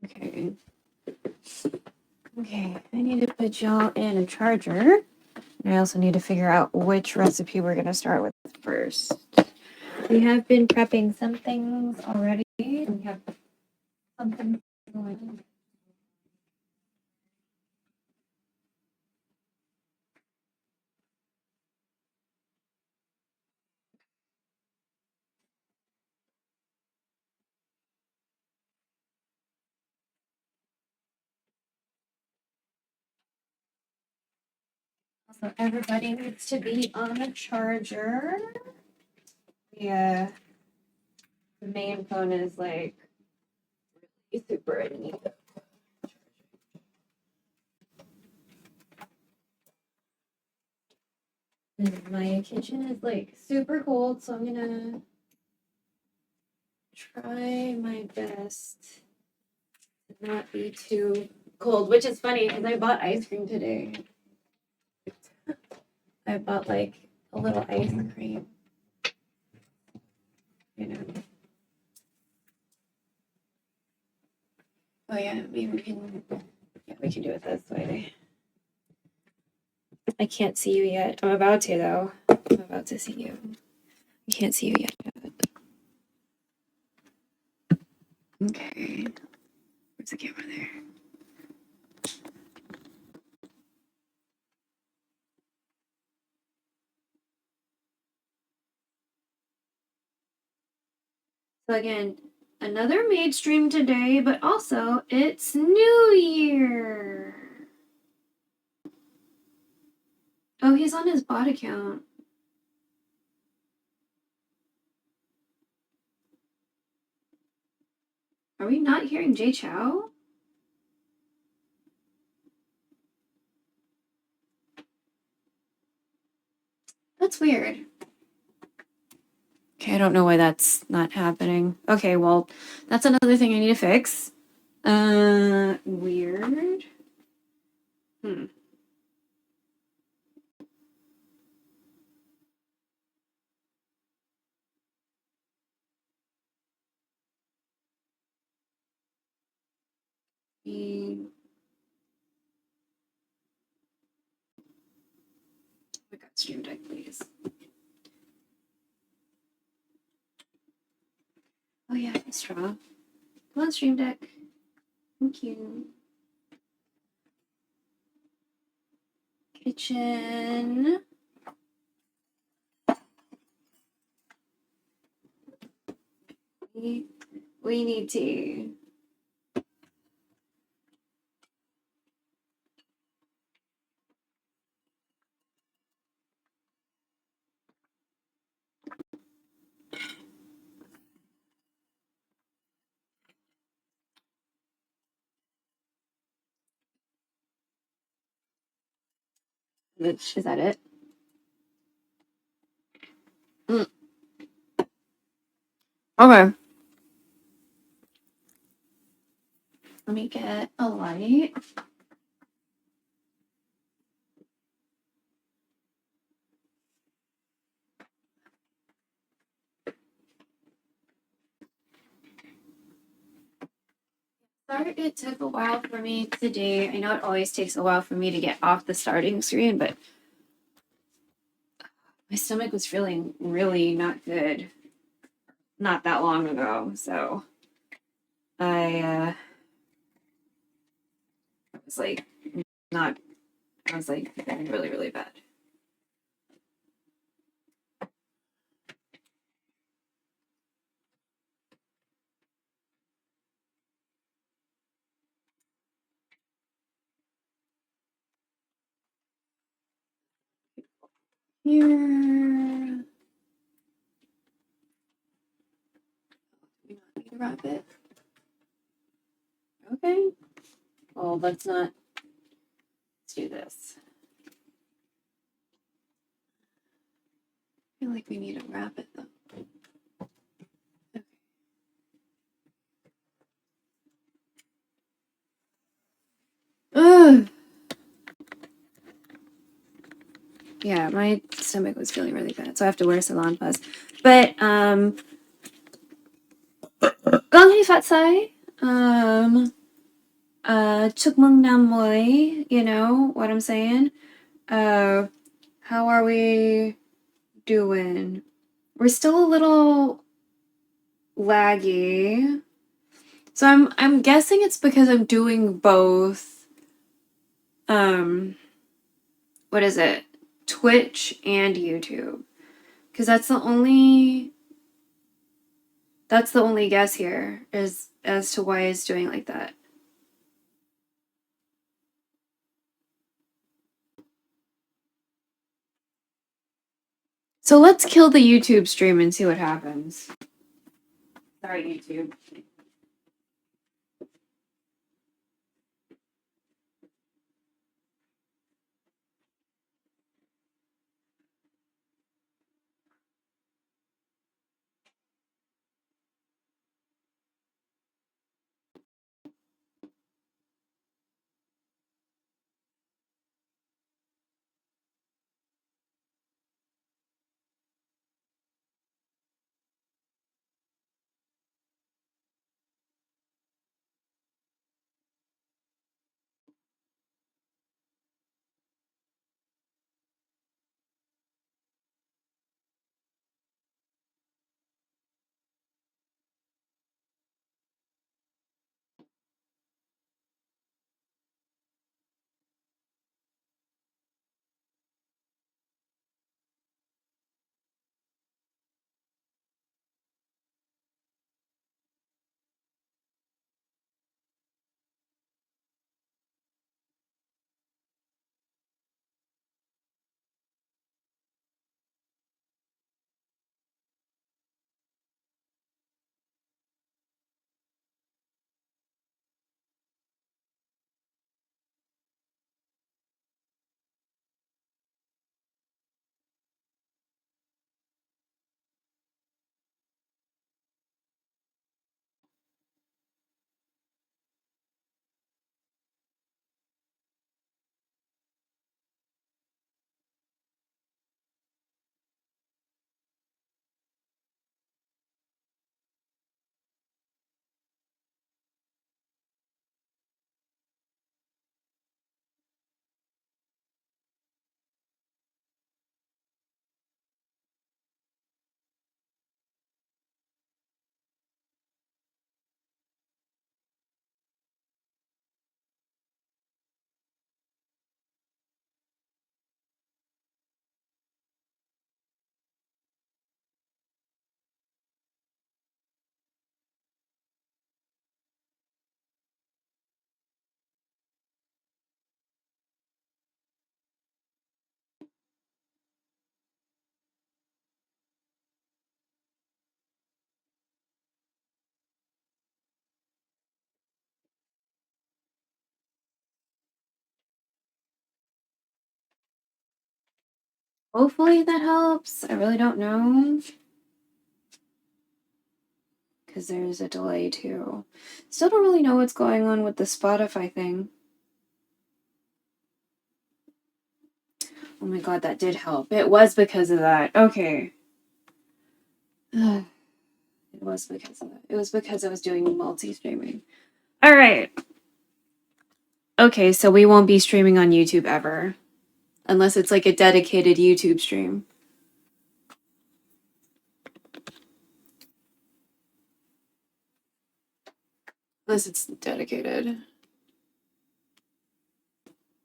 Okay. Okay, I need to put y'all in a charger. And I also need to figure out which recipe we're gonna start with first. We have been prepping some things already. We have something going on. Also, everybody needs to be on a charger. Yeah, the main phone is like super neat. And my kitchen is like super cold, so I'm gonna try my best to not be too cold, which is funny because I bought ice cream today. I bought like a little ice cream. You know. Oh yeah, maybe we can do it this way. I can't see you yet. I'm about to though. I'm about to see you. I can't see you yet. Okay. Where's the camera there? So again, another MAID stream today, but also it's New Year. Oh, he's on his bot account. Are we not hearing Jay Chow? That's weird. Okay, I don't know why that's not happening. Okay, well, that's another thing I need to fix. Weird. We got Stream Deck, please. Oh yeah, straw. Come on, Stream Deck. Thank you. Kitchen. We need tea. Is that it? Okay. Let me get a light. Sorry it took a while for me today. I know it always takes a while for me to get off the starting screen, but my stomach was feeling really not good not that long ago. So I was like really, really bad. Here. We not need to wrap it. Okay. Well, let's do this. I feel like we need to wrap it though. Okay. Ugh. Yeah, my stomach was feeling really bad, so I have to wear Salon Plus. But Gong Hei Fat Sai. chúc mừng năm mới, you know what I'm saying? How are we doing? We're still a little laggy. So I'm guessing it's because I'm doing both what is it? Twitch and YouTube. Because that's the only guess here is as to why it's doing like that. So let's kill the YouTube stream and see what happens. Sorry, YouTube. Hopefully that helps. I really don't know. Because there's a delay too. Still don't really know what's going on with the Spotify thing. Oh my god, that did help. It was because of that. Okay. It was because of that. It was because I was doing multi-streaming. Alright. Okay, so we won't be streaming on YouTube ever. Unless it's like a dedicated YouTube stream. Unless it's dedicated.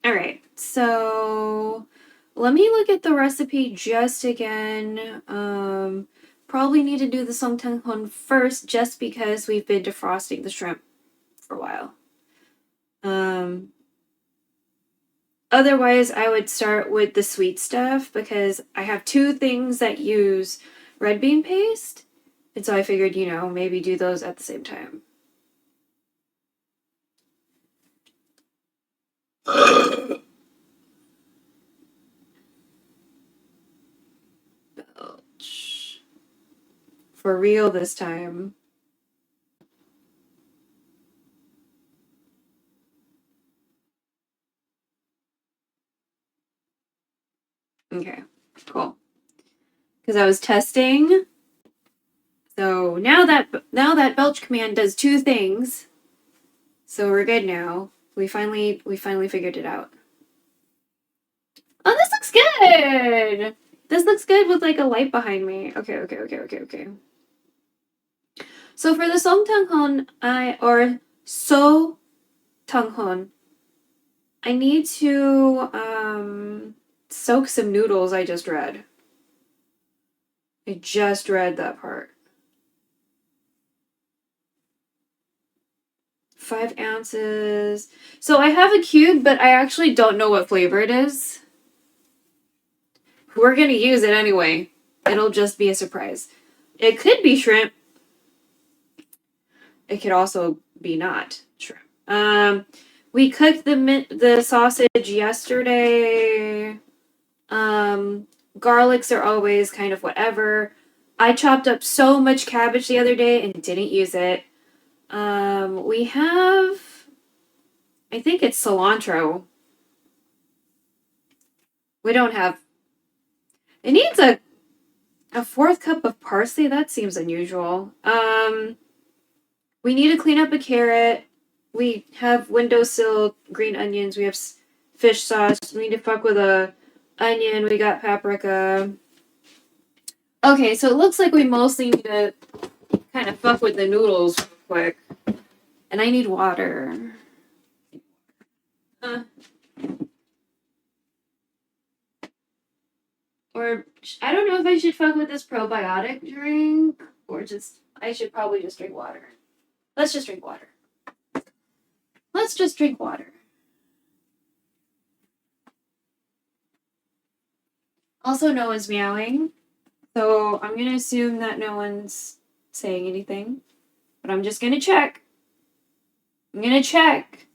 Alright, so let me look at the recipe just again. Probably need to do the Sotanghon first just because we've been defrosting the shrimp for a while. Otherwise, I would start with the sweet stuff because I have two things that use red bean paste. And so I figured, you know, maybe do those at the same time. Belch. For real this time. Okay, cool. Because I was testing. So now that belch command does two things. So we're good now. We finally figured it out. Oh, this looks good! This looks good with like a light behind me. Okay. So for the Sotanghon, Sotanghon, I need to soak some noodles I just read. I just read that part. 5 ounces. So I have a cube, but I actually don't know what flavor it is. We're gonna use it anyway. It'll just be a surprise. It could be shrimp. It could also be not shrimp. We cooked the sausage yesterday. Garlics are always kind of whatever. I chopped up so much cabbage the other day and didn't use it. We have, I think it's cilantro. We don't have, it needs a 4th cup of parsley. That seems unusual. We need to clean up a carrot. We have windowsill green onions. We have fish sauce. We need to fuck with a onion. We got paprika. Okay, so it looks like we mostly need to kind of fuck with the noodles real quick. And I need water. Or I don't know if I should fuck with this probiotic drink or just I should probably just drink water. Let's just drink water. Let's just drink water. Also, no one's meowing. So I'm going to assume that no one's saying anything. But I'm just going to check. I'm going to check.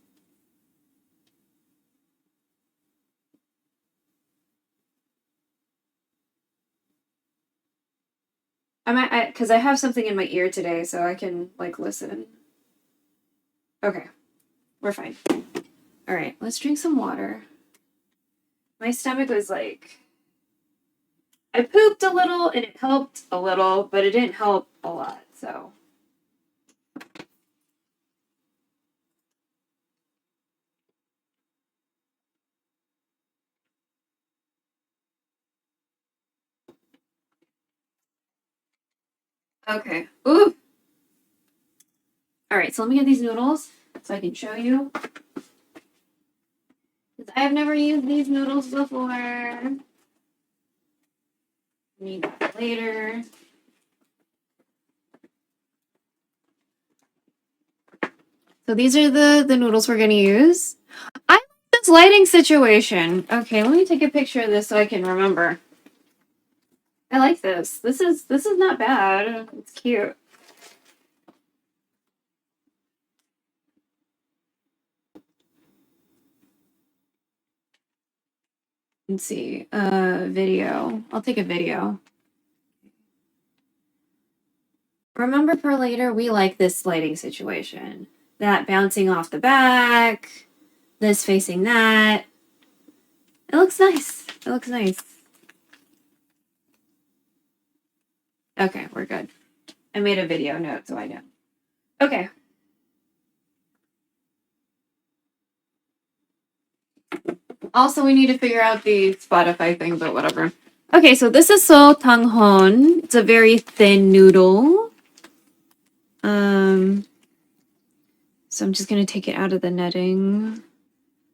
Because I have something in my ear today, so I can, like, listen. Okay. We're fine. All right, let's drink some water. My stomach was like... I pooped a little, and it helped a little, but it didn't help a lot, so... Okay. Ooh! Alright, so let me get these noodles so I can show you. Because I have never used these noodles before. Need that later. So these are the noodles we're going to use. I like this lighting situation. Okay, let me take a picture of this so I can remember. I like this. This is not bad. It's cute. Let's see. Video. I'll take a video. Remember for later, we like this lighting situation. That bouncing off the back. This facing that. It looks nice. It looks nice. Okay, we're good. I made a video note, so I know. Okay. Also, we need to figure out the Spotify thing, but whatever. Okay, so this is Sotanghon. It's a very thin noodle. So I'm just going to take it out of the netting.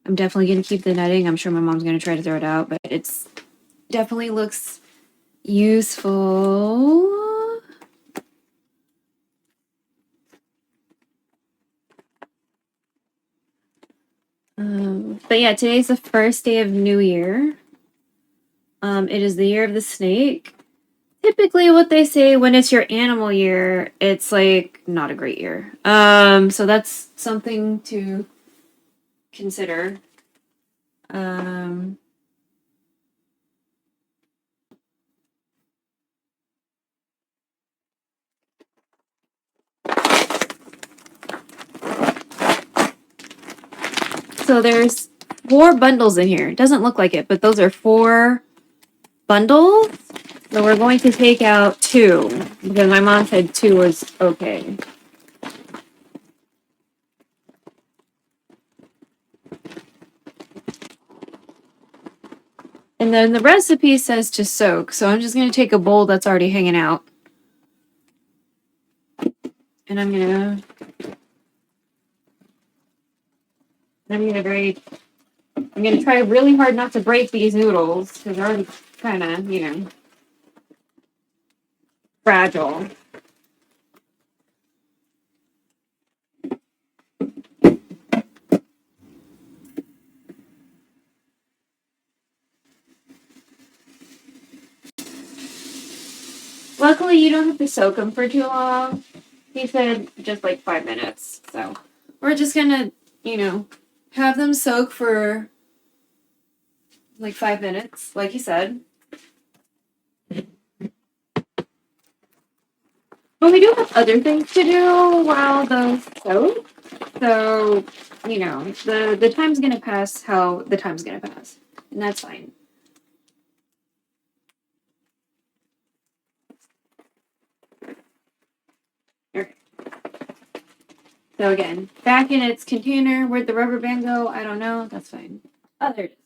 I'm definitely going to keep the netting. I'm sure my mom's going to try to throw it out, but it's definitely looks useful. But yeah, today's the first day of New Year. It is the year of the snake. Typically what they say when it's your animal year, it's like not a great year. So that's something to consider. So there's 4 bundles in here. It doesn't look like it, but those are 4 bundles. So we're going to take out 2 because my mom said 2 was okay. And then the recipe says to soak, so I'm just going to take a bowl that's already hanging out. And I'm going to try really hard not to break these noodles because they're already kind of, fragile. Luckily, you don't have to soak them for too long. He said just like 5 minutes. So we're just gonna, have them soak for like 5 minutes, like he said. But we do have other things to do while those soak. So, the time's gonna pass how the time's gonna pass. And that's fine. Okay. So again, back in its container, where'd the rubber band go? I don't know. That's fine. Oh, there it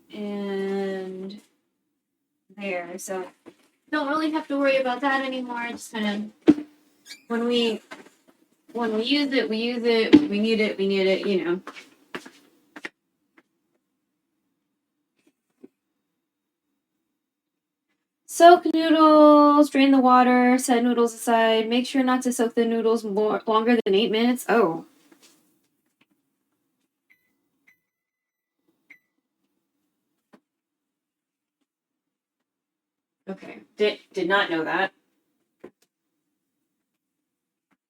is. And there. So don't really have to worry about that anymore. Just kind of when we use it, we use it. When we need it, we need it. Soak noodles, drain the water, set noodles aside. Make sure not to soak the noodles longer than 8 minutes. Oh. Okay. Did not know that.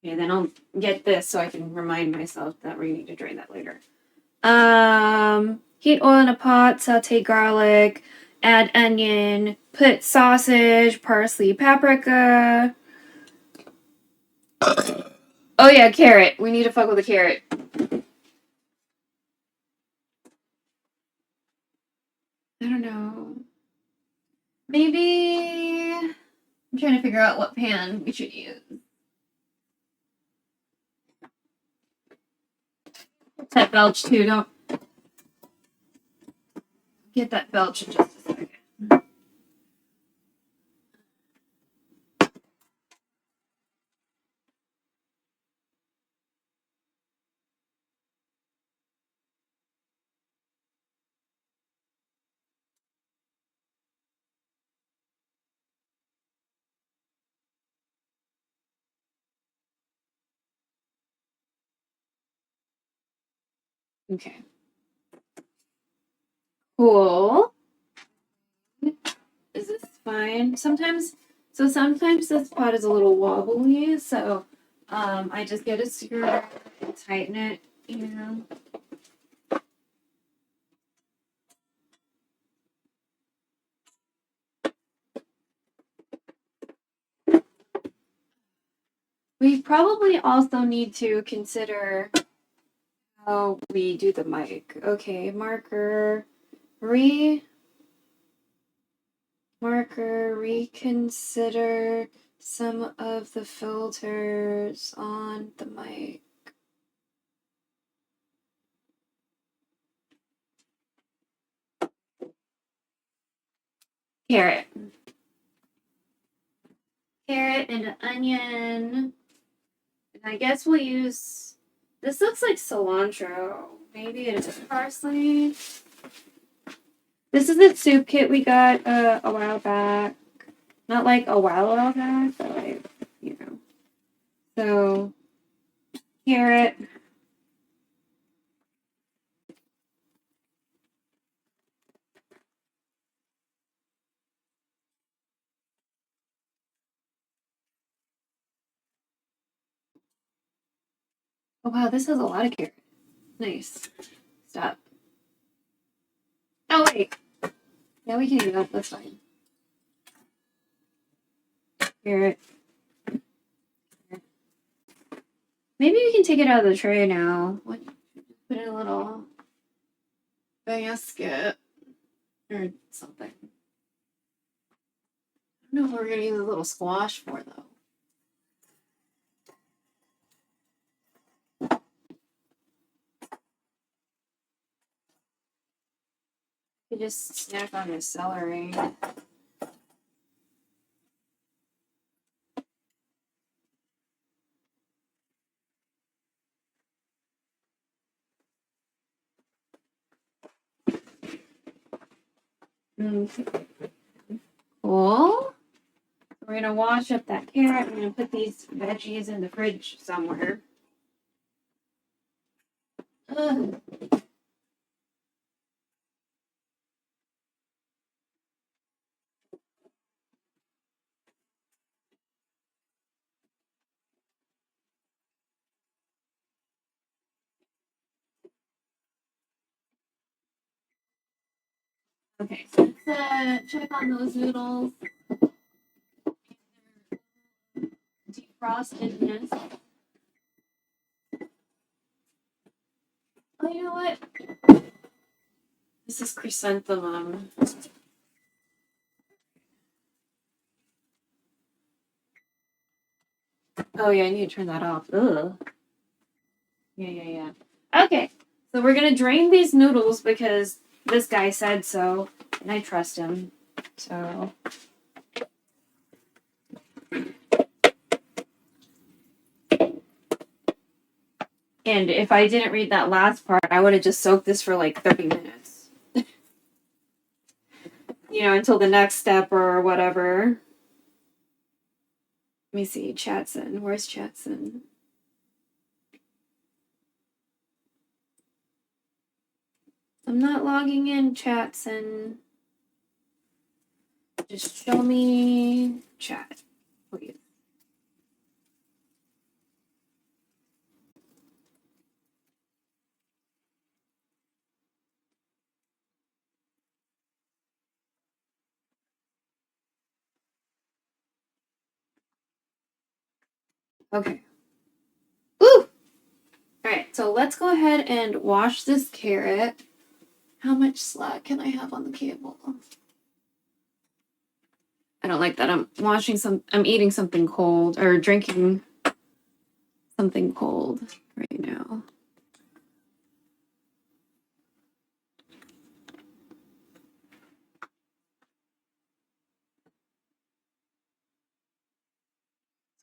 Okay, then I'll get this so I can remind myself that we need to drain that later. Heat oil in a pot, saute garlic, add onion, put sausage, parsley, paprika. Oh yeah, carrot. We need to fuck with the carrot. I don't know. Maybe I'm trying to figure out what pan we should use. That belch too. Don't get that belch in just a second. Okay. Cool. Is this fine? Sometimes this pot is a little wobbly, so I just get a screwdriver and tighten it, We probably also need to consider how we do the mic. Okay, marker, reconsider some of the filters on the mic. Carrot and an onion. And I guess we'll use, this looks like cilantro. Maybe it is parsley. This is the soup kit we got a while back. Not like a while back, but like, So, carrot. Oh wow, this has a lot of carrot. Nice. Stop. Oh wait. Yeah, we can do that. That's fine. Carrot. Maybe we can take it out of the tray now. Put in a little basket or something. I don't know what we're gonna use a little squash for though. just snack on this celery. Cool. We're gonna wash up that carrot. I'm gonna put these veggies in the fridge somewhere. Ugh. Okay, so let's check on those noodles. Defrostedness. Oh, you know what? This is chrysanthemum. Oh yeah, I need to turn that off. Ugh. Yeah. Okay, so we're gonna drain these noodles because this guy said so, and I trust him. So. And if I didn't read that last part, I would have just soaked this for like 30 minutes. You know, until the next step or whatever. Let me see, Chatson. Where's Chatson? I'm not logging in, Chatson. Just show me chat, please. Okay. Woo! Alright, so let's go ahead and wash this carrot. How much slack can I have on the cable? I don't like that. I'm eating something cold or drinking something cold right now.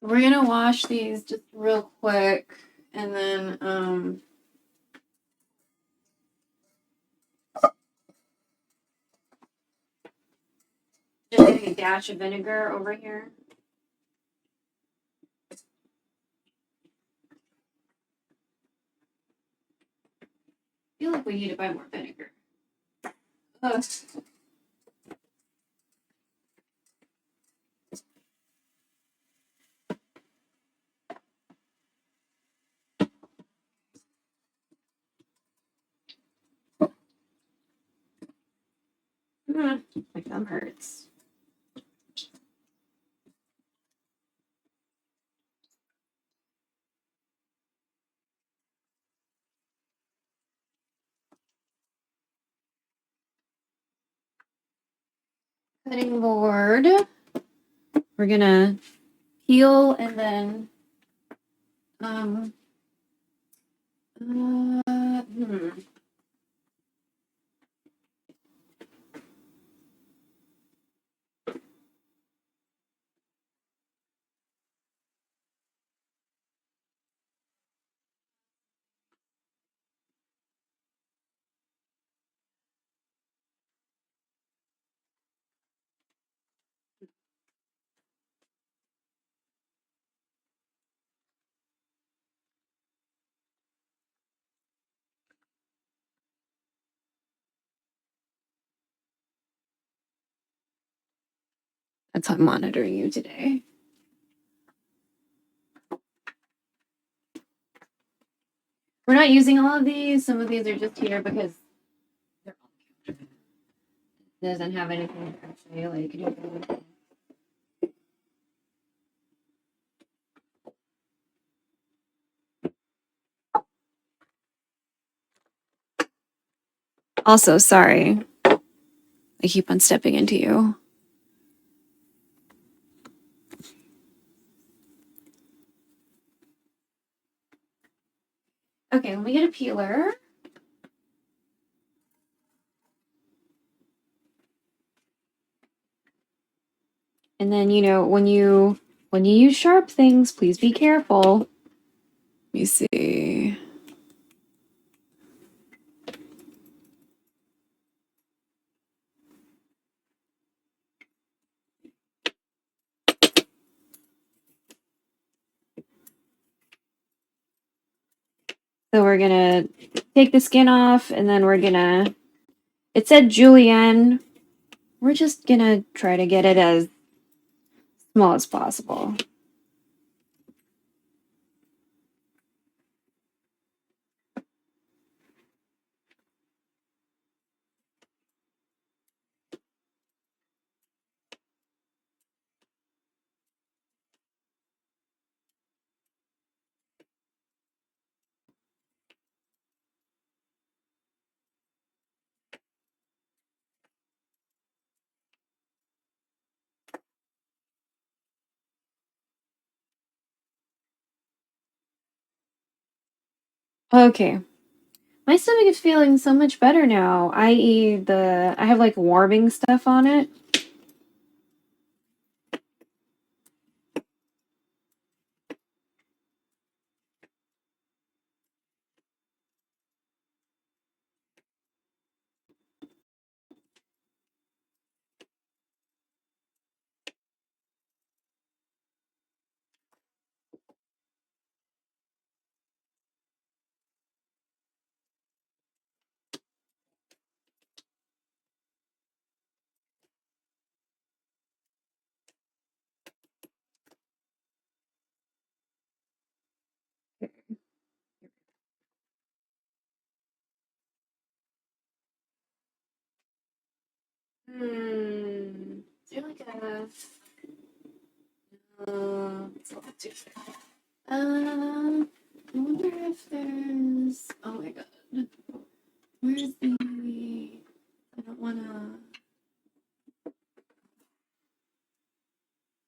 So we're gonna wash these just real quick and then just getting a dash of vinegar over here. I feel like we need to buy more vinegar. Ugh. My thumb hurts. Cutting board. We're gonna peel and then that's how I'm monitoring you today. We're not using all of these. Some of these are just here because they're all it doesn't have anything to actually like do. Also, sorry. I keep on stepping into you. Okay, let me get a peeler. And then, you know, when you use sharp things, please be careful. Let me see. So we're gonna take the skin off, and then we're gonna, it said julienne. We're just gonna try to get it as small as possible. Okay. My stomach is feeling so much better now, i.e. I have like warming stuff on it. Is there like a it's a little too far. I wonder if there's, oh my god. Where's the, I don't wanna,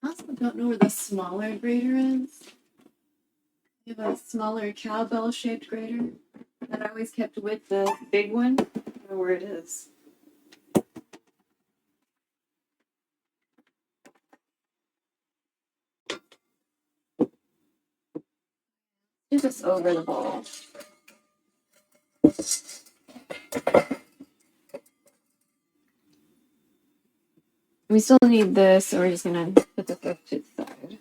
I also don't know where the smaller grater is. We have a smaller cowbell shaped grater that I always kept with the big one. I don't know where it is. Do this over the bowl. We still need this, so we're just gonna put this up to the side.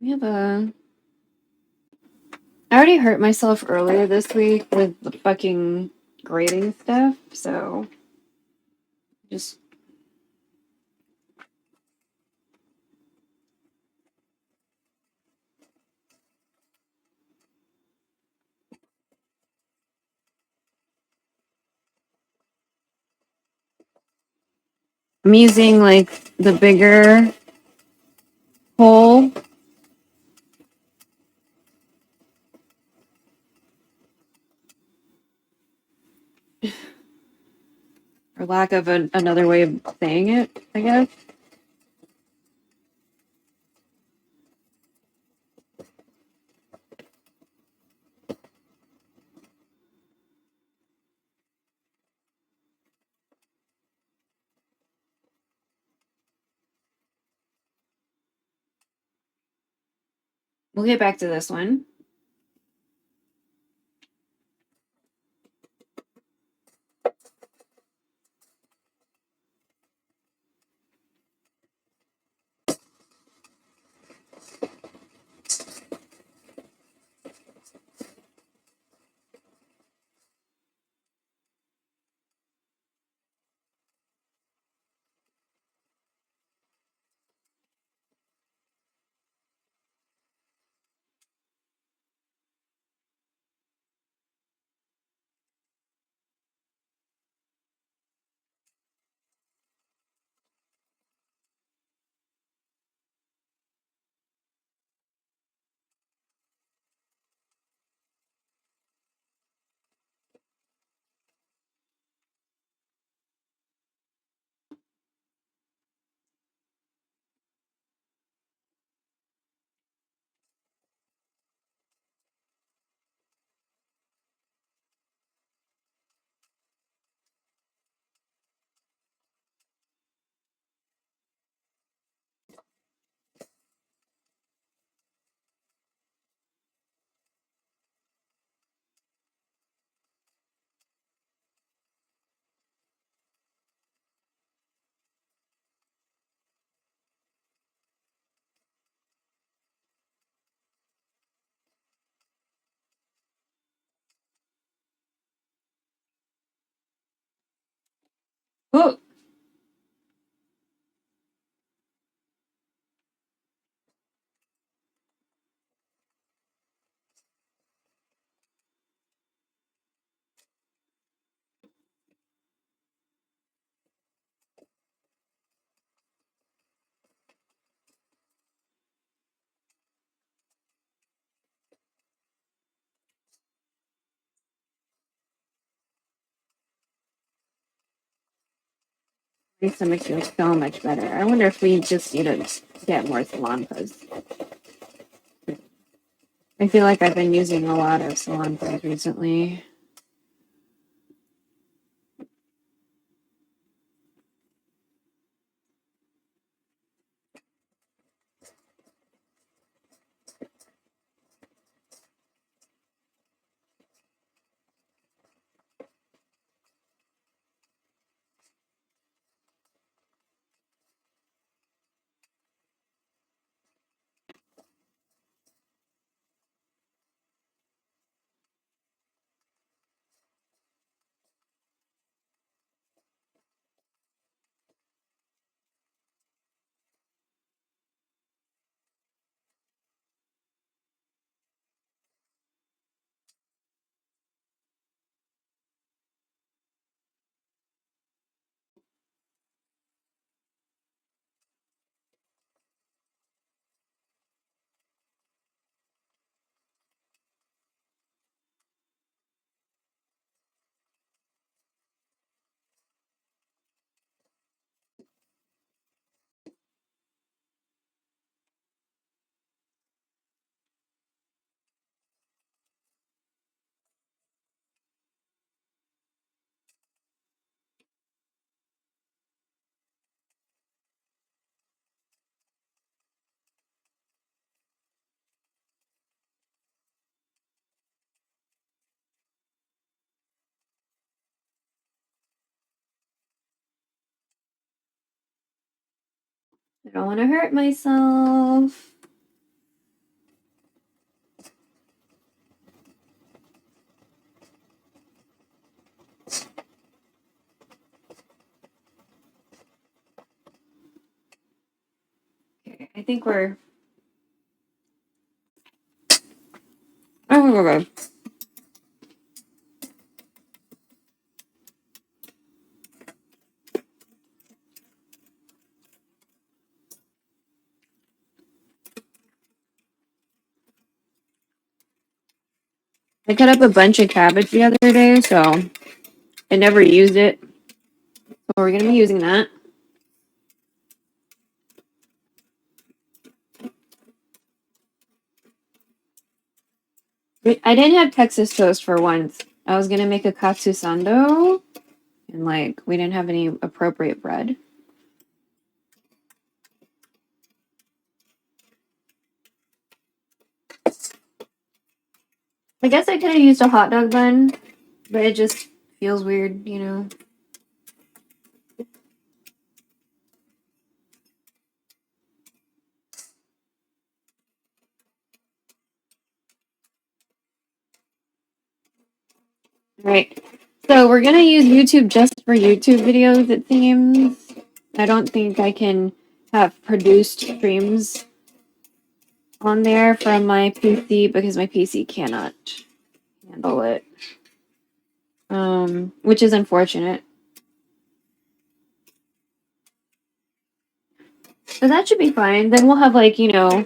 We have a, I already hurt myself earlier this week with the fucking grating stuff, so just I'm using like the bigger hole. For lack of another way of saying it, I guess. We'll get back to this one. Oh! My stomach feels so much better. I wonder if we just need to get more cilantros. I feel like I've been using a lot of cilantros recently. I don't want to hurt myself. Okay, I think we're... Oh, okay. I cut up a bunch of cabbage the other day, so I never used it. So we're going to be using that. I didn't have Texas toast for once. I was going to make a katsu sando, and like, we didn't have any appropriate bread. I guess I could have used a hot dog bun, but it just feels weird, you know? Right. So we're gonna use YouTube just for YouTube videos, it seems. I don't think I can have produced streams on there from my PC because my PC cannot handle it. Which is unfortunate. But that should be fine. Then we'll have like, you know,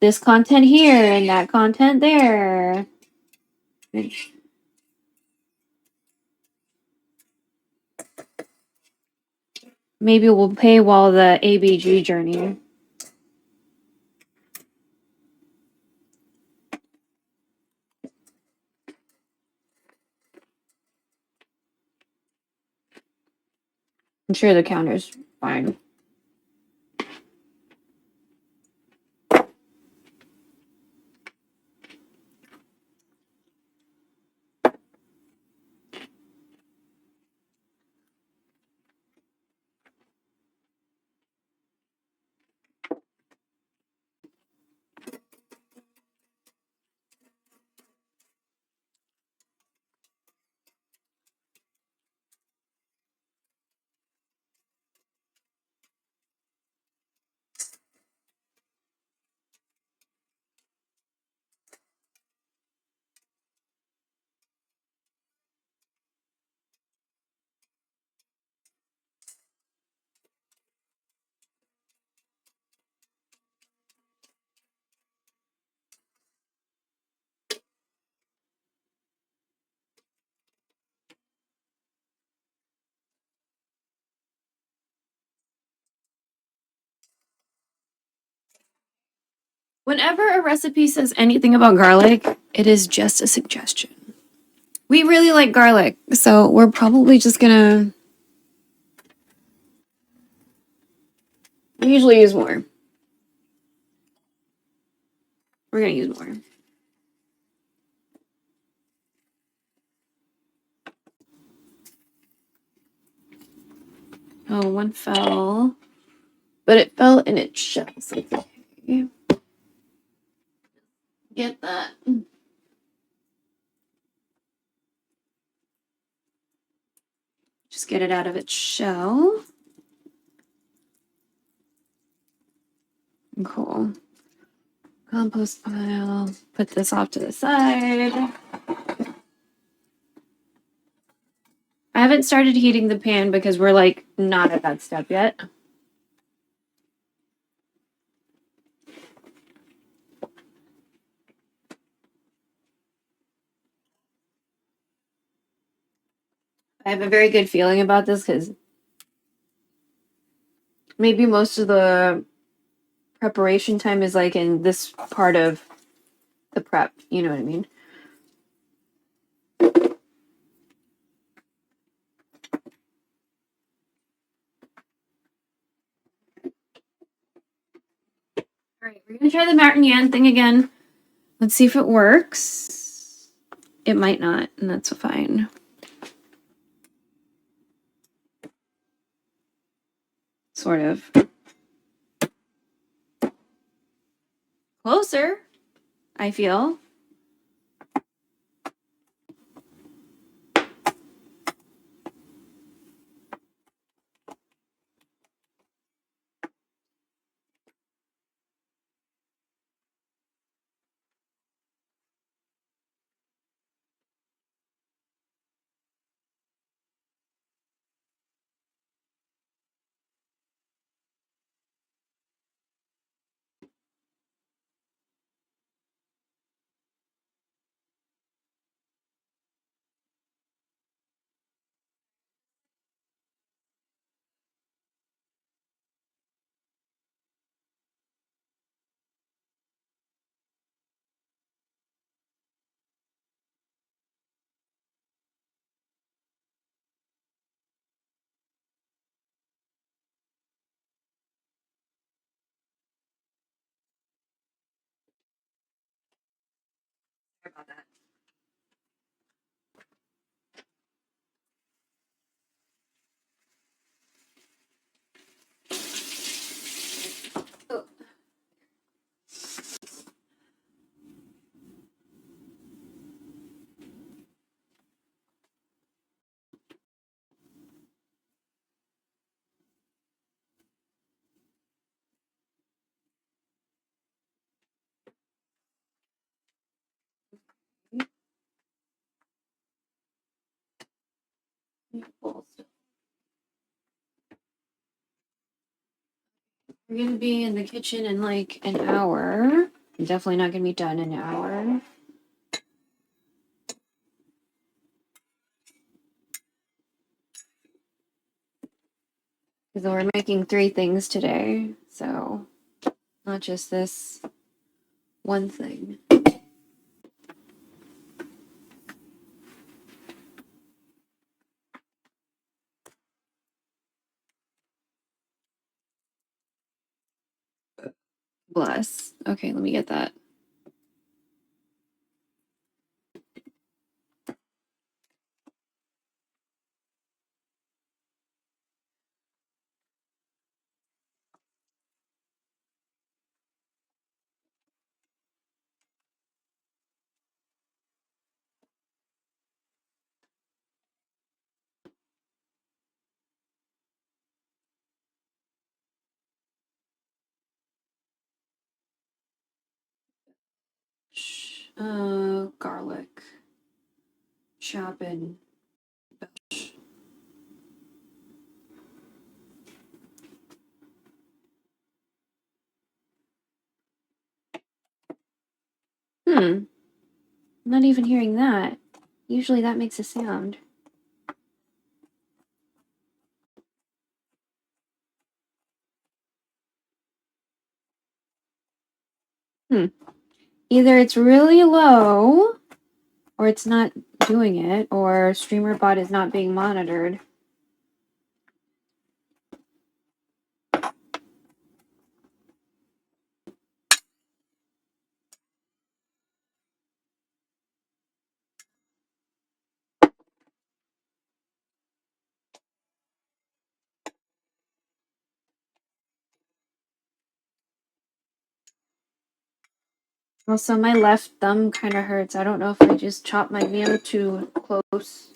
this content here and that content there. Maybe we'll paywall the ABG journey. I'm sure the counter's fine. Whenever a recipe says anything about garlic, it is just a suggestion. We really like garlic, so we're probably just gonna... We usually use more. We're gonna use more. Oh, one fell. But it fell in its shell, so it's okay. Get that. Just get it out of its shell. Cool. Compost pile. Put this off to the side. I haven't started heating the pan because we're like not at that step yet. I have a very good feeling about this because maybe most of the preparation time is like in this part of the prep. You know what I mean? All right, we're gonna try the Mountain Yan thing again. Let's see if it works. It might not, and that's fine. Sort of. Closer, I feel. Sorry about that. Oh. We're gonna be in the kitchen in like an hour. I'm definitely not gonna be done in an hour. Because we're making 3 things today, so not just this one thing. Bless. Okay, let me get that. Garlic. Chopping. I'm not even hearing that. Usually that makes a sound. Either it's really low, or it's not doing it, or StreamerBot is not being monitored. Also, my left thumb kind of hurts. I don't know if I just chopped my nail too close.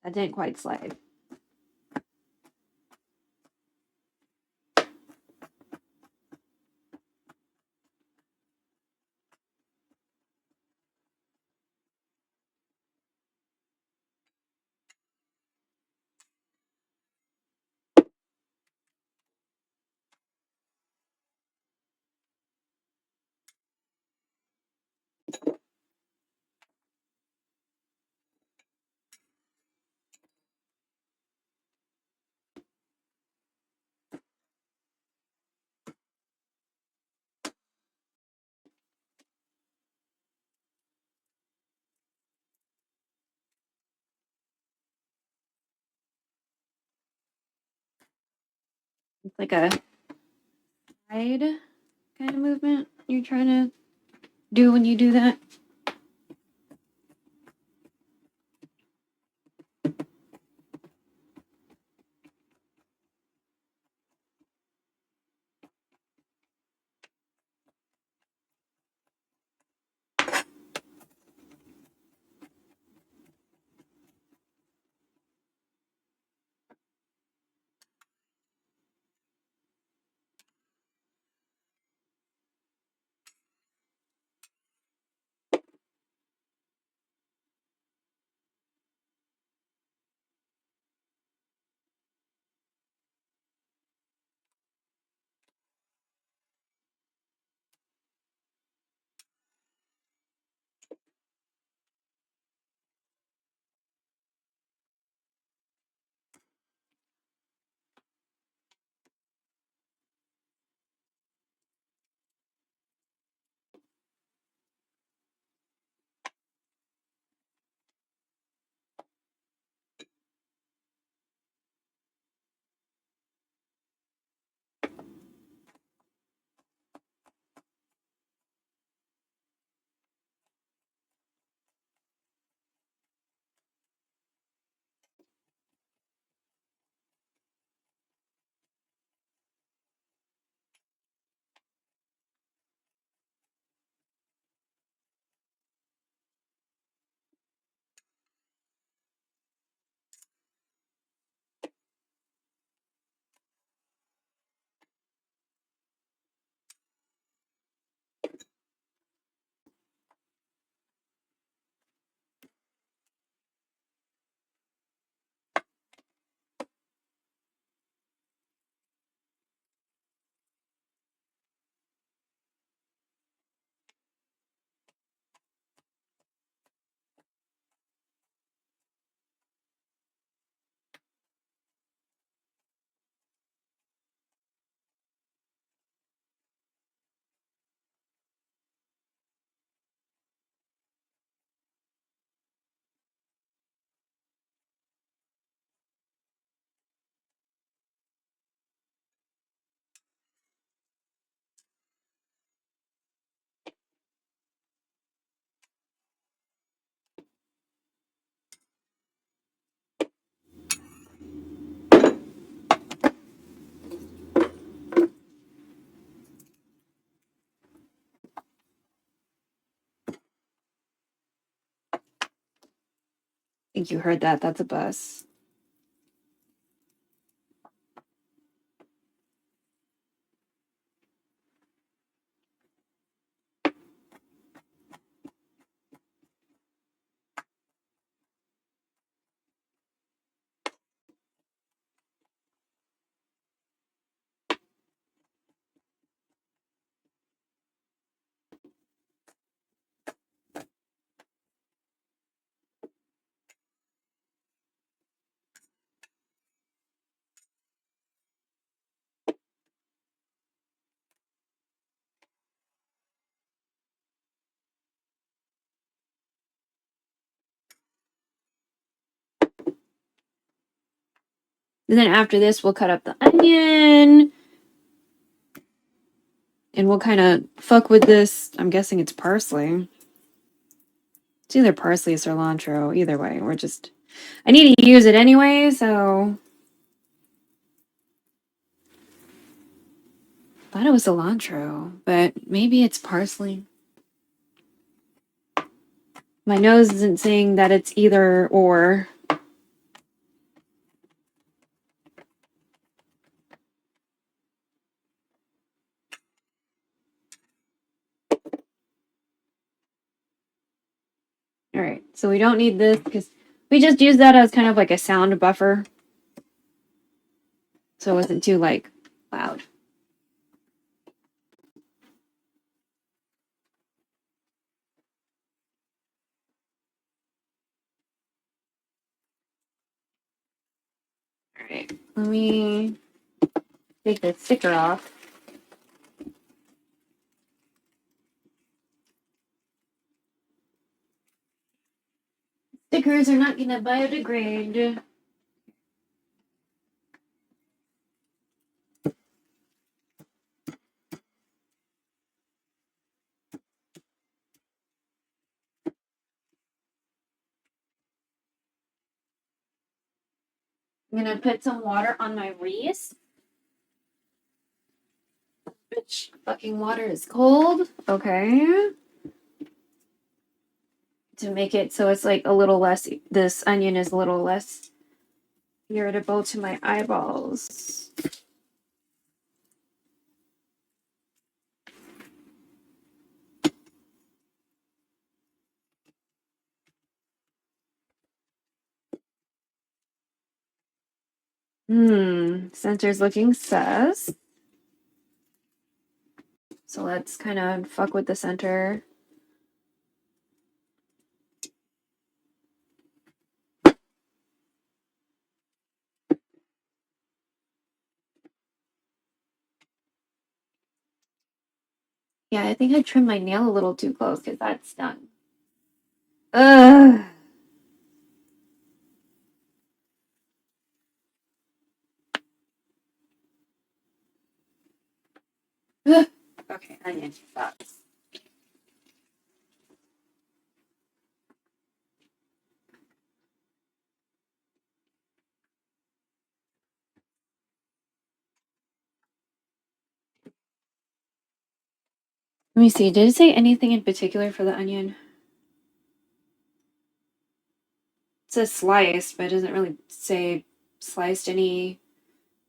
That didn't quite slide. It's like a side kind of movement you're trying to do when you do that. I think you heard that. That's a bus. And then after this, we'll cut up the onion. And we'll kind of fuck with this. I'm guessing it's parsley. It's either parsley or cilantro. Either way, we're just... I need to use it anyway, so... Thought it was cilantro, but maybe it's parsley. My nose isn't saying that it's either or. All right, so we don't need this because we just use that as kind of like a sound buffer. So it wasn't too like loud. All right, let me take the sticker off. Stickers are not gonna biodegrade. I'm gonna put some water on my wrist. Bitch, fucking water is cold. Okay. To make it so it's like a little less, this onion is a little less irritable to my eyeballs. Center's looking sus. So let's kind of fuck with the center. Yeah, I think I trimmed my nail a little too close because that's done. Ugh. Okay, onion sucks. Let me see. Did it say anything in particular for the onion? It says sliced, but it doesn't really say sliced any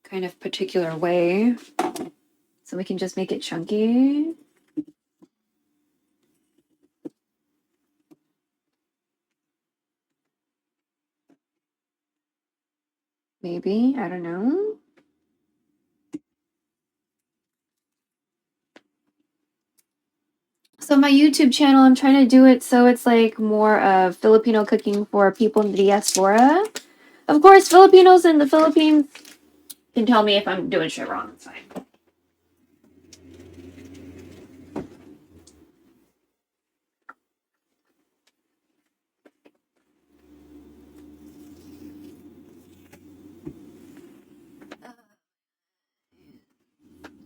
kind of particular way. So we can just make it chunky. Maybe. I don't know. So my YouTube channel, I'm trying to do it so it's like more of Filipino cooking for people in the diaspora. Of course, Filipinos in the Philippines can tell me if I'm doing shit wrong. It's fine.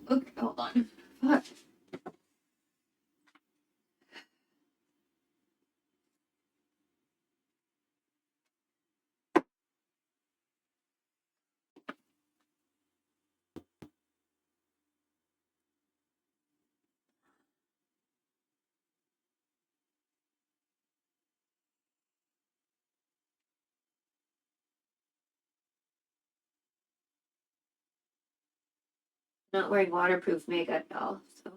Okay, hold on. Fuck. Not wearing waterproof makeup, y'all. So.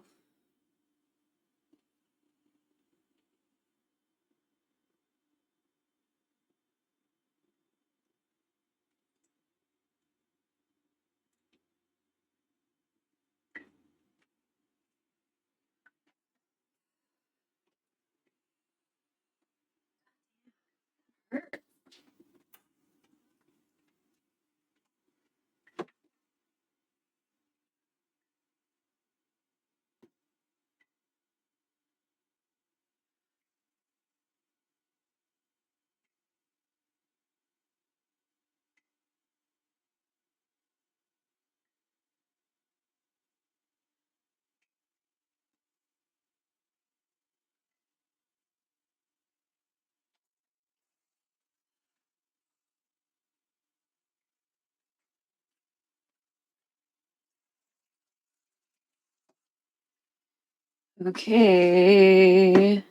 Okay.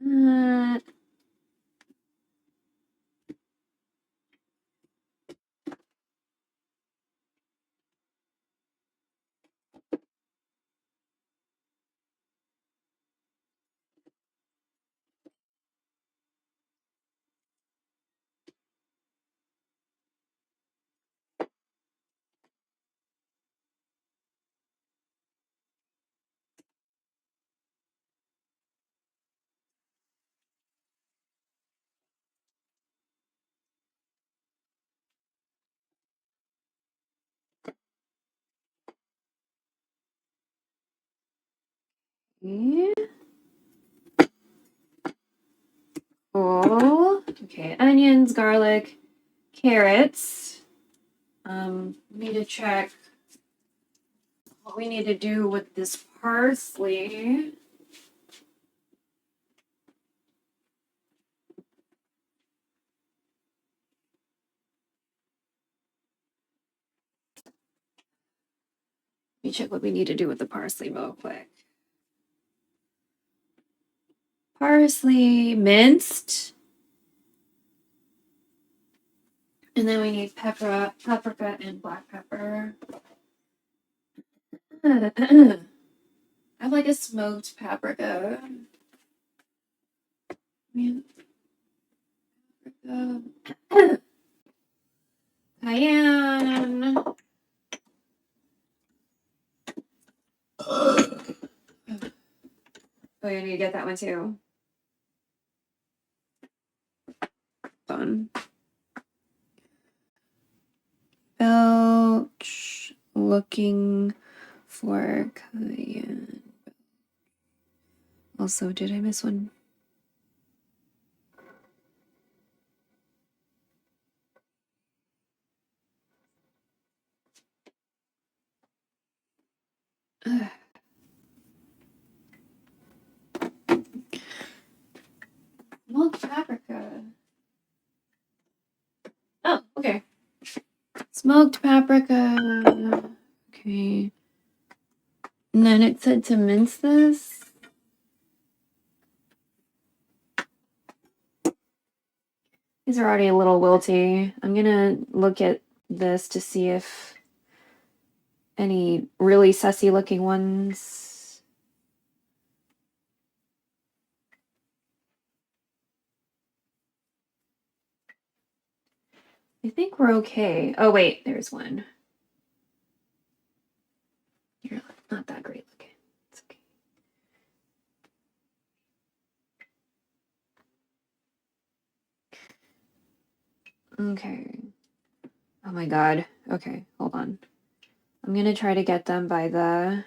Uh, yeah. Cool. Okay, onions, garlic, carrots. Need to check what we need to do with this parsley. Let me check what we need to do with the parsley real quick. Parsley minced. And then we need paprika, and black pepper. I like a smoked paprika. Man. Cayenne. Oh, you need to get that one too. Fun. Belch. Looking for cayenne. Also, did I miss one? Ugh. Smoked paprika. Oh, okay. Smoked paprika. Okay. And then it said to mince this. These are already a little wilty. I'm gonna look at this to see if any really sussy looking ones. I think we're okay. Oh wait, there's one. You're not that great looking. It's okay. Okay. Oh my god. Okay, hold on. I'm gonna try to get them by the...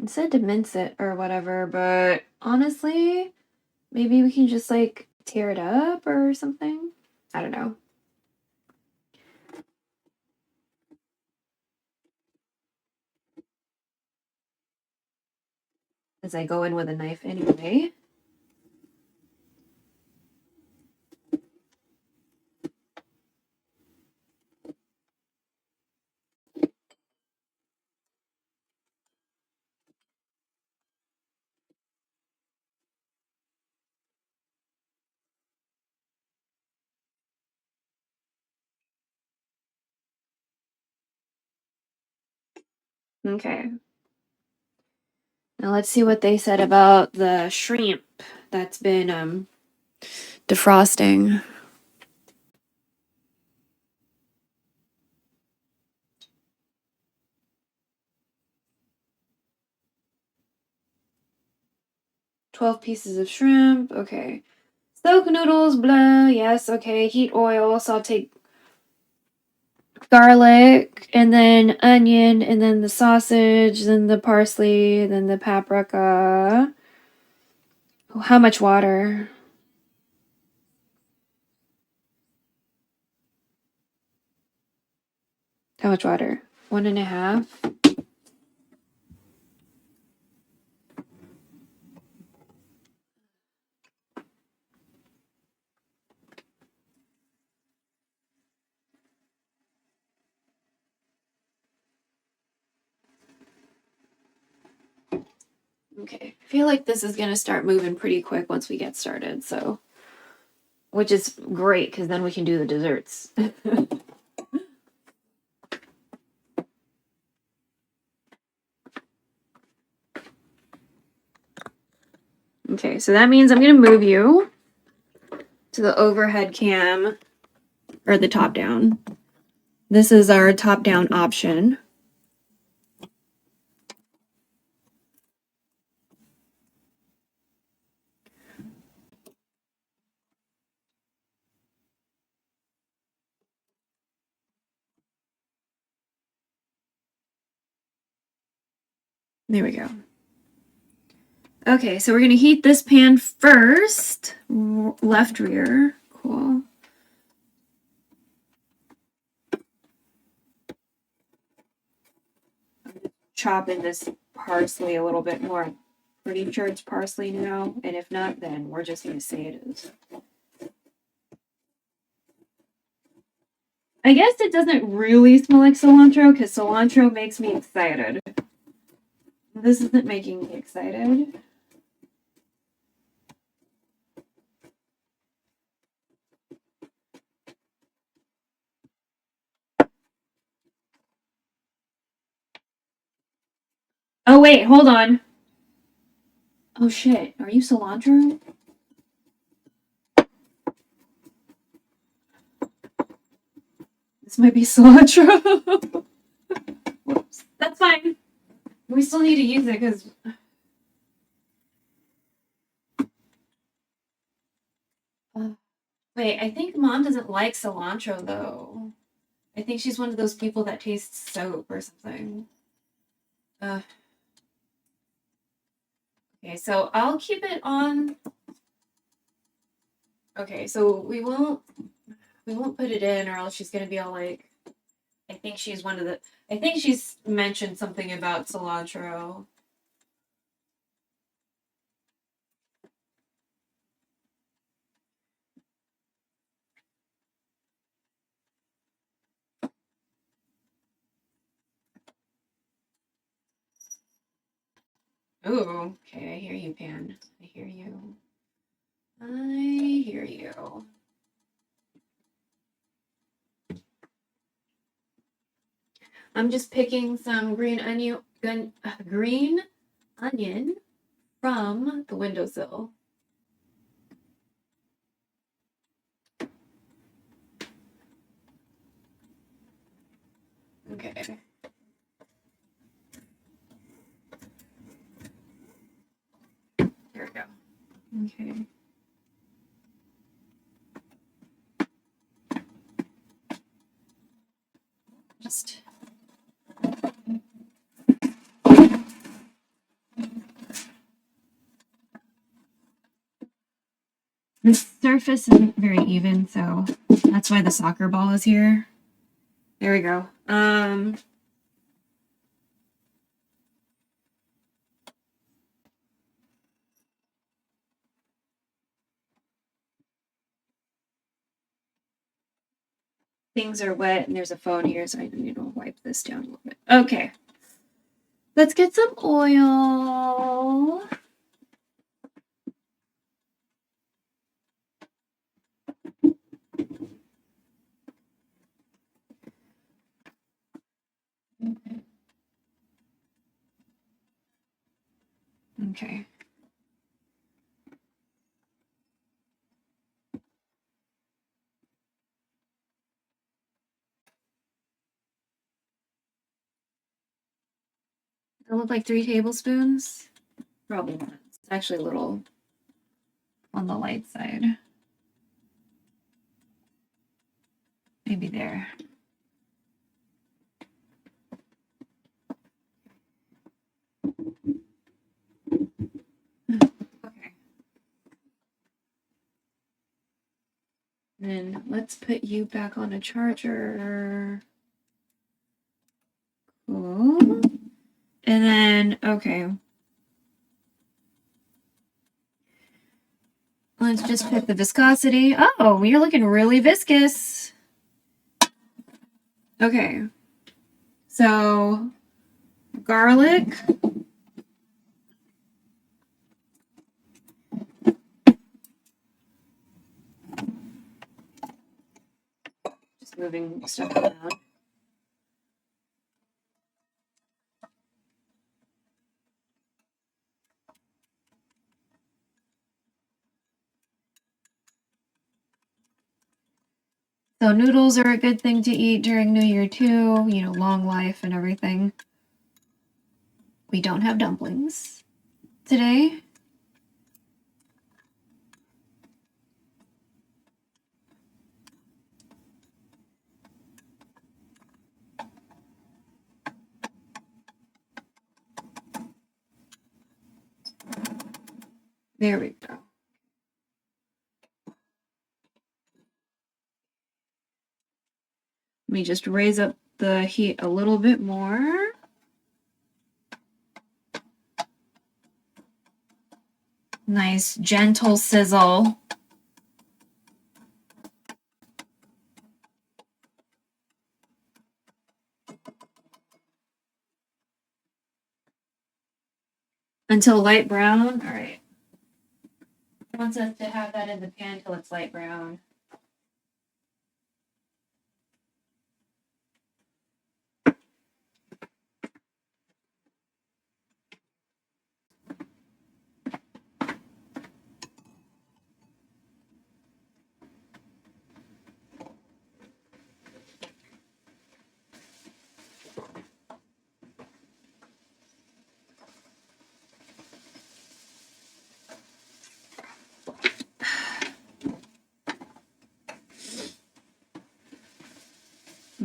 It said to mince it or whatever, but honestly, maybe we can just like tear it up or something. I don't know. As I go in with a knife anyway. Okay. Now let's see what they said about the shrimp that's been defrosting. $12 pieces of shrimp. Okay. Soak noodles, blah. Yes, okay. Heat oil, saute garlic, and then onion, and then the sausage, then the parsley, then the paprika. How much water? How much water? 1.5. Okay, I feel like this is gonna start moving pretty quick once we get started, so. Which is great, because then we can do the desserts. Okay, so that means I'm gonna move you to the overhead cam, or the top down. This is our top down option. There we go. Okay, so we're gonna heat this pan first. Left rear, cool. Chopping this parsley a little bit more. Pretty sure it's parsley now, and if not, then we're just gonna say it is. I guess it doesn't really smell like cilantro because cilantro makes me excited. This isn't making me excited. Oh wait, hold on. Oh shit, are you cilantro? This might be cilantro. Whoops. That's fine. We still need to use it because... wait, I think Mom doesn't like cilantro though. I think she's one of those people that tastes soap or something. Okay, so I'll keep it on. Okay, so we won't put it in, or else she's gonna be all like, I think she's mentioned something about cilantro. Ooh, okay, I hear you, Pan. I hear you. I hear you. I'm just picking some green onion from the windowsill. Okay. There we go. Okay. Just The surface isn't very even, so that's why the soccer ball is here. There we go. Things are wet and there's a phone here, so I need to wipe this down a little bit. Okay. Let's get some oil. Okay. That look like 3 tablespoons? Probably not. It's actually a little on the light side. Maybe there. Okay. Then let's put you back on a charger. Cool. And then, okay. Let's just put the viscosity. Oh, you're looking really viscous. Okay. So, garlic. Just moving stuff around. So noodles are a good thing to eat during New Year too, you know, long life and everything. We don't have dumplings today. There we go. Let me just raise up the heat a little bit more. Nice gentle sizzle. Until light brown. All right. It wants us to have that in the pan till it's light brown.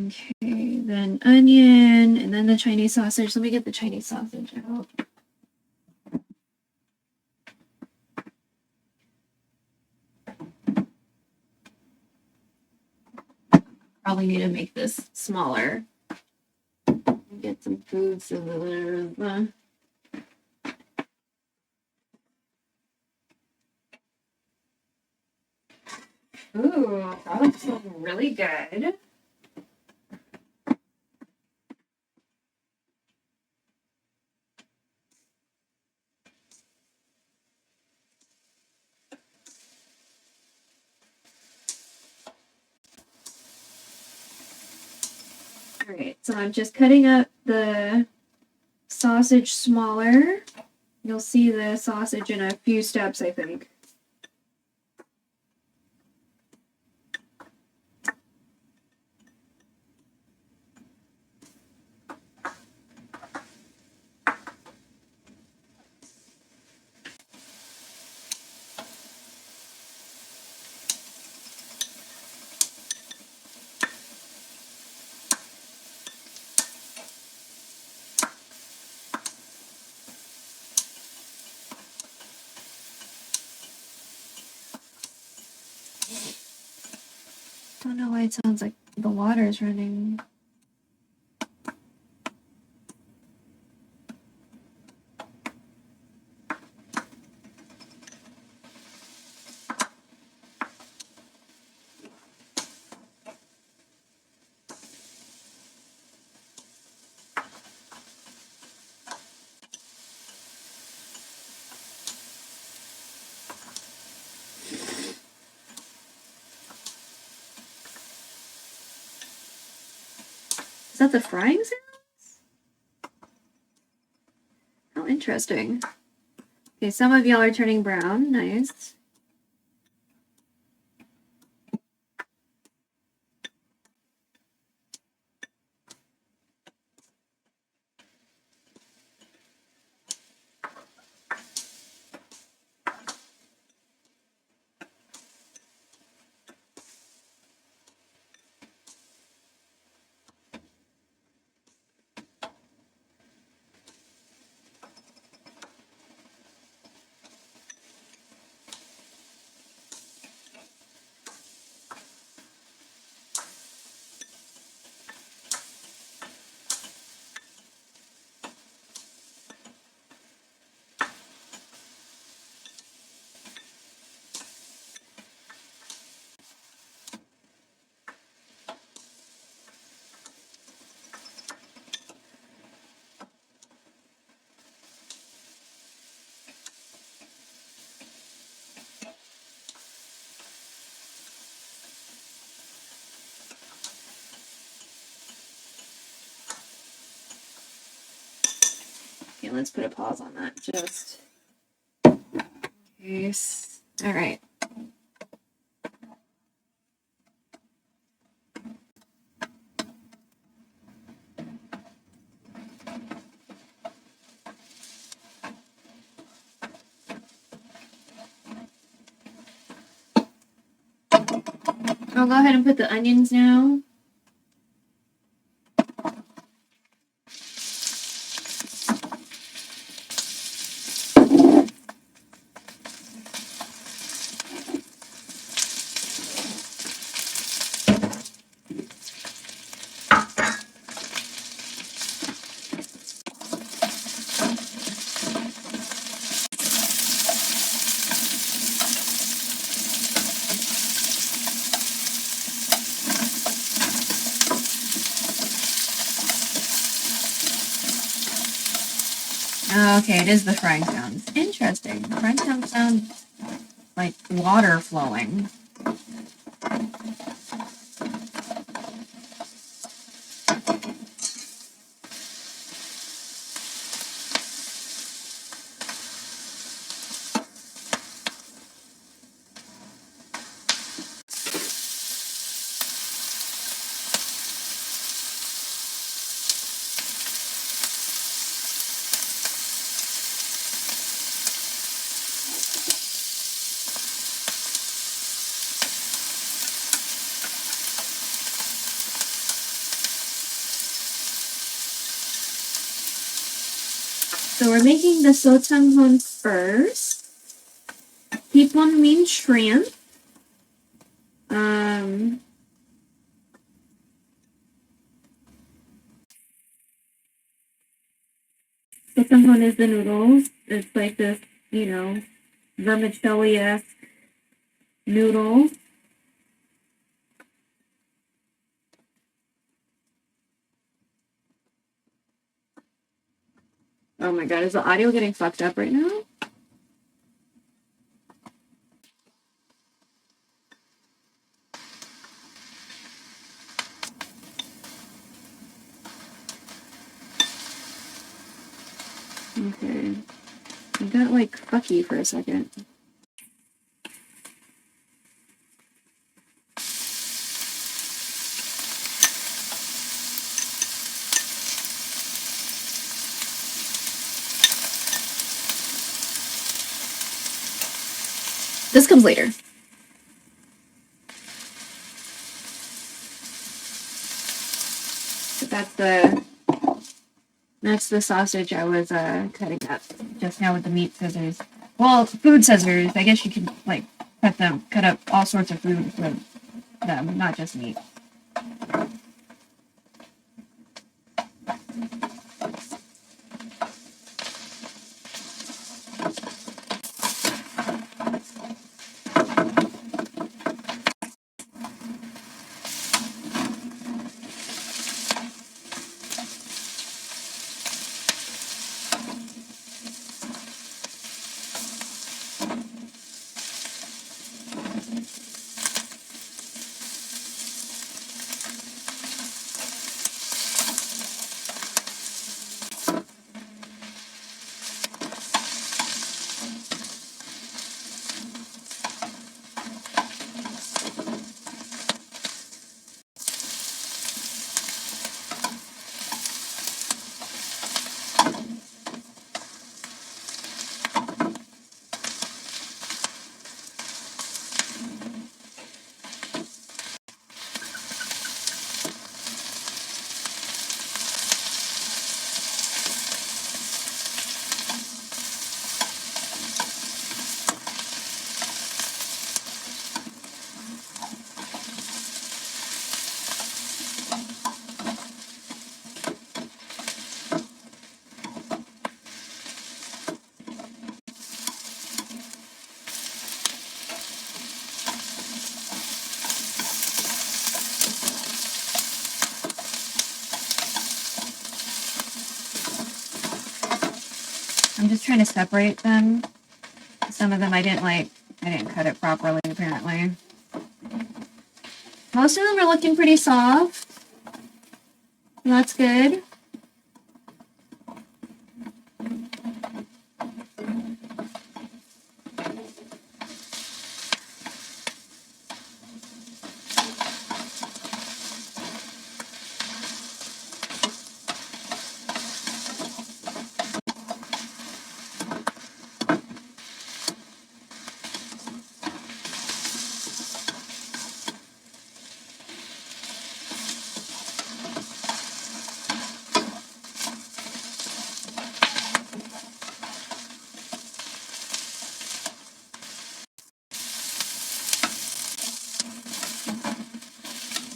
Okay, then onion, and then the Chinese sausage. Let me get the Chinese sausage out. Probably need to make this smaller. Get some food scissors. Ooh, that looks really good. All right, so I'm just cutting up the sausage smaller. You'll see the sausage in a few steps, I think. Don't know why it sounds like the water's running. Is that the frying sounds? How interesting. Okay, some of y'all are turning brown. Nice. Okay, let's put a pause on that just in case. All right. I'll go ahead and put the onions now. Okay, it is the frying sounds. Interesting. The frying sounds sound like water flowing. So we're making the Sotanghon first. Kpop means shrimp. Sotanghon is the noodles. It's like this, you know, vermicelli-esque noodle. Oh my god, is the audio getting fucked up right now? Okay. It got like fucky for a second. This comes later. But that's the sausage I was cutting up just now with the meat scissors. Well, food scissors. I guess you can like cut up all sorts of food with them, not just me. I'm just trying to separate them. Some of them I didn't cut it properly, apparently. Most of them are looking pretty soft. That's good.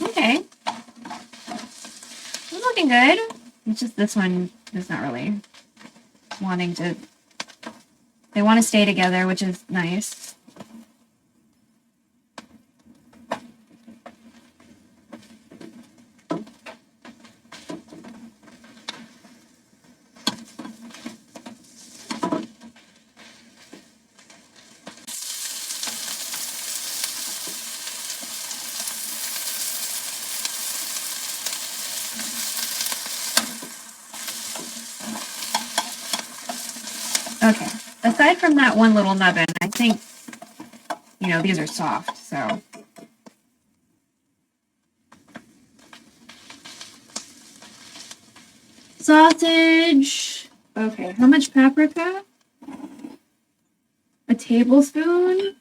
Okay. It's looking good. It's just this one is not really wanting to... They want to stay together, which is nice. Okay, aside from that one little nubbin, I think, you know, these are soft, so. Sausage. Okay, how much paprika? A tablespoon?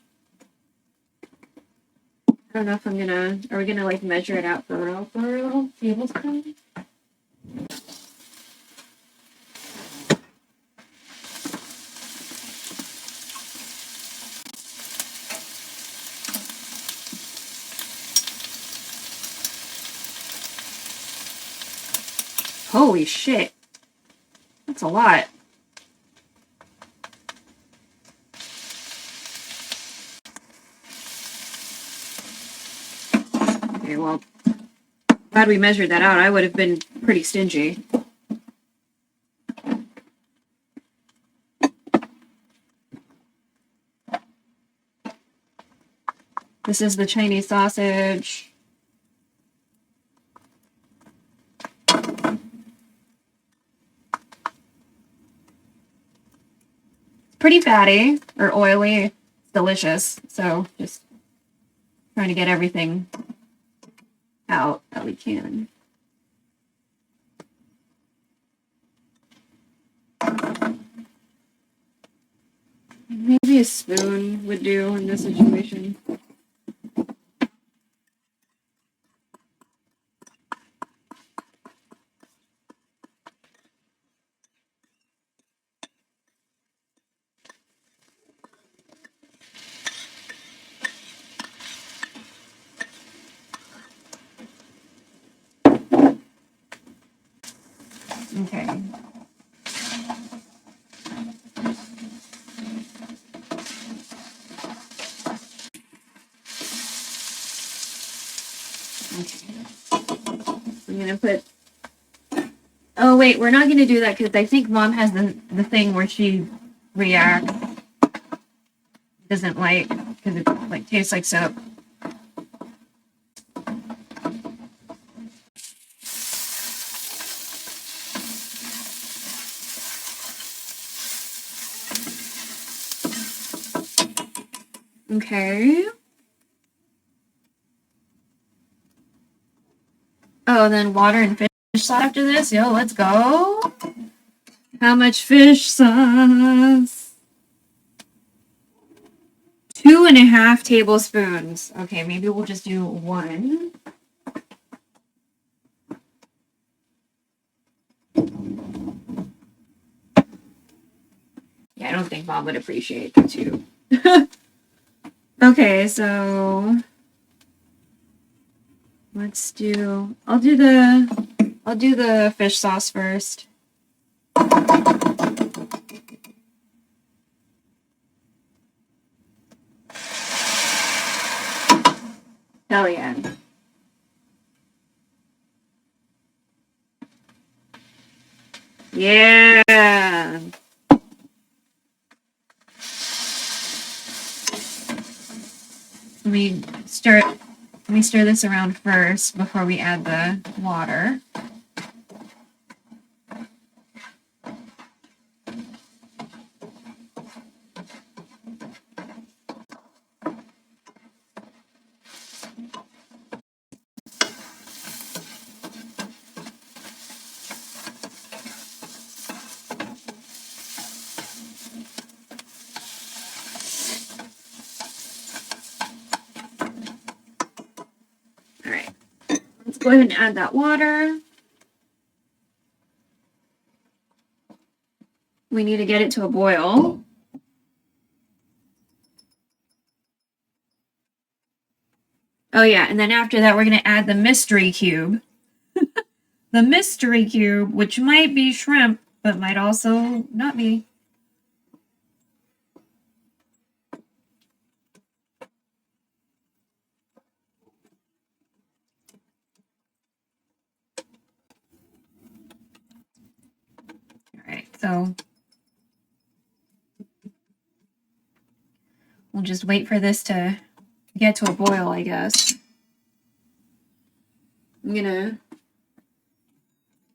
I don't know if I'm gonna, are we gonna like measure it out for real? Tablespoon? Holy shit. That's a lot. Okay, well, glad we measured that out. I would have been pretty stingy. This is the Chinese sausage. Pretty fatty or oily. It's delicious. So just trying to get everything out that we can. Maybe a spoon would do in this situation. I'm gonna put. Oh wait, we're not gonna do that because I think Mom has the thing where she reacts. Doesn't like because it like tastes like soap. Okay. Oh, then water and fish sauce after this. Yo, let's go. How much fish sauce? 2.5 tablespoons. Okay, maybe we'll just do 1. Yeah, I don't think Mom would appreciate the 2. Okay, so let's do. I'll do the fish sauce first. Hell yeah. Yeah. Let me stir this around first before we add the water. All right. Let's go ahead and add that water. We need to get it to a boil. Oh yeah, and then after that we're going to add the mystery cube. The mystery cube, which might be shrimp, but might also not be. All right, so we'll just wait for this to get to a boil, I guess. I'm gonna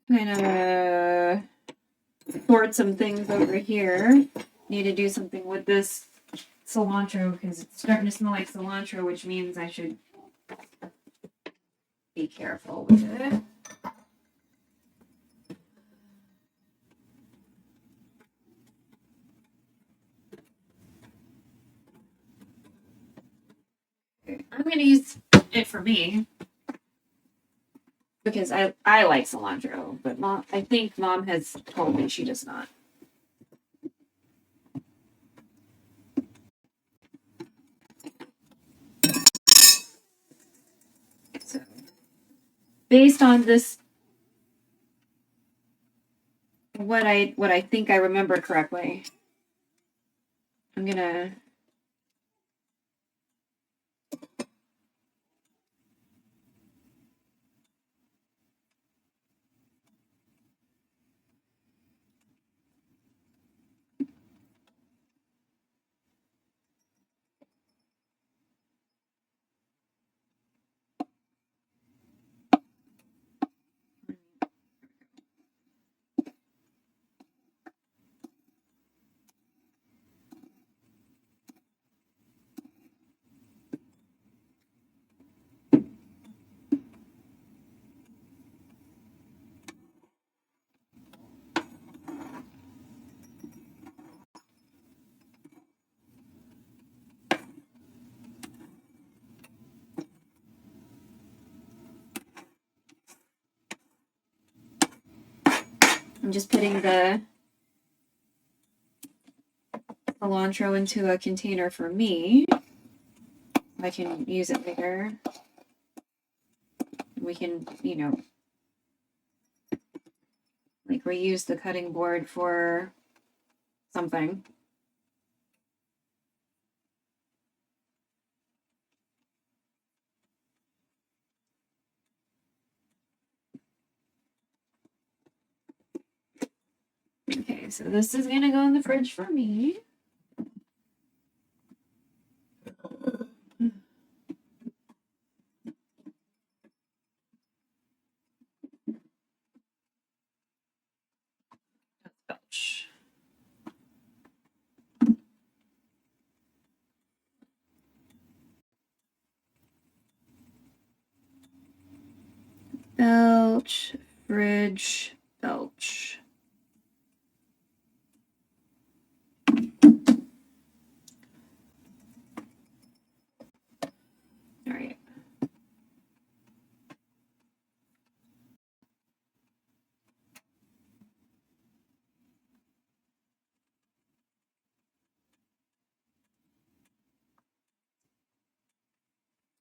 kind of sort some things over here. Need to do something with this cilantro because it's starting to smell like cilantro, which means I should be careful with it. I'm going to use it for me because I like cilantro, but I think Mom has told me she does not. So, based on this, what I think I remember correctly, I'm gonna. I'm just putting the cilantro into a container for me. I can use it later. We can, like reuse the cutting board for something. Okay, so this is gonna go in the fridge for me. Belch. Belch, fridge, belch. All right.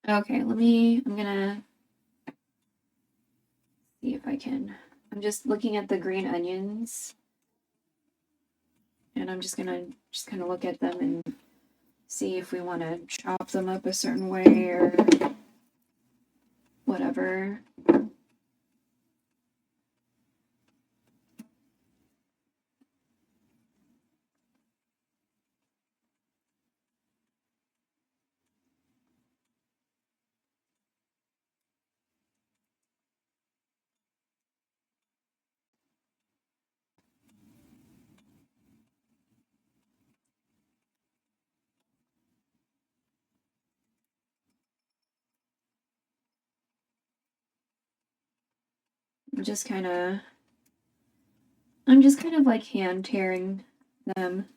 Okay, I'm gonna see if I can. I'm just looking at the green onions. And I'm just gonna kind of look at them and see if we want to chop them up a certain way or whatever. I'm just kind of like hand tearing them.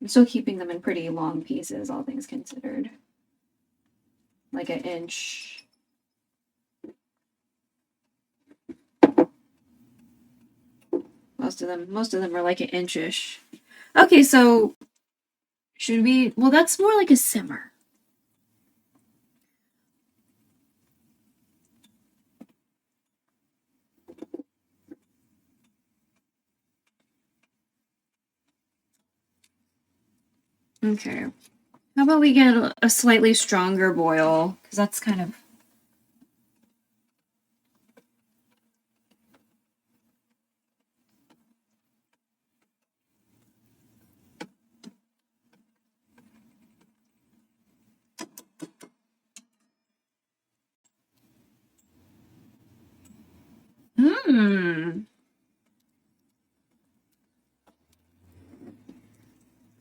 I'm still keeping them in pretty long pieces, all things considered. Like an inch. Most of them are like an inchish. Okay, so should we, well, that's more like a simmer. Okay. How about we get a slightly stronger boil? Because that's kind of...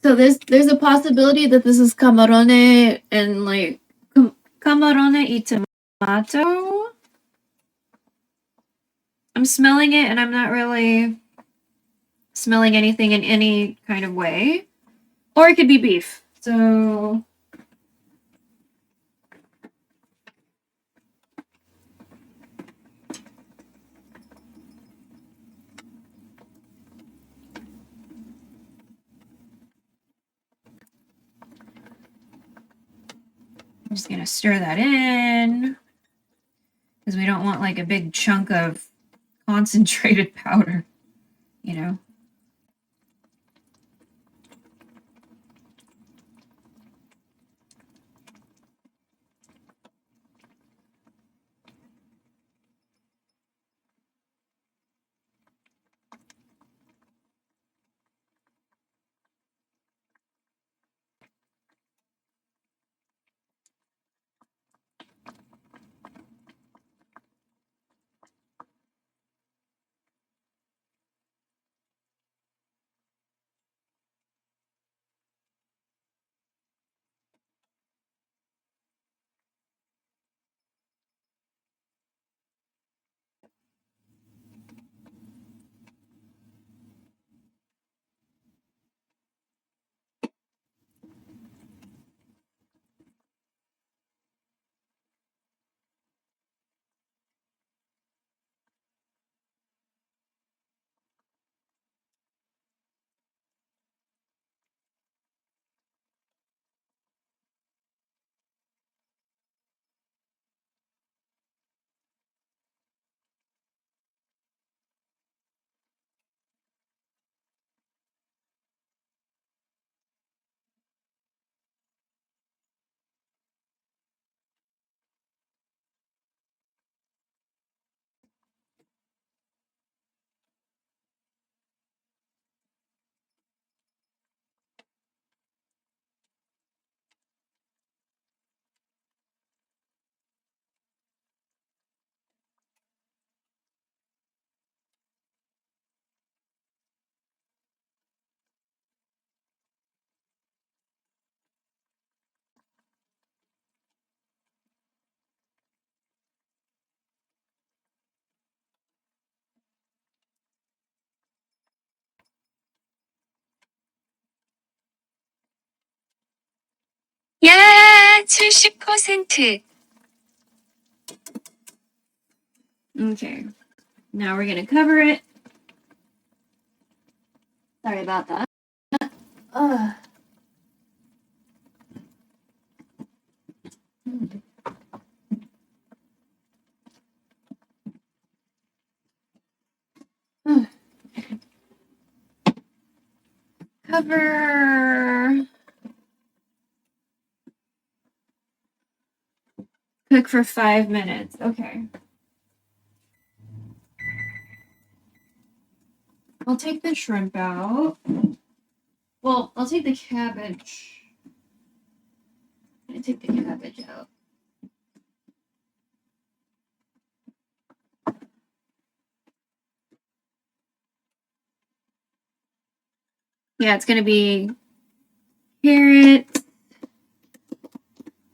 So there's a possibility that this is camarone and like camarone y tomato. I'm smelling it and I'm not really smelling anything in any kind of way. Or it could be beef. So I'm just gonna stir that in because we don't want like a big chunk of concentrated powder, you know. 70%. Okay, now we're gonna cover it. Sorry about that. Cover. Cook for 5 minutes. Okay. I'll take the shrimp out. Well, I'll take the cabbage. I take the cabbage out. Yeah, it's gonna be carrot,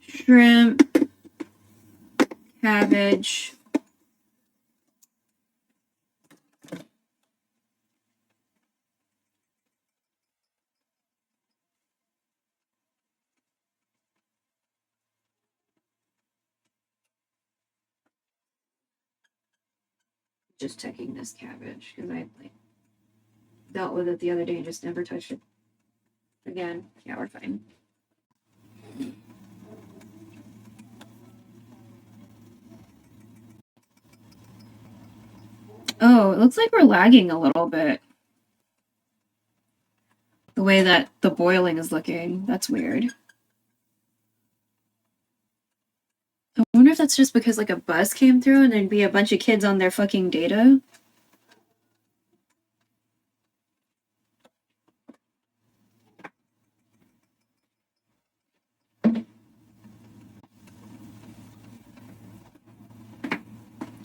shrimp, cabbage. Just checking this cabbage because I dealt with it the other day and just never touched it again. Yeah, we're fine. Oh, it looks like we're lagging a little bit. The way that the boiling is looking. That's weird. I wonder if that's just because like a bus came through and there'd be a bunch of kids on their fucking data.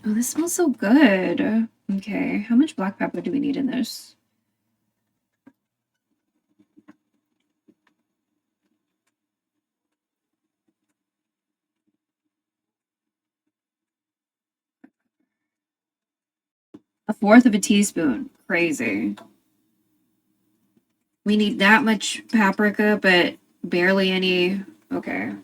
Oh, this smells so good. Okay, how much black pepper do we need in this? A fourth of a teaspoon. Crazy. We need that much paprika, but barely any. Okay.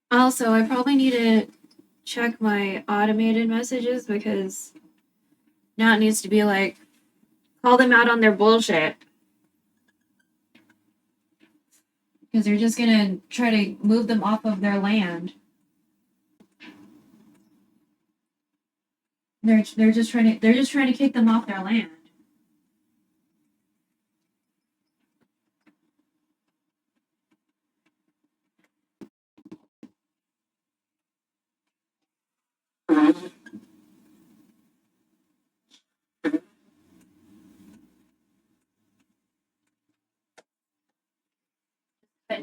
Also, I probably need to check my automated messages because now it needs to be like, call them out on their bullshit. Because they're just gonna try to move them off of their land. They're just trying to kick them off their land.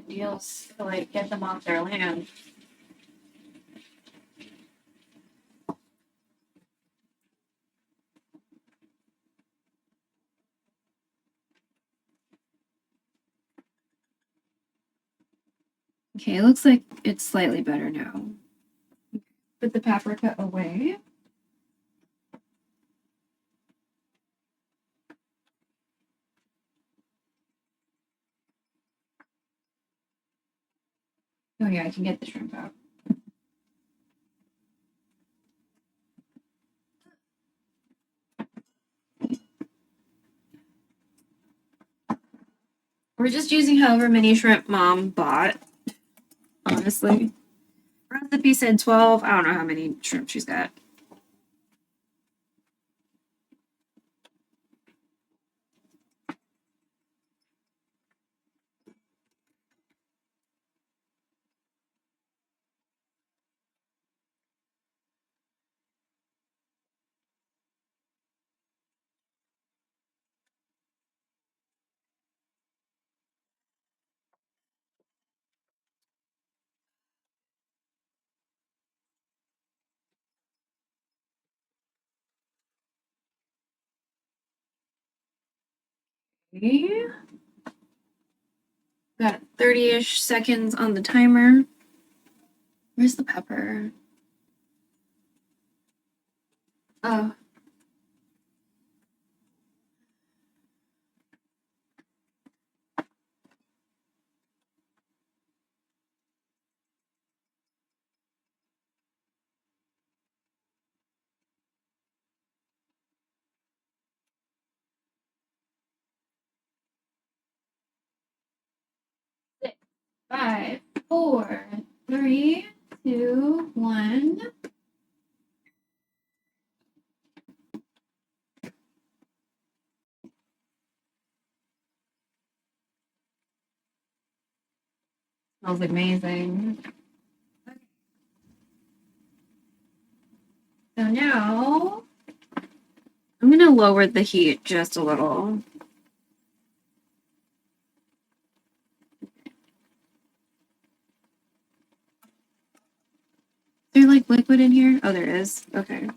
Deals to like get them off their land. Okay, it looks like it's slightly better now. Put the paprika away. Oh yeah, I can get the shrimp out. We're just using however many shrimp mom bought, honestly. Recipe said 12. I don't know how many shrimp she's got. Okay. Got 30-ish seconds on the timer. Where's the pepper? Oh. Six, 5, 4, 3, 2, 1. Smells amazing. So now I'm gonna lower the heat just a little. Is there like liquid in here? Oh, there is. Okay.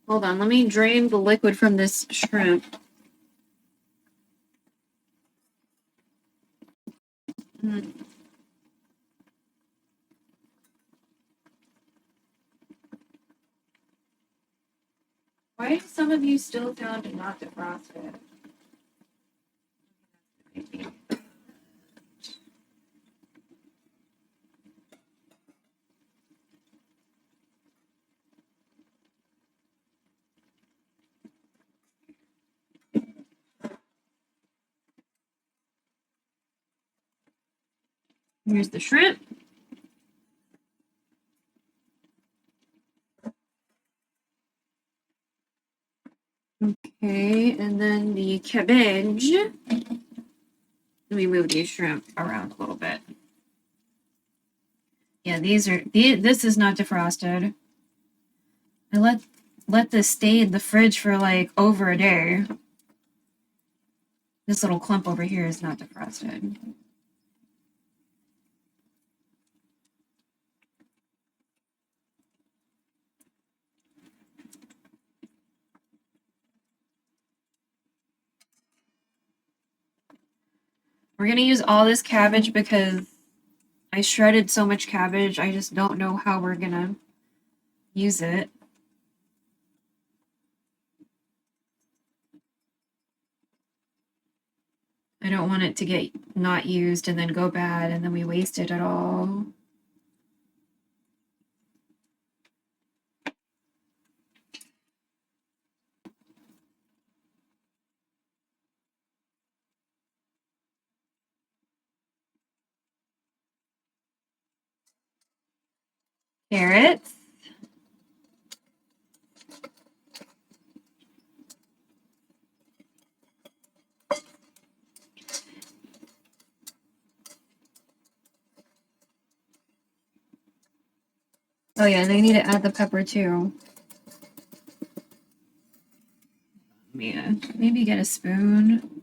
Hold on, let me drain the liquid from this shrimp. Why do some of you still found it not defrosted? Here's the shrimp. Okay, and then the cabbage. Let me move these shrimp around a little bit. Yeah, this is not defrosted. I let this stay in the fridge for like over a day. This little clump over here is not defrosted. We're gonna use all this cabbage because I shredded so much cabbage, I just don't know how we're gonna use it. I don't want it to get not used and then go bad and then we waste it at all. Carrots. Oh yeah, and I need to add the pepper too. Yeah, maybe get a spoon.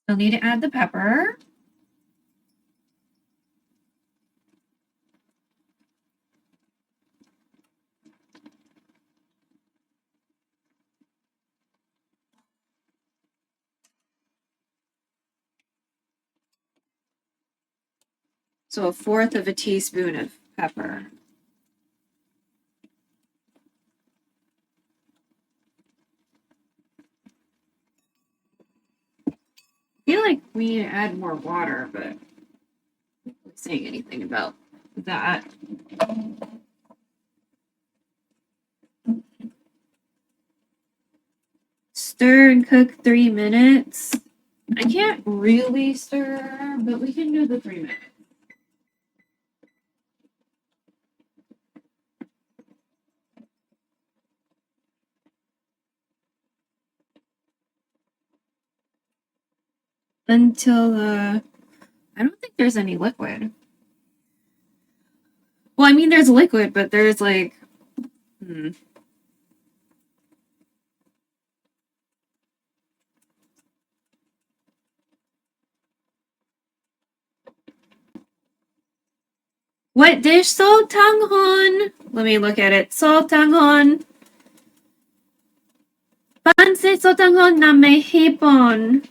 Still need to add the pepper. So 1/4 of a teaspoon of pepper. I feel like we need to add more water, but I'm not saying anything about that. Stir and cook 3 minutes. I can't really stir, but we can do the 3 minutes. Until I don't think there's any liquid. Well, I mean, there's liquid, but there's like, What dish? Sotanghon. Let me look at it. Sotanghon. Banse sotanghon name hipon.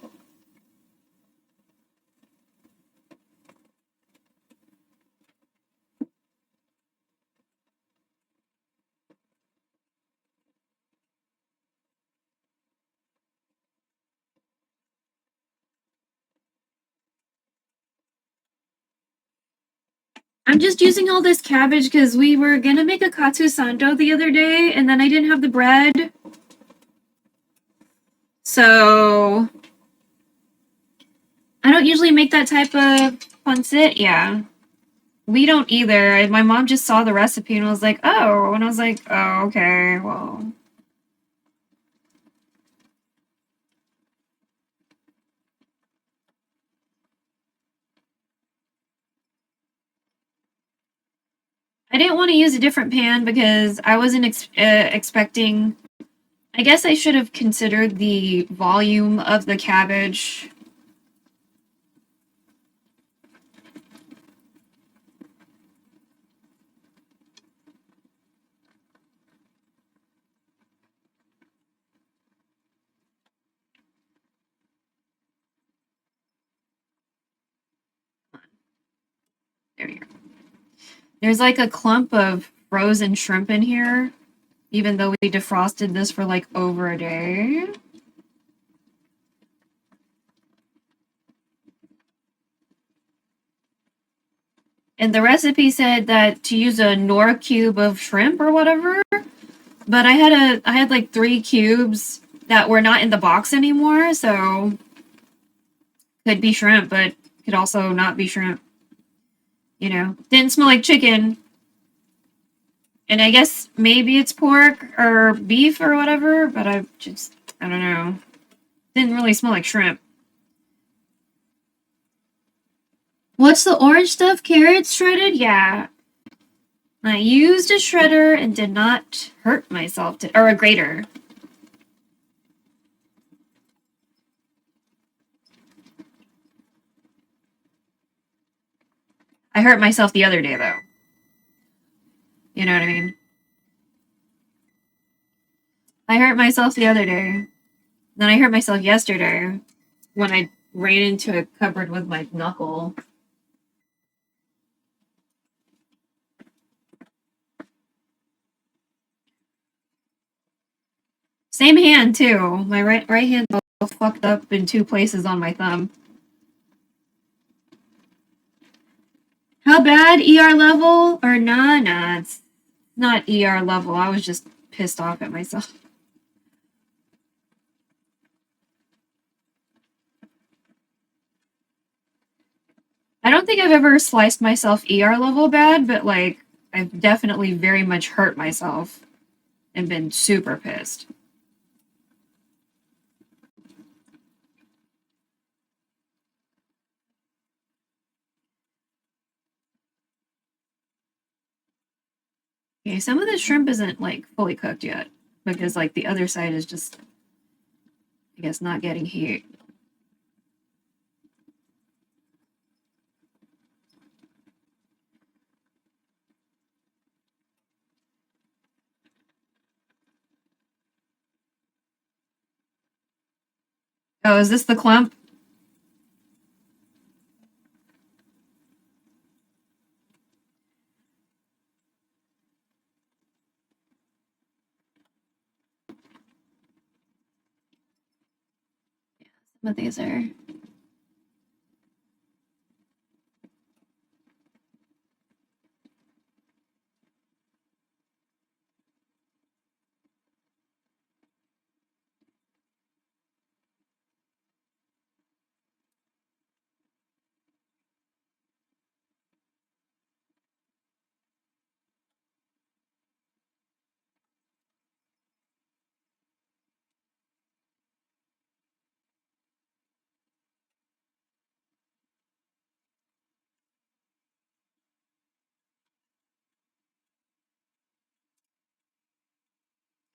I'm just using all this cabbage because we were gonna make a katsu sando the other day, and then I didn't have the bread. So I don't usually make that type of pancit. Yeah. We don't either. My mom just saw the recipe and was like, oh. And I was like, oh, okay, well. I didn't want to use a different pan because I wasn't expecting... I guess I should have considered the volume of the cabbage. There you go. There's like a clump of frozen shrimp in here, even though we defrosted this for like over a day. And the recipe said that to use a Nor cube of shrimp or whatever, but I had like 3 cubes that were not in the box anymore, so could be shrimp, but could also not be shrimp. You know, didn't smell like chicken. And I guess maybe it's pork or beef or whatever, but I don't know. Didn't really smell like shrimp. What's the orange stuff? Carrots shredded? Yeah. I used a shredder and did not hurt myself, or a grater. I hurt myself the other day, though. You know what I mean? I hurt myself the other day. Then I hurt myself yesterday when I ran into a cupboard with my knuckle. Same hand, too. My right hand's all fucked up in 2 places on my thumb. How bad? ER level? Or nah, it's not ER level. I was just pissed off at myself. I don't think I've ever sliced myself ER level bad, but like, I've definitely very much hurt myself and been super pissed. Okay, some of the shrimp isn't like fully cooked yet because like the other side is just, I guess, not getting heat. Oh, is this the clump? what these are.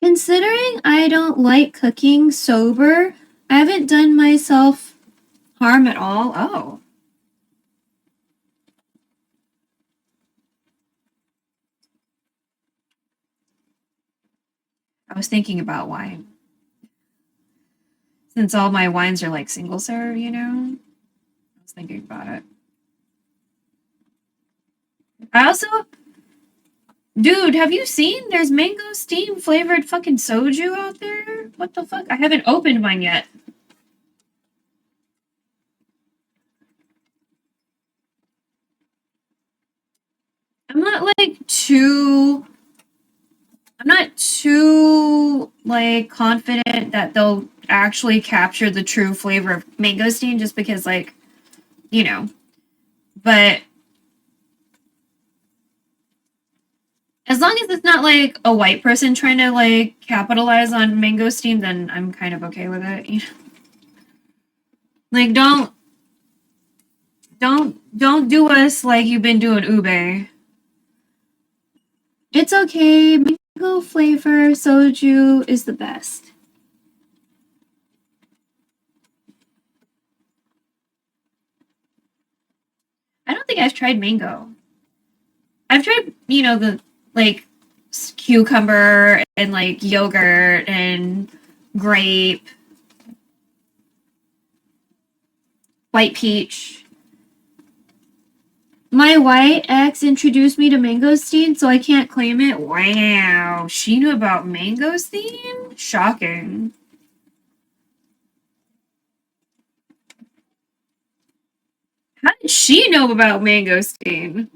Considering I don't like cooking sober, I haven't done myself harm at all. Oh. I was thinking about wine. Since all my wines are like single serve, you know? I was thinking about it. I also... Dude, have you seen? There's mango steam flavored fucking soju out there? What the fuck? I haven't opened mine yet. I'm not too like confident that they'll actually capture the true flavor of mangosteen just because like, you know. But as long as it's not like a white person trying to like capitalize on mangosteen, then I'm kind of okay with it. You know? Like don't do us like you've been doing ube. It's okay. Mango flavor soju is the best. I don't think I've tried mango. I've tried, you know, the like cucumber and like yogurt and grape, white peach. My white ex introduced me to mangosteen, so I can't claim it. Wow, she knew about mangosteen? Shocking. How did she know about mangosteen?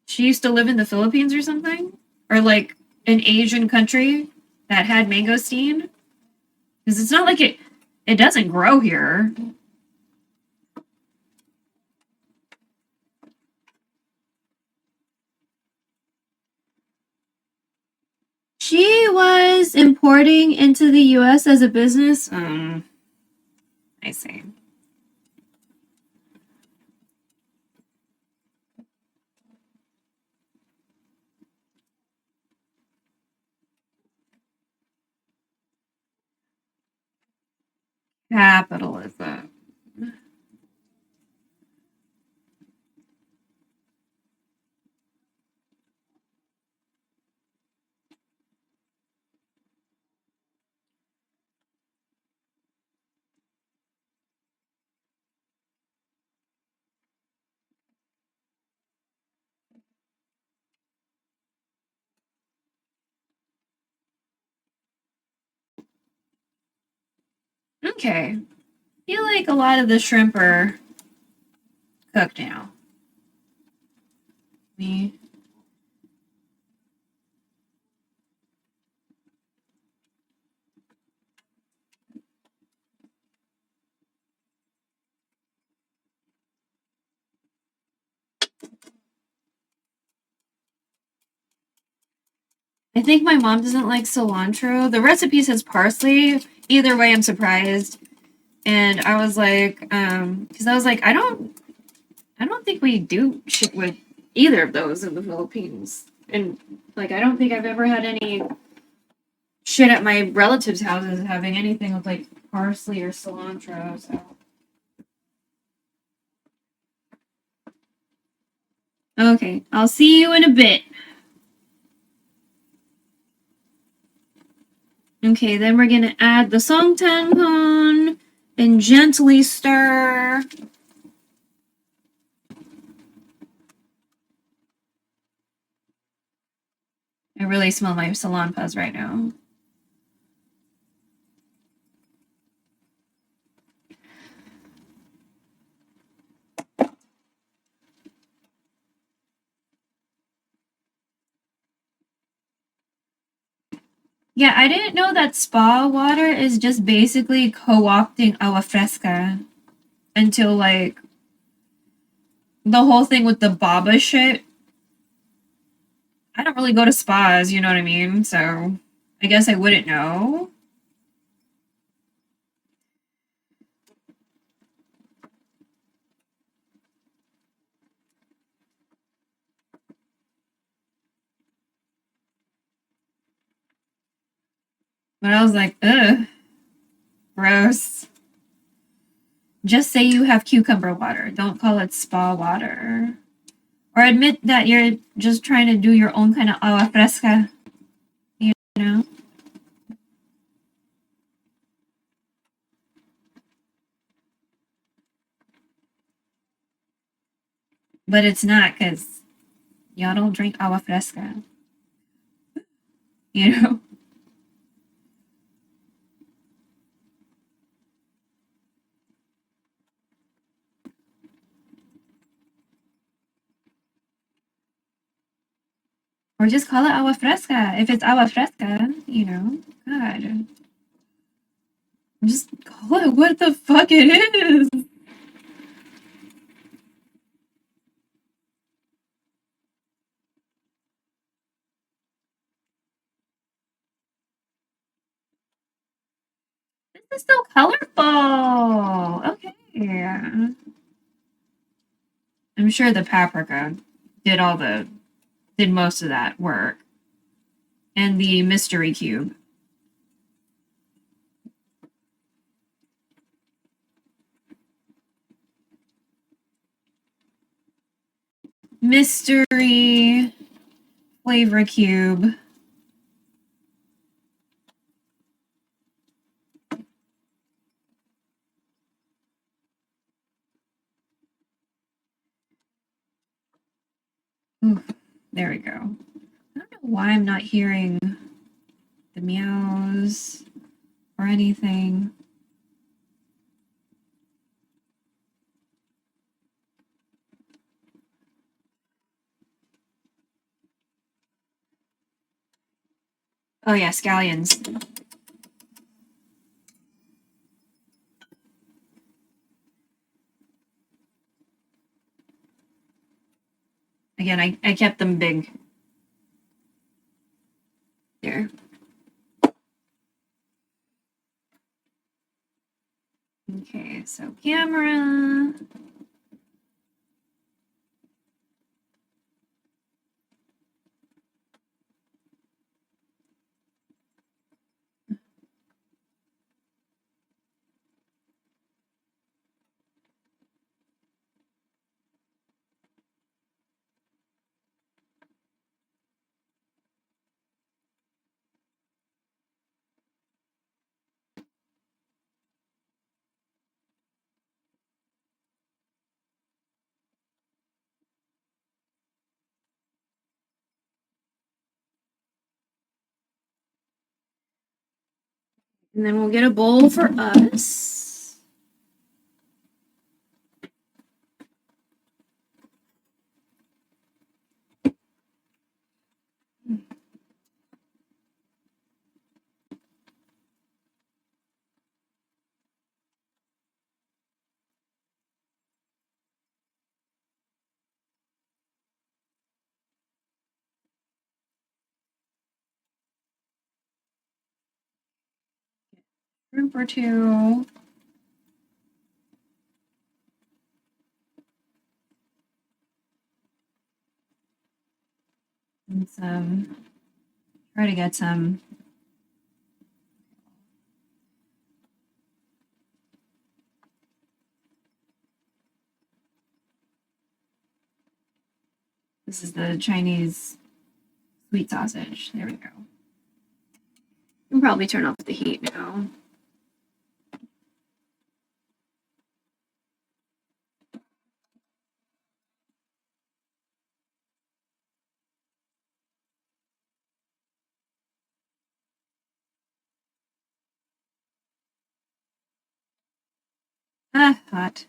She used to live in the Philippines or something? Or like an Asian country that had mangosteen? Because it's not like it doesn't grow here. She was importing into the US as a business. I see. Capitalism. Okay. I feel like a lot of the shrimp are cooked now. Me. I think my mom doesn't like cilantro. The recipe says parsley. Either way, I'm surprised. And I was like, because I was like, I don't think we do shit with either of those in the Philippines. And like, I don't think I've ever had any shit at my relatives' houses having anything with like parsley or cilantro. So. Okay, I'll see you in a bit. Okay, then we're gonna add the Sotanghon and gently stir. I really smell my salonpas right now. Yeah, I didn't know that spa water is just basically co-opting agua fresca until, like, the whole thing with the baba shit. I don't really go to spas, you know what I mean? So I guess I wouldn't know. But I was like, ugh, gross. Just say you have cucumber water. Don't call it spa water. Or admit that you're just trying to do your own kind of agua fresca, you know? But it's not, because y'all don't drink agua fresca, you know? Or just call it agua fresca. If it's agua fresca, you know? God. Just call it what the fuck it is. This is so colorful. Okay. Yeah. I'm sure the paprika did most of that work. And the mystery cube. Mystery flavor cube. Ooh, there we go. I don't know why I'm not hearing the meows or anything. Oh yeah, scallions. Again, I kept them big. There. Okay, so camera. And then we'll get a bowl for us. Group or two. And try to get some. This is the Chinese sweet sausage. There we go. We'll probably turn off the heat now. Ah, hot.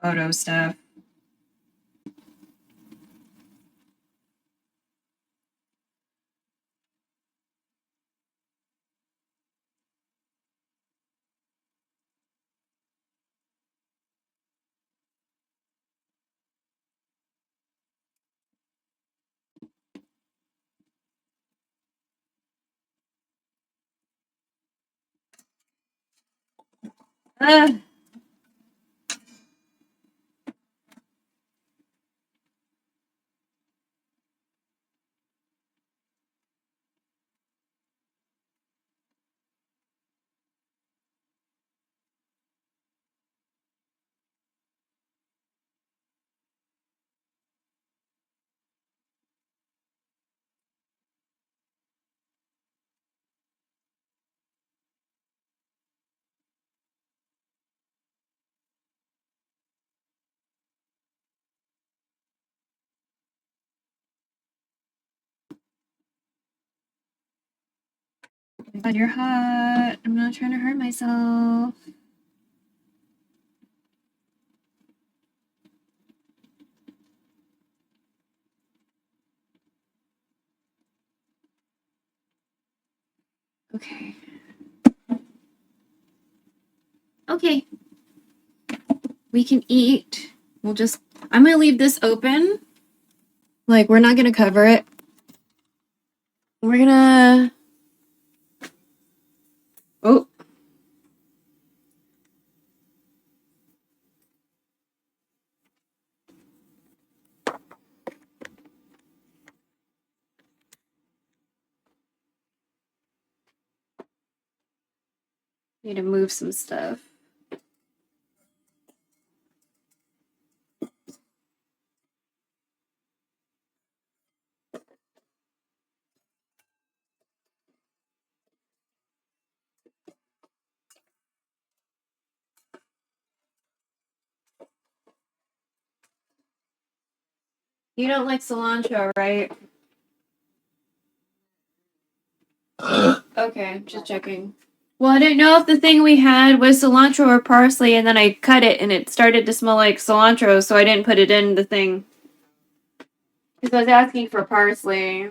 photo stuff. Ugh. God, you're hot. I'm not trying to hurt myself. Okay. Okay. We can eat. I'm going to leave this open. Like, we're not going to cover it. We're going to... Oh. Need to move some stuff. You don't like cilantro, right? Okay, just checking. Well, I didn't know if the thing we had was cilantro or parsley, and then I cut it and it started to smell like cilantro, so I didn't put it in the thing. Because I was asking for parsley.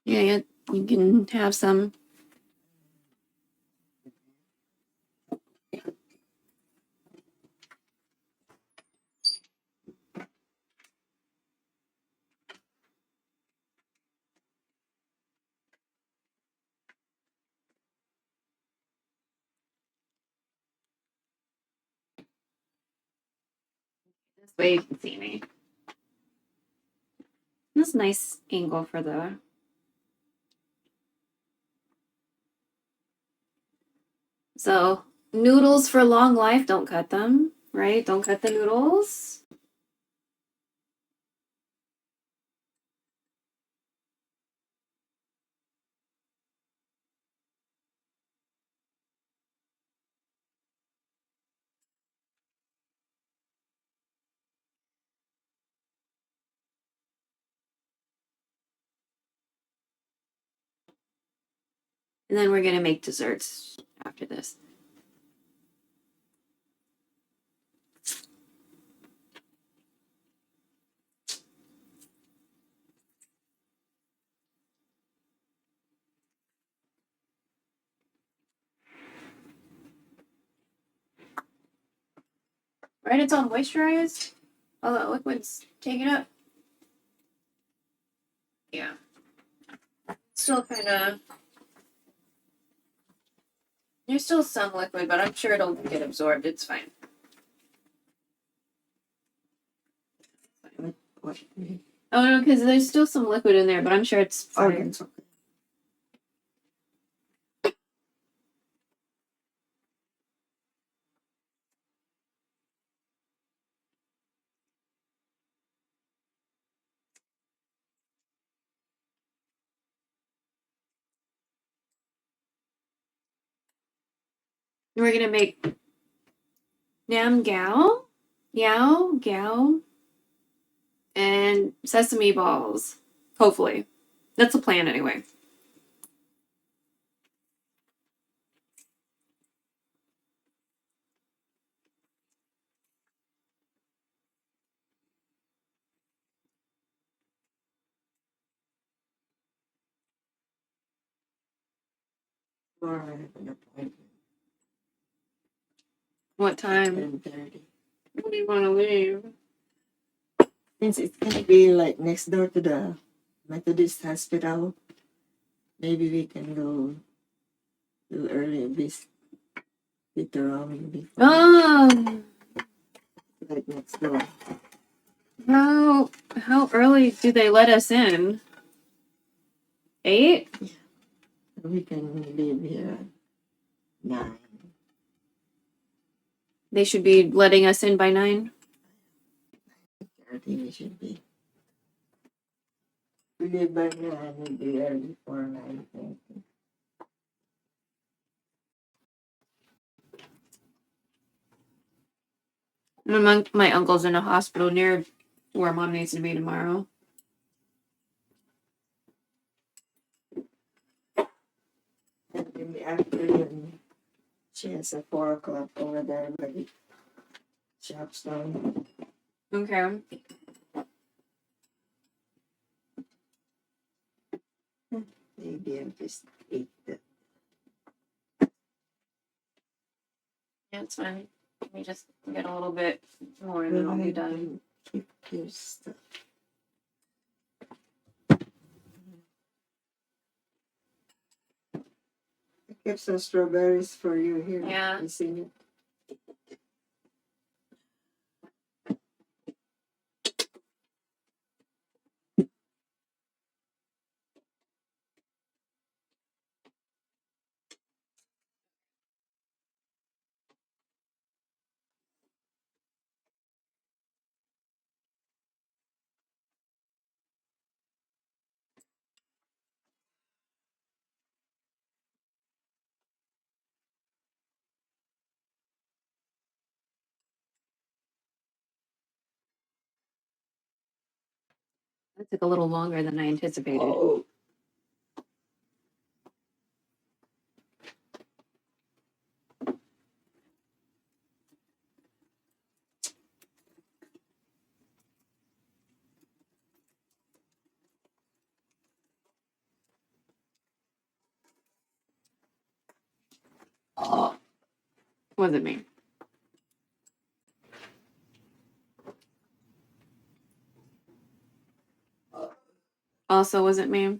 Yeah, you can have some. This way you can see me. That's a nice angle for the... So, noodles for long life, don't cut them, right? Don't cut the noodles. And then we're going to make desserts after this. Right, it's all moisturized. All that liquid's taken up. Yeah. Still kind of... There's still some liquid, but I'm sure it'll get absorbed. It's fine. Oh, no, because there's still some liquid in there, but I'm sure it's fine. Okay. We're going to make Nian Gao, and sesame balls. Hopefully. That's the plan anyway. What time? 10:30. When do you want to leave? Since it's gonna be like next door to the Methodist hospital, maybe we can go a little early and visit the roaming before. Like next door. How early do they let us in? 8? Yeah. We can leave here at 9. They should be letting us in by 9. I think we should be. We leave by 9, we'll be early for 9:30. My uncle's in a hospital near where Mom needs to be tomorrow. And in the afternoon, she has a 4 o'clock over there by the shopstone. Okay. Maybe I'll just eat that. Yeah, it's fine. Let me just get a little bit more and then I'll be done. Keep your stuff. I kept some strawberries for you here. Yeah. You see it? That took a little longer than I anticipated. Oh. Was it me? Also, was it me?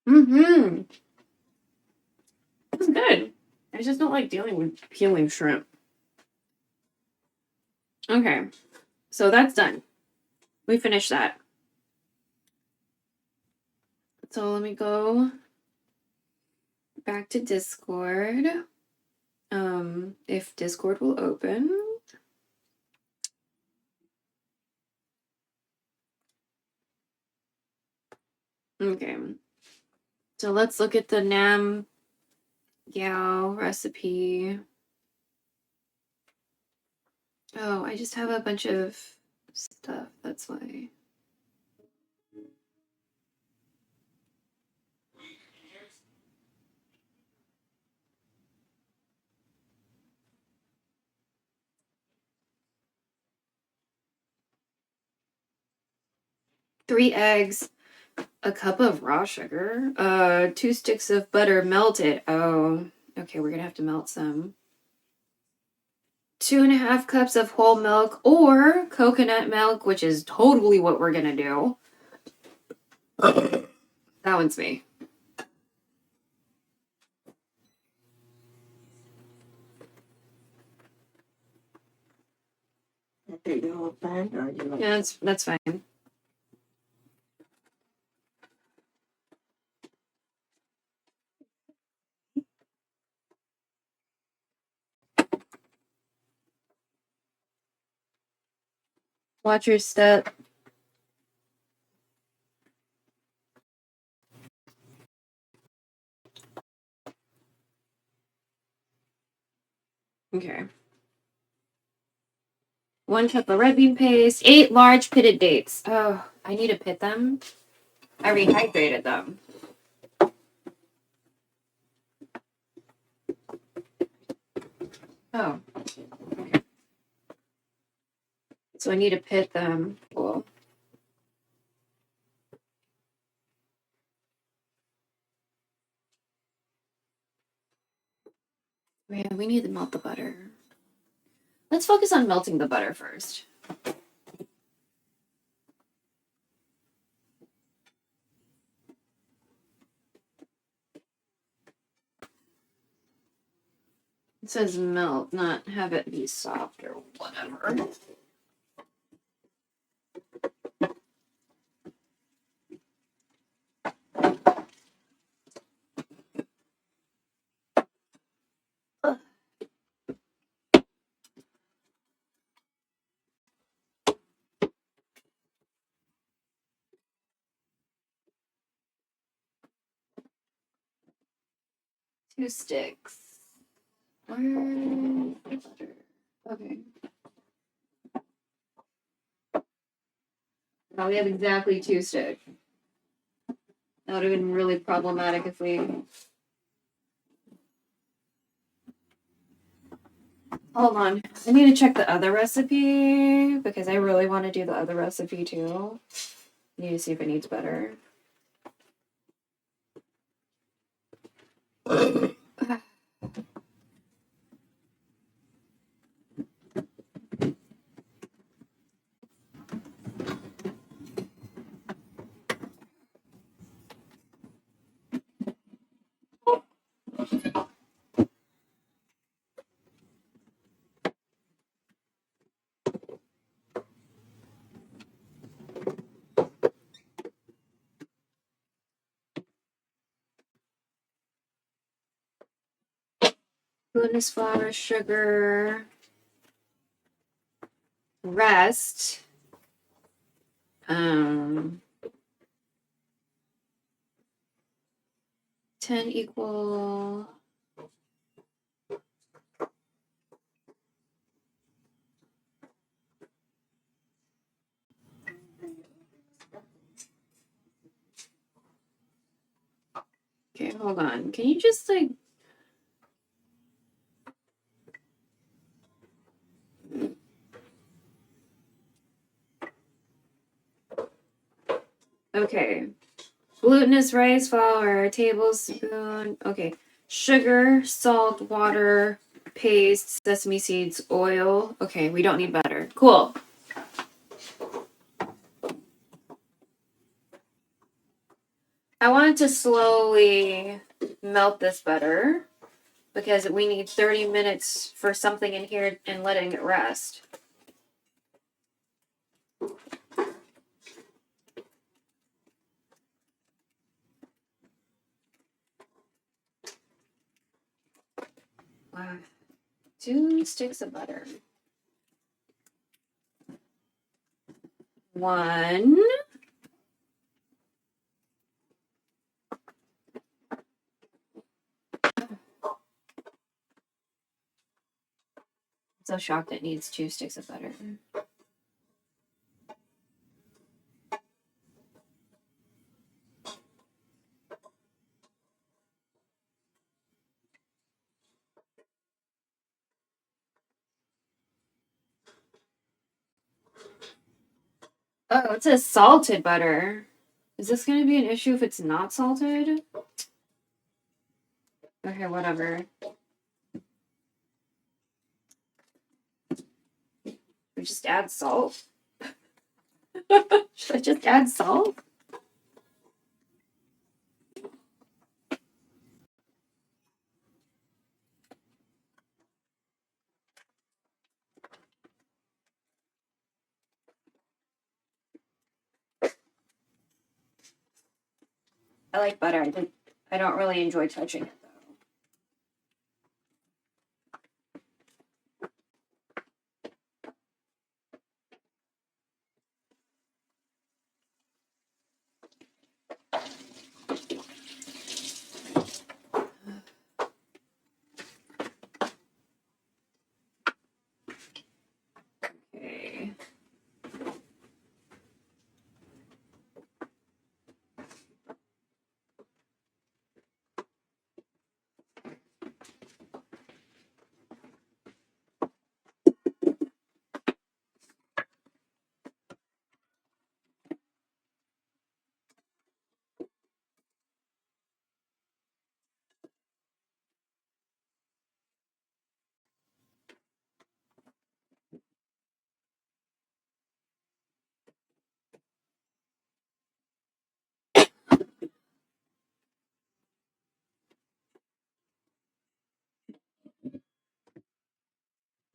Mm-hmm. It's good. I just don't like dealing with peeling shrimp. Okay. So that's done. We finished that. So let me go back to Discord. If Discord will open. Okay. So let's look at the Nian Gao recipe. Oh, I just have a bunch of stuff. That's why. Three eggs, a cup of raw sugar, 2 sticks of butter melted. Oh, okay, we're gonna have to melt some. 2.5 cups of whole milk or coconut milk, which is totally what we're gonna do. That one's me. I take the whole pan, or you want? Yeah, that's fine. Watch your step. Okay. 1 cup of red bean paste. 8 large pitted dates. Oh, I need to pit them. I rehydrated them. Oh. Okay. So I need to pit them. Cool. Yeah, we need to melt the butter. Let's focus on melting the butter first. It says melt, not have it be soft or whatever. Two sticks. Where's the butter? Okay. Now we have exactly 2 sticks. That would have been really problematic if we... Hold on. I need to check the other recipe because I really want to do the other recipe too. Need to see if it needs butter. Glutinous flour, sugar, rest. 10 equal. Okay, hold on. Can you just like... Okay. Glutinous rice flour, tablespoon. Okay. Sugar, salt, water, paste, sesame seeds, oil. Okay, we don't need butter. Cool. I wanted to slowly melt this butter because we need 30 minutes for something in here and letting it rest. Wow. 2 sticks of butter. 1. So shocked it needs 2 sticks of butter. Oh, it says salted butter. Is this going to be an issue if it's not salted? Okay, whatever. We just add salt? Should I just add salt? I like butter. I don't really enjoy touching it though. Okay.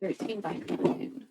$13 by $9.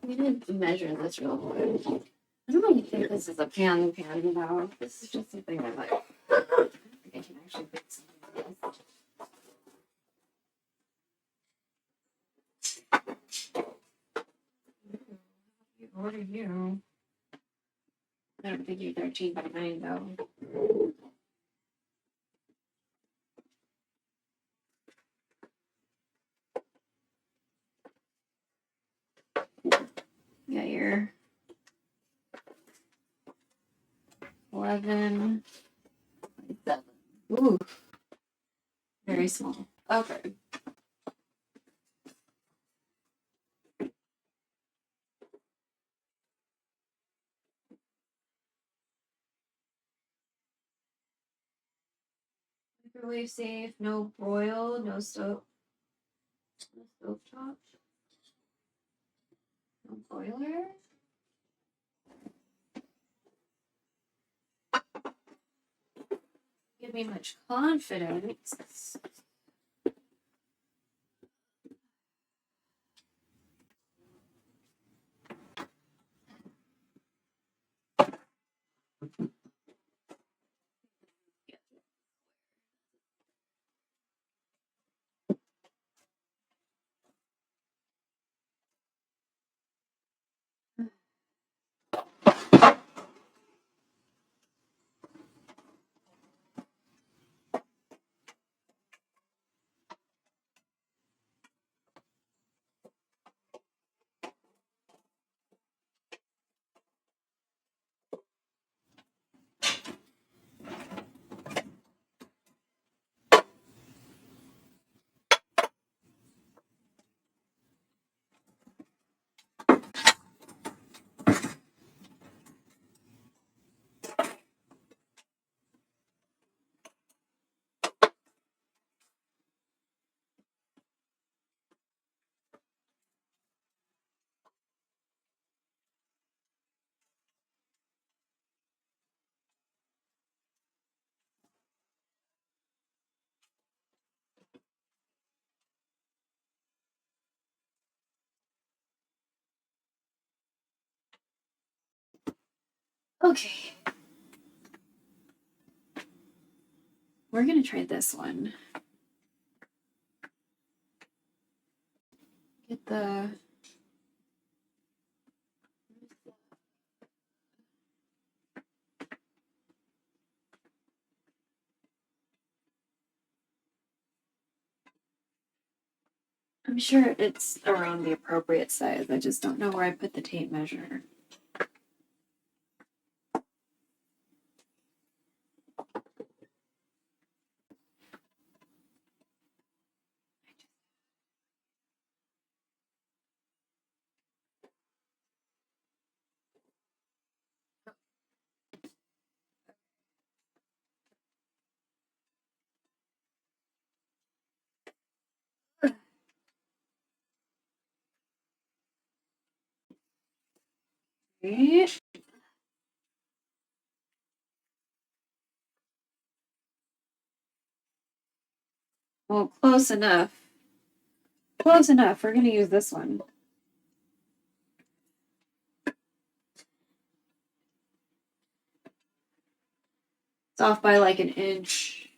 I'm gonna measure this real quick. I don't really think this is a pan though. This is just something I like. I think I can actually fix something else. You order you. I don't think you're 13 by 9 though. Yeah, you're 11 by 7. Ooh, very small. Okay. Microwave safe, no broil, no stove top, no boiler. Give me much confidence. Okay. We're going to try this one. Get the... I'm sure it's around the appropriate size. I just don't know where I put the tape measure. Right. Well, close enough. Close enough. We're going to use this one. It's off by like an inch.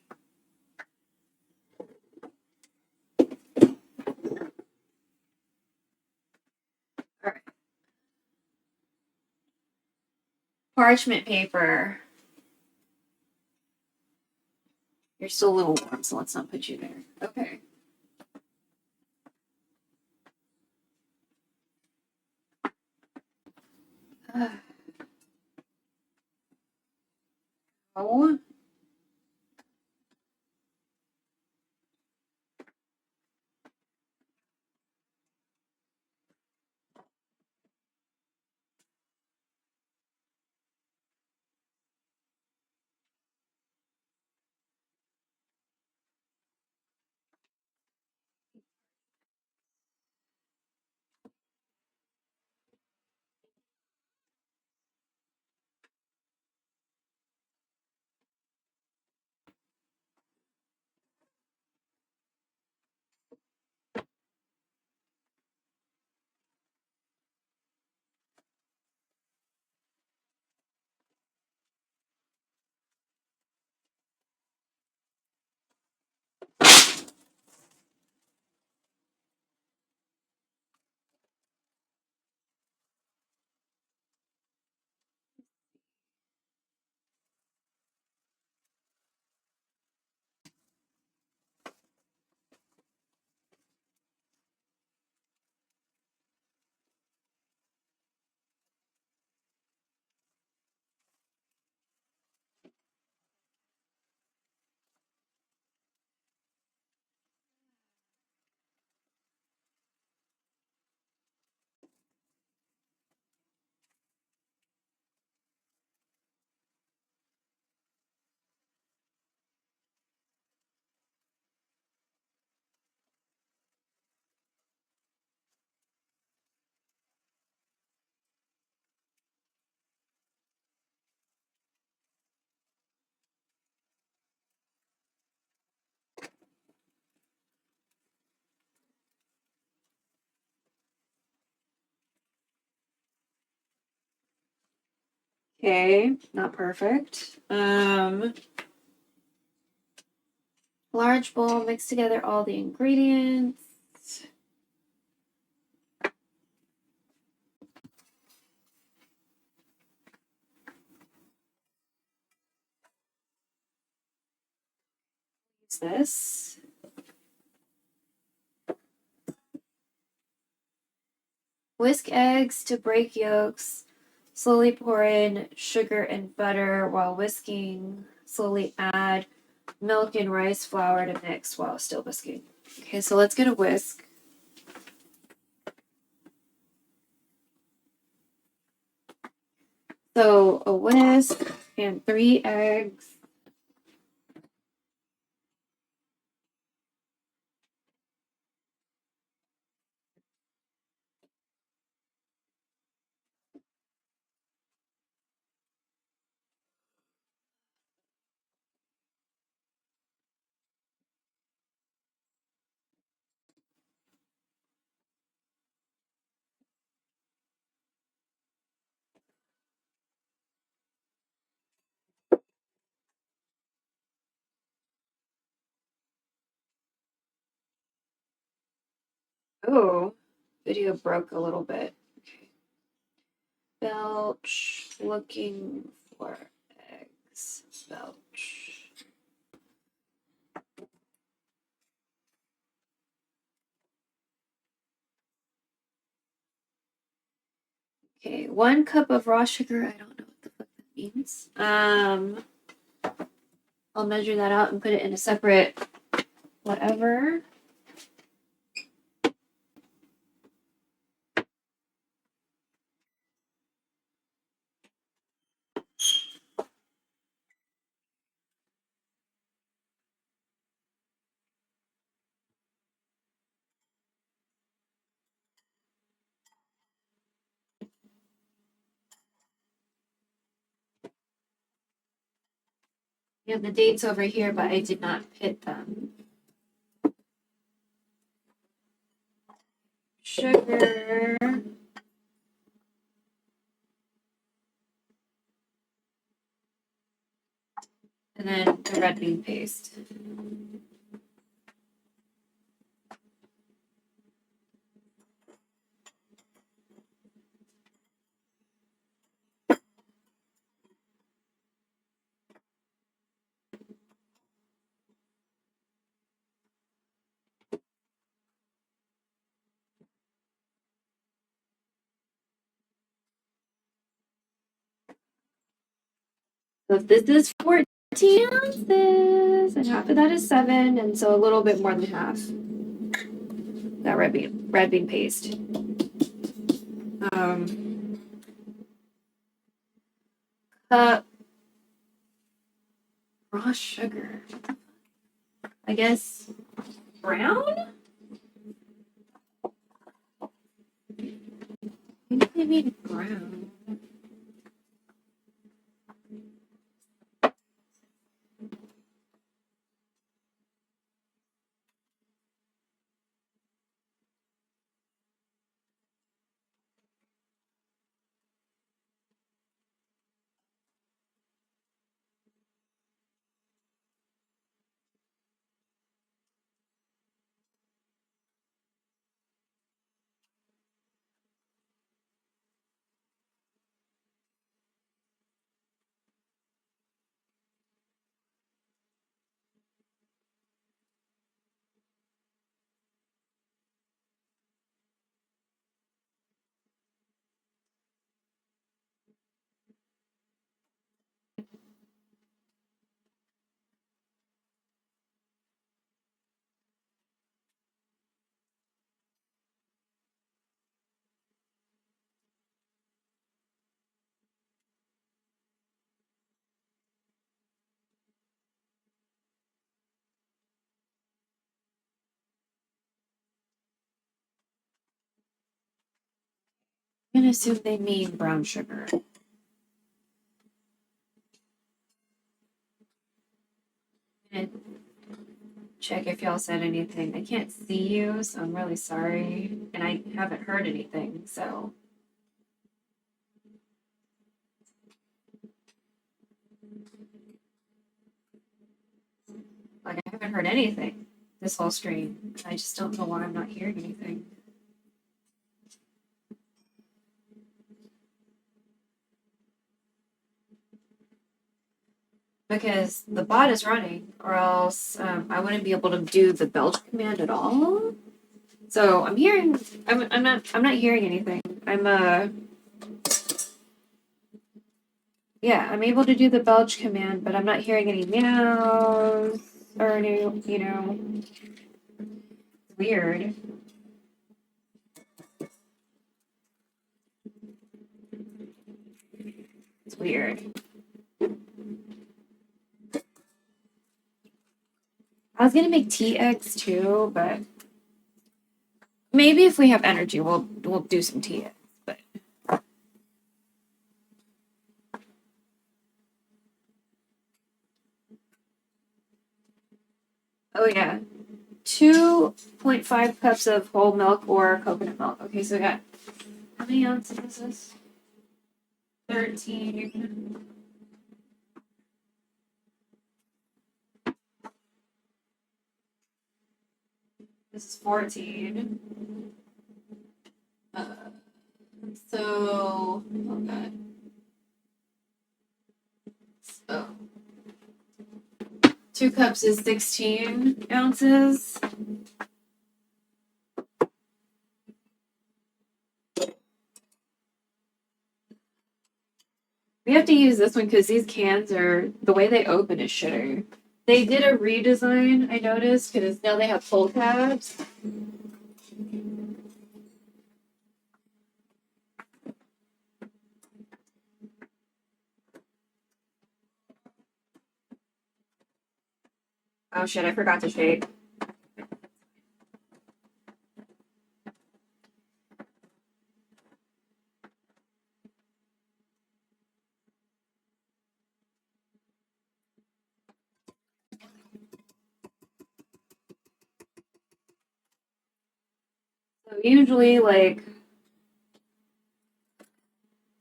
All right. Parchment paper. You're still a little warm, so let's not put you there. Okay. Oh. Okay, not perfect. Large bowl, mix together all the ingredients. Use this. Whisk eggs to break yolks. Slowly pour in sugar and butter while whisking. Slowly add milk and rice flour to mix while still whisking. Okay, so let's get a whisk. So a whisk and 3 eggs. Oh, video broke a little bit. Okay. Belch, looking for eggs. Belch. Okay, 1 cup of raw sugar. I don't know what the fuck that means. I'll measure that out and put it in a separate whatever. You have the dates over here, but I did not hit them. Sugar. And then the red bean paste. So if this is 14 ounces, and half of that is 7, and so a little bit more than half. That red bean paste. Cup raw sugar. I guess brown? Maybe they mean brown. I'm gonna assume they mean brown sugar. And check if y'all said anything. I can't see you, so I'm really sorry. And I haven't heard anything, so. Like, I haven't heard anything this whole stream. I just don't know why I'm not hearing anything. Because the bot is running, or else I wouldn't be able to do the belch command at all. So I'm hearing. I'm not hearing anything. Yeah, I'm able to do the belch command, but I'm not hearing any meows or any. Weird. It's weird. I was gonna make TX too, but maybe if we have energy, we'll do some TX. But oh yeah, 2.5 cups of whole milk or coconut milk. Okay, so we got how many ounces is this? 13. This is 14. So, oh god. So, 2 cups is 16 ounces. We have to use this one because these cans are, the way they open is shitty. They did a redesign, I noticed, because now they have full tabs. Oh shit, I forgot to shake. So usually, like,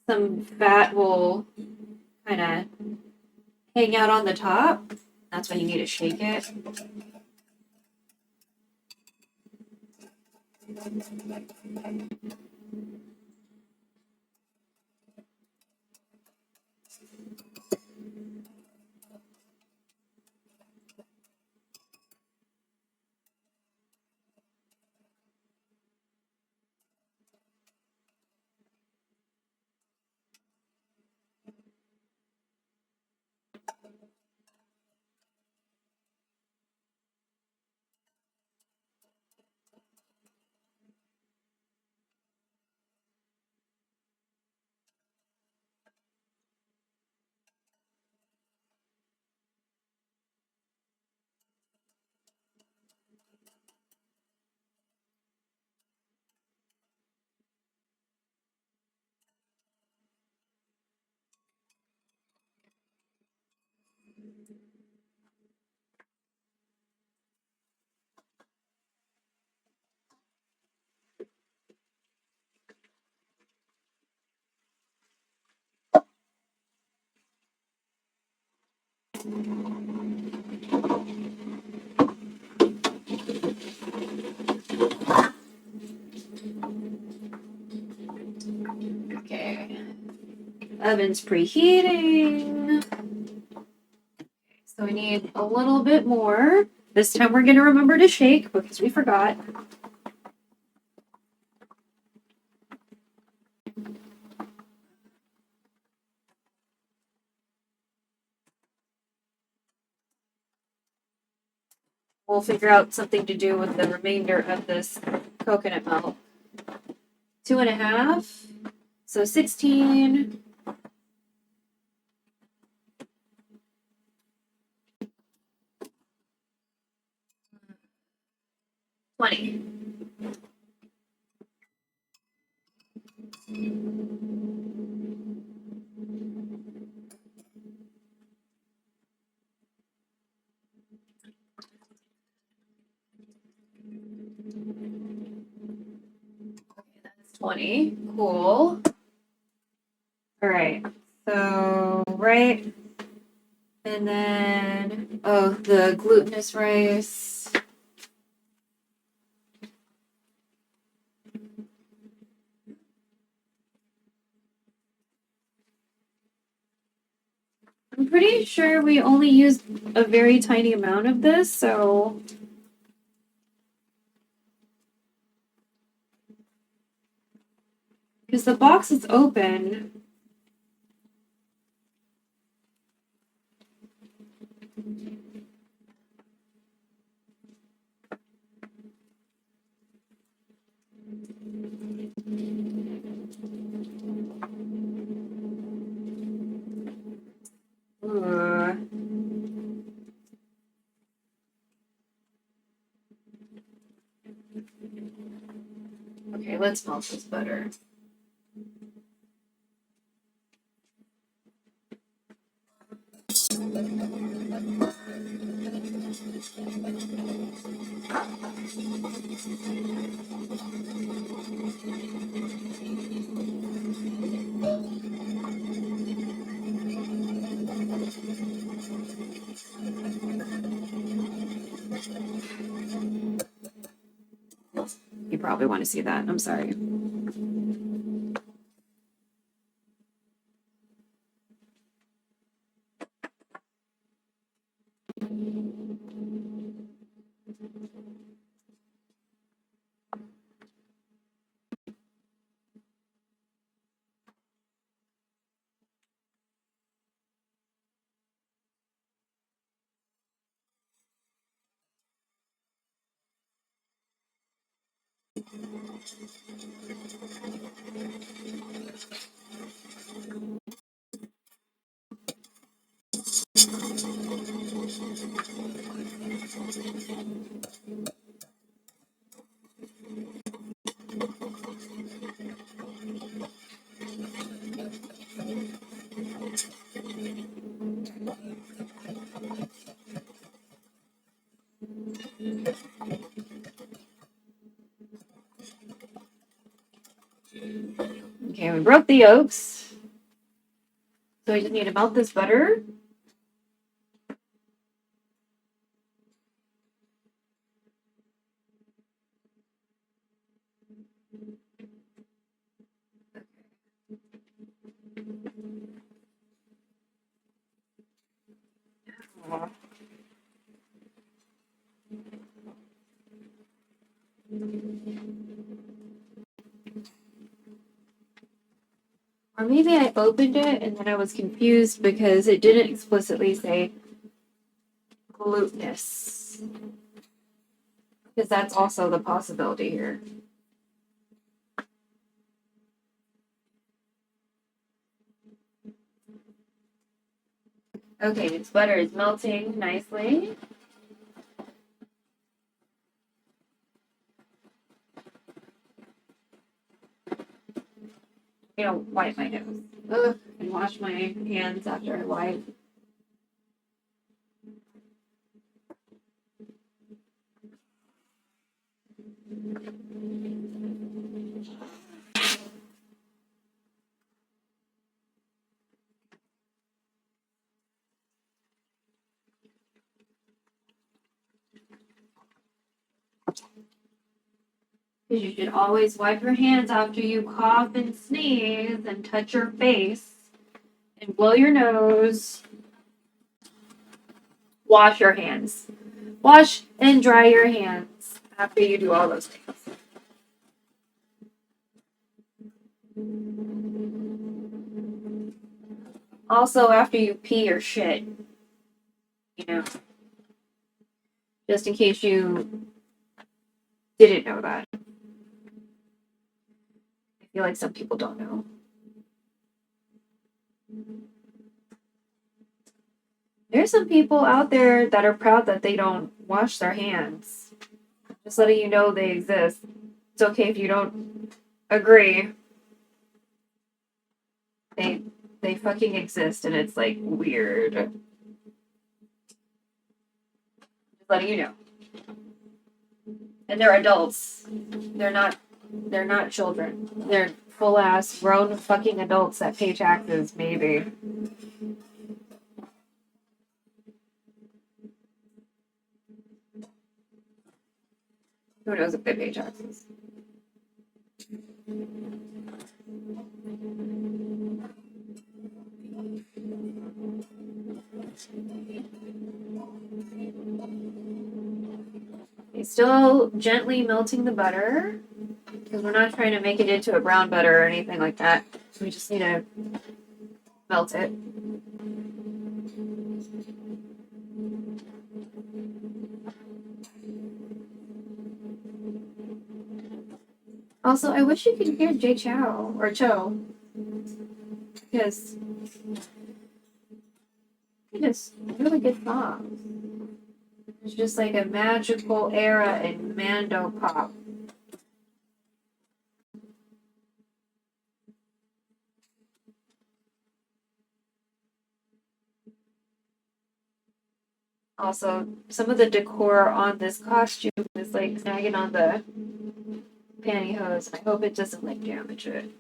some fat will kind of hang out on the top. That's when you need to shake it. Okay. Oven's preheating. So we need a little bit more. This time we're going to remember to shake because we forgot. We'll figure out something to do with the remainder of this coconut milk. 2.5. So 16. 20. That's 20. Cool. All right. So, right. And then, oh, the glutinous rice. I'm pretty sure we only used a very tiny amount of this, so because the box is open. Ugh. Okay, let's melt this butter. You probably want to see that. I'm sorry. Okay, we broke the yolks. So we just need to melt this butter. Or maybe I opened it and then I was confused because it didn't explicitly say glutinous. Because that's also the possibility here. Okay, this butter is melting nicely. You know, wipe my nose. Ugh, and wash my hands after I wipe. Because you should always wipe your hands after you cough and sneeze and touch your face and blow your nose. Wash your hands. Wash and dry your hands after you do all those things. Also, after you pee or shit, you know, just in case you didn't know that. I feel like some people don't know. There's some people out there that are proud that they don't wash their hands. Just letting you know they exist. It's okay if you don't agree. They fucking exist and it's like weird. Just letting you know. And they're adults. They're not children. They're full ass grown fucking adults that pay taxes, maybe. Who knows if they pay taxes? He's still gently melting the butter because we're not trying to make it into a brown butter or anything like that. We just need to melt it. Also, I wish you could hear Jay Chow or Cho because it is really good songs. It's just like a magical era in Mando pop. Also, some of the decor on this costume is like snagging on the pantyhose. I hope it doesn't like damage it.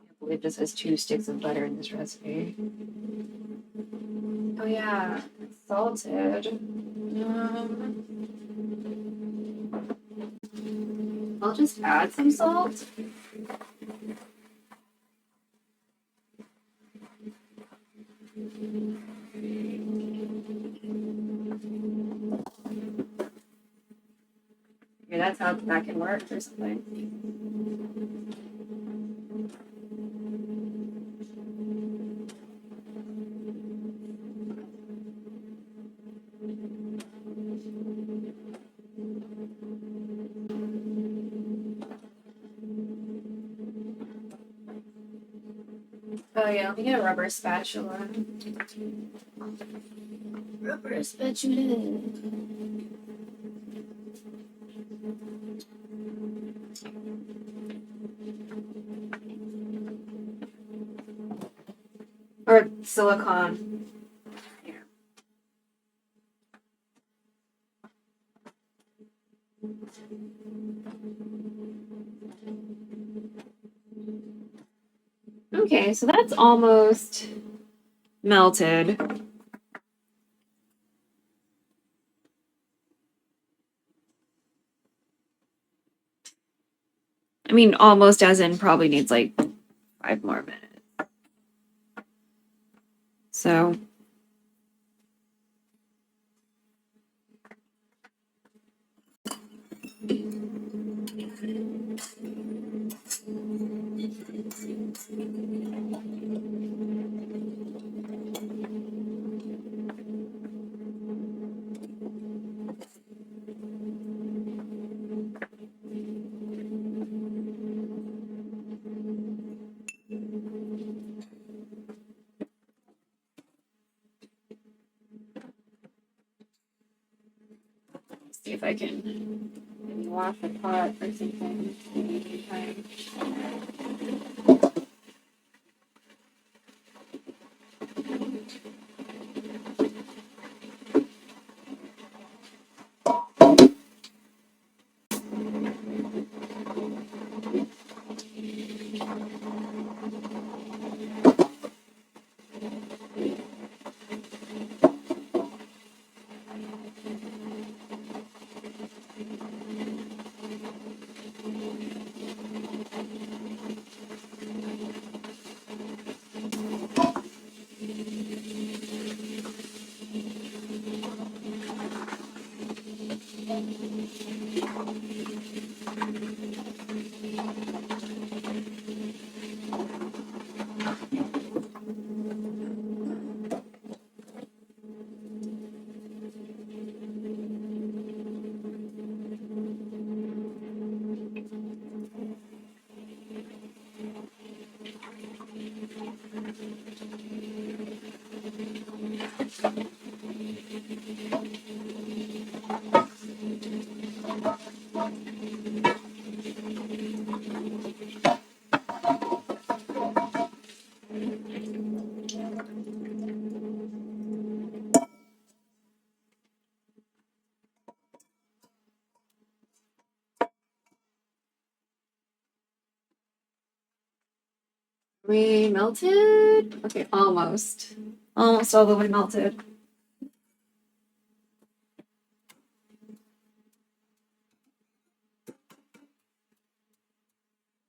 I believe this has 2 sticks of butter in this recipe. Oh yeah, it's salted. I'll just add some salt. that's how that can work or something. Oh yeah, let me get a rubber spatula. Rubber spatula. Or silicone. Yeah. Okay, so that's almost melted. I mean, almost as in probably needs like 5 more minutes. So see if I can maybe wash a pot or something. We melted? Okay, almost. Almost all the way melted.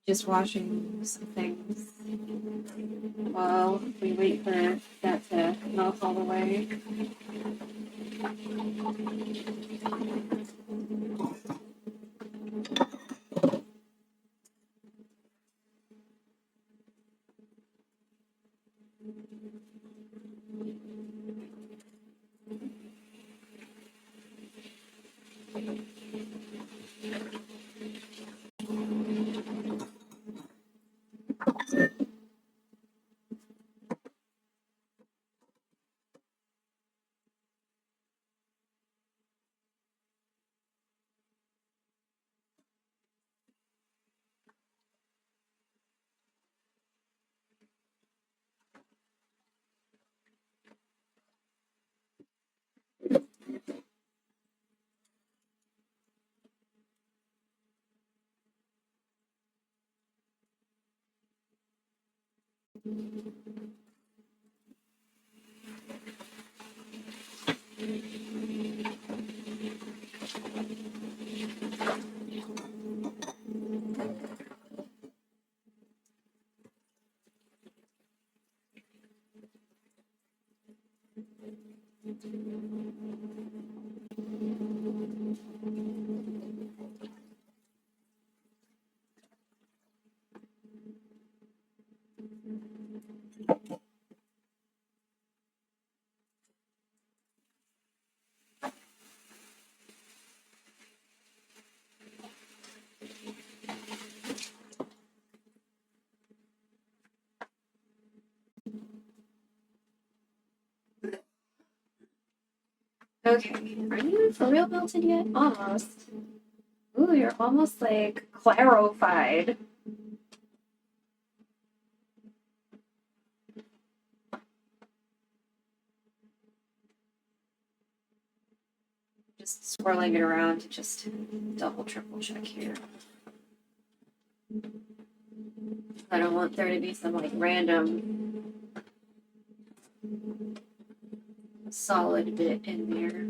Just washing some things while we wait for that to melt all the way. Okay, are you for real melted yet? Almost. Ooh, you're almost like clarified. Just swirling it around to just double, triple check here. I don't want there to be some like random solid bit in there.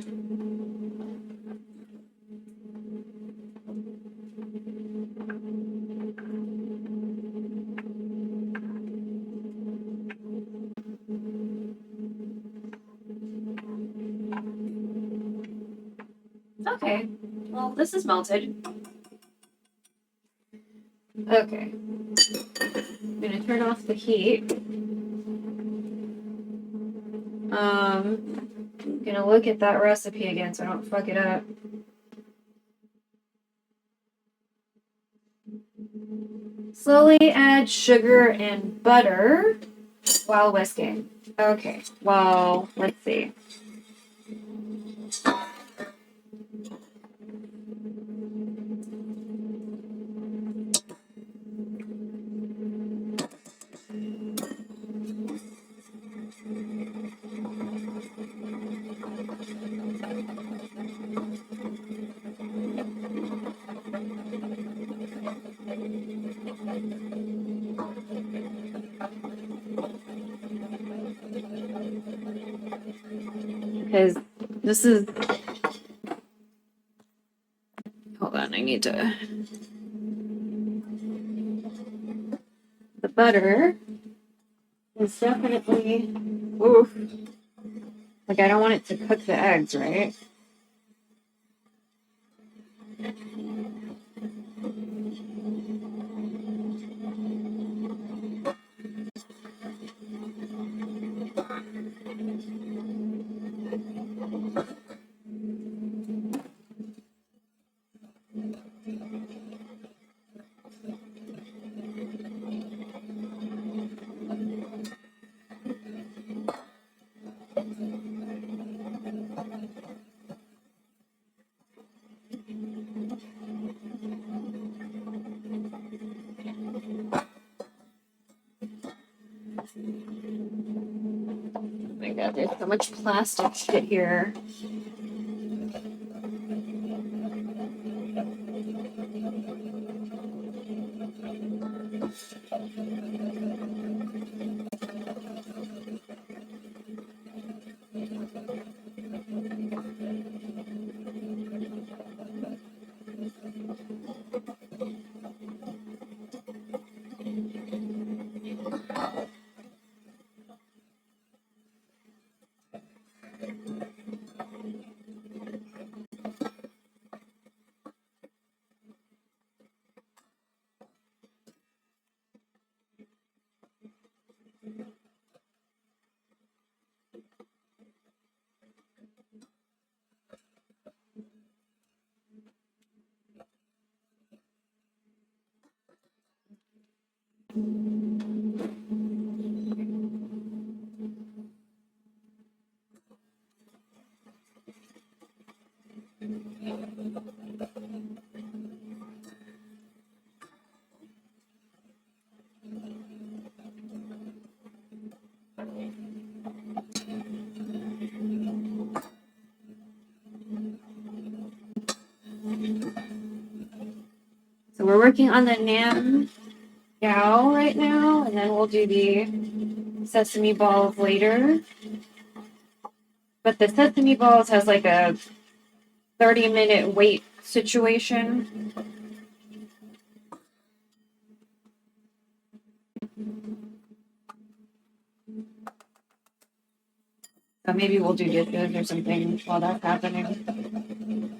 Okay, well, this is melted. Okay, I'm gonna turn off the heat. I'm gonna look at that recipe again so I don't fuck it up. Slowly add sugar and butter while whisking. Okay, well, let's see. Because this is... Hold on, I need to... The butter is definitely... Oof. Like, I don't want it to cook the eggs, right? Oh my god, there's so much plastic shit here. So we're working on the Nian Gao right now, and then we'll do the sesame balls later. But the sesame balls has like a 30-minute wait situation. So maybe we'll do dishes or something while that's happening.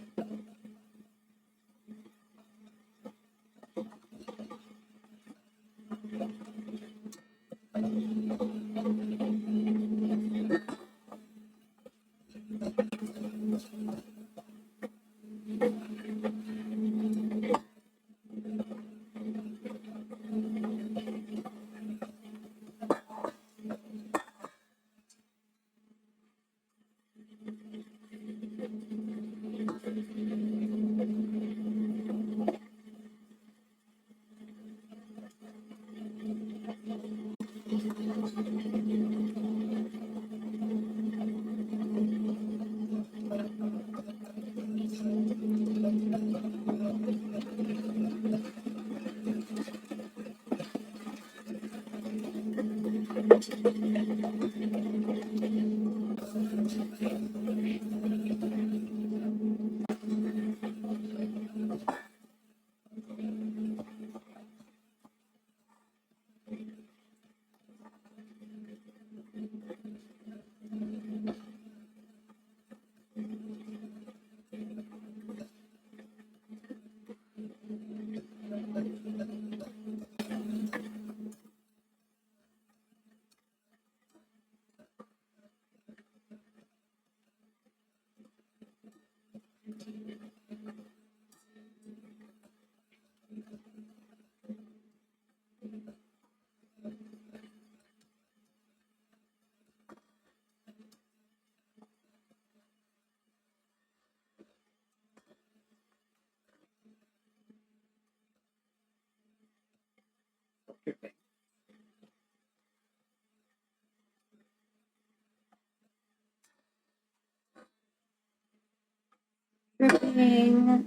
Dripping.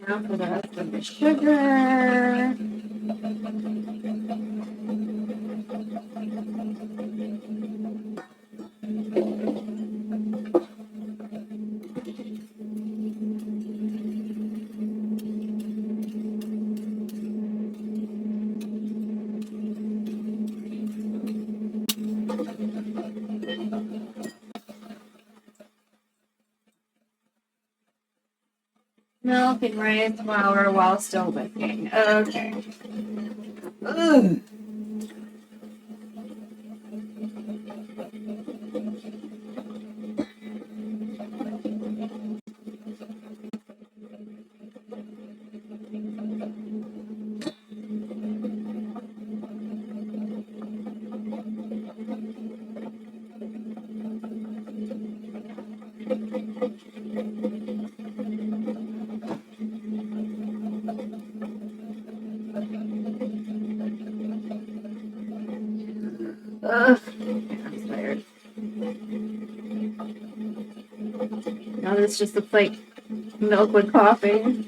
Now for the rest of the sugar. Milk and rice flour while still whipping. Okay. Ugh. Ugh. I'm tired. Now this just looks like milk with coffee.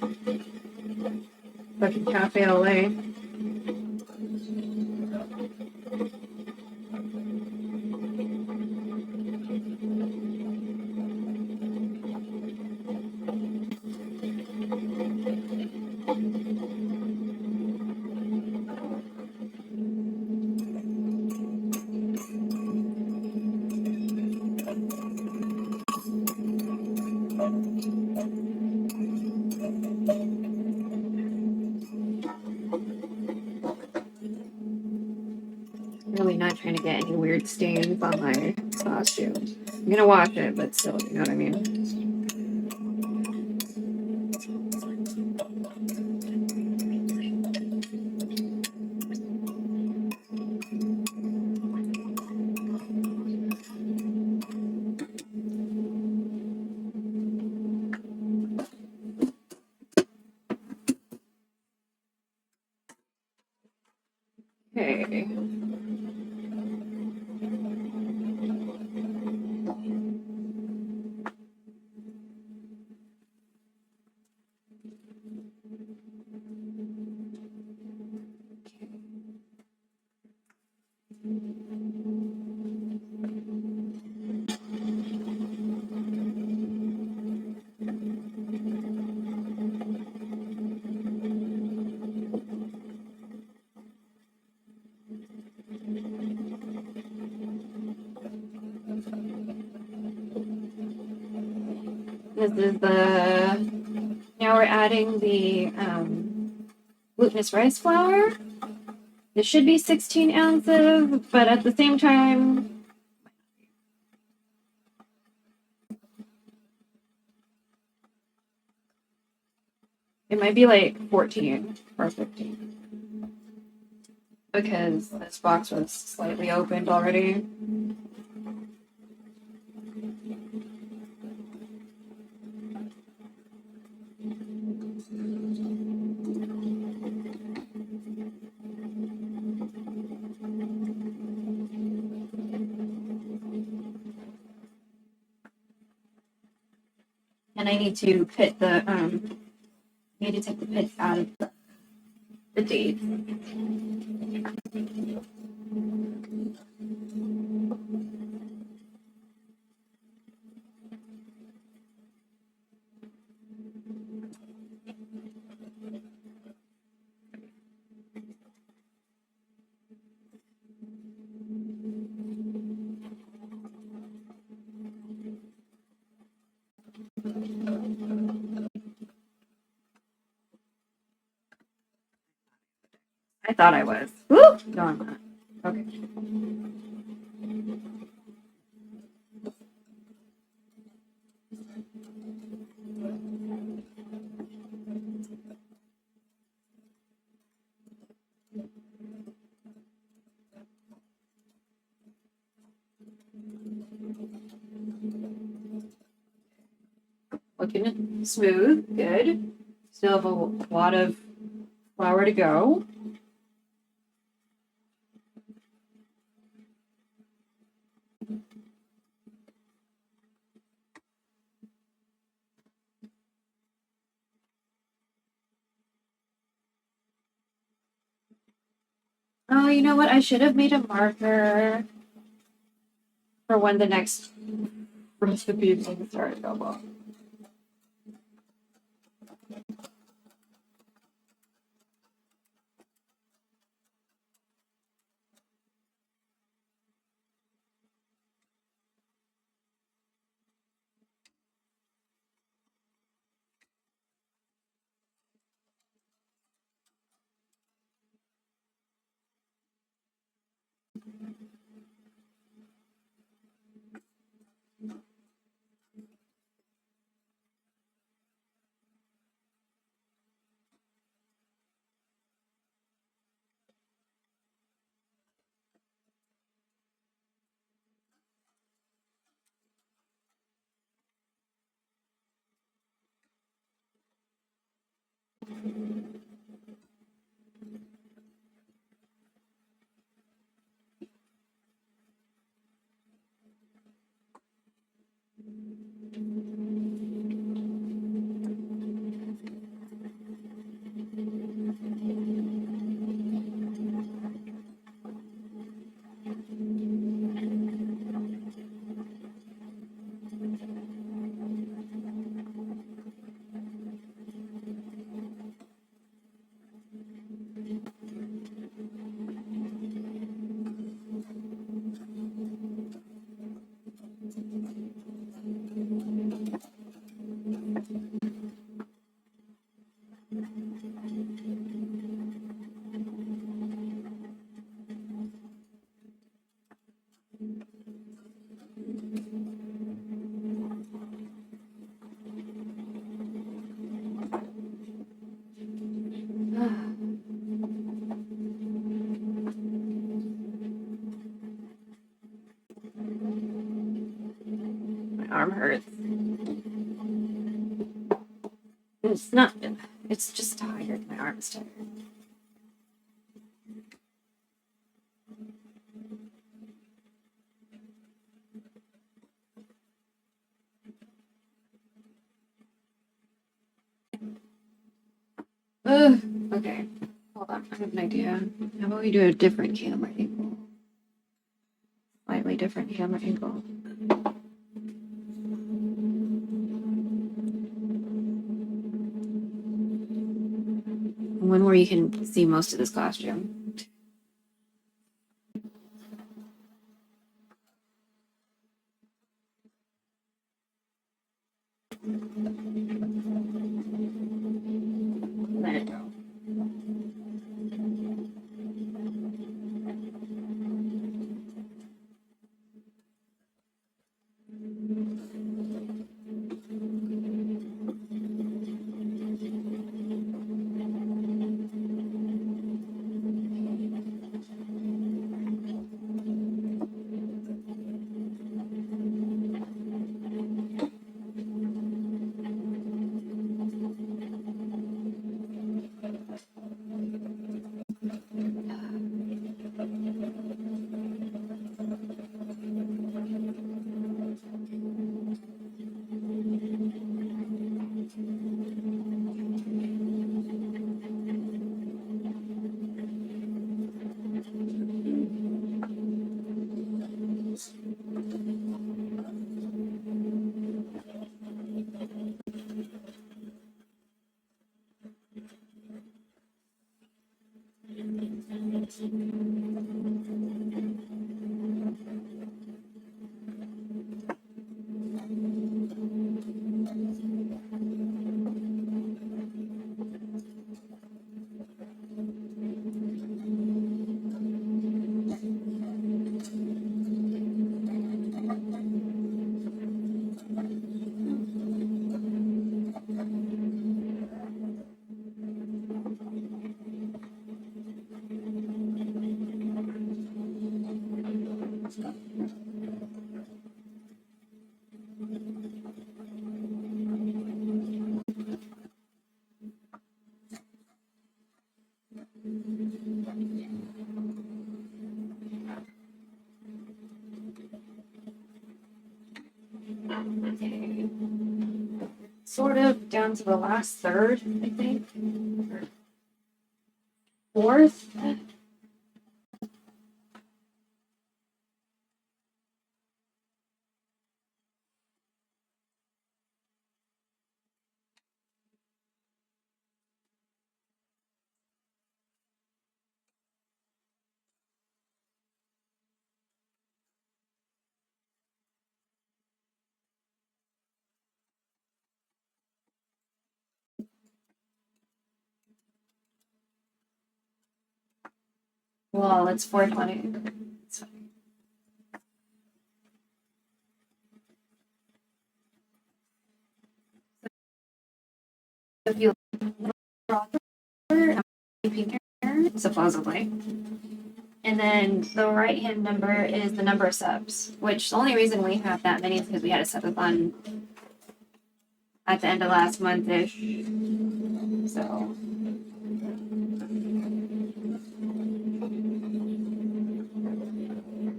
Fucking cafe au lait. Really not trying to get any weird stains on my costume. I'm gonna wash it, but still, you know what I mean? Okay. This is the, now we're adding the glutinous rice flour. This should be 16 ounces, but at the same time, it might be like 14 or 15. Because this box was slightly opened already. And I need to pit the, need to take the pits out of the dates. I thought I was. Woo! No, I'm not. Okay. Looking smooth, good. Still have a lot of flour to go. Oh, you know what? I should have made a marker for when the next recipe is going to start available. My arm hurts. It's not, it's just tired. My arm is tired. Okay. Hold on. I have an idea. How about we do a different camera angle? Slightly different camera angle. One where you can see most of this costume. Let it go. Okay. Sort of down to the last third, I think. Or fourth. Well, it's 420. It's fine. If you look at pink hair, supposedly. And then the right hand number is the number of subs, which the only reason we have that many is because we had a subathon at the end of last month-ish.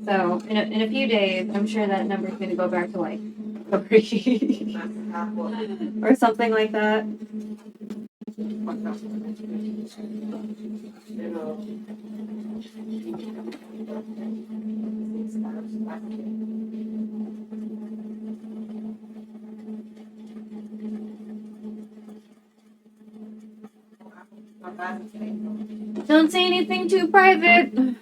So in a few days, I'm sure that number is going to go back to like 3 or something like that. Don't say anything too private.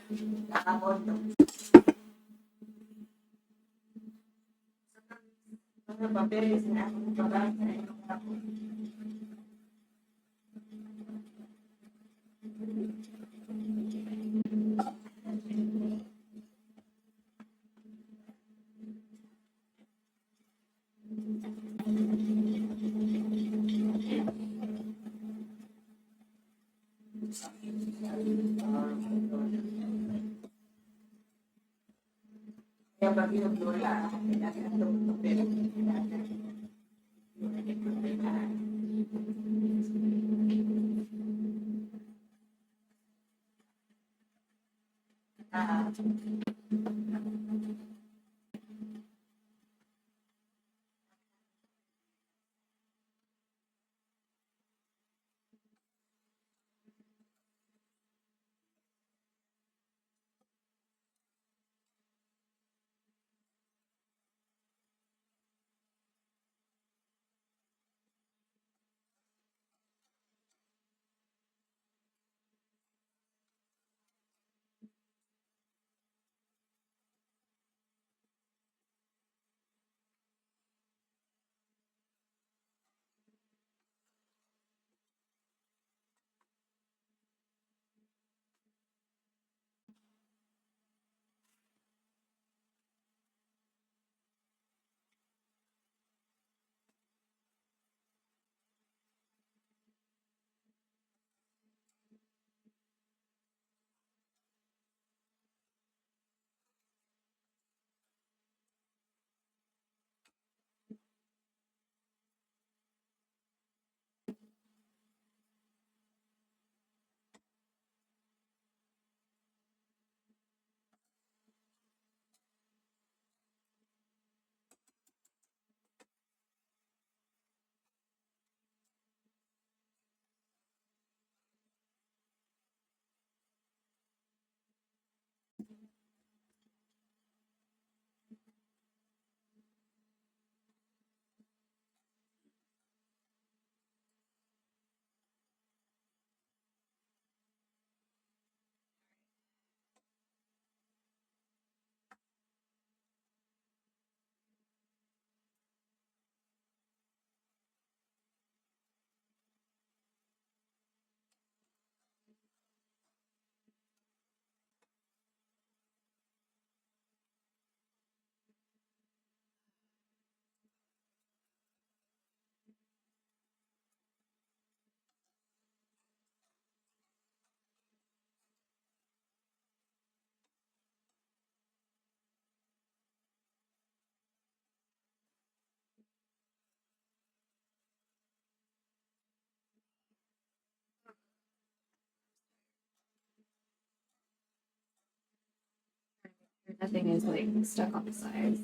Nothing is like stuck on the sides.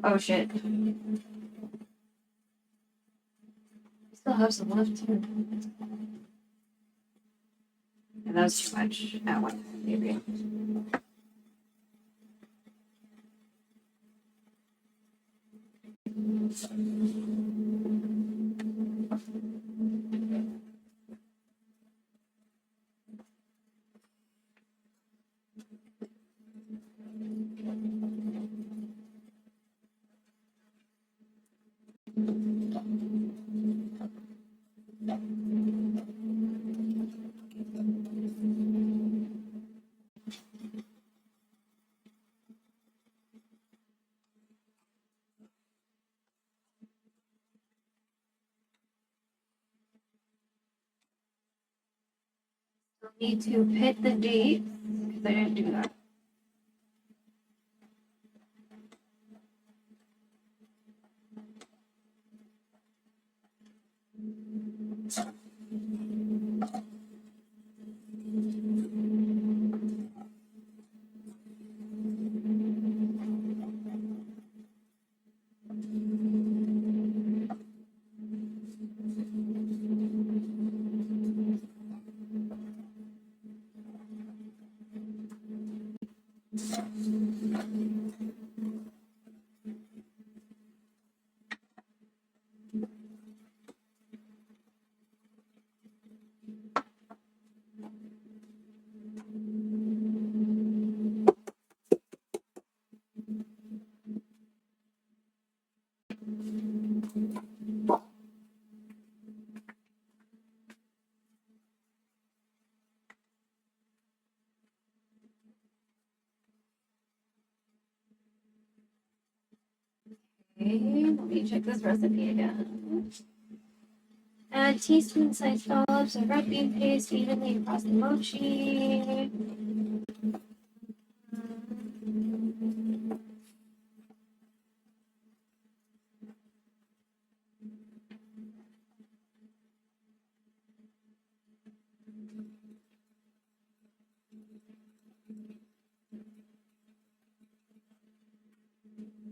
Oh shit. We still have some left too. And that was too much at one time, maybe. Need to hit the date because I didn't do that. Okay, let me check this recipe again. Add teaspoon-sized dollops of red bean paste evenly across the mochi.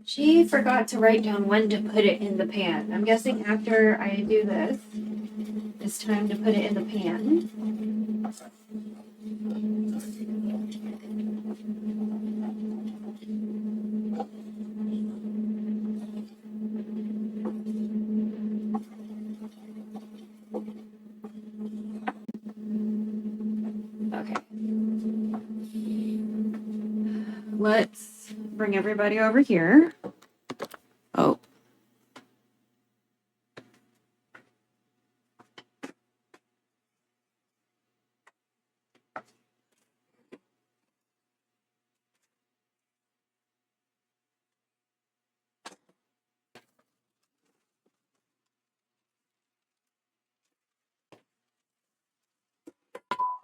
She forgot to write down when to put it in the pan. I'm guessing after I do this, it's time to put it in the pan. Okay. Let's bring everybody over here. Oh.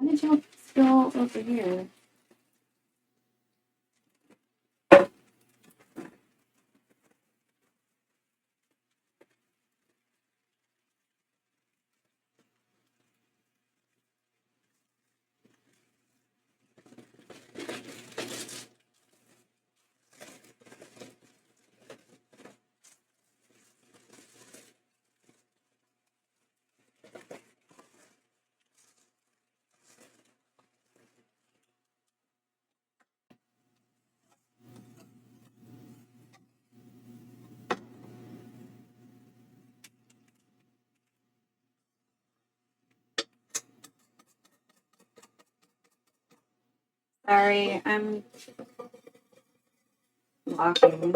How did y'all spill over here? Sorry, I'm walking.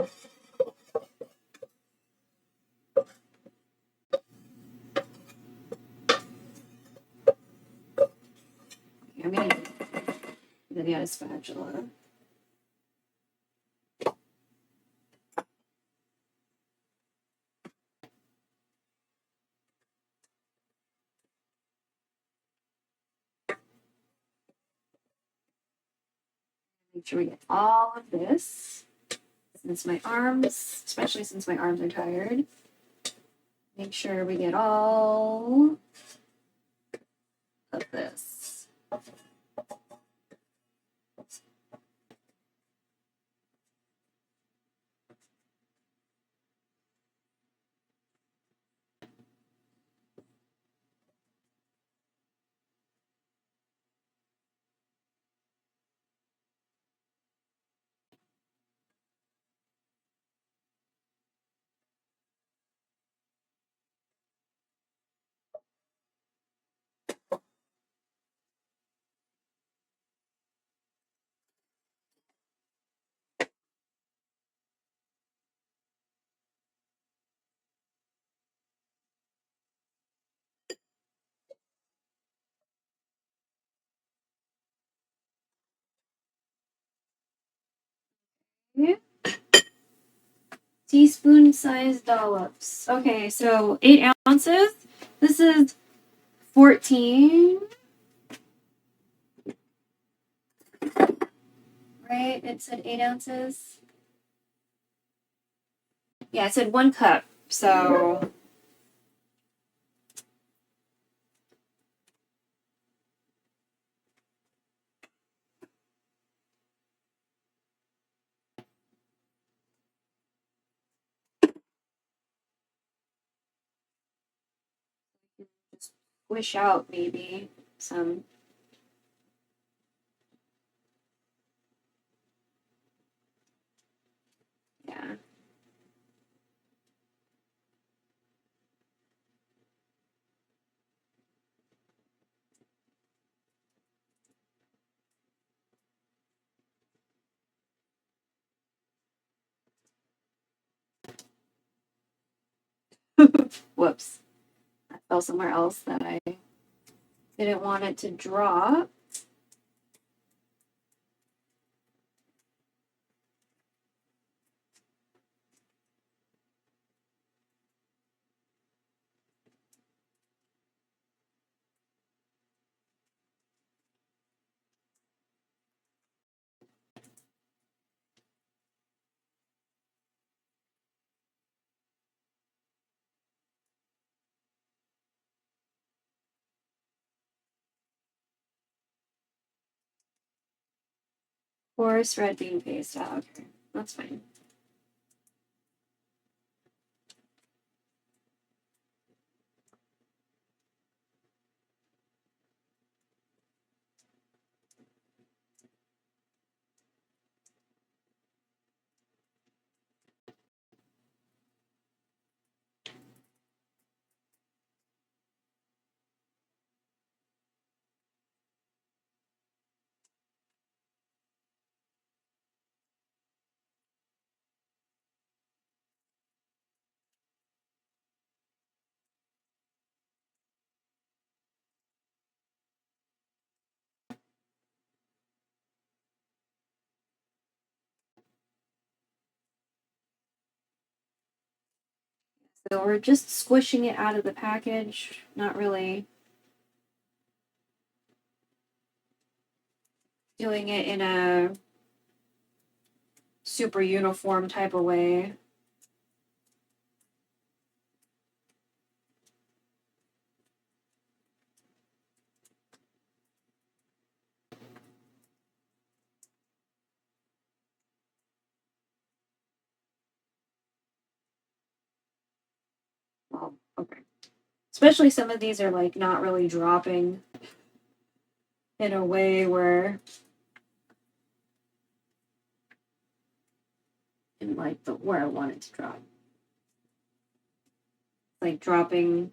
I'm gonna then you got a spatula. Make sure we get all of this. Since my arms, especially since my arms are tired, make sure we get all of this. Yeah. Teaspoon size dollops. Okay, so 8 ounces. This is 14. Right? It said 8 ounces. Yeah, it said 1 cup. So just squish out maybe some. Yeah. Whoops. I fell somewhere else that I didn't want it to drop. Coarse red bean paste. Oh, okay. That's fine. So we're just squishing it out of the package, not really doing it in a super uniform type of way. Well, okay. Especially some of these are like not really dropping in a way where in like the where I want it to drop. Like dropping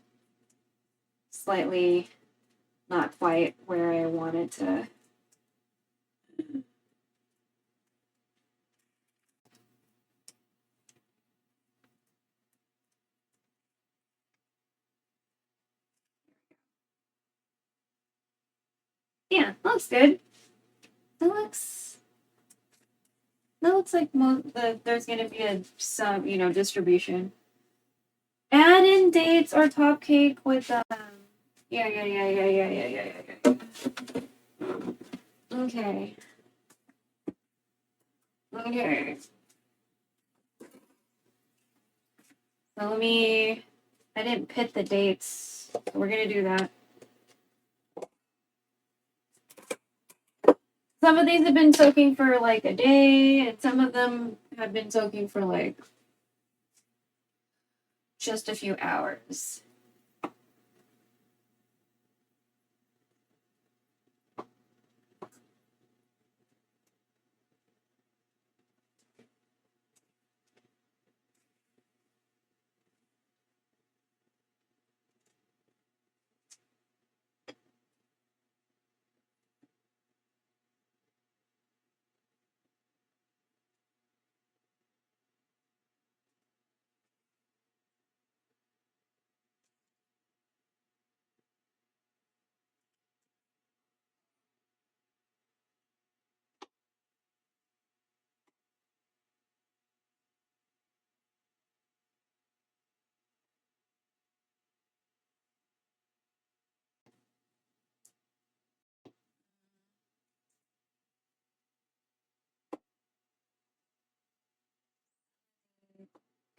slightly not quite where I want it to. Yeah, looks good. That looks like there's gonna be some distribution. Add in dates or top cake with yeah. Okay. So I didn't pit the dates. So we're gonna do that. Some of these have been soaking for like a day, and some of them have been soaking for like just a few hours.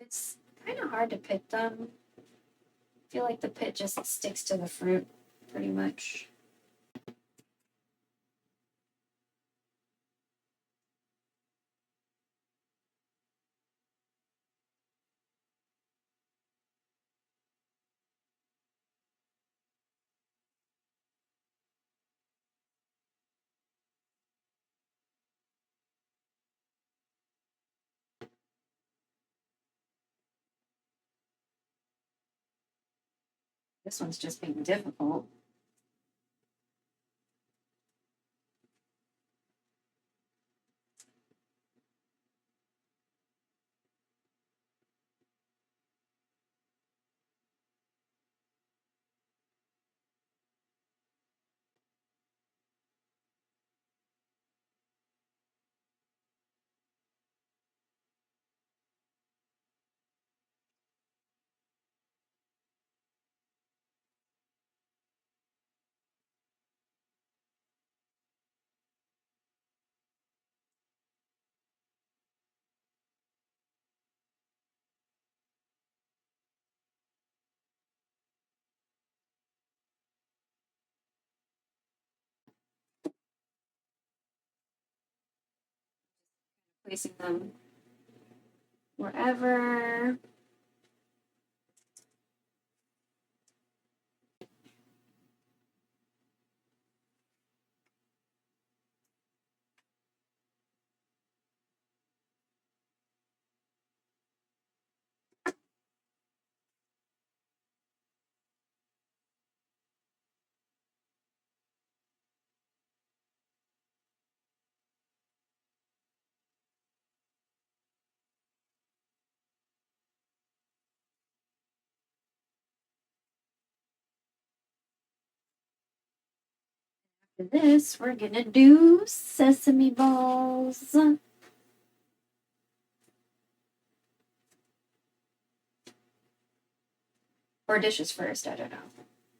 It's kind of hard to pit them. I feel like the pit just sticks to the fruit pretty much. This one's just being difficult. Placing them wherever. After this, we're gonna do sesame balls. Or dishes first, I don't know.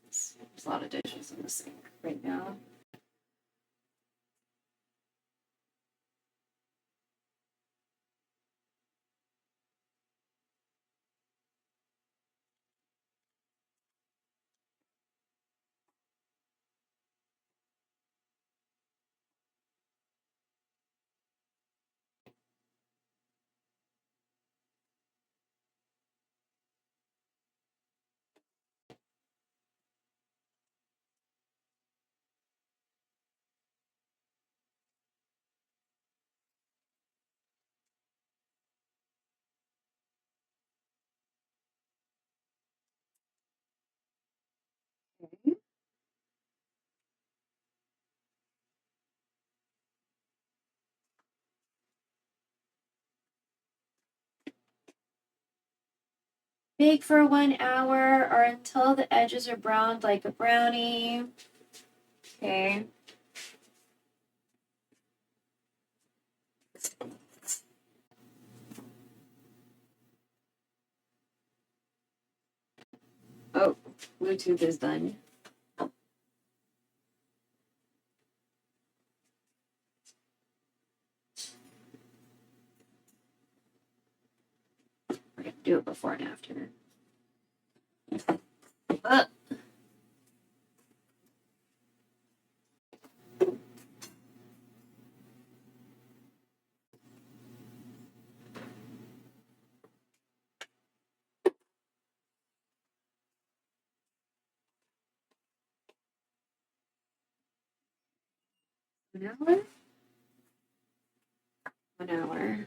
There's a lot of dishes in the sink right now. Okay. Bake for 1 hour or until the edges are browned like a brownie. Okay. Oh, Bluetooth is done. We're gonna do it before and after. An hour? 1 hour.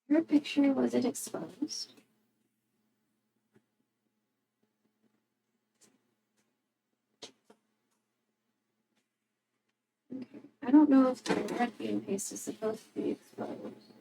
Her picture, was it exposed? Okay. I don't know if the red bean paste is supposed to be exposed.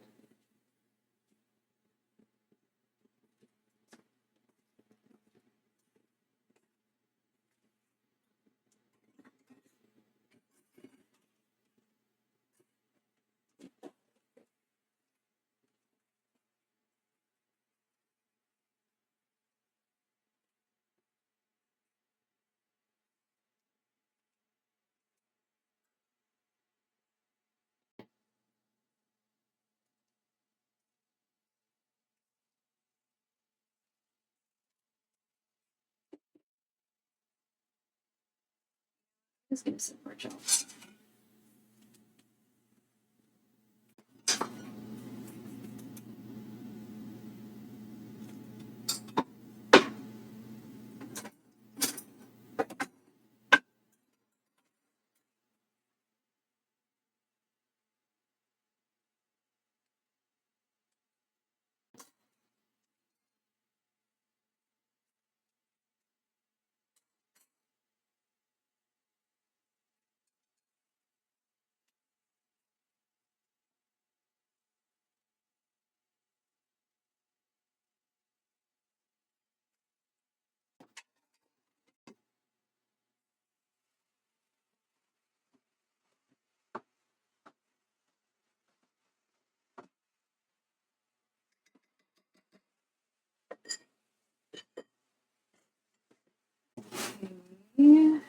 Let's give some more gel. Okay.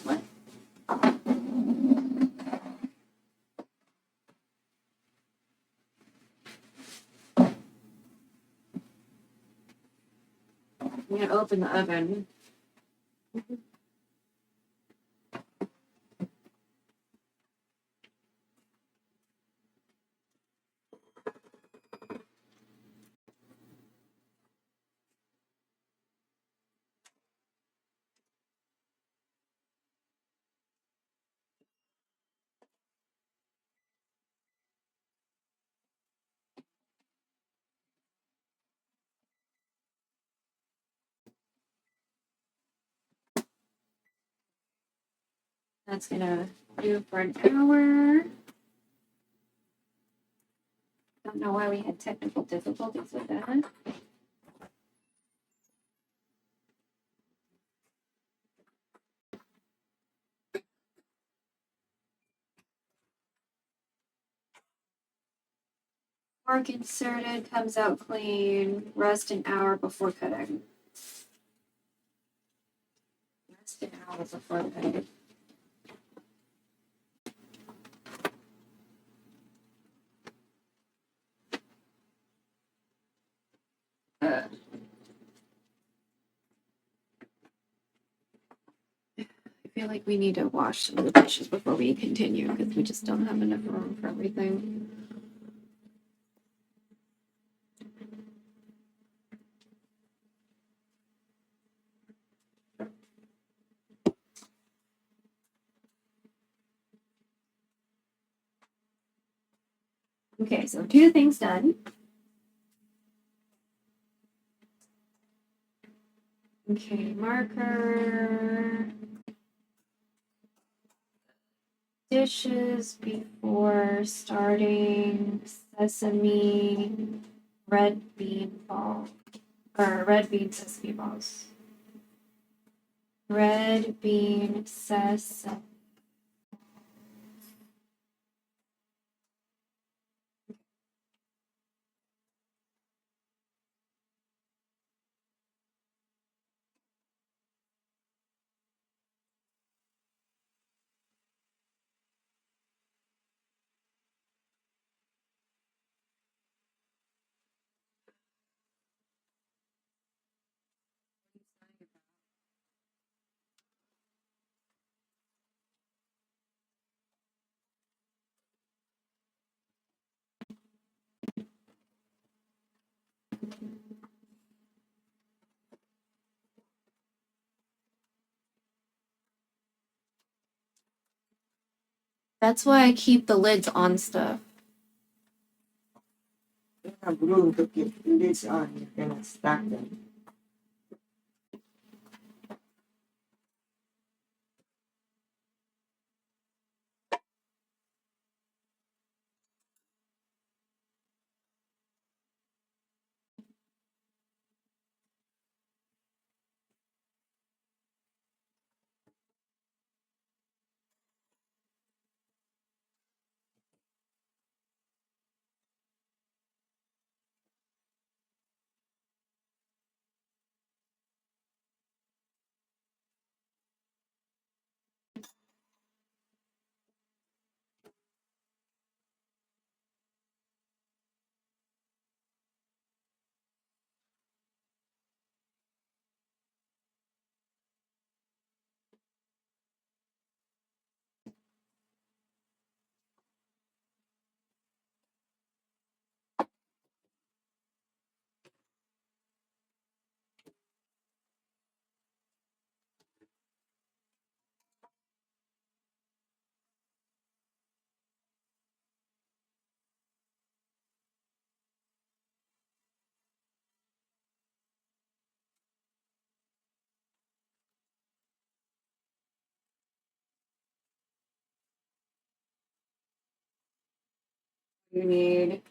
What? I'm gonna open the oven. That's gonna do for an hour. Don't know why we had technical difficulties with that. Fork inserted, comes out clean. Rest an hour before cutting. an hour before bed. I feel like we need to wash some of the dishes before we continue because we just don't have enough room for everything. Okay, so 2 things done. Okay, marker. Dishes before starting sesame red bean ball. Or red bean sesame balls. Red bean sesame. That's why I keep the lids on stuff. You have room to keep the lids on. You cannot stack them. You need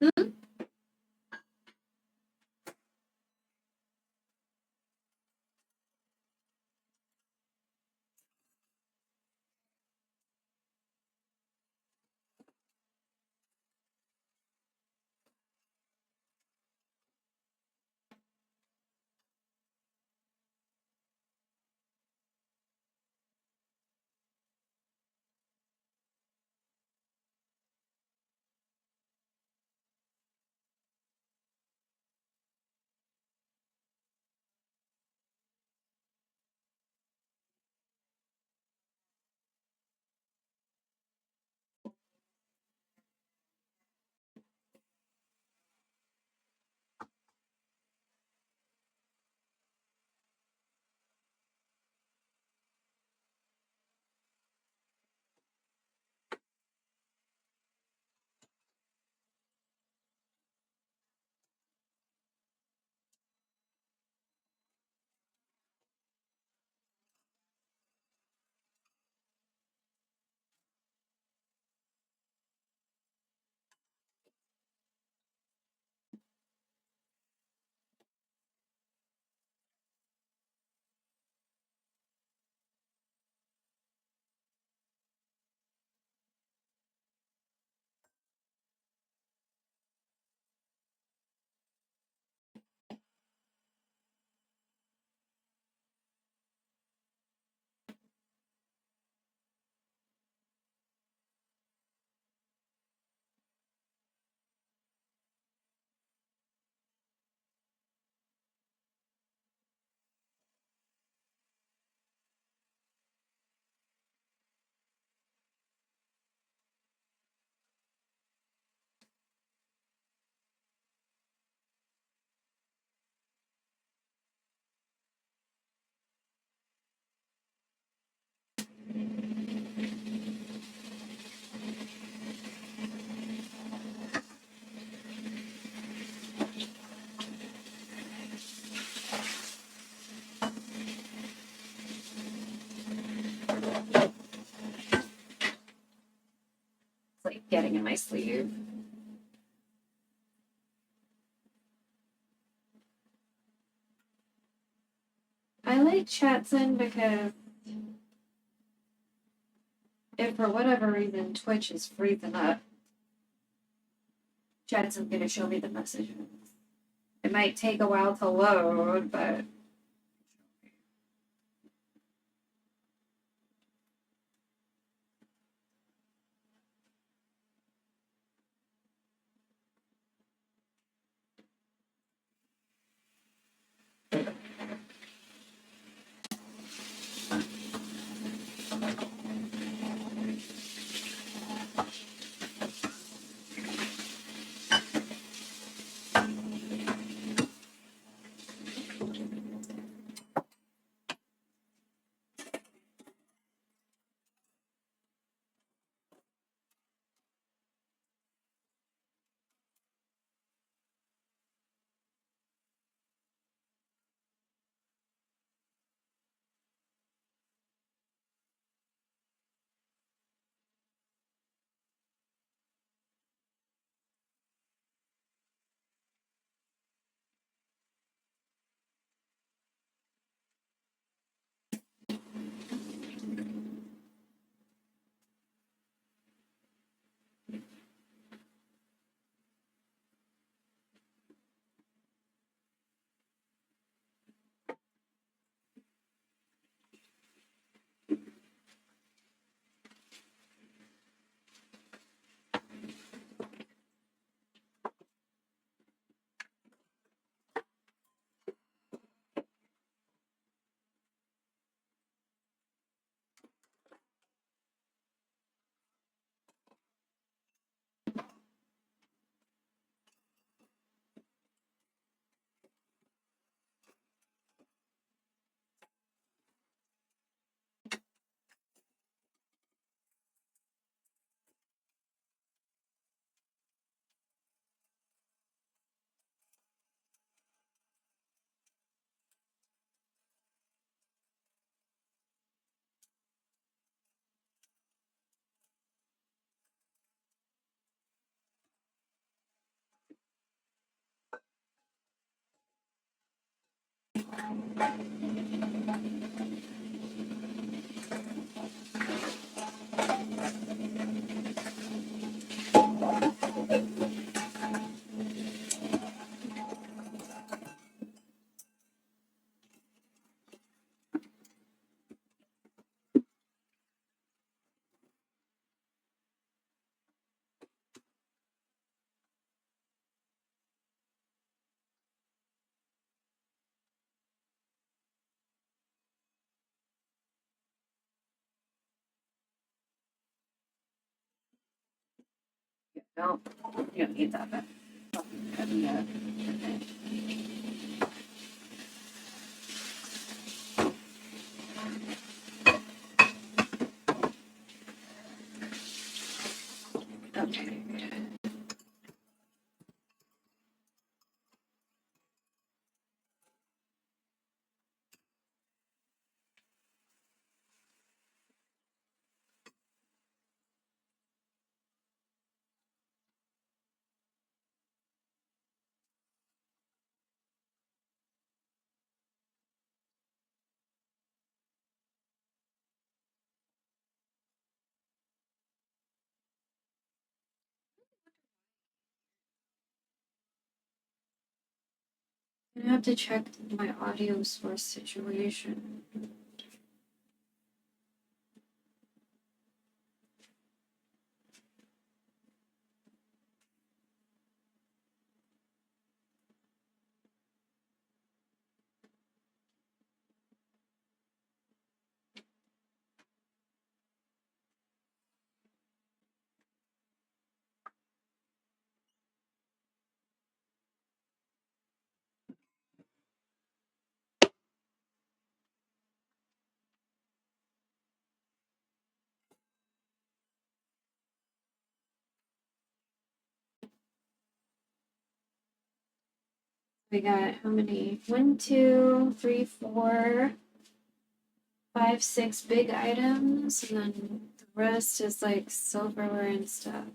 It's like getting in my sleeve. I like Chatson because if for whatever reason Twitch is freezing up, Chatson's gonna show me the messages. It might take a while to load, but No, you don't need that. Okay. I have to check my audio source situation. We got how many? 1, 2, 3, 4, 5, 6 big items, and then the rest is like silverware and stuff.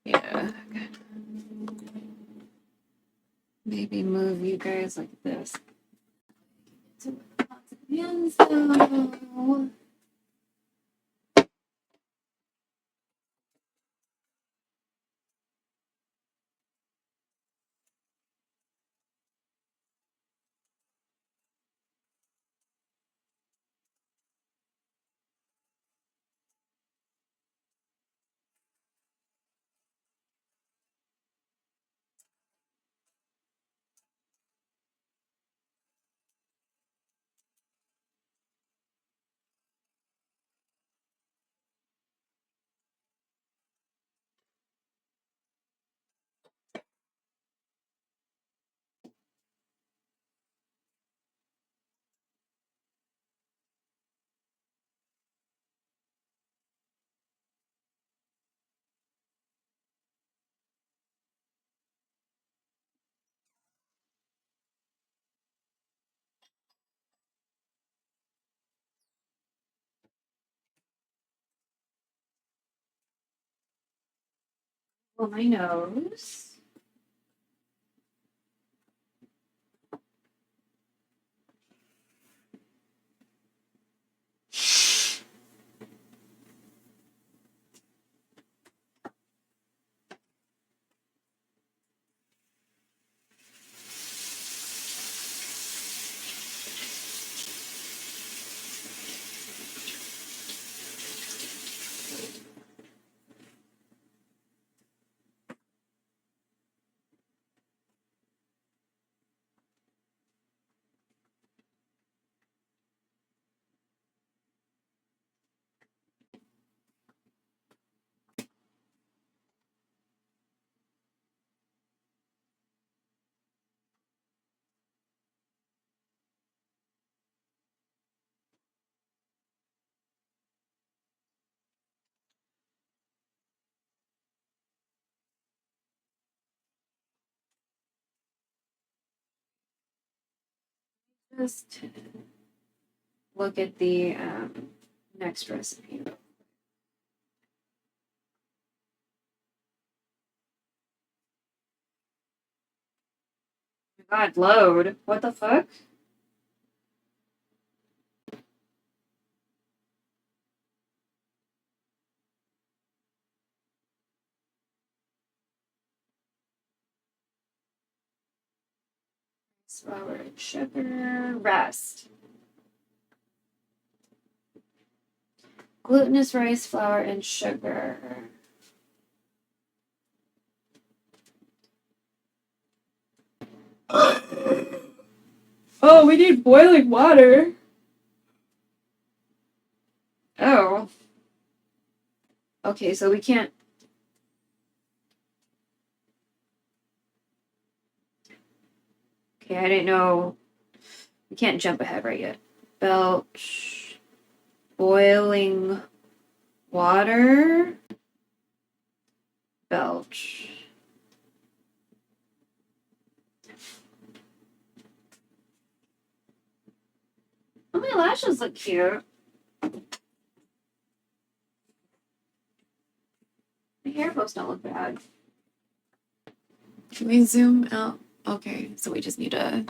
Yeah. Maybe move you guys like this. And so pull my nose. Just look at the next recipe. God, load. What the fuck? Flour and sugar. Rest. Glutinous rice, flour, and sugar. Oh, we need boiling water. Oh. Okay, so we can't. Okay, I didn't know. We can't jump ahead right yet. Belch. Boiling water. Belch. Oh, my lashes look cute. My hair posts don't look bad. Can we zoom out? Okay, so we just need to.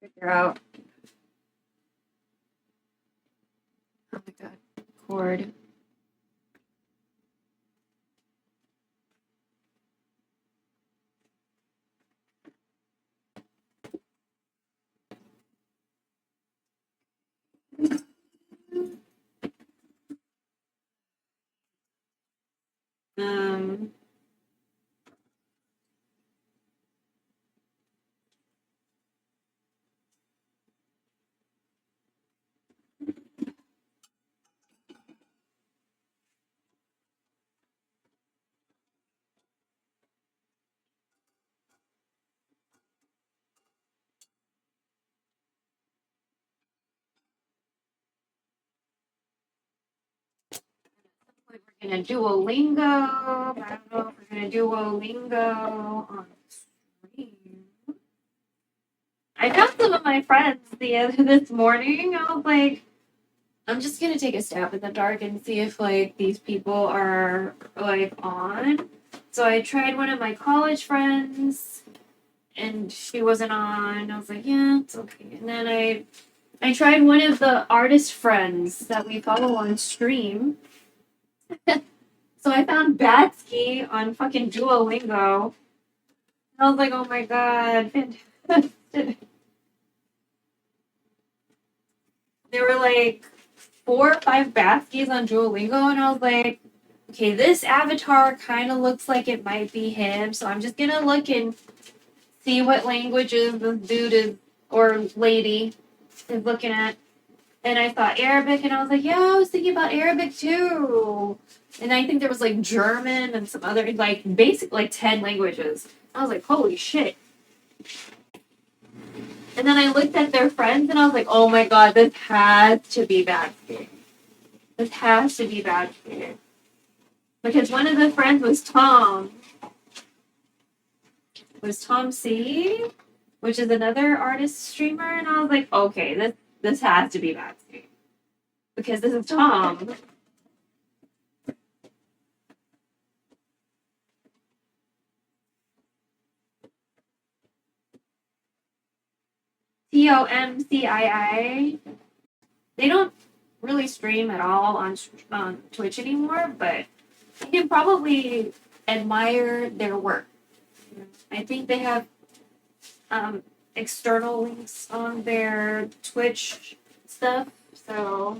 Figure out. Oh my god. Cord. Um. We're gonna Duolingo. But I don't know if we're gonna Duolingo on stream. I found some of my friends this morning. I was like, I'm just gonna take a stab in the dark and see if like these people are like on. So I tried one of my college friends, and she wasn't on. I was like, yeah, it's okay. And then I tried one of the artist friends that we follow on stream. So I found Batsky on fucking Duolingo. I was like, oh my god, fantastic. There were like 4 or 5 Batskys on Duolingo, and I was like, okay, this avatar kind of looks like it might be him, so I'm just gonna look and see what languages this dude is, or lady is looking at. And I thought Arabic, and I was like, yeah, I was thinking about Arabic too. And I think there was like German and some other, like, basic, like 10 languages. I was like, holy shit. And then I looked at their friends, and I was like, oh my god, this has to be Batsky. This has to be Batsky. Because one of the friends was Tom. Was Tom C, which is another artist streamer, and I was like, okay, this has to be Batsky. Because this is Tom. TOMCII. They don't really stream at all on Twitch anymore, but you can probably admire their work. I think they have external links on their Twitch stuff, so.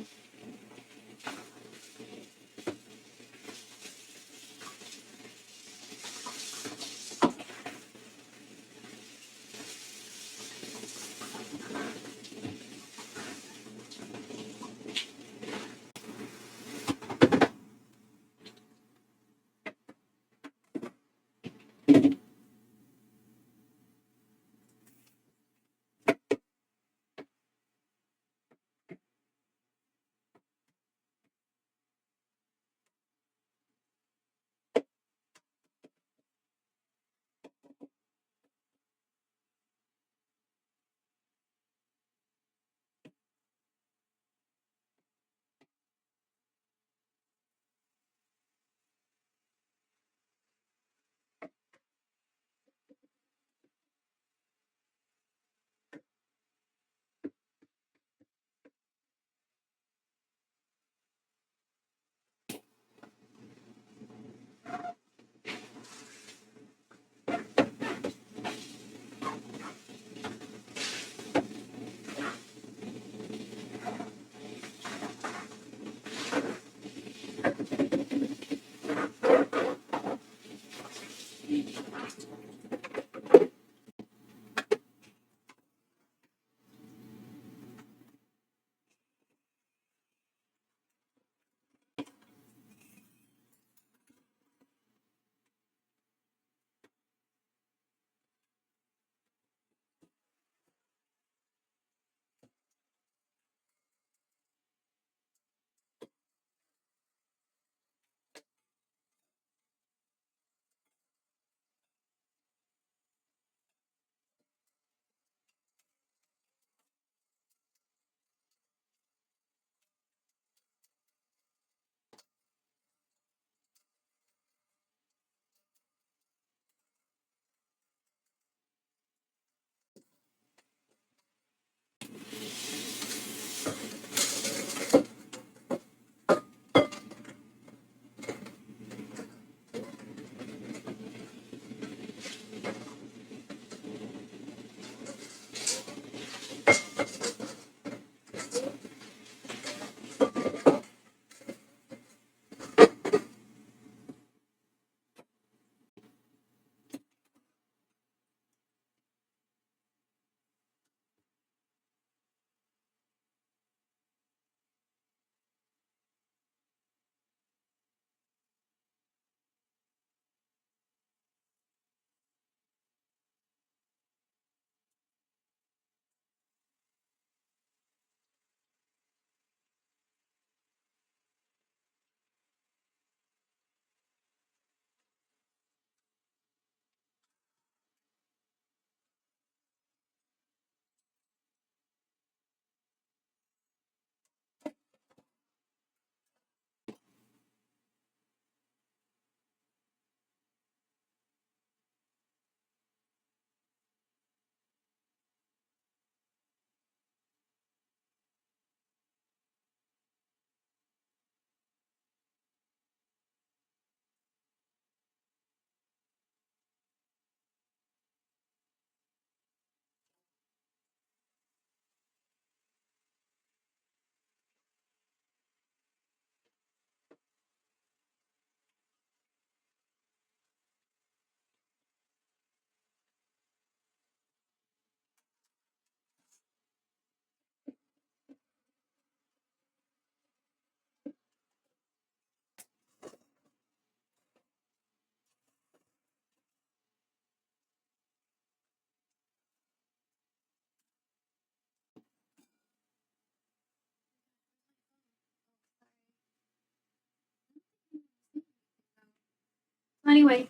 Anyway,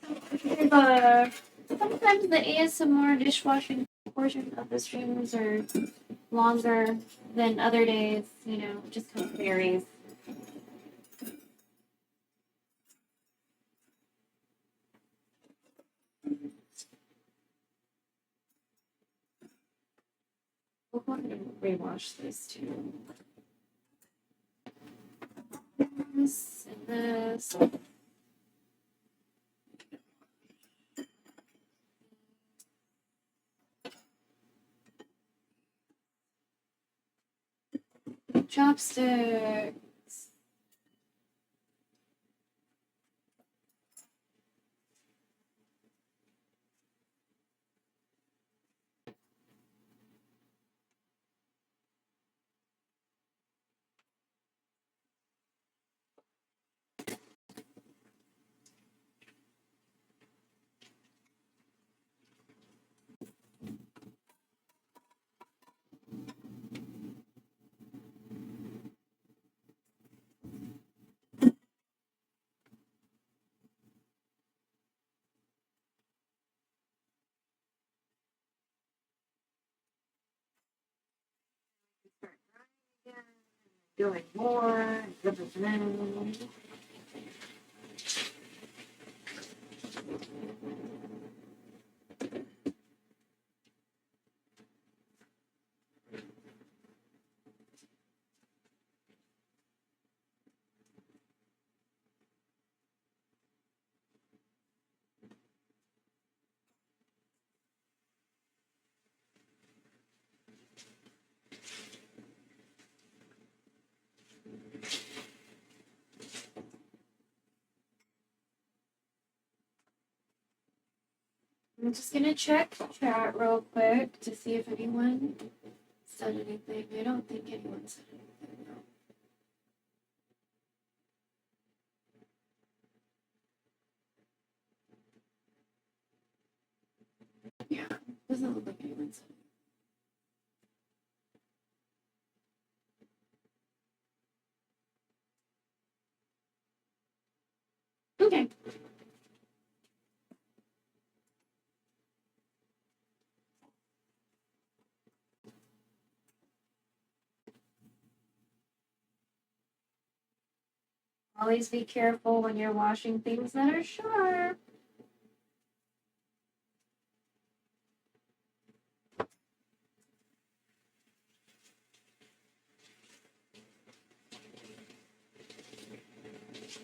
sometimes the ASMR dishwashing portion of the streams are longer than other days, you know, just kind of varies. We'll go ahead and rewash this too. This and this. Chopsticks. Doing more. I'm just gonna check chat real quick to see if anyone said anything. I don't think anyone said anything. No. Yeah, doesn't look like anyone said anything. Okay. Always be careful when you're washing things that are sharp.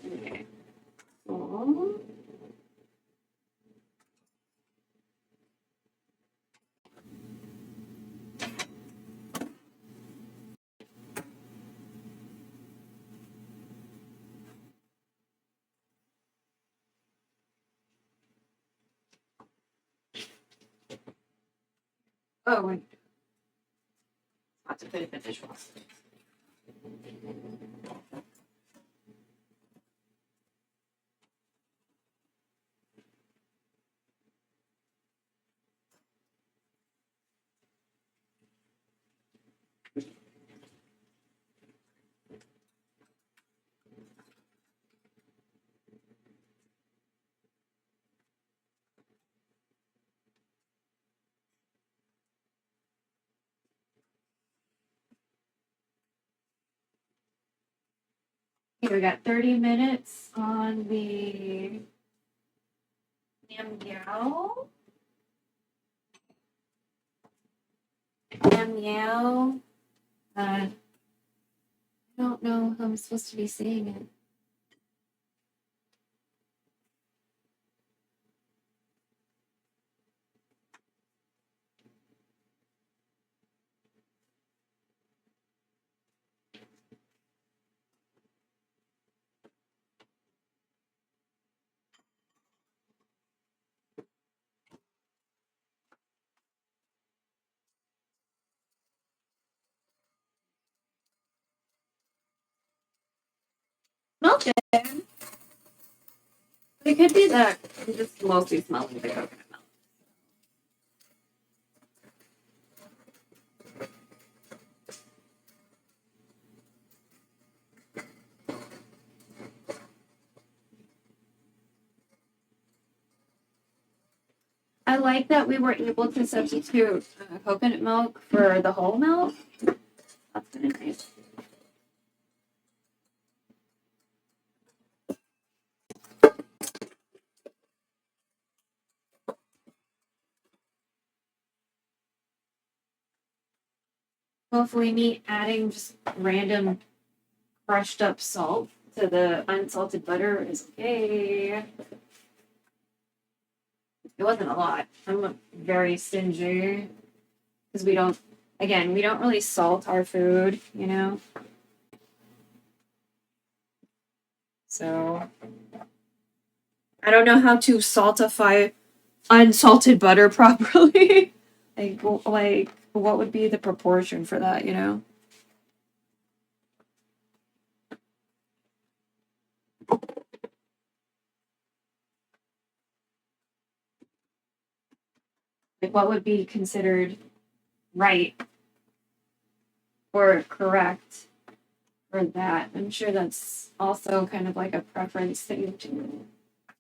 Okay. So, oh, wait. Have to put it in the dishwasher. Okay, we got 30 minutes on the Nian Gao. I don't know how I'm supposed to be saying it. Smells good. It could be that I'm just mostly smelling the coconut milk. I like that we were able to substitute coconut milk for the whole milk. That's kind of nice. Hopefully, me adding just random crushed up salt to the unsalted butter is okay. It wasn't a lot. I'm very stingy because we don't really salt our food, you know? So I don't know how to saltify unsalted butter properly. like what would be the proportion for that, you know? Like what would be considered right or correct for that? I'm sure that's also kind of like a preference thing too,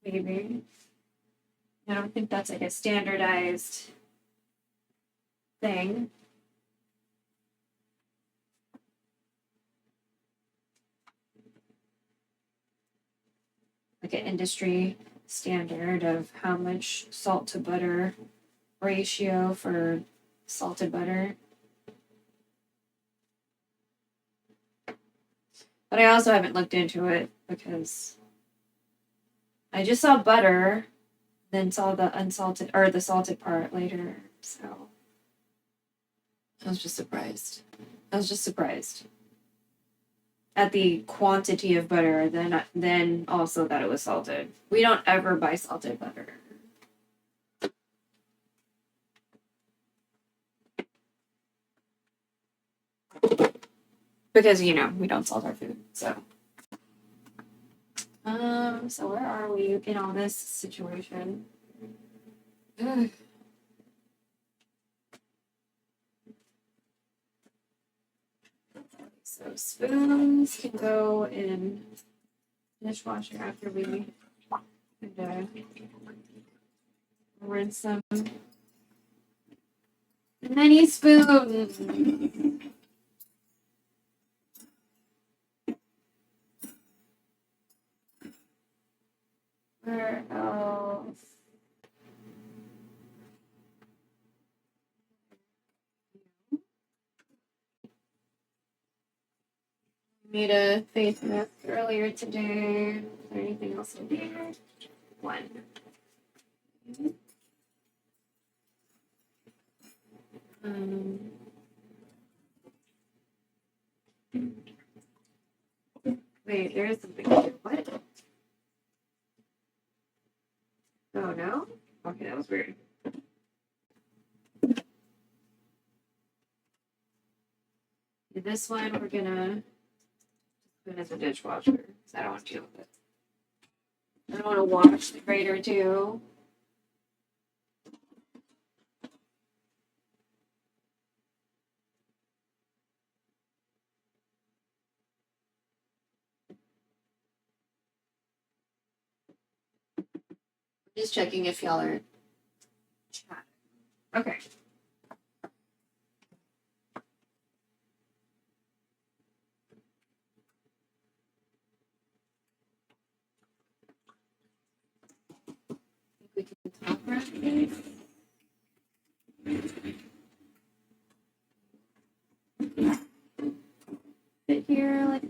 maybe. I don't think that's like a standardized thing. Like an industry standard of how much salt to butter ratio for salted butter. But I also haven't looked into it because I just saw butter, then saw the unsalted or the salted part later. So I was just surprised. At the quantity of butter, then also that it was salted. We don't ever buy salted butter. Because, you know, we don't salt our food, so. So where are we in all this situation? Ugh. So spoons can go in dishwasher after we rinse them. Many spoons. Where else? Made a face mask earlier today. Is there anything else in here? One. Wait, there is something here. What? Oh no? Okay, that was weird. This one we're gonna put it as a dishwasher because I don't want to deal with it. I don't want to wash the grater too. Just checking if y'all are chatting. Okay. I think we can talk right here. Sit here like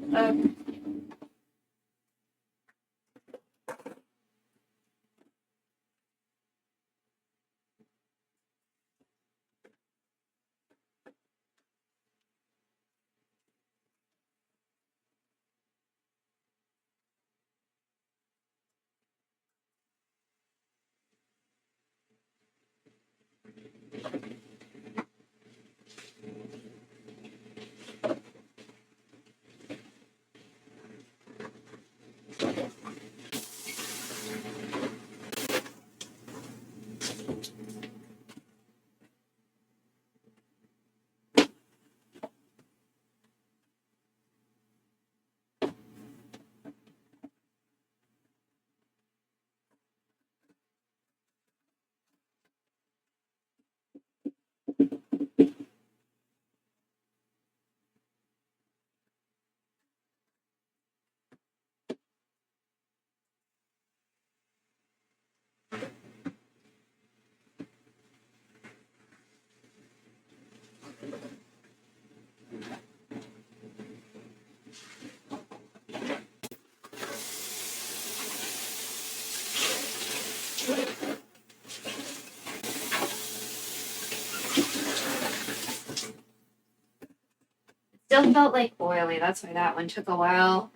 still felt like oily. That's why that one took a while.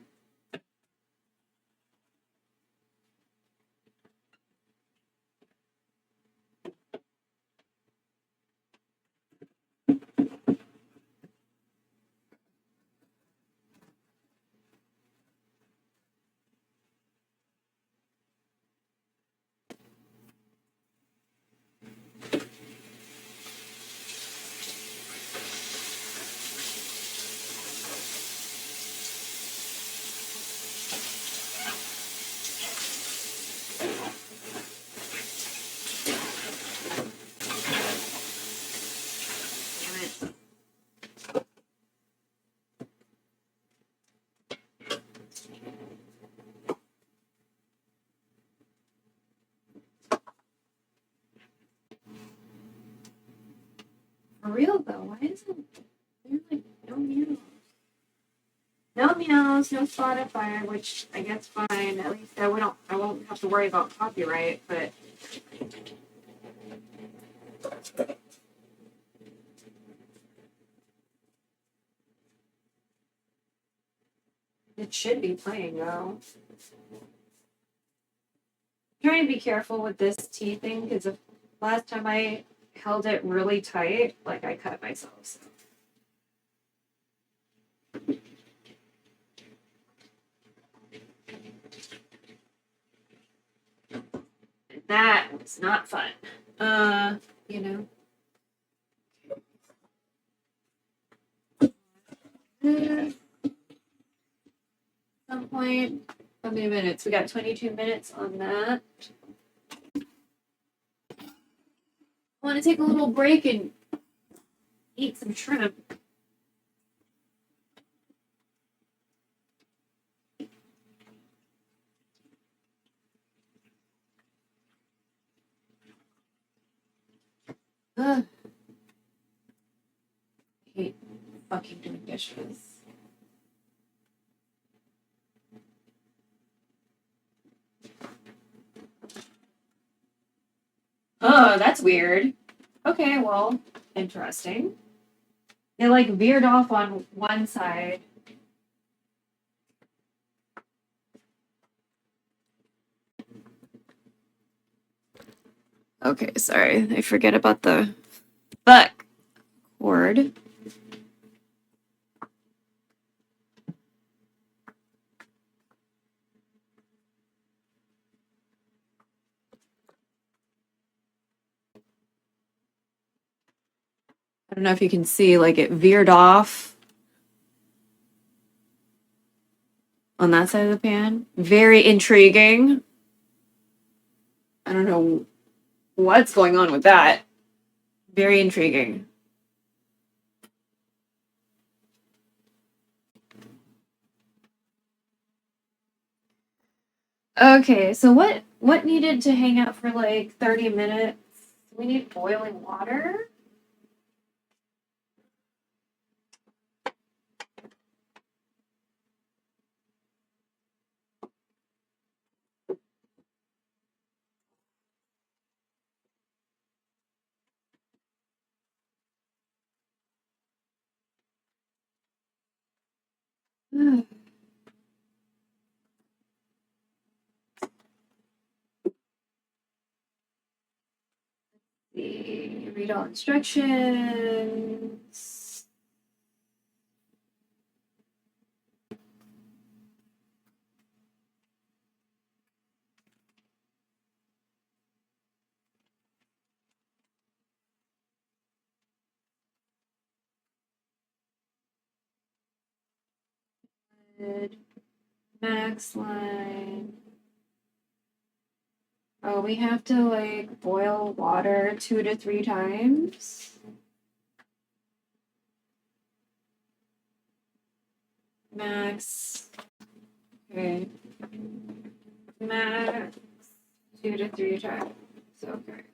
For real though, why isn't there like no meows? No meows, no Spotify, which I guess fine. At least I won't have to worry about copyright, but it should be playing though. I'm trying to be careful with this tea thing because the last time I held it really tight, like I cut myself. So. That was not fun. You know. At some point, how many minutes? We got 22 minutes on that. I want to take a little break and eat some shrimp. Ugh. I hate fucking doing dishes. Oh, that's weird. Okay, well, interesting. They like veered off on one side. Okay, sorry. I forget about the buck cord. I don't know if you can see, like it veered off on that side of the pan. Very intriguing. I don't know what's going on with that. Very intriguing. Okay, so what needed to hang out for like 30 minutes? We need boiling water. Read all instructions. Good. Max line. Oh, we have to like boil water 2 to 3 times. Max. Okay. Max 2 to 3 times. Okay.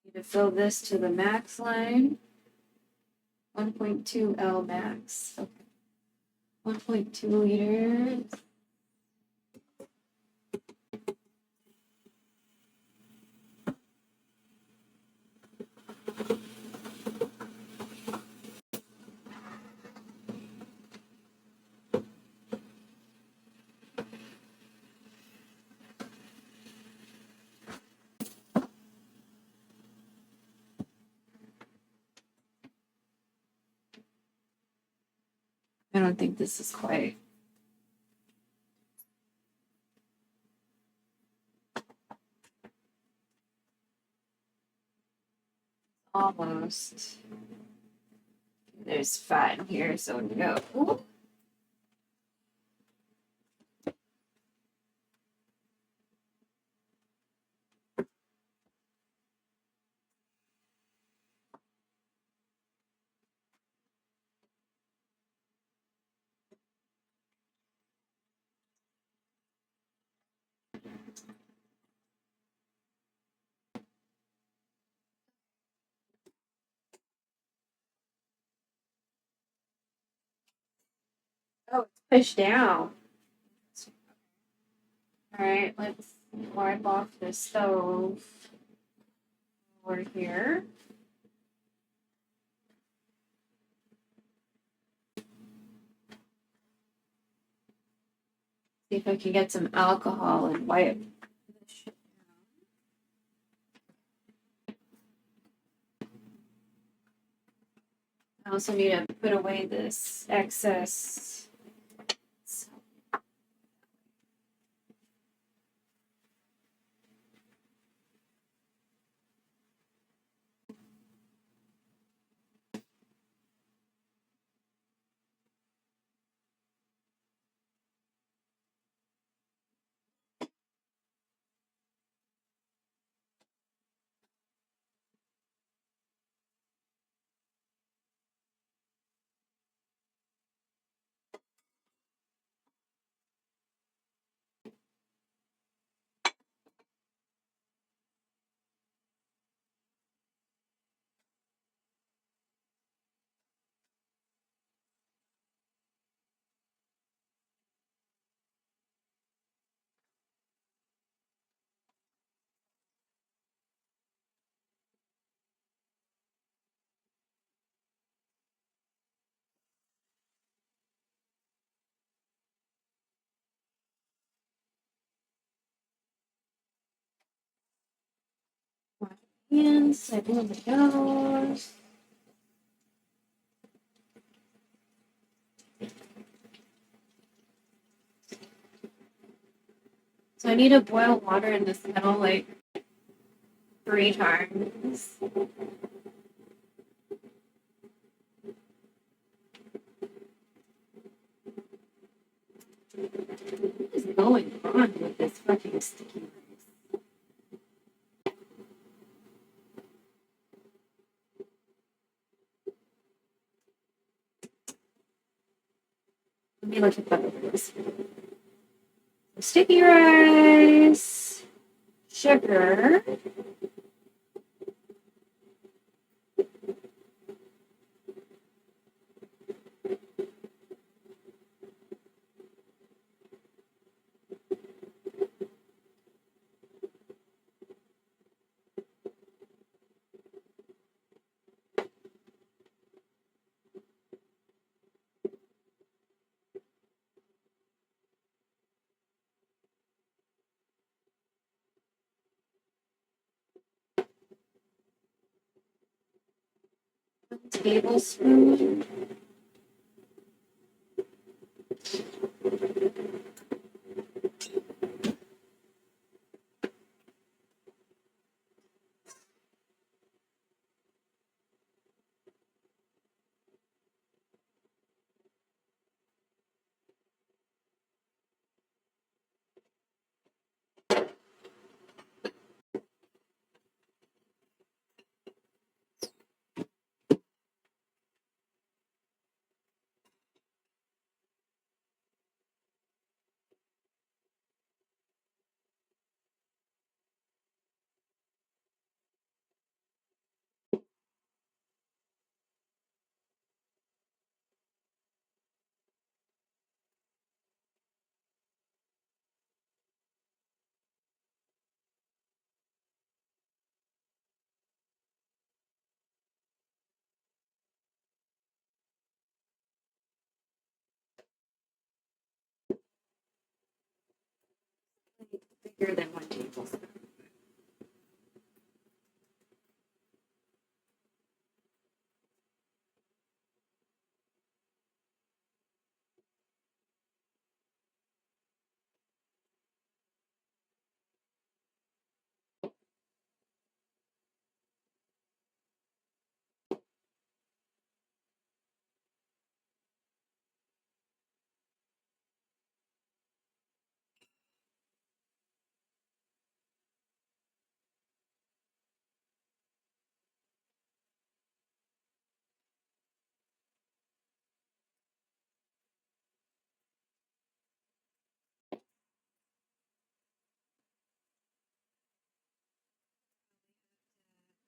Need to fill this to the max line. 1.2 L max. Okay. 1.2 liters. I don't think this is quite. Almost. There's fat in here, so no. Oh, it's pushed down. All right, let's wipe off the stove. over here. See if I can get some alcohol and wipe this shit down. I also need to put away this excess. Hands, I do the nose. So I need to boil water in this kettle like 3 times. What is going on with this fucking sticky rice? Let me look at the others. Sticky rice, sugar, tablespoon. Bigger than 1 tablespoon.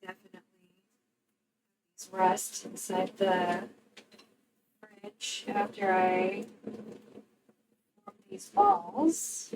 Definitely rest inside the fridge after I form these balls.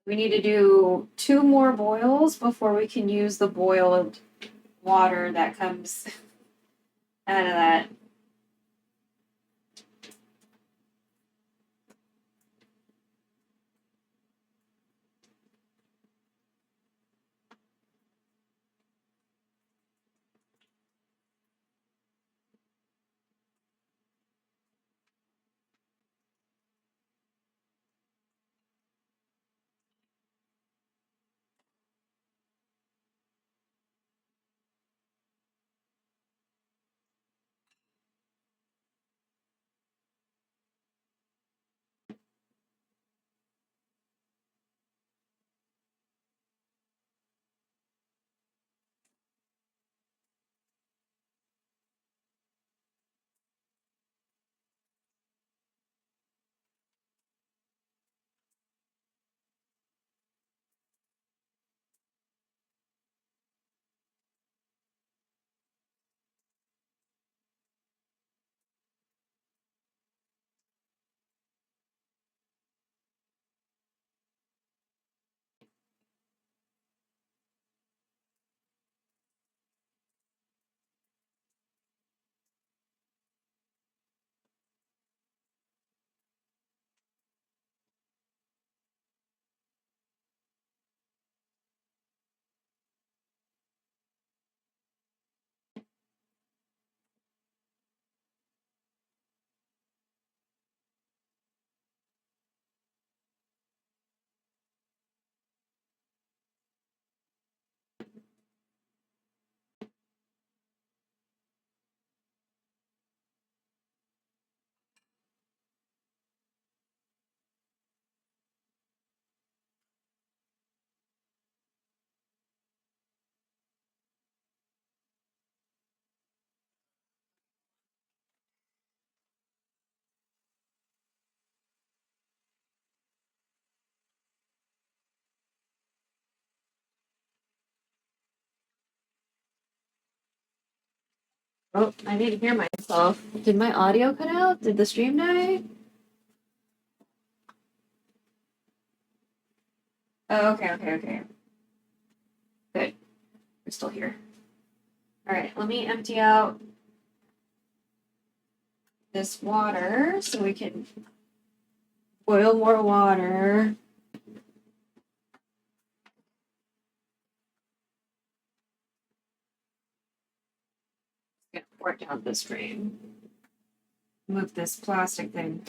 We need to do 2 more boils before we can use the boiled water that comes out of that. Oh, I need to hear myself. Did my audio cut out? Did the stream die? Oh, okay. Good. We're still here. All right, let me empty out this water so we can boil more water. Gonna pour it down this drain. Move this plastic thing.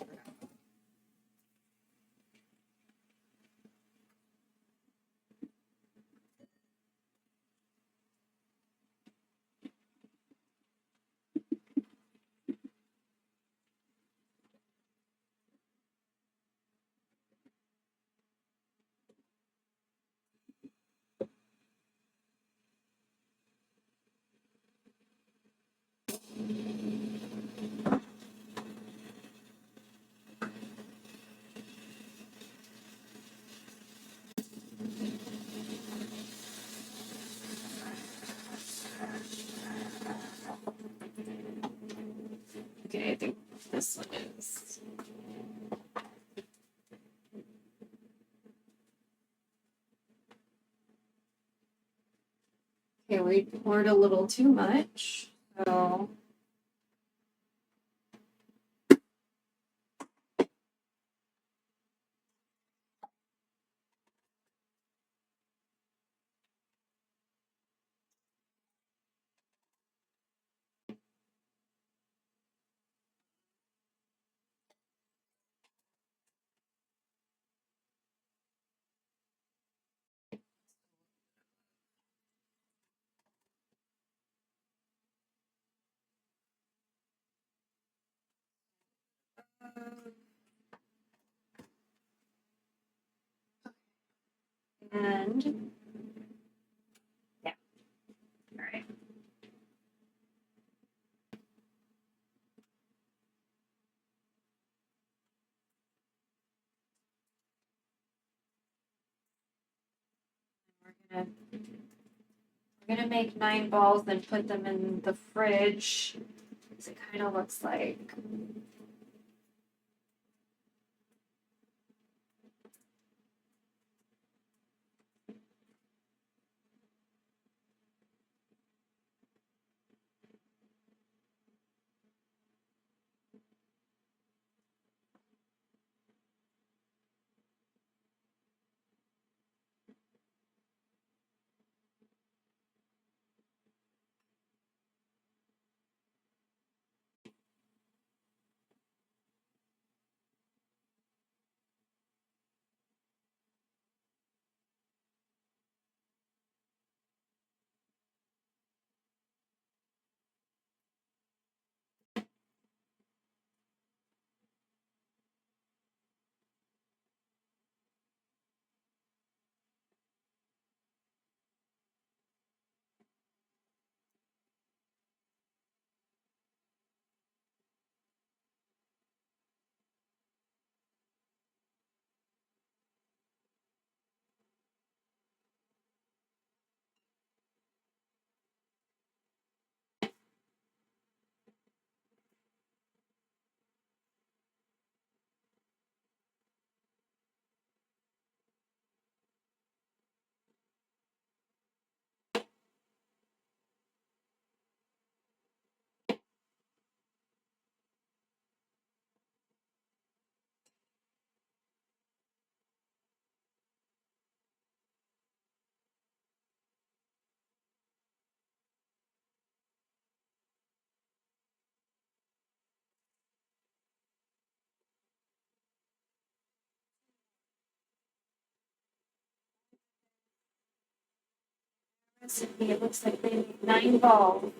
Okay, I think this one is. Okay, we poured a little too much, so. And yeah, all right. We're gonna make 9 balls, then put them in the fridge. Because it kind of looks like. recipe. It looks like they need 9 balls.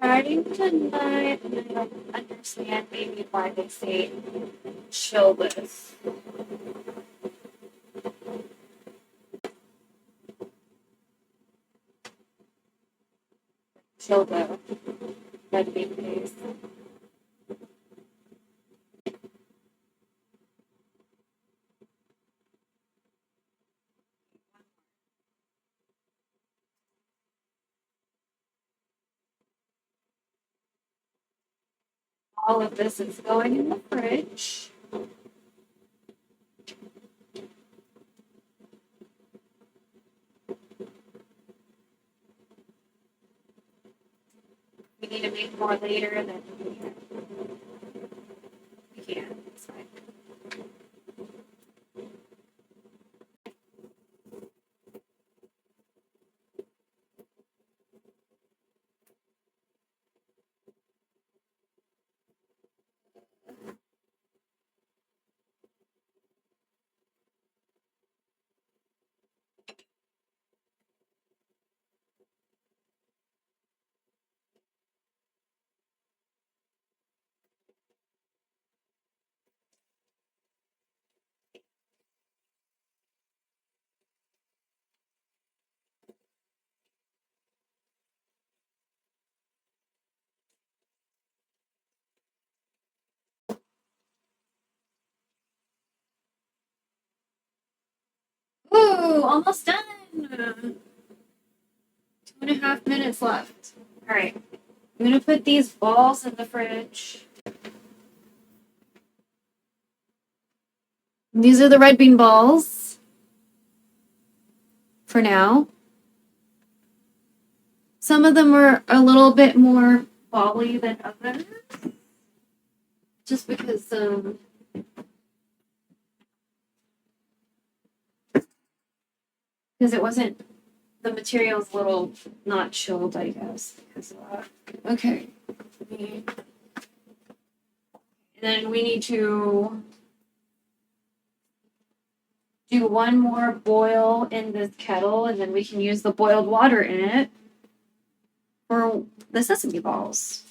Starting tonight, and I don't understand maybe why they say chill this. Chill the red bean paste. All of this is going in the fridge. We need to make more later than we can. It's fine. Ooh, almost done. 2.5 minutes left. All right. I'm going to put these balls in the fridge. These are the red bean balls for now. Some of them are a little bit more bally than others. Just because it wasn't, the material's a little not chilled, I guess, because of that. Okay. And then we need to do one more boil in this kettle, and then we can use the boiled water in it for the sesame balls.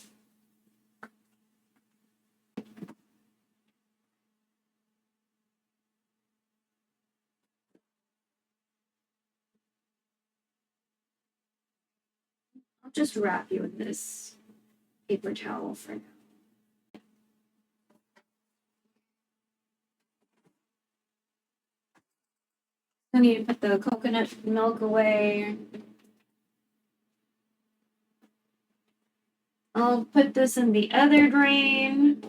I'll just wrap you in this paper towel for now. I need to put the coconut milk away. I'll put this in the other drain.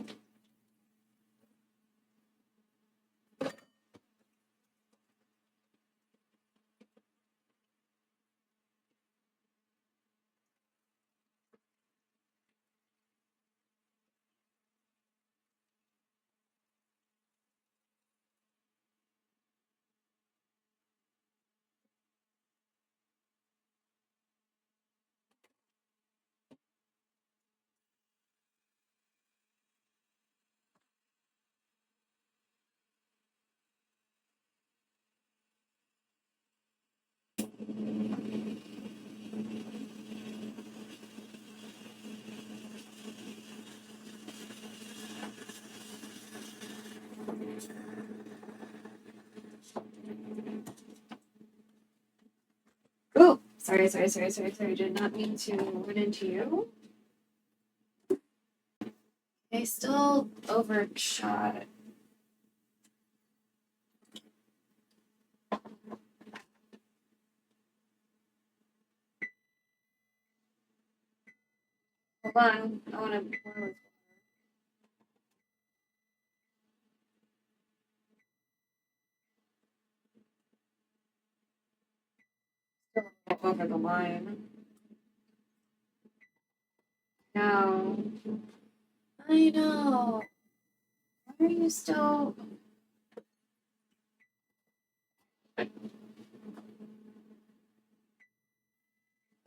Oh, sorry. Did not mean to run into you. I still overshot. Hold on. I want to pour this. Still over the line. No. I know. Why are you still...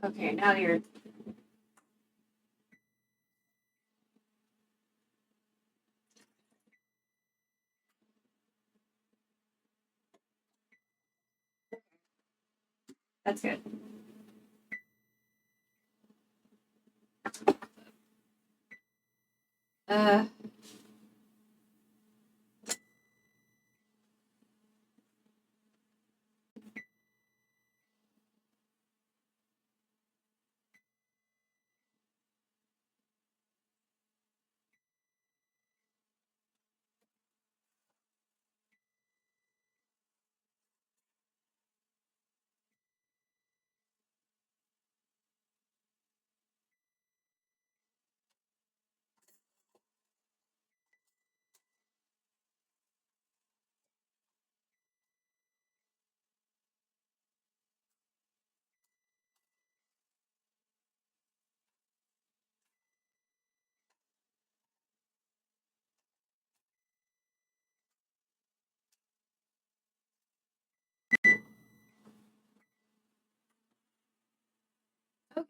Okay, now you're... That's good. Uh...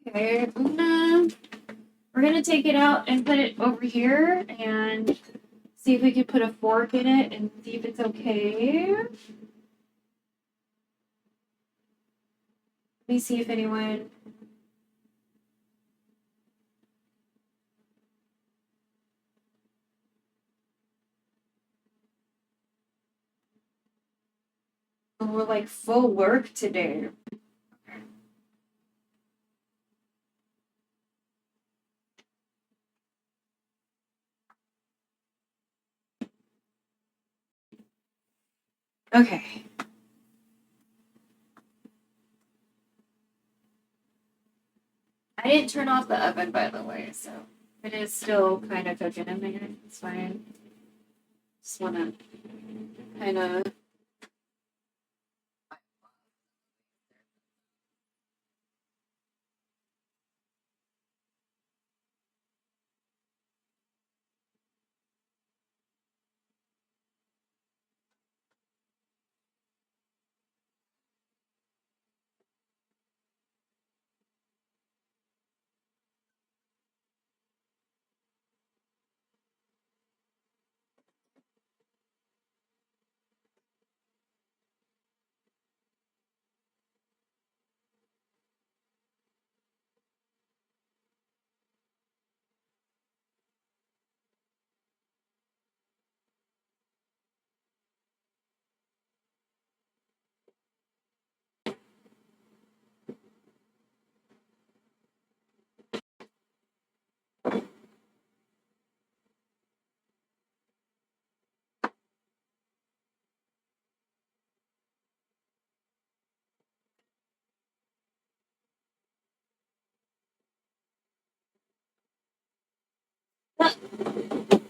Okay, we're gonna take it out and put it over here and see if we can put a fork in it and see if it's okay. Let me see if anyone... Oh, we're like full work today. Okay. I didn't turn off the oven, by the way, so it is still kind of cooking in there. It's fine. Just want to kind of...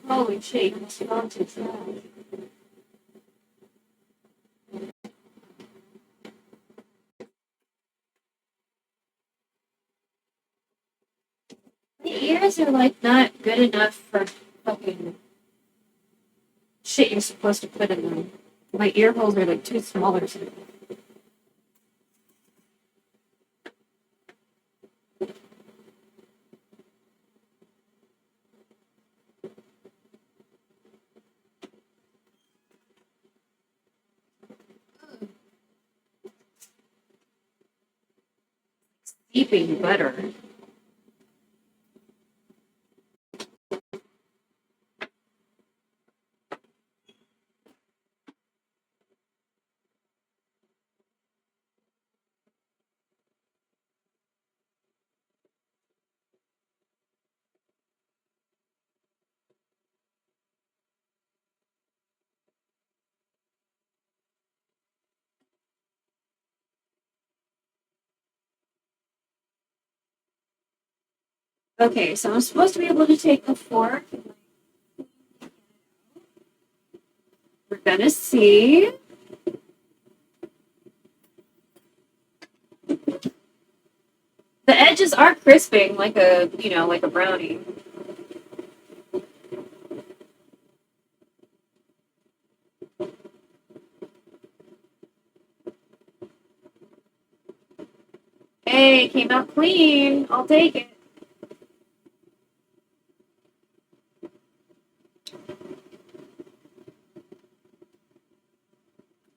Holy shit, it's gone too fast. My ears are like not good enough for fucking shit you're supposed to put in them. My ear holes are like too small or something. Steeping butter. Okay, so I'm supposed to be able to take the fork. We're gonna see. The edges edges are crisping like a, you know, like a brownie. Hey, came out clean. I'll take it.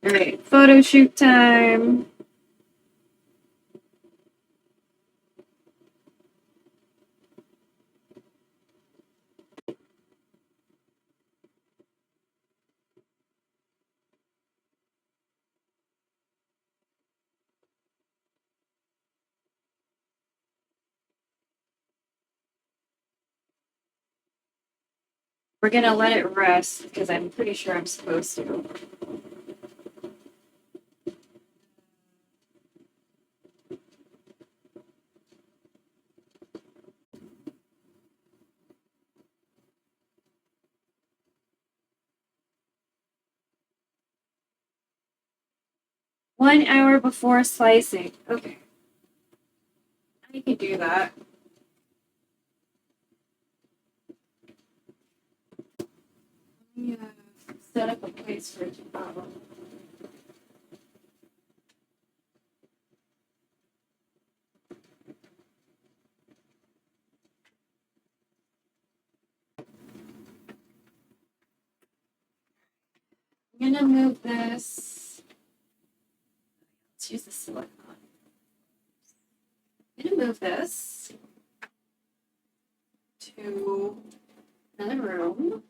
All right, photo shoot time. We're gonna let it rest because I'm pretty sure I'm supposed to. One hour before slicing. Okay. I can do that. Let me set up a place for tomorrow. I'm gonna move this. Let's use the silicone. I'm gonna move this to another room.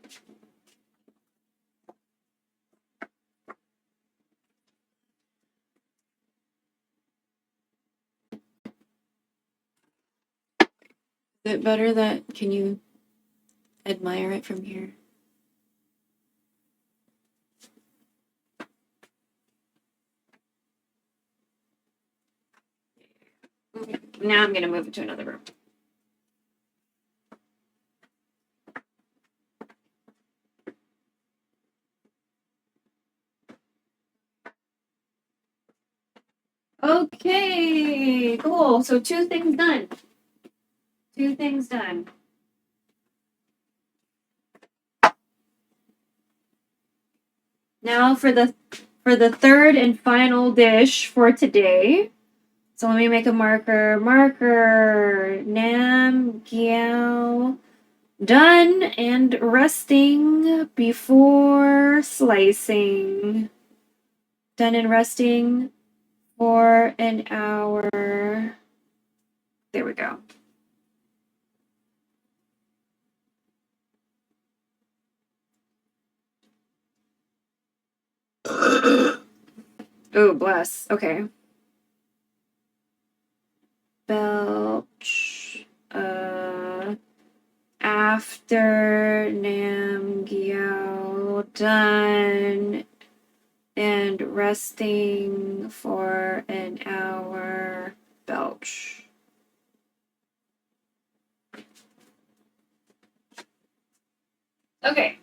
Is it better that, can you admire it from here? Okay. Now I'm gonna move it to another room. Okay, cool. So two things done. Two things done. Now for the third and final dish for today. So let me make a marker. Marker. Nian Gao. Done and resting before slicing. Done and resting for an hour. There we go. Oh, bless. Okay. Belch. After Nian Gao done and resting for an hour. Belch. Okay.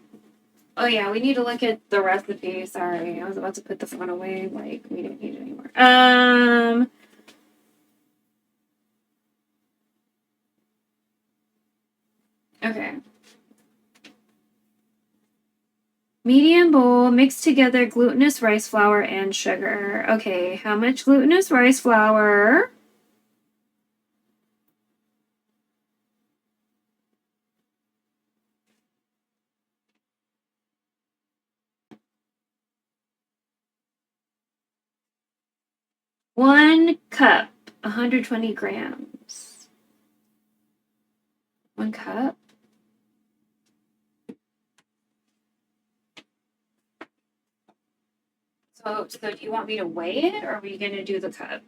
Oh yeah, we need to look at the recipe. Sorry, I was about to put the phone away. Like we didn't need it anymore. Okay. Medium bowl, mix together glutinous rice flour and sugar. Okay, how much glutinous rice flour? One cup, 120 grams. 1 cup. So do you want me to weigh it, or are we gonna do the cup?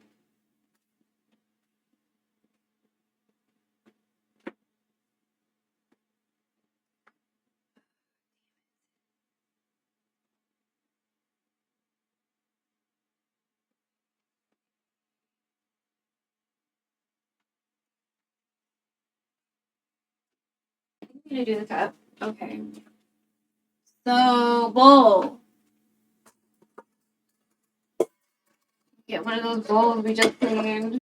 I'm gonna do the cup. Okay. So bowl. Get one of those bowls we just cleaned.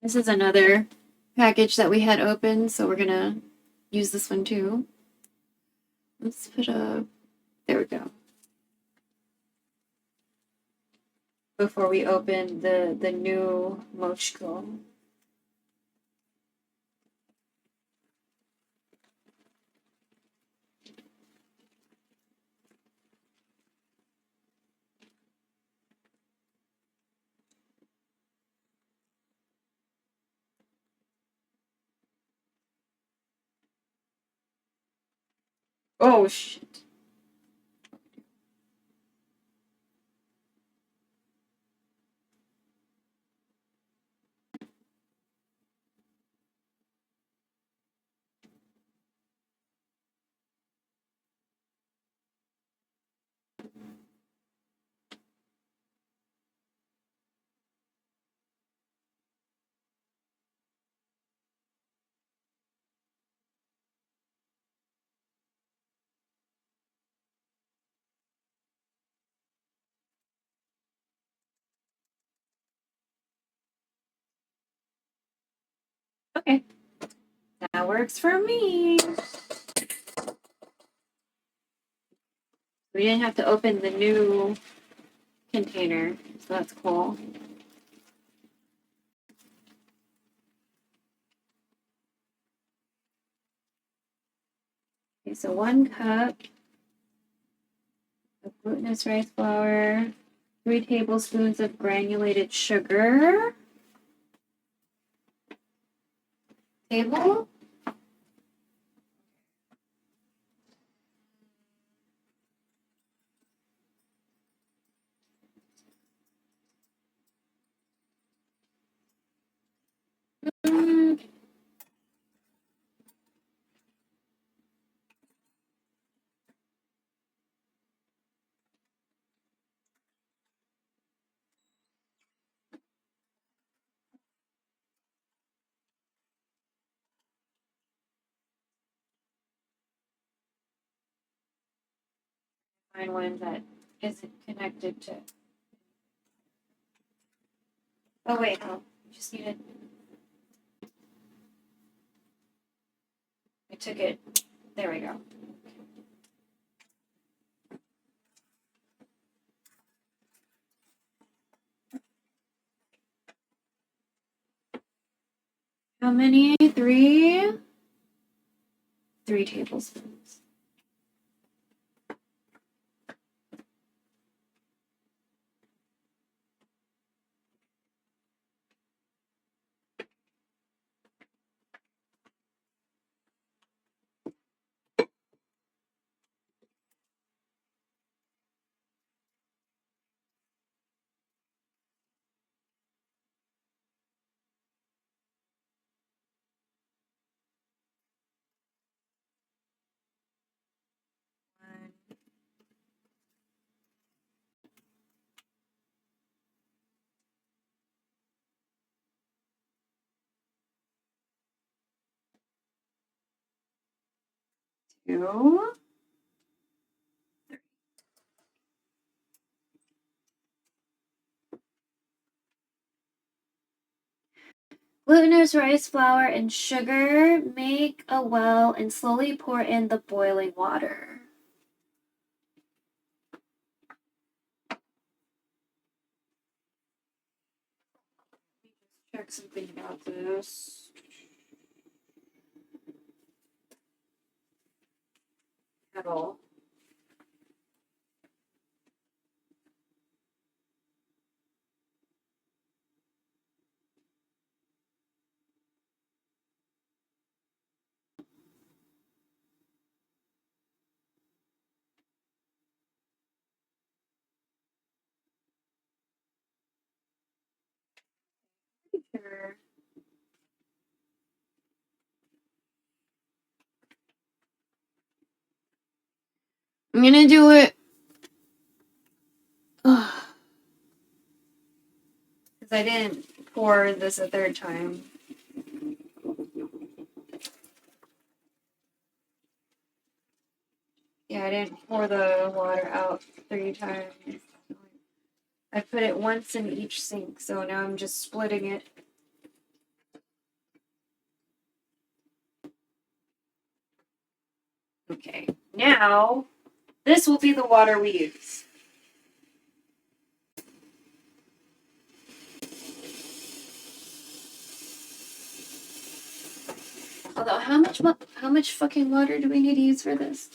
This is another package that we had open, so we're gonna use this one too. Let's put a, there we go. Before we open the new mochko. Oh shit. Okay. That works for me. We didn't have to open the new container, so that's cool. Okay, so 1 cup of glutinous rice flour, 3 tablespoons of granulated sugar. Table. Find one that isn't connected to. Oh wait, oh, you just need it. I took it. There we go. How many? 3? 3 tablespoons. Two. Glutinous rice flour and sugar. Make a well and slowly pour in the boiling water. Check something about this. Kettle. Sure. I'm gonna do it. Because I didn't pour this a 3rd time. Yeah, I didn't pour the water out 3 times. I put it once in each sink, so now I'm just splitting it. Okay, now this will be the water we use. Although, how much fucking water do we need to use for this?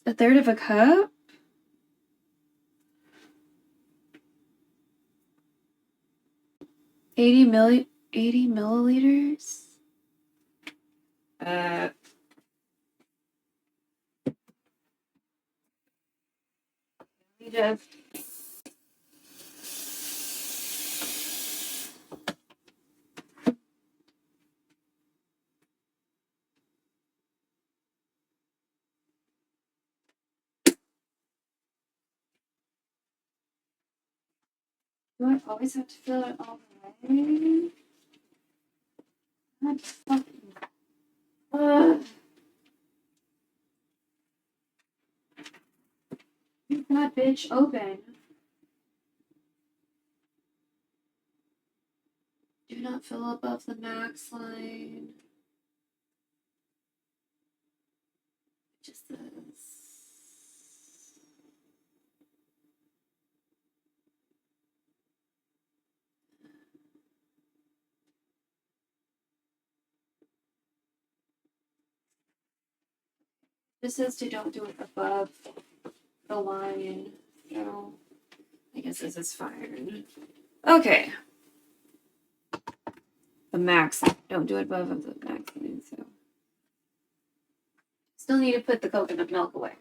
A third of a cup? 80 milliliters? We just do I always have to fill it all the way? God fucking. Keep that bitch open. Do not fill above the max line. Just this. This says to don't do it above the line, so I guess this is fine. Okay. The max. Don't do it above the max line, so. Still need to put the coconut milk away.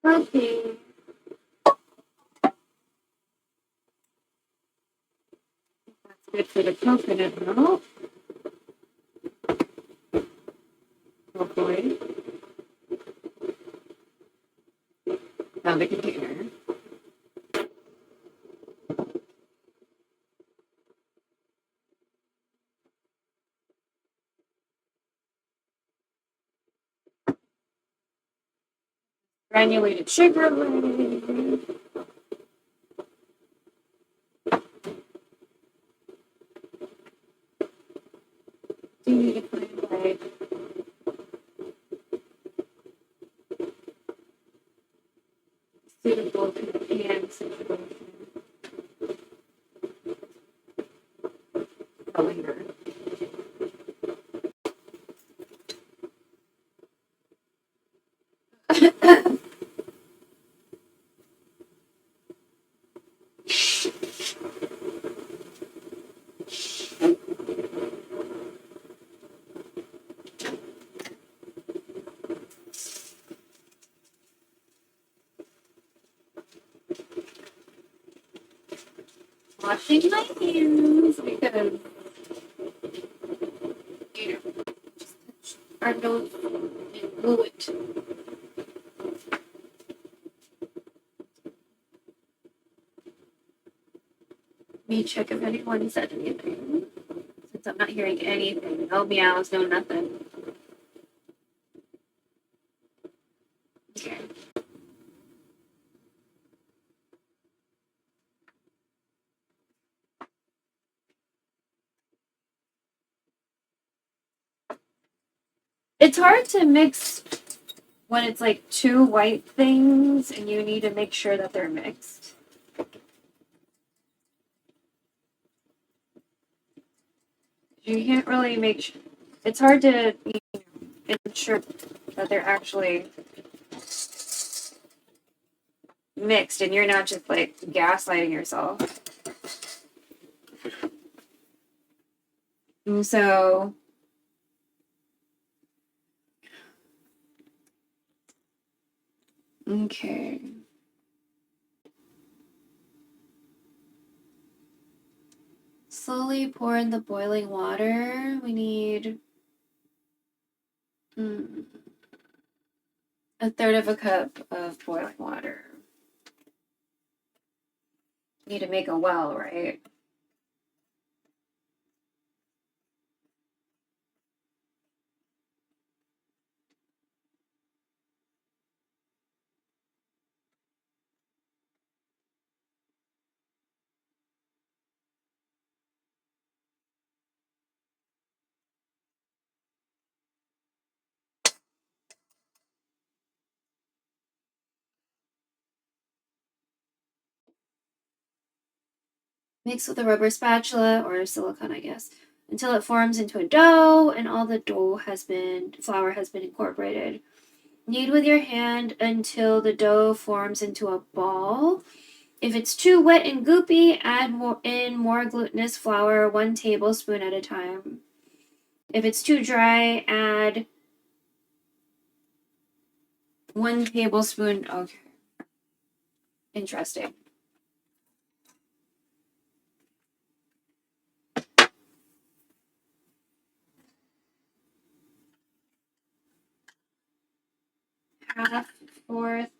Okay. That's good for the coconut milk. Hopefully. Found the container. Granulated sugar. Do you need to find like suitable Koshi-An situation? Linger. washing my hands because, you know, our nose is fluid. Let me check if anyone said anything. Since I'm not hearing anything. No meows, no nothing. Okay. It's hard to mix when it's like two white things and you need to make sure that they're mixed. You can't really make sure. It's hard to ensure that they're actually mixed and you're not just like gaslighting yourself. And so okay. Slowly pour in the boiling water. We need a third of a cup of boiling water. Need to make a well, right? Mix with a rubber spatula or silicone, I guess, until it forms into a dough and all the flour has been incorporated. Knead with your hand until the dough forms into a ball. If it's too wet and goopy, add more glutinous flour, 1 tablespoon at a time. If it's too dry, add 1 tablespoon. Okay. Interesting. Half, fourth.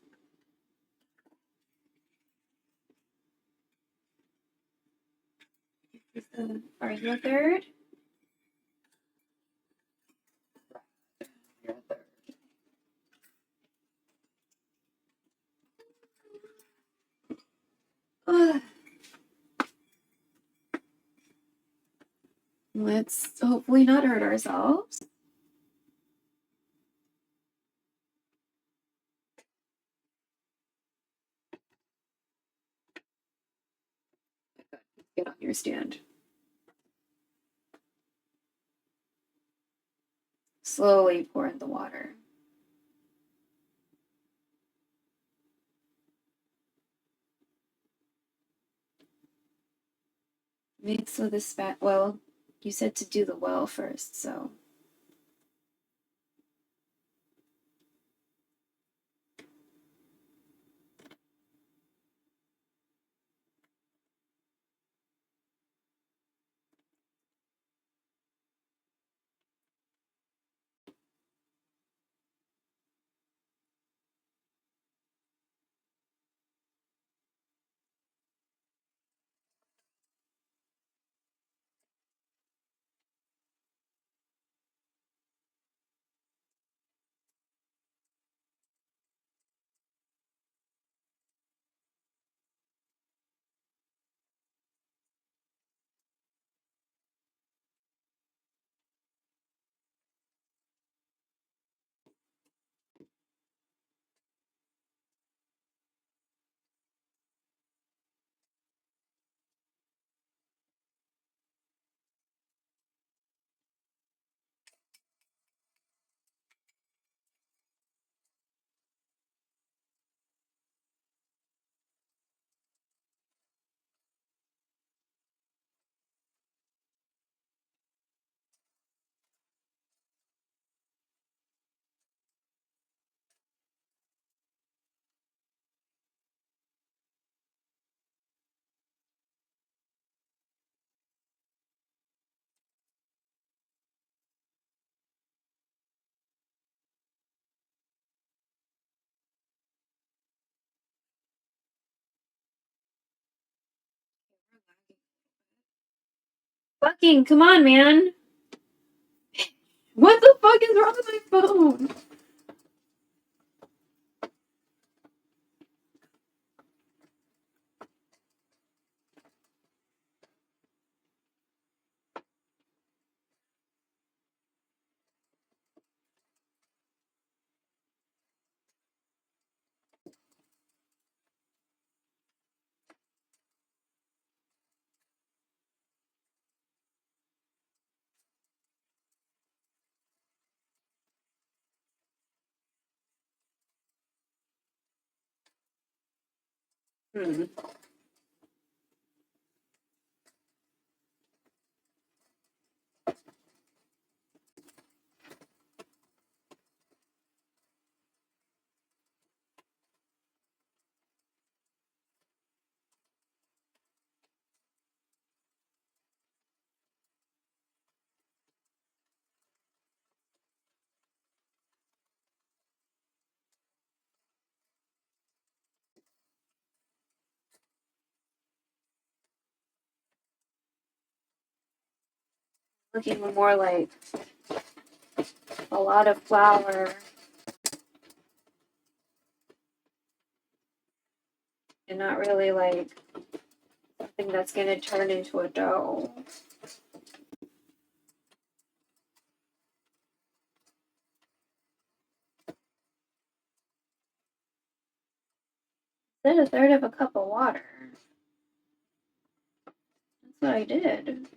Are you a third? You're a third. Let's hopefully not hurt ourselves. Get on your stand. Slowly pour in the water. Mix with the well, you said to do the well first, so. Fucking, come on, man. What the fuck is wrong with my phone? Looking more like a lot of flour and not really like something that's gonna turn into a dough. Then a third of a cup of water. That's what I did.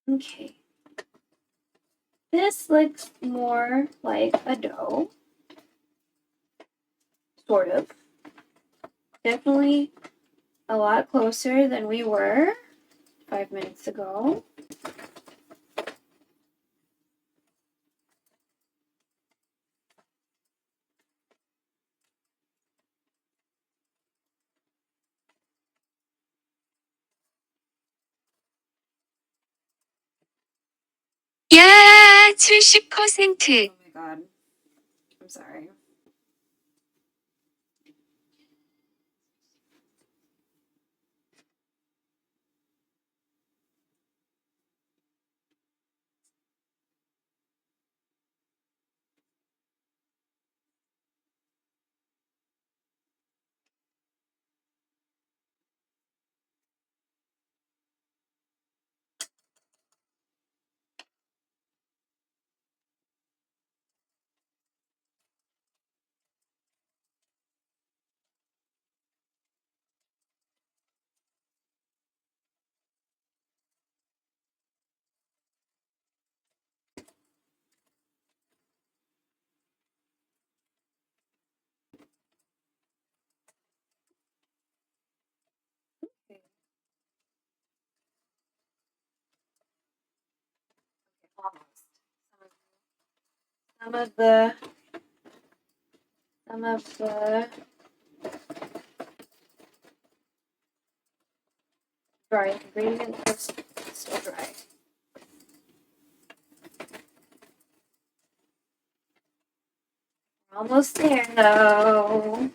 Okay. This looks more like a dough. Sort of. Definitely a lot closer than we were 5 minutes ago. 야, 70%. Oh my god. I'm sorry. some of the dry ingredients are still dry. We're almost there though.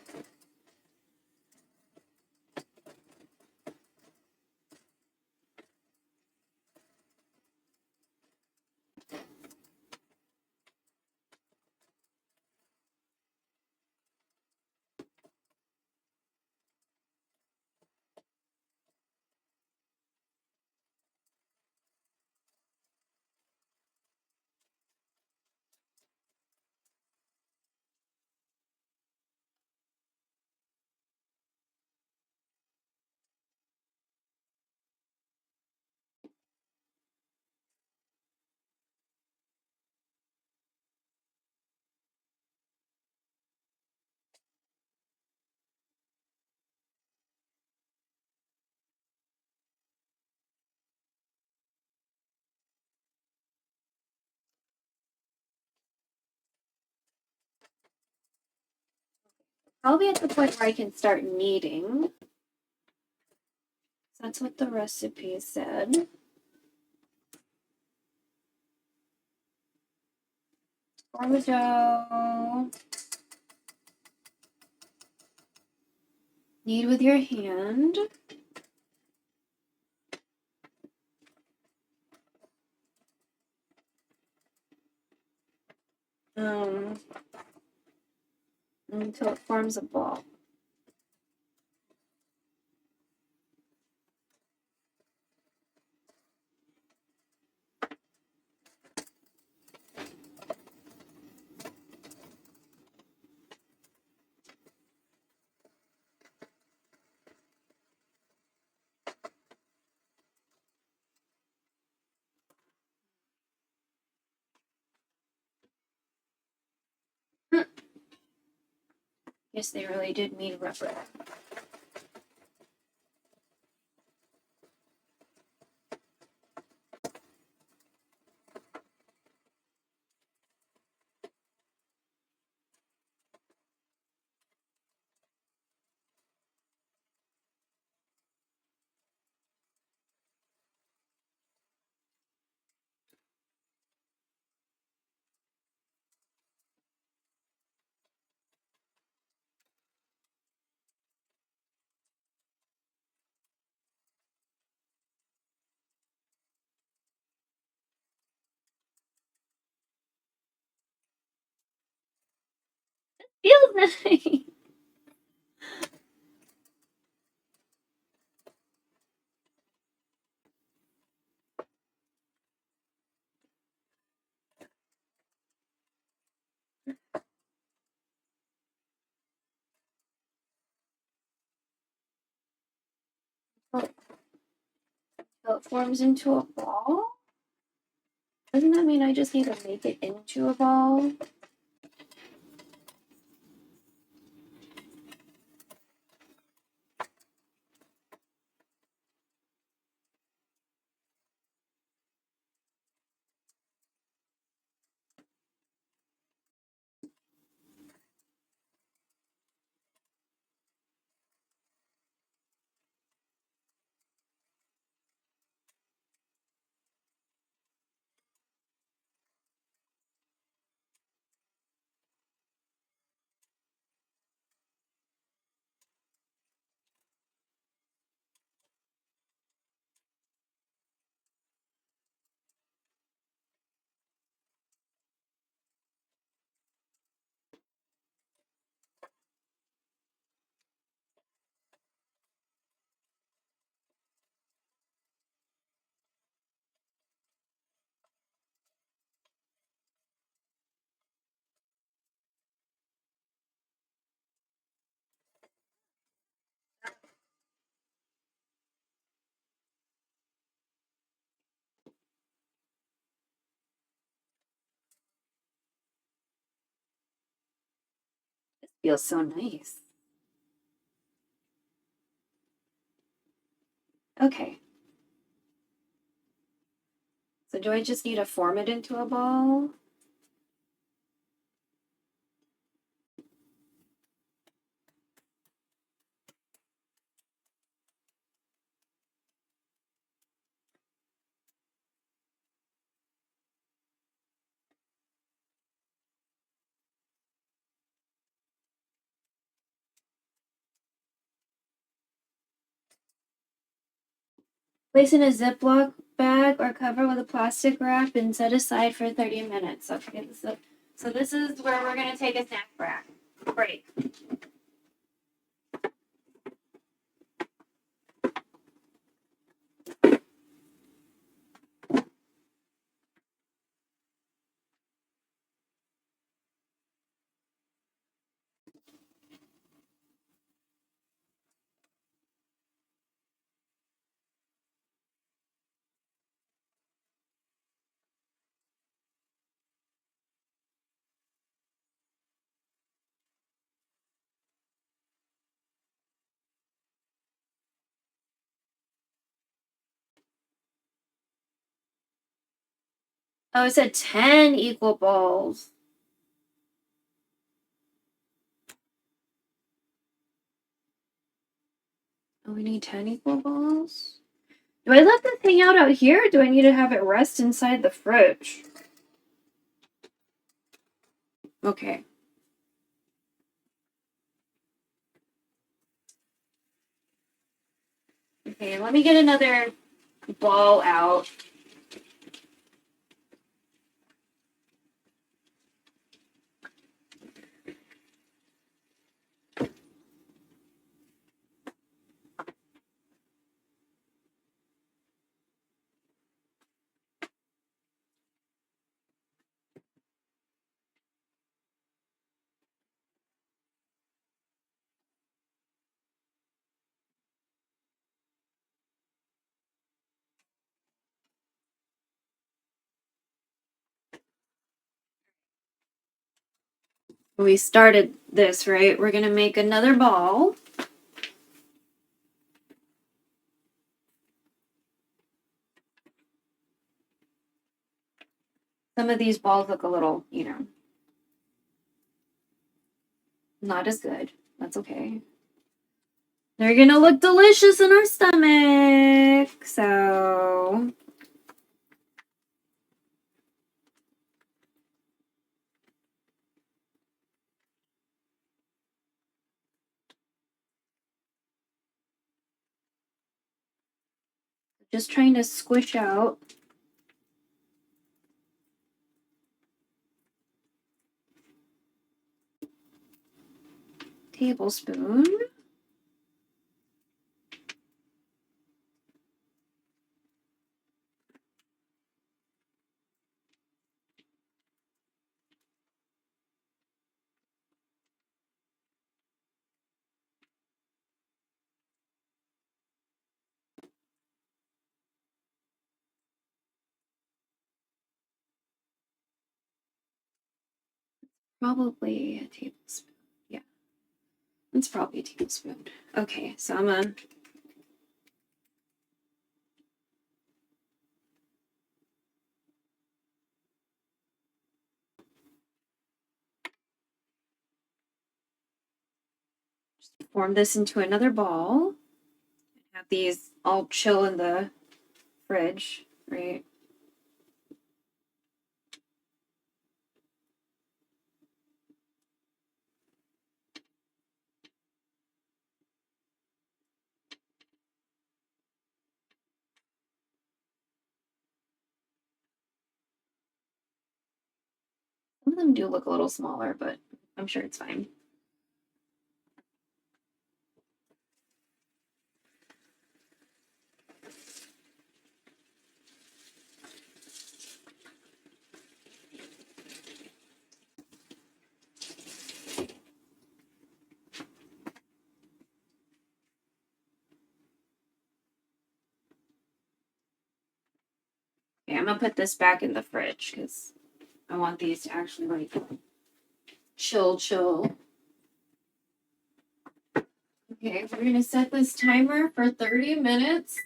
I'll be at the point where I can start kneading. That's what the recipe said. Sourdough. Knead with your hand. Until it forms a ball. Yes, they really did mean rubber. Feels nice. So it forms into a ball? Doesn't that mean I just need to make it into a ball? This feels so nice. Okay. So do I just need to form it into a ball? Place in a Ziploc bag or cover with a plastic wrap and set aside for 30 minutes. Okay, so this is where we're going to take a snack break. Oh, it said 10 equal balls. Oh, we need 10 equal balls? Do I let the thing out here, or do I need to have it rest inside the fridge? Okay. Okay, let me get another ball out. We started this, right? We're gonna make another ball. Some of these balls look a little, not as good. That's okay. They're gonna look delicious in our stomach. So just trying to squish out. Tablespoon. Probably a tablespoon. Yeah. It's probably a tablespoon. Okay, so I'm gonna form this into another ball. Have these all chill in the fridge, right? Some of them do look a little smaller, but I'm sure it's fine. Okay, I'm gonna put this back in the fridge because I want these to actually like chill. Okay, we're gonna set this timer for 30 minutes.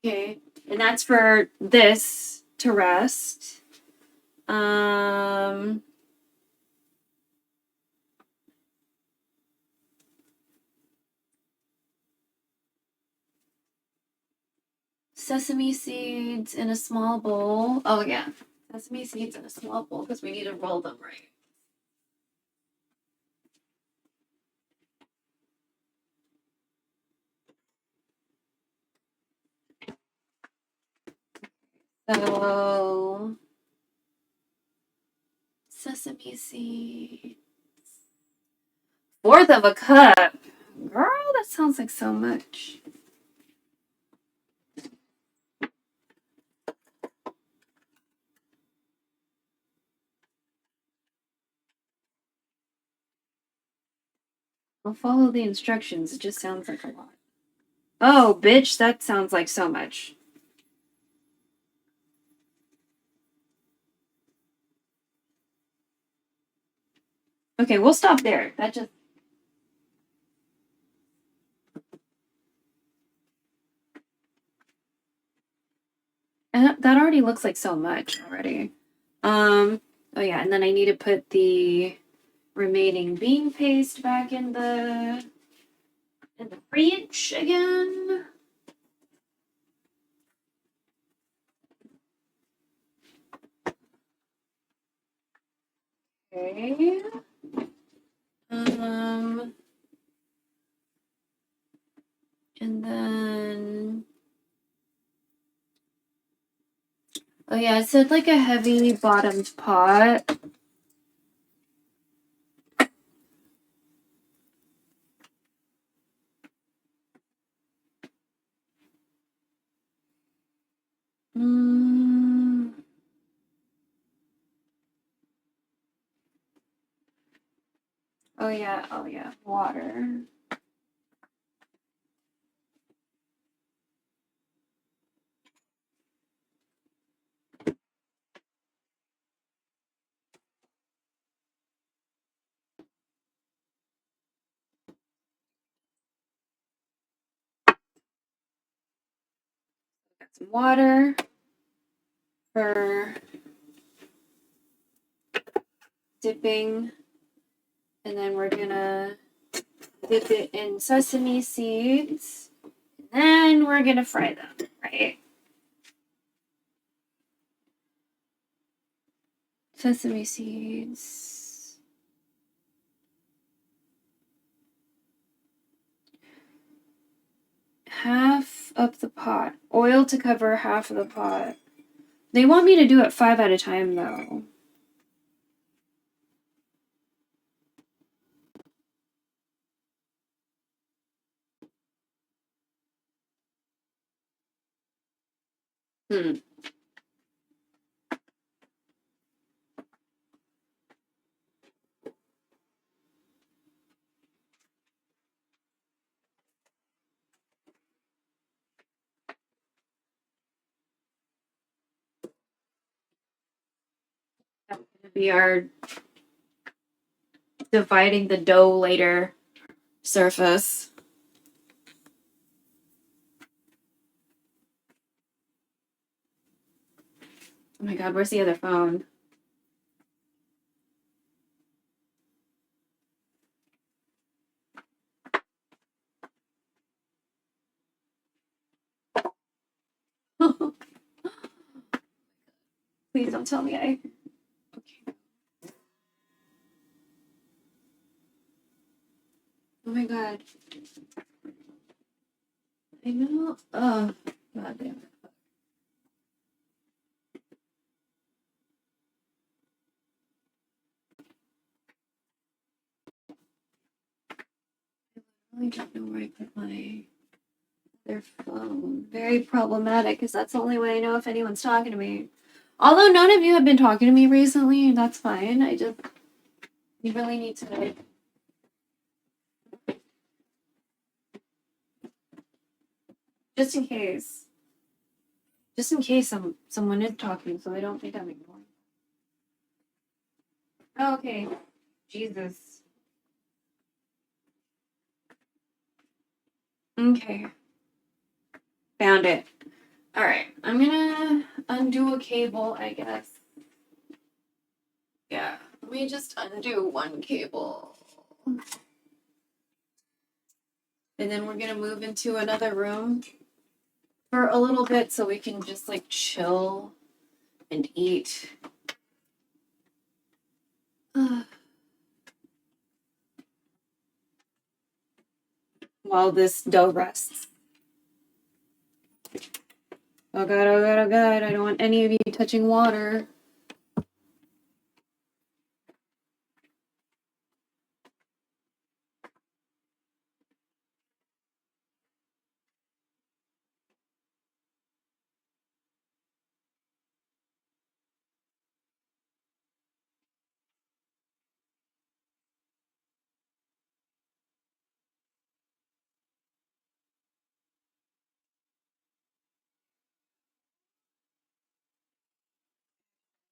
Okay, and that's for this to rest. Sesame seeds in a small bowl. Oh yeah, sesame seeds in a small bowl because we need to roll them right. So, sesame seed. 1/4 of a cup. Girl, that sounds like so much. I'll follow the instructions. It just sounds like a lot. Oh, bitch, that sounds like so much. Okay, we'll stop there. That just... And that already looks like so much already. Oh yeah, and then I need to put the remaining bean paste back in the fridge again. Okay. And then... Oh yeah, it said like a heavy bottomed pot. Oh yeah, water. Got some water for dipping, and then we're gonna dip it in sesame seeds, and then we're gonna fry them, right? Sesame seeds. Half of the pot. Oil to cover half of the pot. They want me to do it 5 at a time, though. That's gonna be our dividing the dough later surface. Oh my god, where's the other phone? Please don't tell me I... Okay. Oh my god. I know. Oh, god damn it. I really don't know where I put my other phone. Very problematic, because that's the only way I know if anyone's talking to me. Although none of you have been talking to me recently, that's fine. You really need to... Just in case. Just in case someone is talking, so they don't think I'm ignoring. Oh, okay. Jesus. Okay. Found it. Alright. I'm gonna undo a cable, I guess. Yeah. Let me just undo one cable. And then we're gonna move into another room for a little bit so we can just like chill and eat. While this dough rests. Oh god, oh god, oh god, I don't want any of you touching water.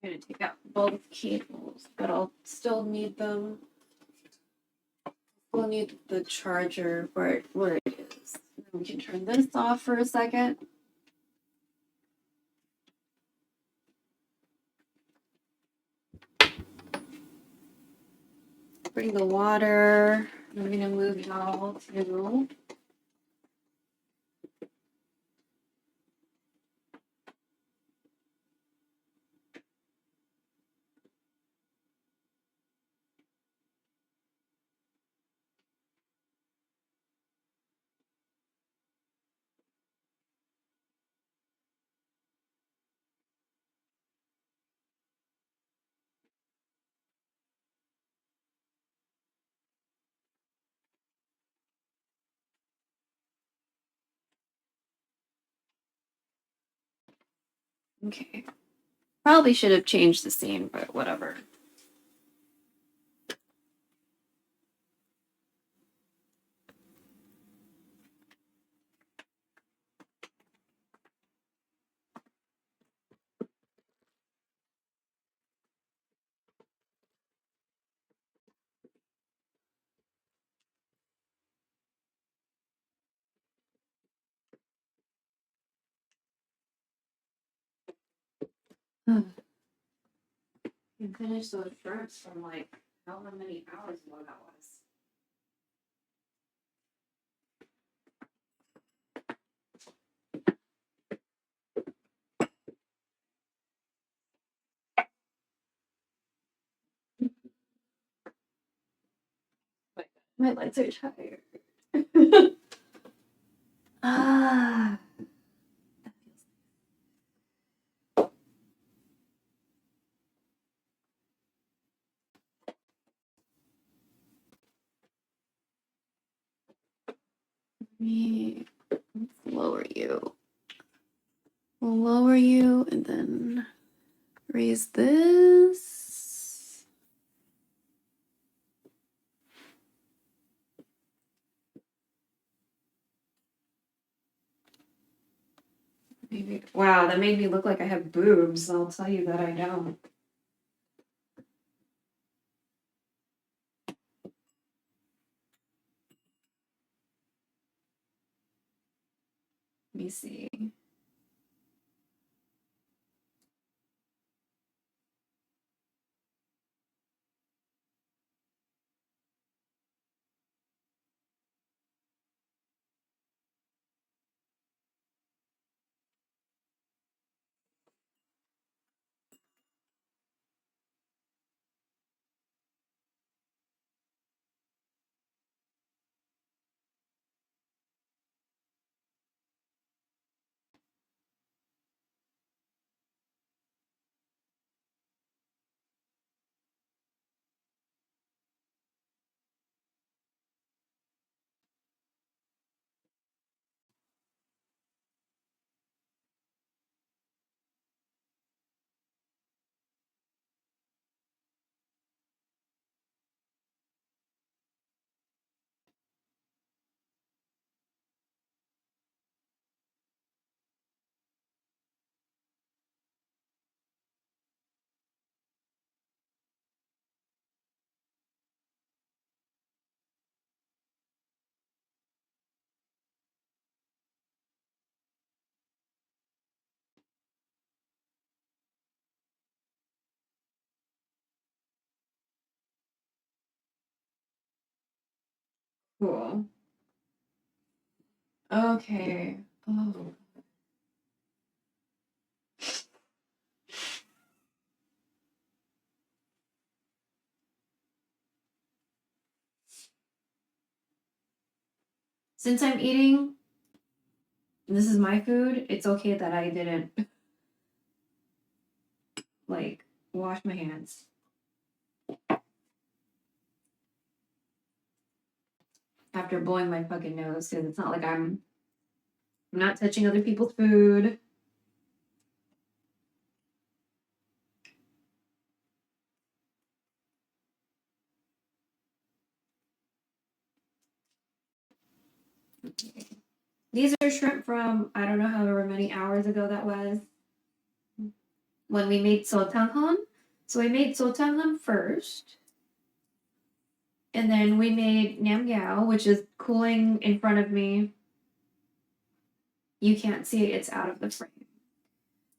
I'm gonna take out both cables, but I'll still need them. We'll need the charger where it is. We can turn this off for a second. Bring the water. I'm gonna move y'all to okay. Probably should have changed the scene, but whatever. You finished those shirts from like however many hours ago that was. My legs are tired. Ah. Me lower you. We'll lower you and then raise this. Maybe. Wow, that made me look like I have boobs. I'll tell you that I don't. Let me see. Cool. Okay. Oh. Since I'm eating this is my food. It's okay that I didn't like wash my hands. After blowing my fucking nose, because it's not like I'm not touching other people's food. Okay. These are shrimp from, I don't know however many hours ago that was, when we made Sotanghon. So we made Sotanghon first, and then we made Nian Gao, which is cooling in front of me. You can't see it, it's out of the frame.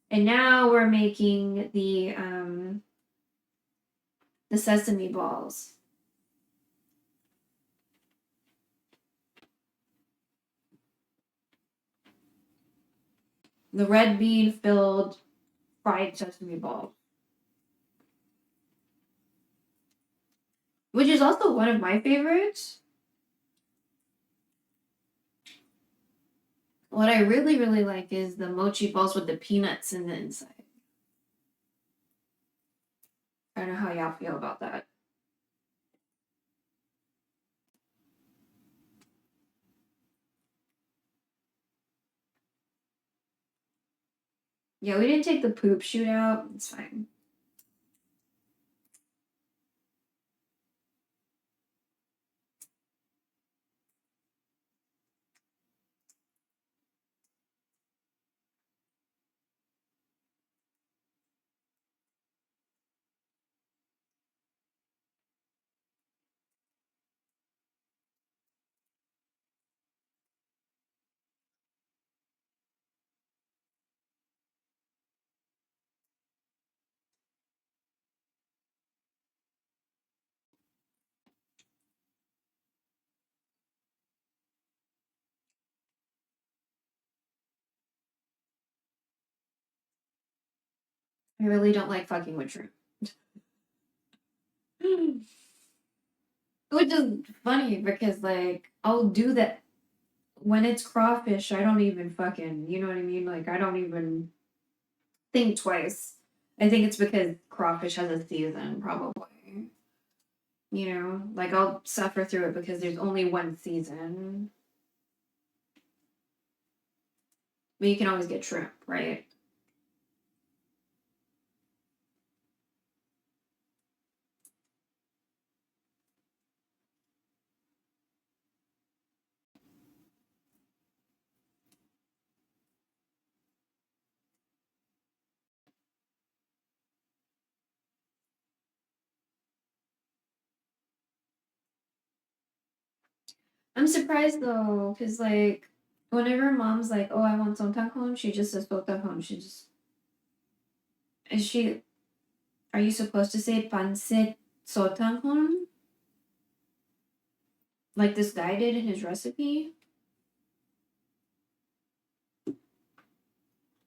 And now we're making the sesame balls. The red bean filled fried sesame balls. Which is also one of my favorites. What I really, really like is the mochi balls with the peanuts in the inside. I don't know how y'all feel about that. Yeah, we didn't take the poop chute out. It's fine. I really don't like fucking with shrimp. Which is funny because, like, I'll do that when it's crawfish. I don't even fucking, you know what I mean? Like, I don't even think twice. I think it's because crawfish has a season, probably. You know, like, I'll suffer through it because there's only one season. But you can always get shrimp, right? I'm surprised though, because like whenever mom's like, "Oh, I want sotanghon," she just says sotanghon. She just is she. Are you supposed to say pancit sotanghon like this guy did in his recipe?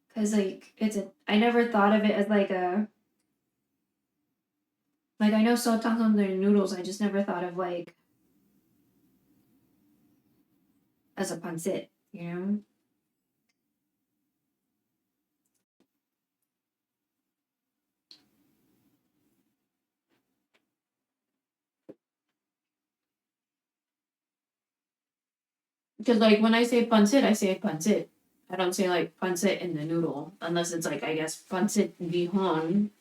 Because like it's a. I never thought of it as like a. Like I know sotanghon are noodles. I just never thought of like as a pancit. You know. Because like when I say pancit, I say pancit. I don't say like pancit in the noodle unless it's like I guess pancit bihon.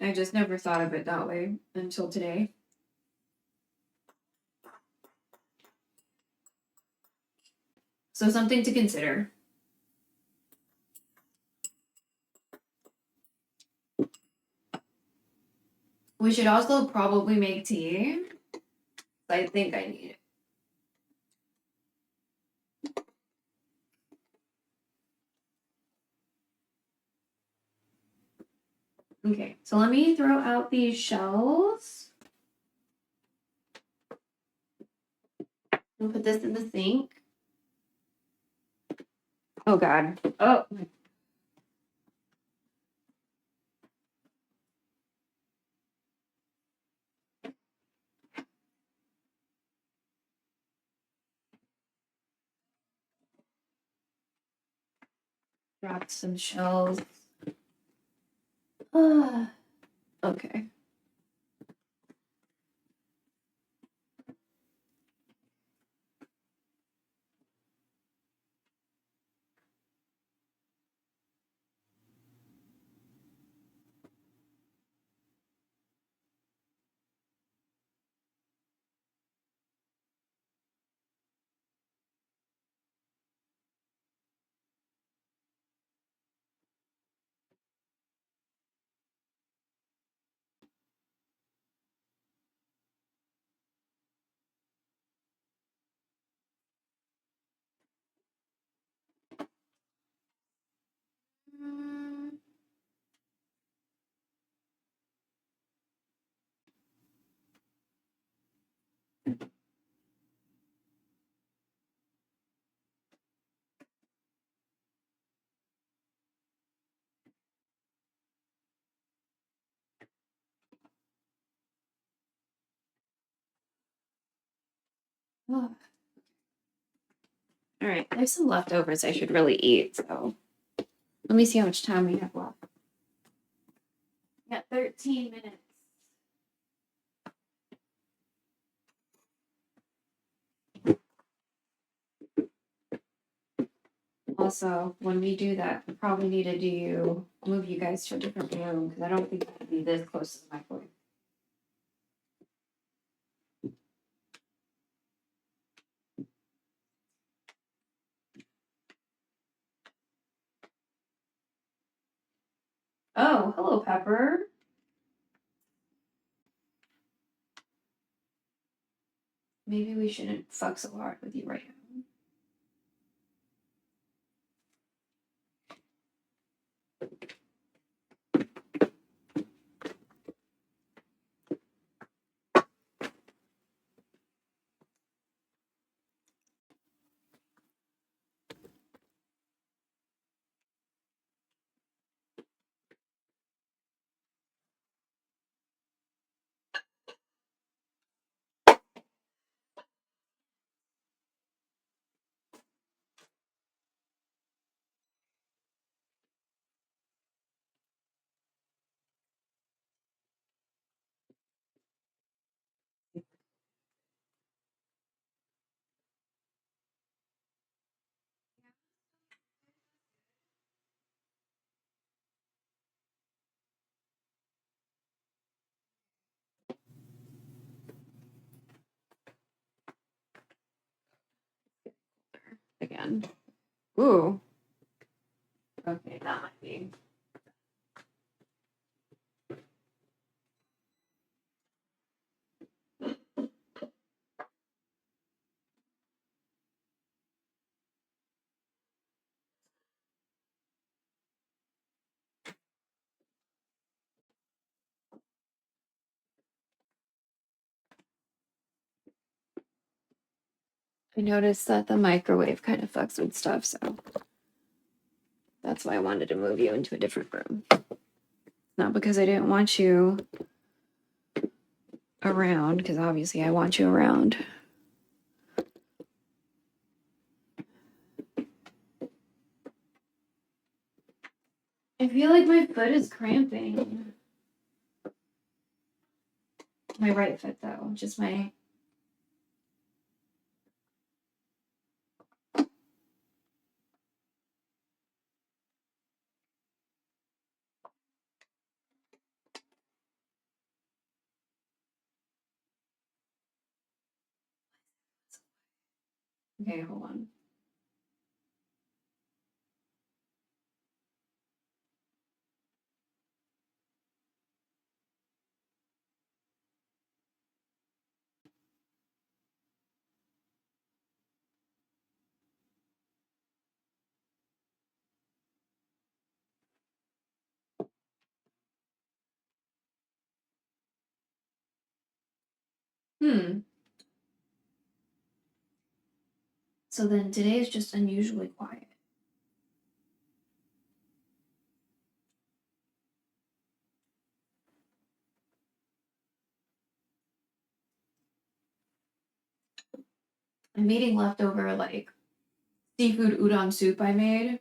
I just never thought of it that way until today. So something to consider. We should also probably make tea. I think I need it. Okay, so let me throw out these shells. And put this in the sink. Oh God. Oh. Dropped some shells. Okay. All right, there's some leftovers I should really eat, so let me see how much time we have left. We got 13 minutes. Also, when we do that, we probably need to move you guys to a different room because I don't think it can be this close to the microwave. Oh, hello, Pepper. Maybe we shouldn't fuck so hard with you right now. Again. Ooh. Okay, that might be. I noticed that the microwave kind of fucks with stuff, so that's why I wanted to move you into a different room. Not because I didn't want you around, because obviously I want you around. I feel like my foot is cramping. My right foot, though, just my. Okay, hold on. So then today is just unusually quiet. I'm eating leftover, like, seafood udon soup I made.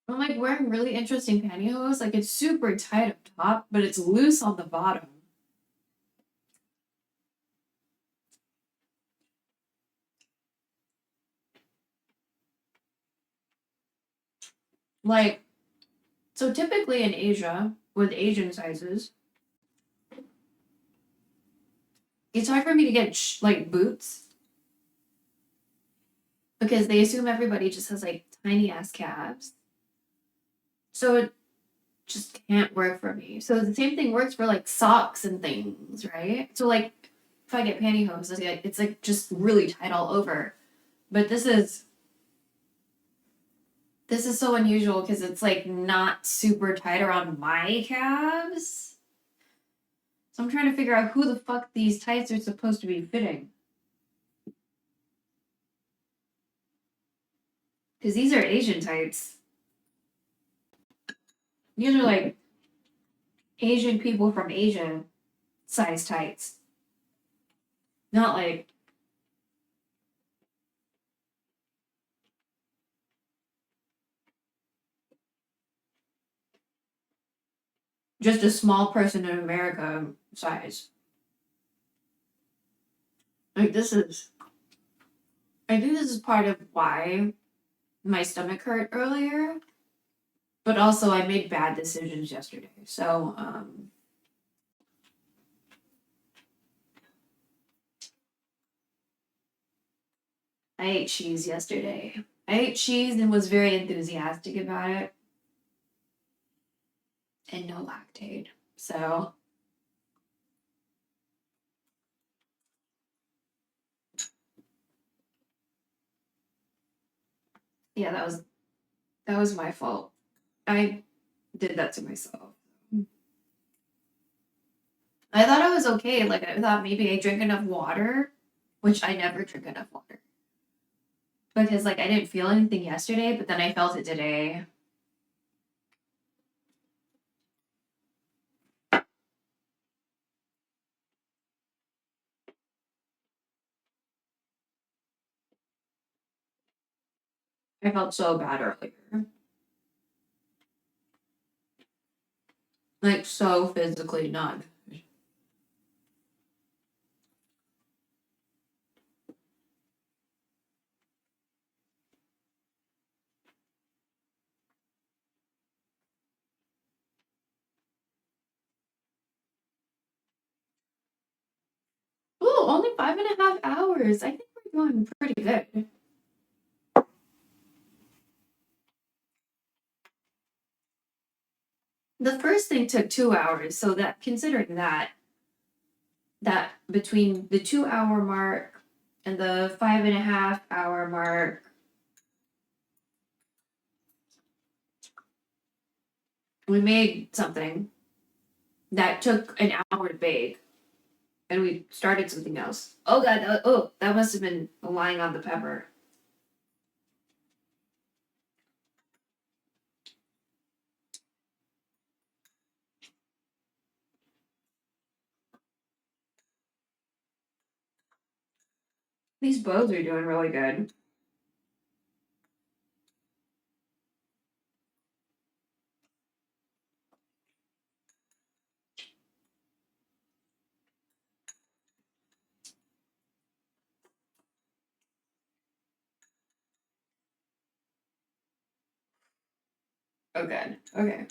I'm like wearing really interesting pantyhose. Like it's super tight up top, but it's loose on the bottom. Like, so typically in Asia, with Asian sizes, it's hard for me to get like boots because they assume everybody just has like tiny ass calves. So it just can't work for me. So the same thing works for like socks and things, right? So like if I get pantyhose, it's like just really tight all over. But this is so unusual because it's like not super tight around my calves. So I'm trying to figure out who the fuck these tights are supposed to be fitting. Because these are Asian tights. These are like Asian people from Asia size tights. Not like just a small person in America size. Like this is, I think this is part of why my stomach hurt earlier. But also I made bad decisions yesterday. So, I ate cheese yesterday. I ate cheese and was very enthusiastic about it. And no lactate. So yeah, that was my fault. I did that to myself. I thought I was okay. Like I thought maybe I drink enough water, which I never drink enough water. Because like I didn't feel anything yesterday, but then I felt it today. I felt so bad earlier. Like so physically not good. Ooh, only 5.5 hours. I think we're doing pretty good. The first thing took 2 hours, so that considering that between the 2 hour mark and the 5.5 hour mark, we made something that took an hour to bake, and we started something else. Oh god, that must have been lying on the pepper. These bows are doing really good. Oh good. Okay.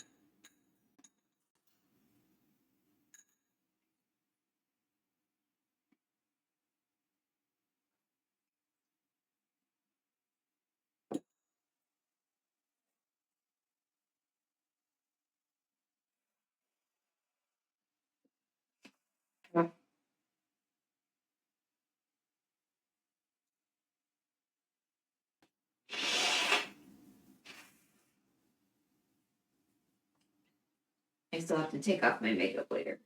I still have to take off my makeup later.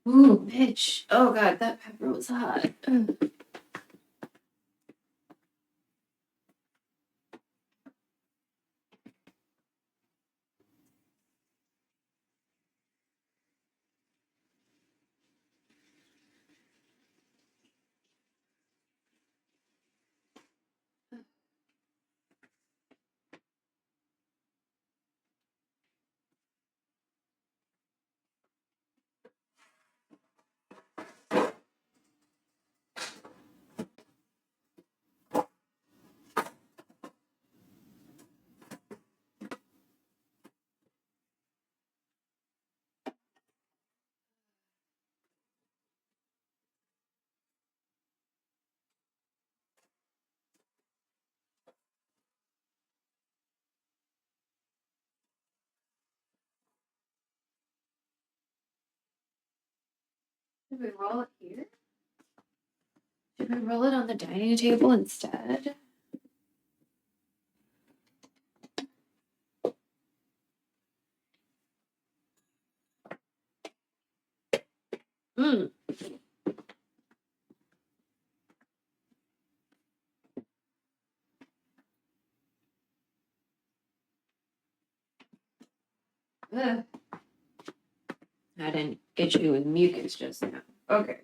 Ooh, bitch. Oh god, that pepper was hot. Ugh. Should we roll it here? Should we roll it on the dining table instead? Hmm. Ugh. Had an issue with mucus just now. Okay.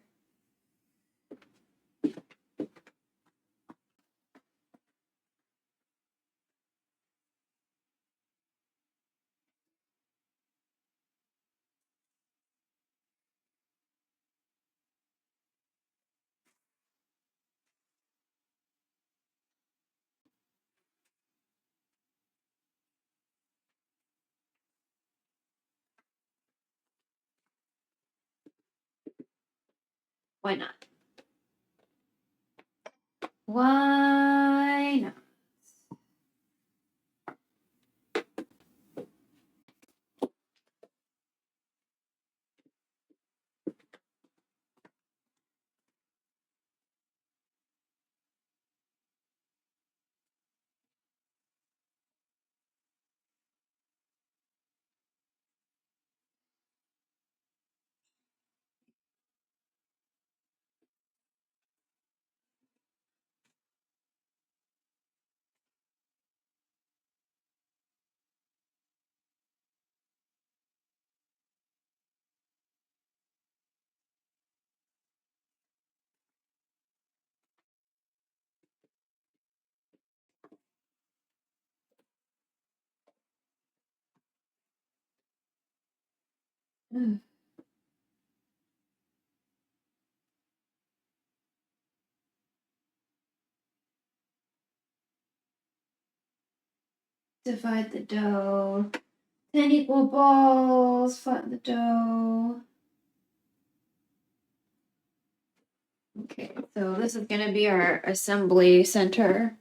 Why not? Why not? Ugh. Divide the dough. 10 equal balls. Flatten the dough. Okay, so this is going to be our assembly center.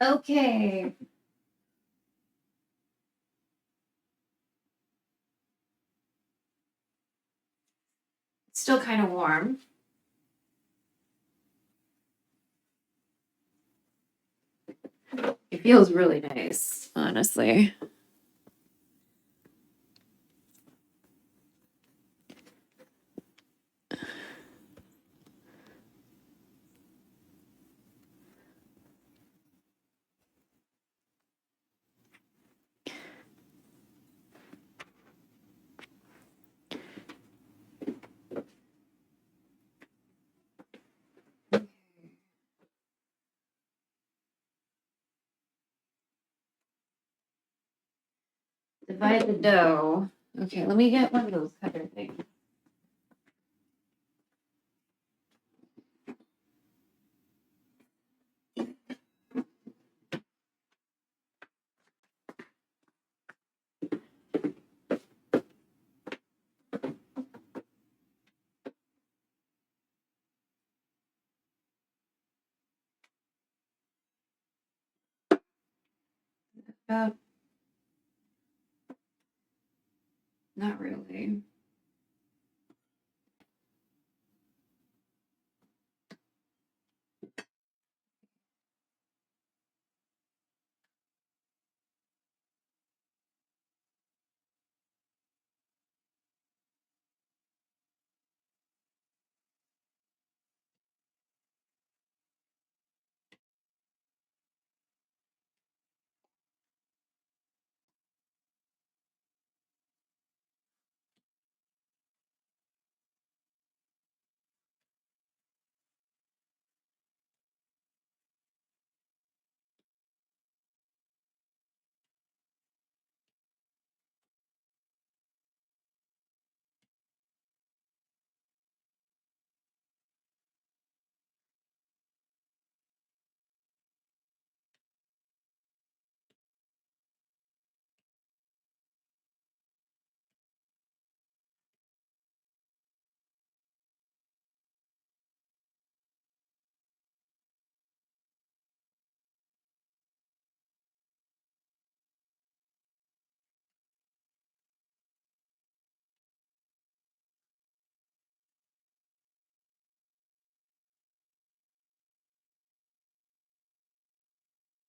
Okay. It's still kind of warm. It feels really nice, honestly. Divide the dough. Okay, let me get one of those cutter things. Not really.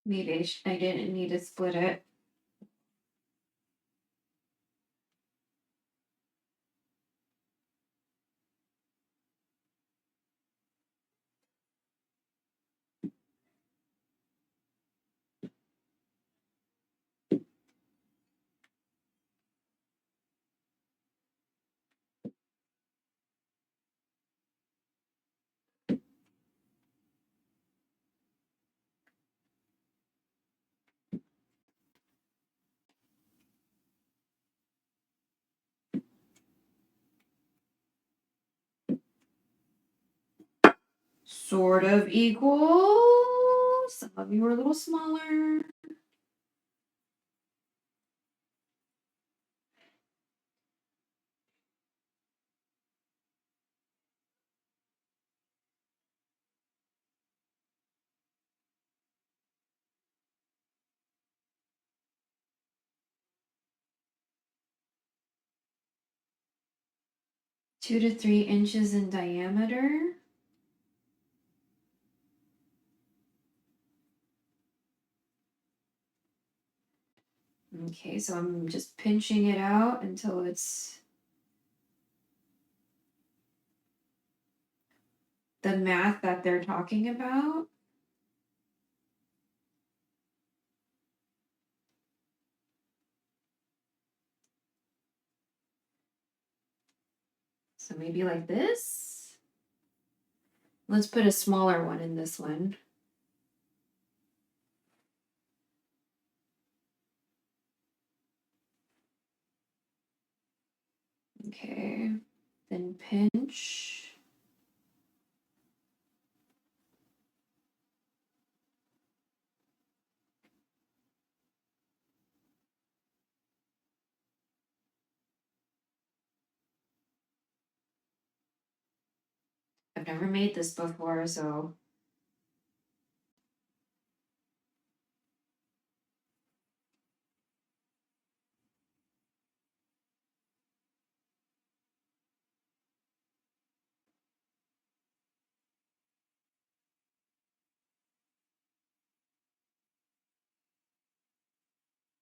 Maybe I didn't need to split it. Sort of equal. Some of you are a little smaller. Two to 3 inches in diameter. Okay, so I'm just pinching it out until it's the math that they're talking about. So maybe like this. Let's put a smaller one in this one. Okay, then pinch. I've never made this before, so.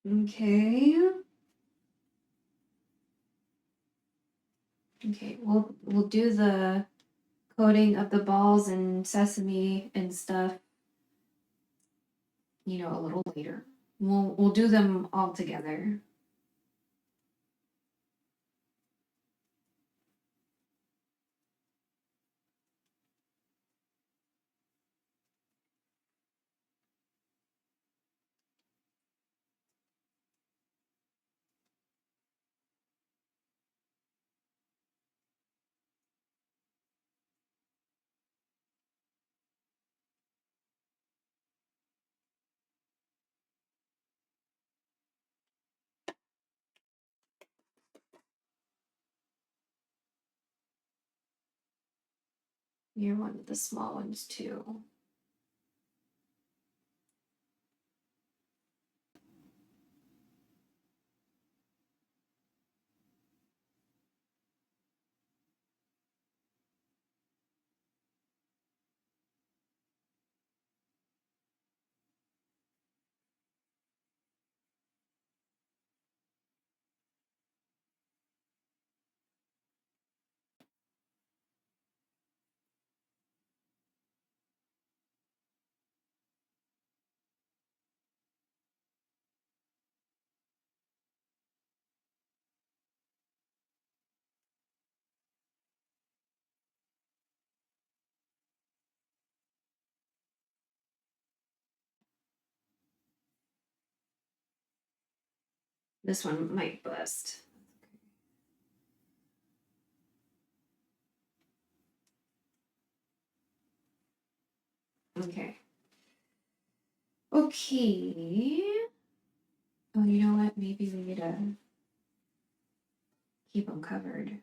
Okay. Okay, we'll do the coating of the balls and sesame and stuff, you know, a little later. We'll do them all together. You're one of the small ones too. This one might bust. Okay. Okay. Oh, you know what? Maybe we need to keep them covered.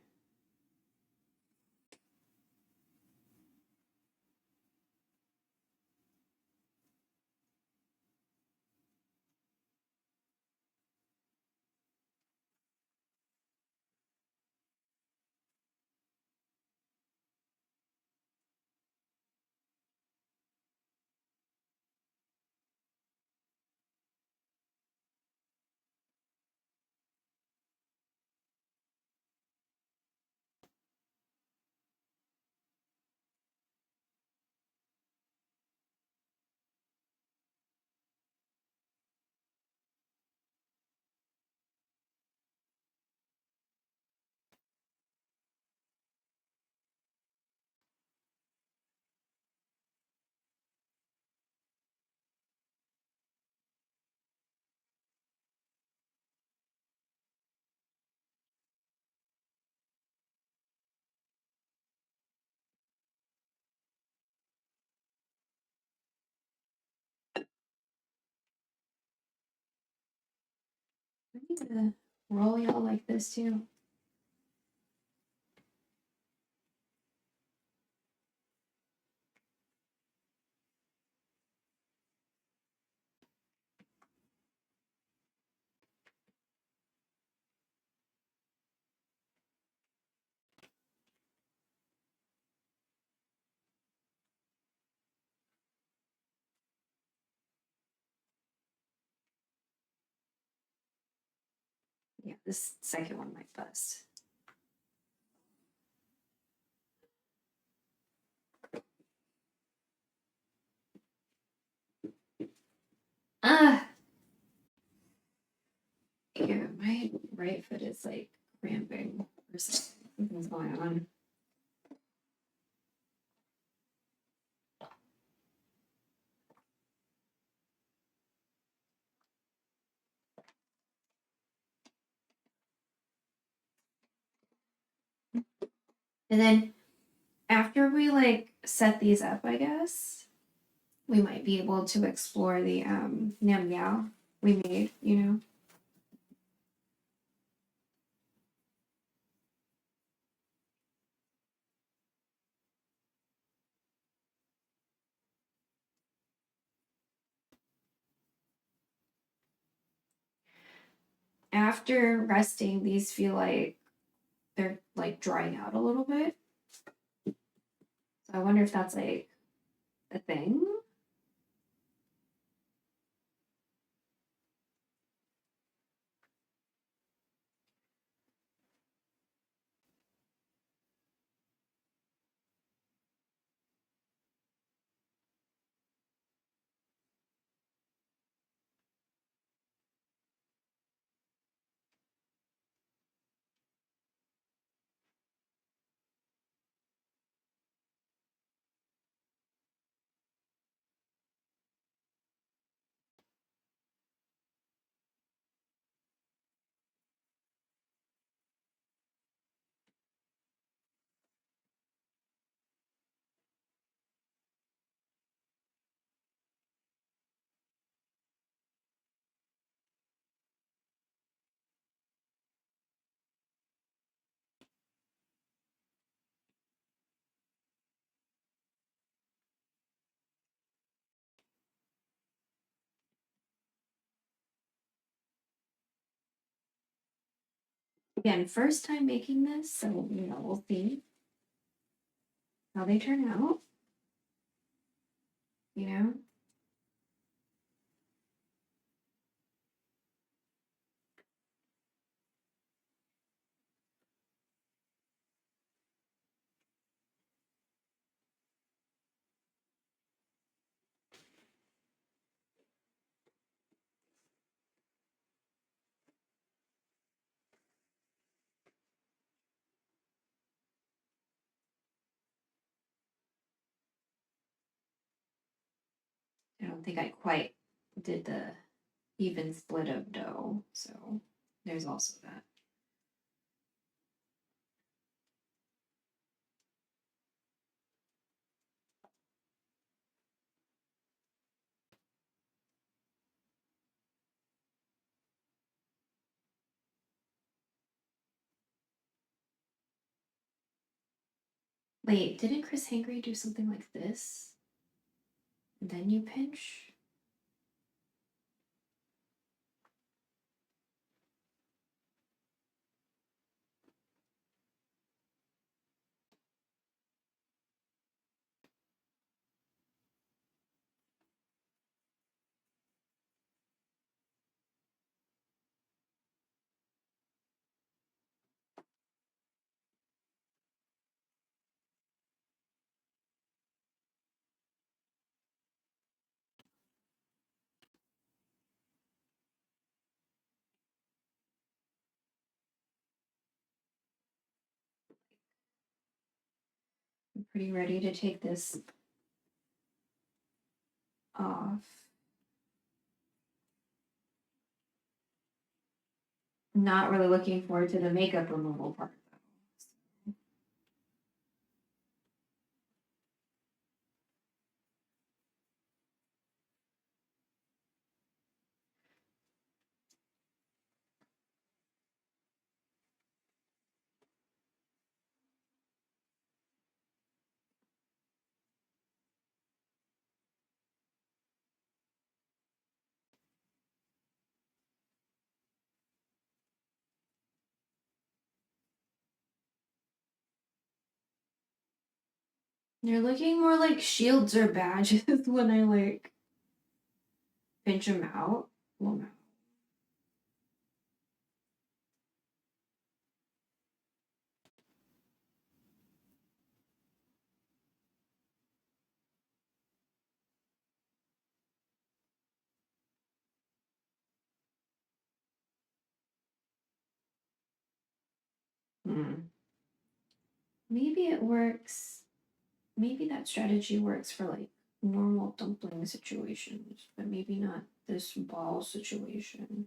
need to roll y'all like this too. Yeah, this second one might bust. Ah! Yeah, my right foot is like cramping or something's going on. And then after we like set these up, I guess, we might be able to explore the Nian Gao we made, you know. After resting, these feel like they're like drying out a little bit. So I wonder if that's like a thing. Again, first time making this, so you know, we'll see how they turn out. You know. I don't think I quite did the even split of dough, so there's also that. Wait, didn't Chris Hangry do something like this? And then you pinch? I'm pretty ready to take this off. Not really looking forward to the makeup removal part though. They're looking more like shields or badges when I like pinch them out. Well, no. Maybe it works. Maybe that strategy works for like normal dumpling situations, but maybe not this ball situation.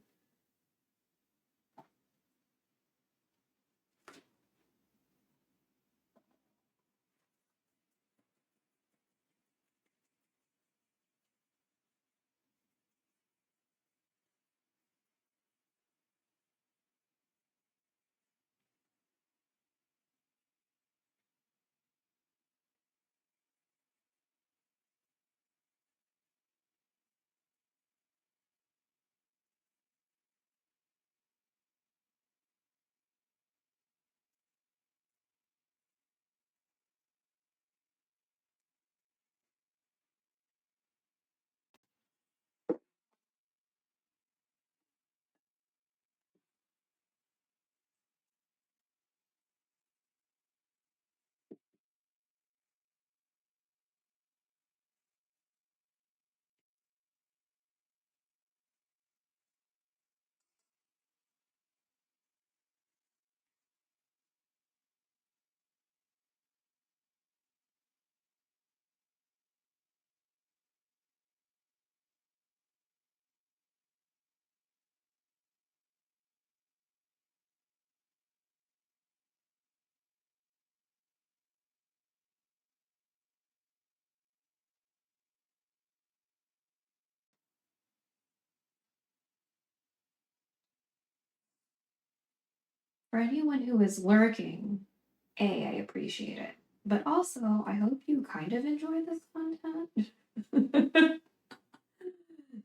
For anyone who is lurking, I appreciate it. But also, I hope you kind of enjoy this content.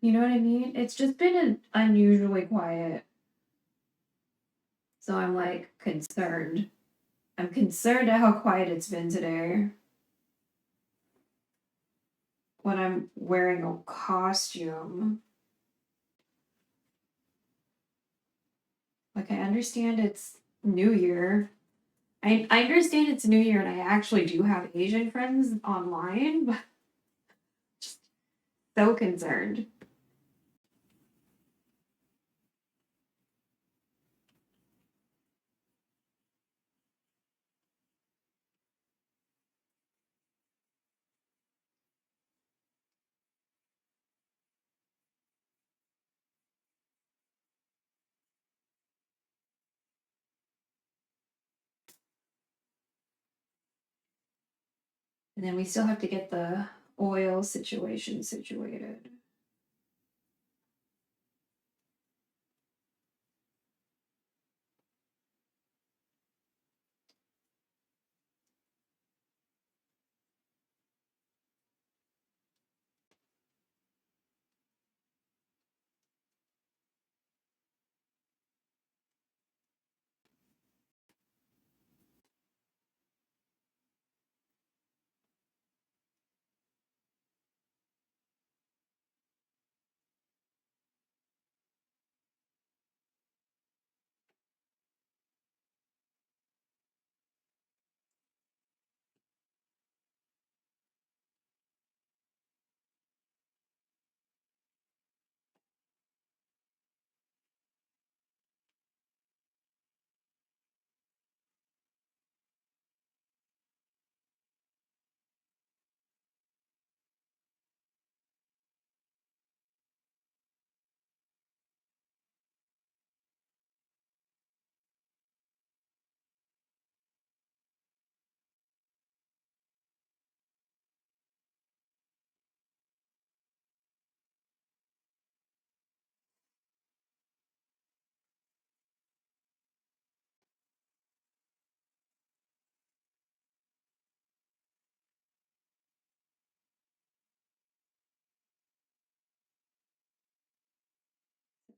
You know what I mean? It's just been unusually quiet. So I'm like concerned. I'm concerned at how quiet it's been today. When I'm wearing a costume. Like, I understand it's New Year. I understand it's New Year and I actually do have Asian friends online, but just so concerned. And then we still have to get the oil situation situated.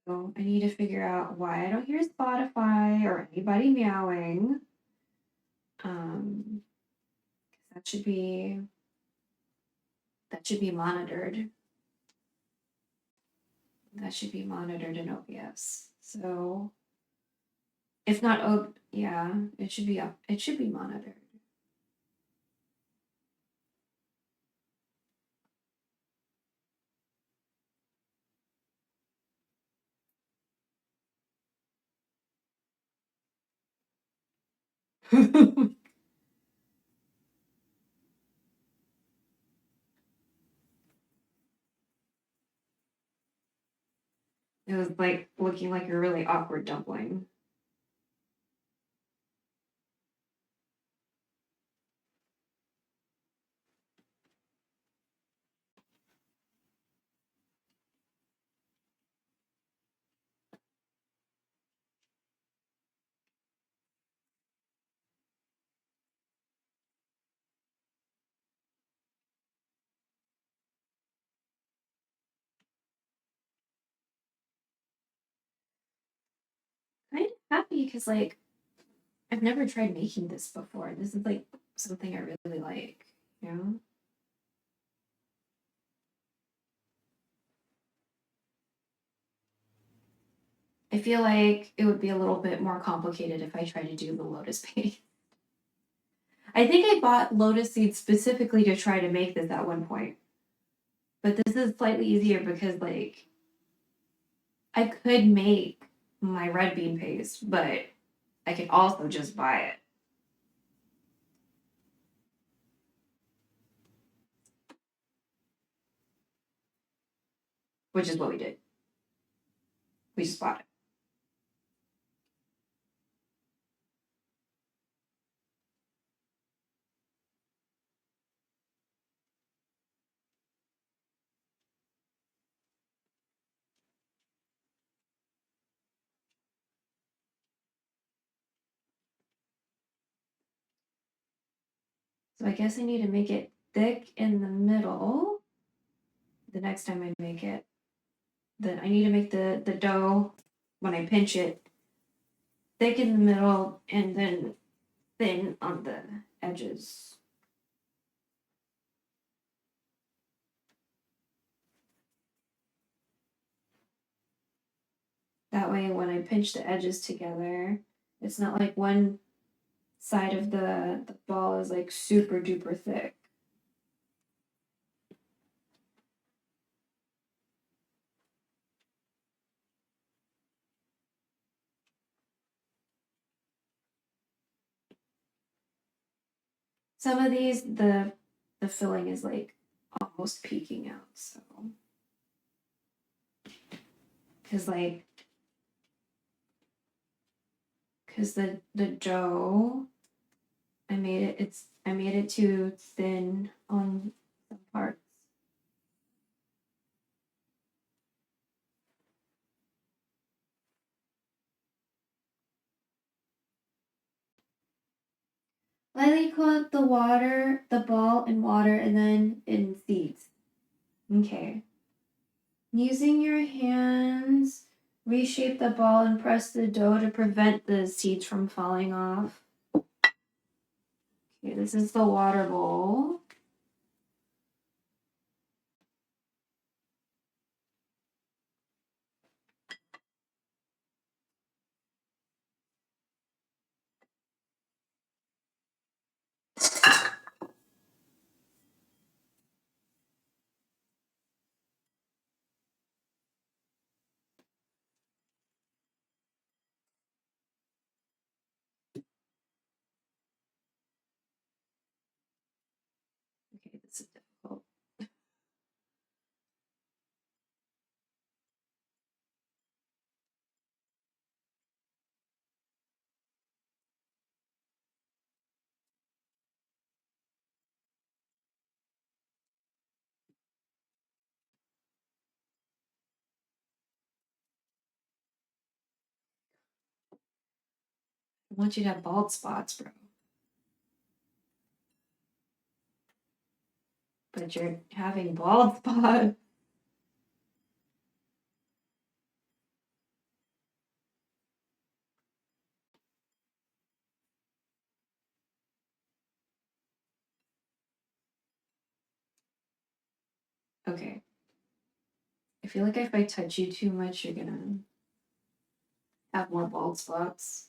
So I need to figure out why I don't hear Spotify or anybody meowing. That should be monitored. That should be monitored in OBS. So if not, yeah, it should be up. It should be monitored. It was like looking like a really awkward dumpling. Kind of happy because like I've never tried making this before. This is like something I really like, you know? I feel like it would be a little bit more complicated if I tried to do the lotus paste. I think I bought lotus seeds specifically to try to make this at one point. But this is slightly easier because like I could make my red bean paste, but I can also just buy it. Which is what we did. We just bought it. So I guess I need to make it thick in the middle. The next time I make it. Then I need to make the dough when I pinch it thick in the middle and then thin on the edges. That way when I pinch the edges together, it's not like one side of the ball is like super duper thick. Some of these, the filling is like almost peeking out, so. Cause the dough, I made it too thin on some parts. Lightly coat the ball in water and then in seeds. Okay. Using your hands, reshape the ball and press the dough to prevent the seeds from falling off. Okay, this is the water bowl. Okay, this is difficult. I want you to have bald spots, bro. But you're having bald spots. Okay. I feel like if I touch you too much, you're gonna have more bald spots.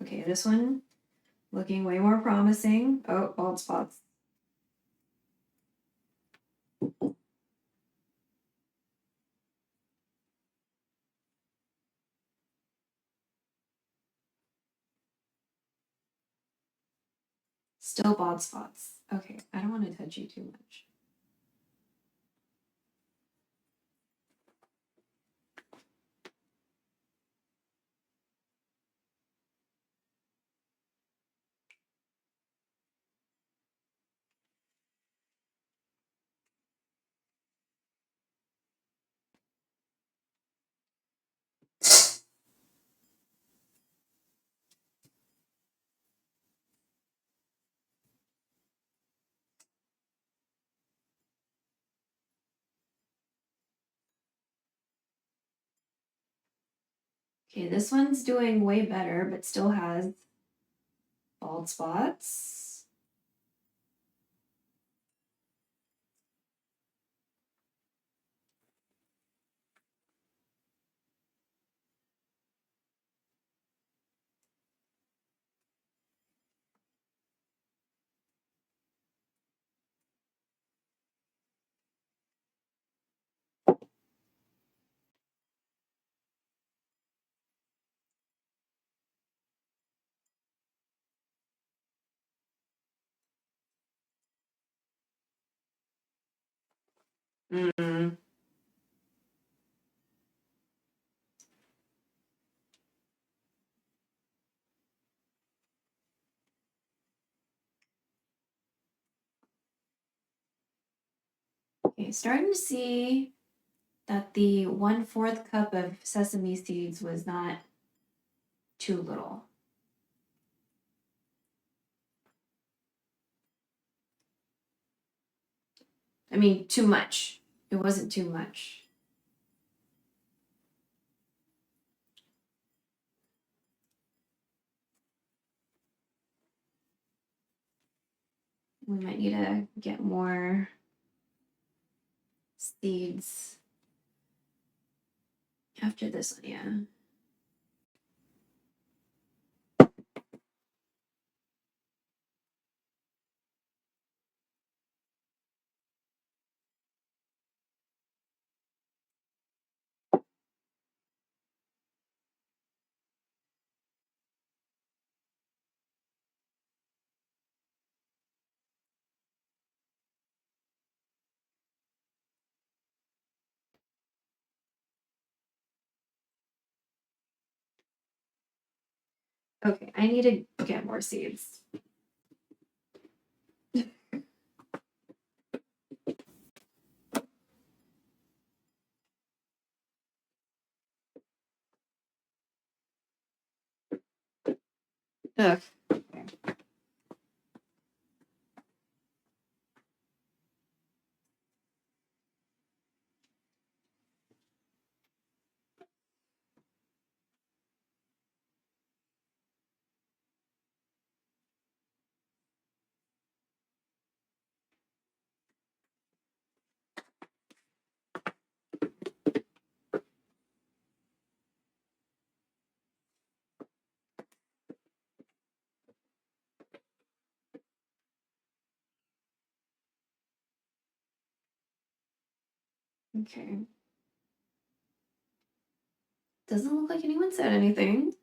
Okay, this one looking way more promising. Oh, bald spots. Still bald spots. Okay, I don't want to touch you too much. Okay, this one's doing way better, but still has bald spots. Mm. Okay, starting to see that the 1/4 cup of sesame seeds was not too little. I mean, too much. It wasn't too much. We might need to get more seeds after this one, yeah. Okay, I need to get more seeds. Ugh. Okay. Doesn't look like anyone said anything.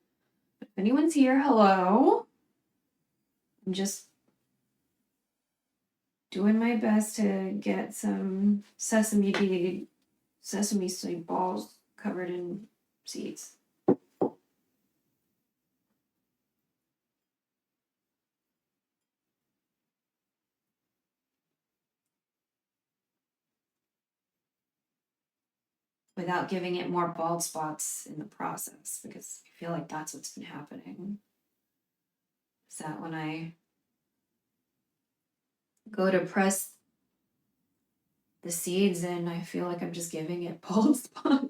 If anyone's here, hello. I'm just doing my best to get some sesame seed balls covered in seeds. Without giving it more bald spots in the process, because I feel like that's what's been happening. Is that when I go to press the seeds and I feel like I'm just giving it bald spots.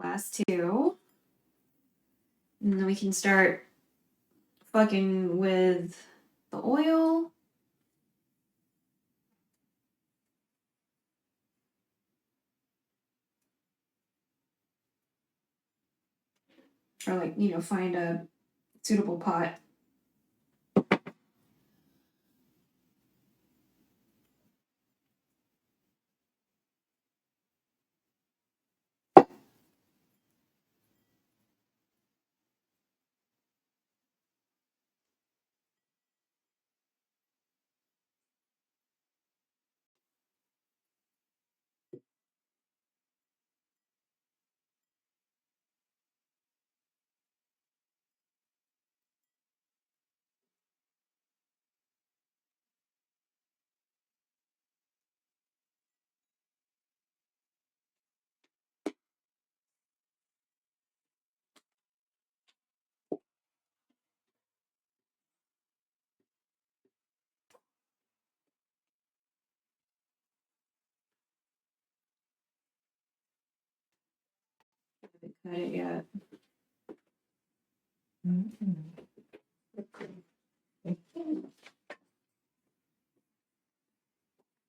Last two. And then we can start fucking with the oil. Or like, you know, find a suitable pot. Haven't cut it yet.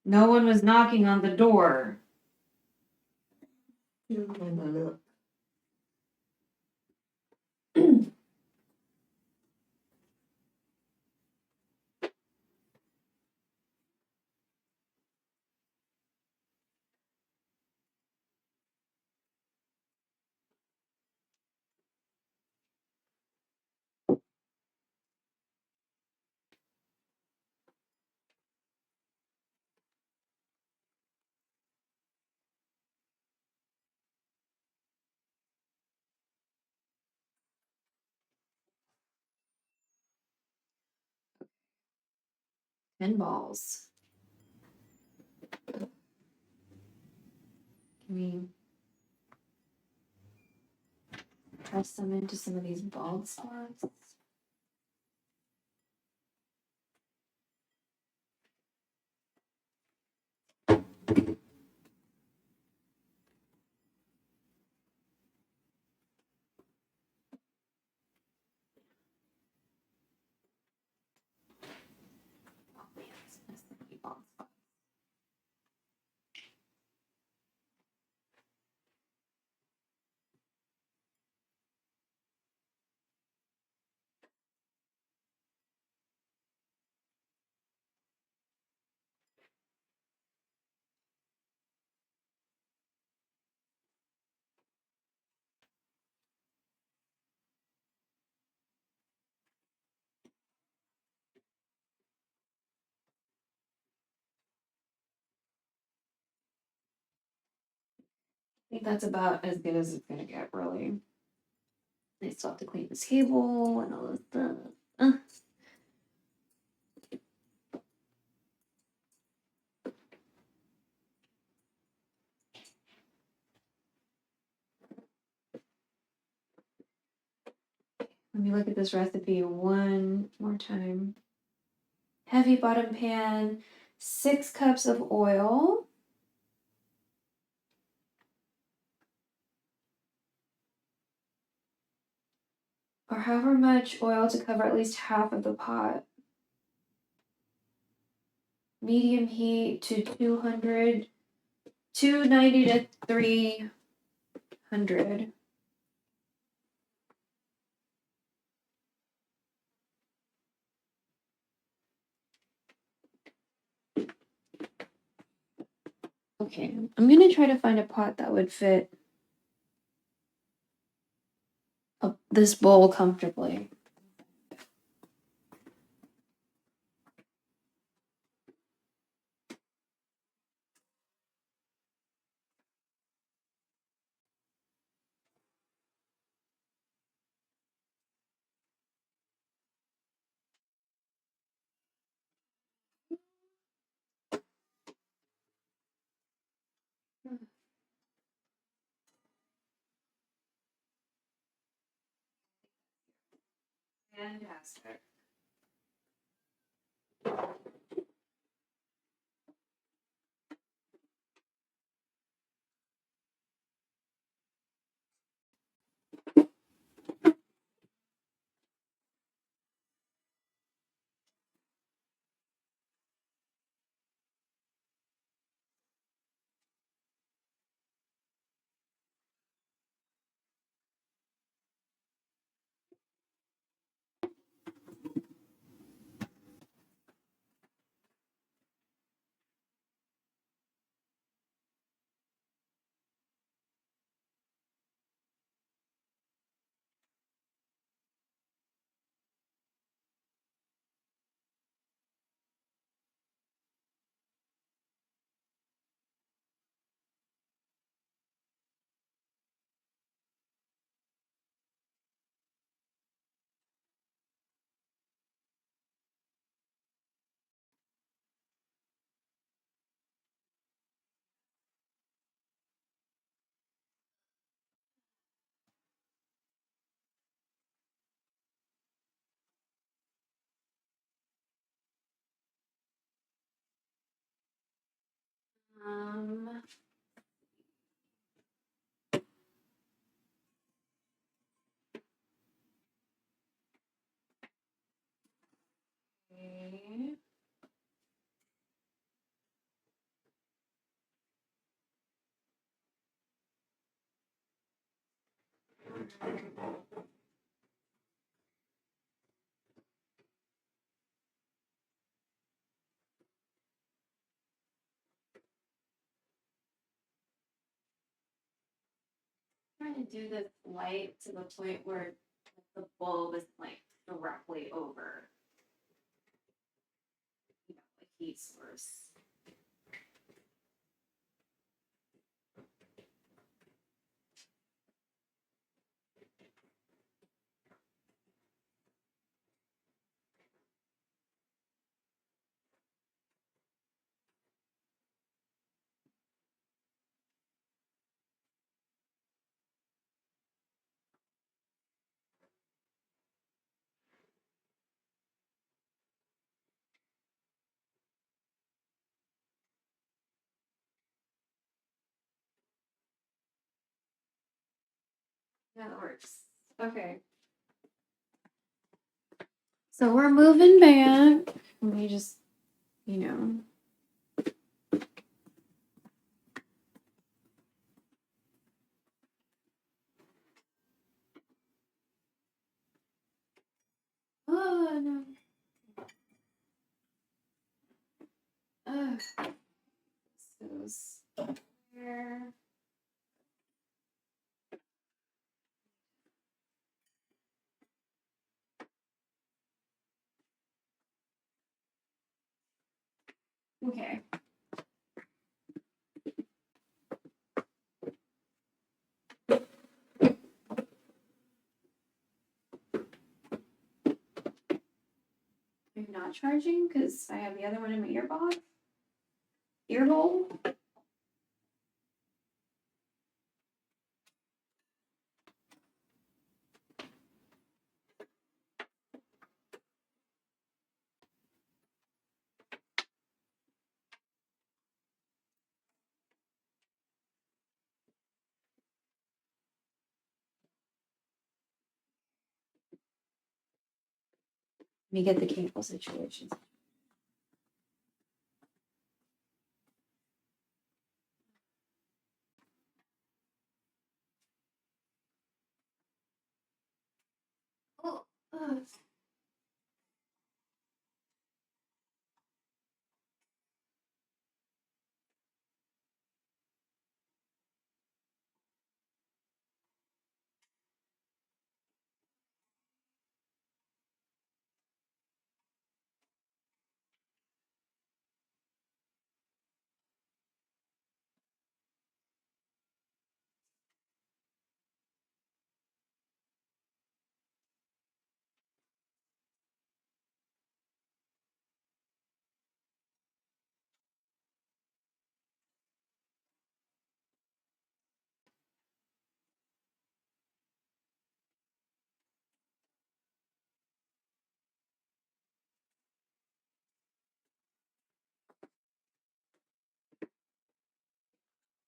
No one was knocking on the door. You wanna look. Pinballs. Can we press them into some of these bald spots? Oh man, this messed up my bald spot. I think that's about as good as it's gonna get, really. I still have to clean this table and all this stuff. Let me look at this recipe one more time. Heavy bottom pan, 6 cups of oil. Or however much oil to cover at least half of the pot. Medium heat to 200, 290 to 300. Okay, I'm gonna try to find a pot that would fit this bowl comfortably. Fantastic. Um. Okay. Trying to do this light to the point where the bulb is like directly over, the heat source. Yeah, that works. Okay. So we're moving back. Let me just, you know. Oh, no. This goes here. Okay. I'm not charging because I have the other one in my earbox. Ear hole. Let me get the cable situation. Oh,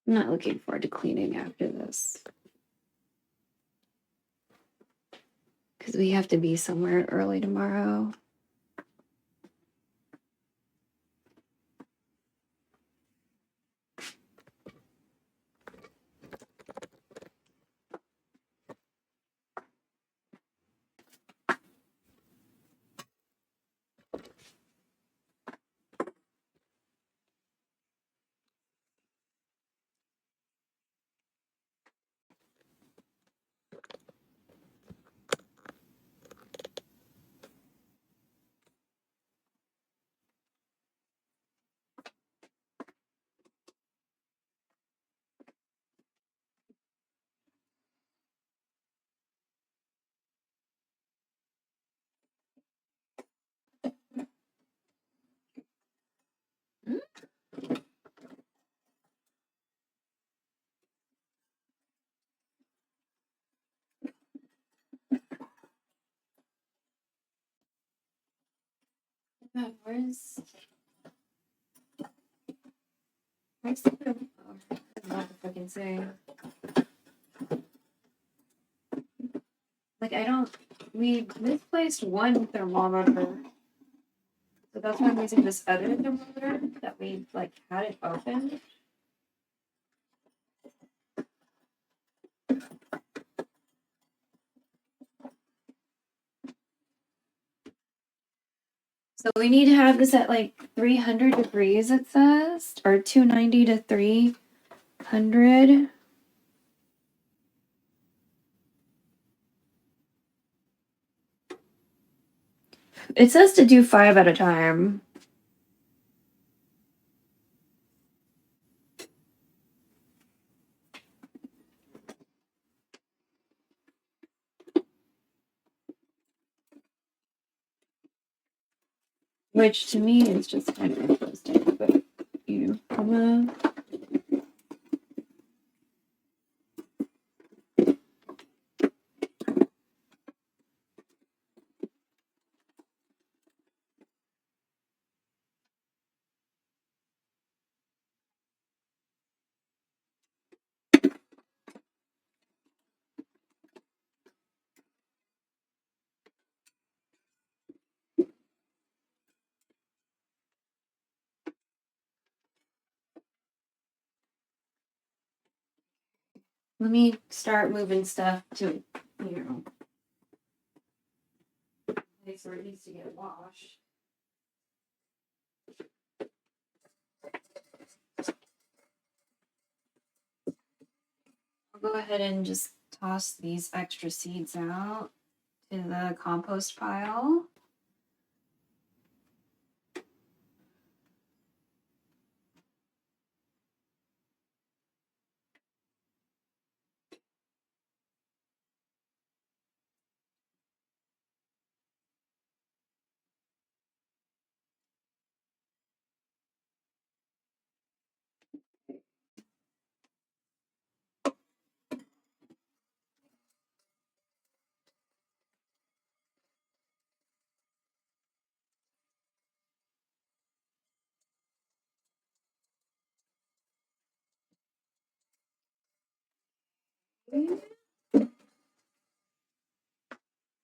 I'm not looking forward to cleaning after this. Because we have to be somewhere early tomorrow. God, where's I still don't know what to fucking say. Like, we misplaced one thermometer. So that's why I'm using this other thermometer that we, like, had it open. So we need to have this at, like, 300 degrees, it says, or 290 to 300. It says to do 5 at a time. Which to me is just kind of interesting, but you know, let me start moving stuff to, place where it needs to get washed. I'll go ahead and just toss these extra seeds out to the compost pile.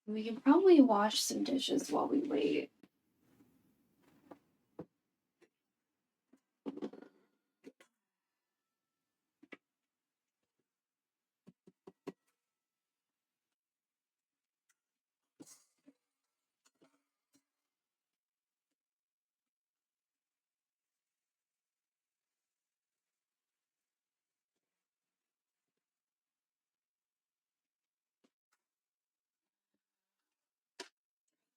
We can probably wash some dishes while we wait.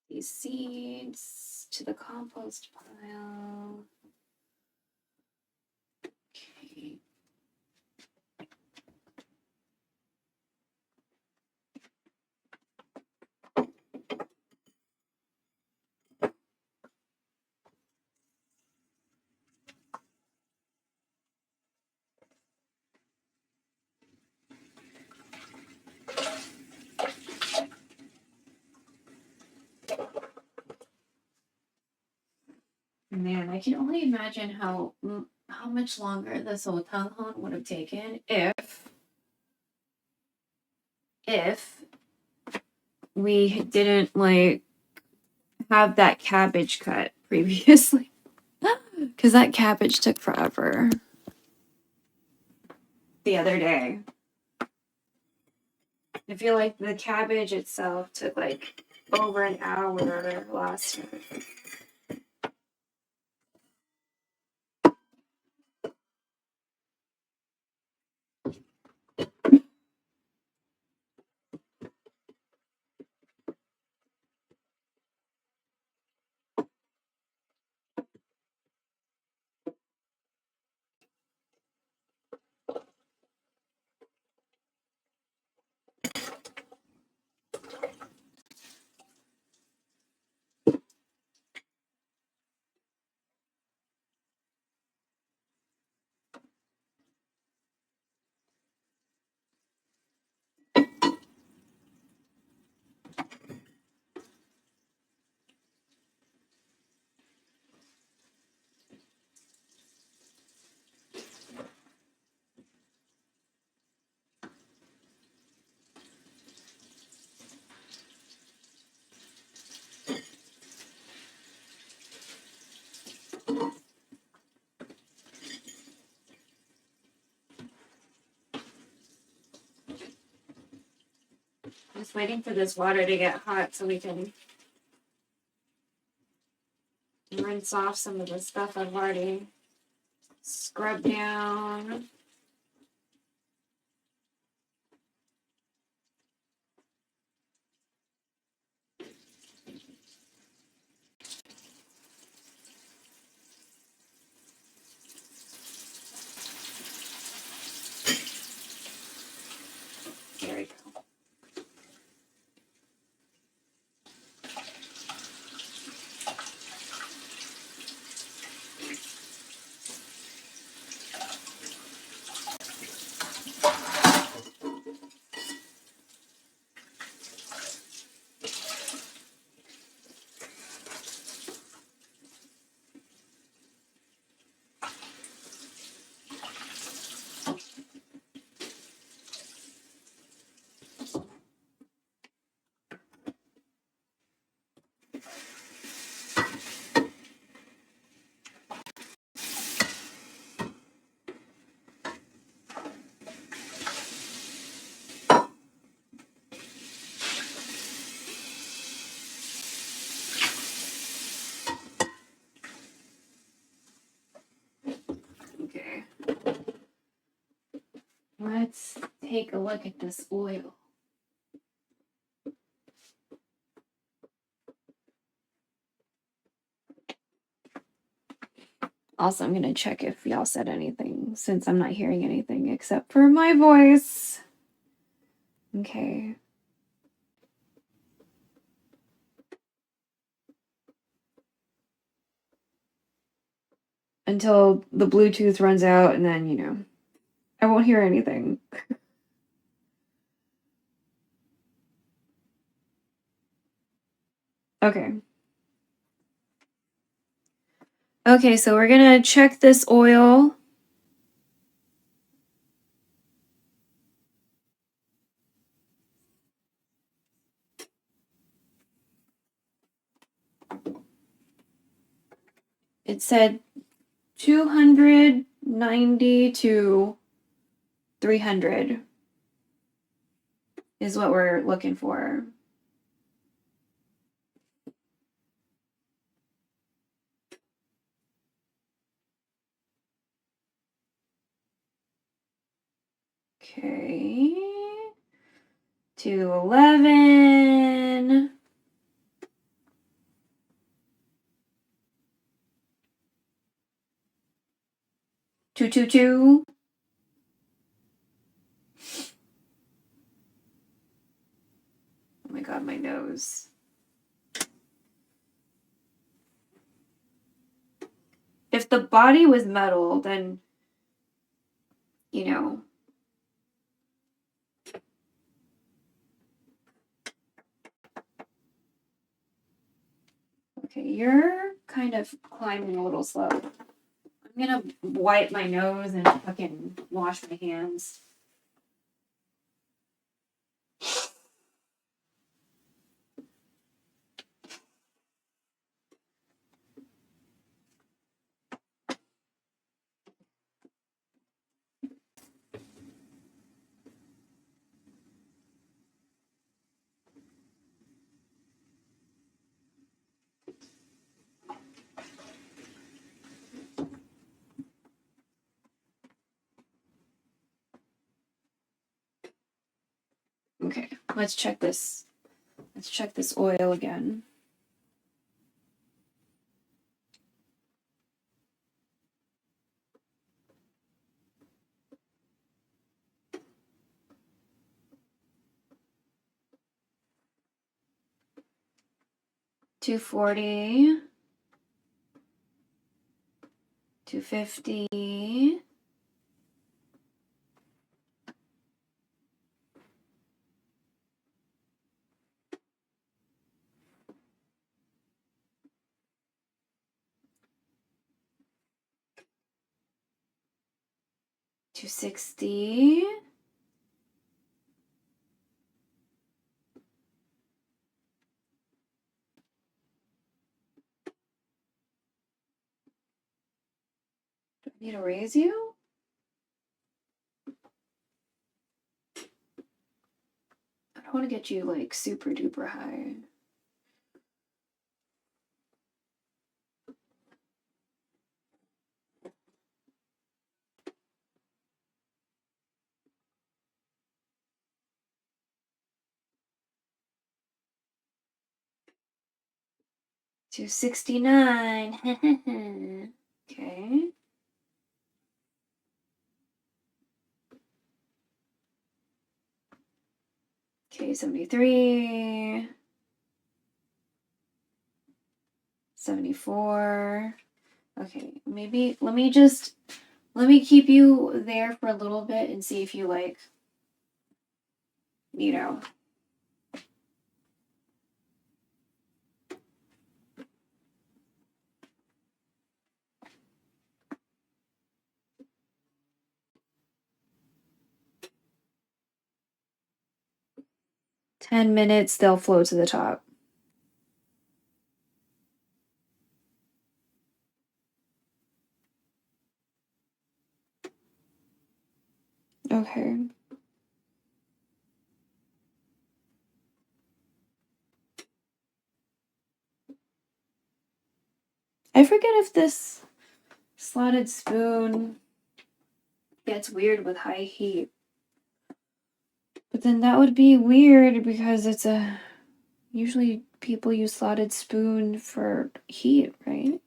These seeds to the compost pile. Okay. Man, I can only imagine how much longer the Sotanghon would have taken if we didn't like have that cabbage cut previously. Because that cabbage took forever. The other day. I feel like the cabbage itself took like over an hour last time. Just waiting for this water to get hot so we can rinse off some of the stuff I've already scrubbed down. There we go. Okay. Let's take a look at this oil. Also, I'm going to check if y'all said anything since I'm not hearing anything except for my voice. Okay. Until the Bluetooth runs out and then, you know, I won't hear anything. Okay. Okay, so we're going to check this oil. It said 290 to 300 is what we're looking for. Okay. 211. 222. Oh my god, my nose. If the body was metal, then, you know. Okay, you're kind of climbing a little slow. I'm gonna wipe my nose and fucking wash my hands. Okay, let's check this. Let's check this oil again. $240, $250, $260, Do I need to raise you? I don't want to get you like super duper high. $269. Okay. Okay, 73. 74. Okay, maybe let me keep you there for a little bit and see if you like, you know. $10, they'll float to the top. Okay. I forget if this slotted spoon gets weird with high heat. But then that would be weird because it's usually people use slotted spoon for heat, right?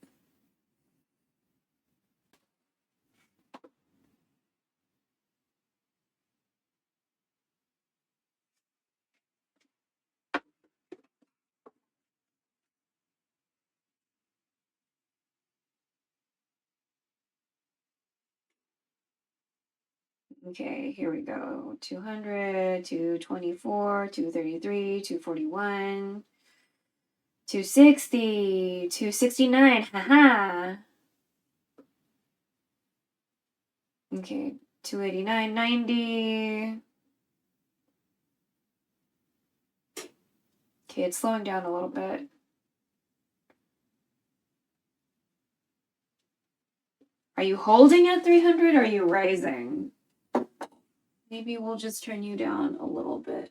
Okay, here we go. 200, 224, 233, 241, 260, 269. Haha. Okay, 289.90. Okay, it's slowing down a little bit. Are you holding at 300 or are you rising? Maybe we'll just turn you down a little bit.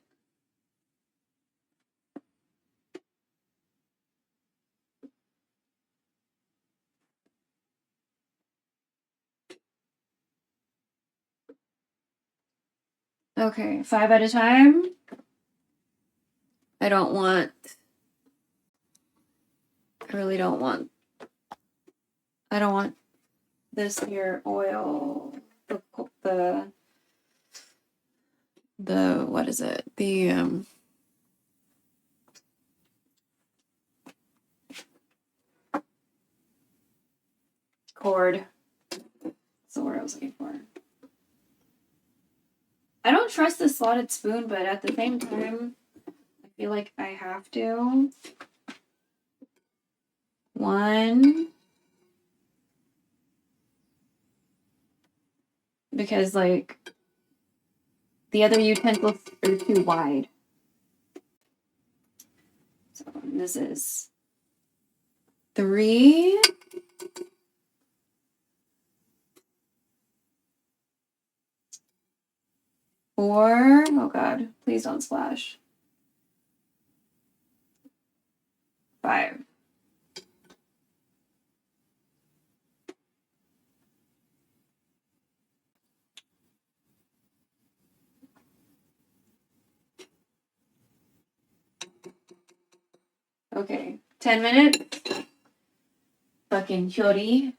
Okay, 5 at a time. I really don't want, I don't want this here oil, the what is it? The cord. That's the word I was looking for. I don't trust the slotted spoon, but at the same time, I feel like I have to. 1. Because like the other utensils are too wide. So this is 3. 4. Oh God, please don't splash. 5. Okay, 10 minutes. Fucking hyori.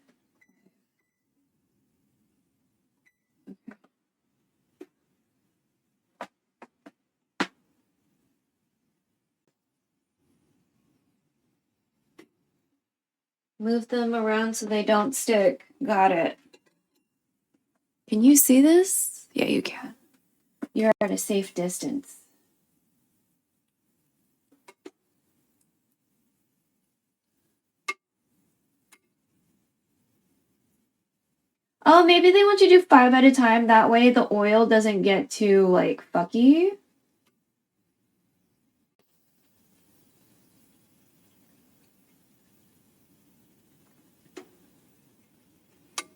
Move them around so they don't stick. Got it. Can you see this? Yeah, you can. You're at a safe distance. Oh, maybe they want you to do 5 at a time. That way the oil doesn't get too, like, fucky.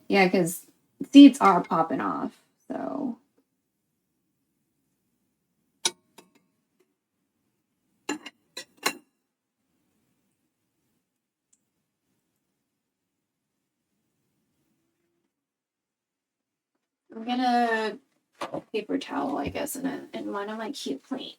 Yeah, because seeds are popping off, so. I'm gonna paper towel, I guess, in one of my cute plates.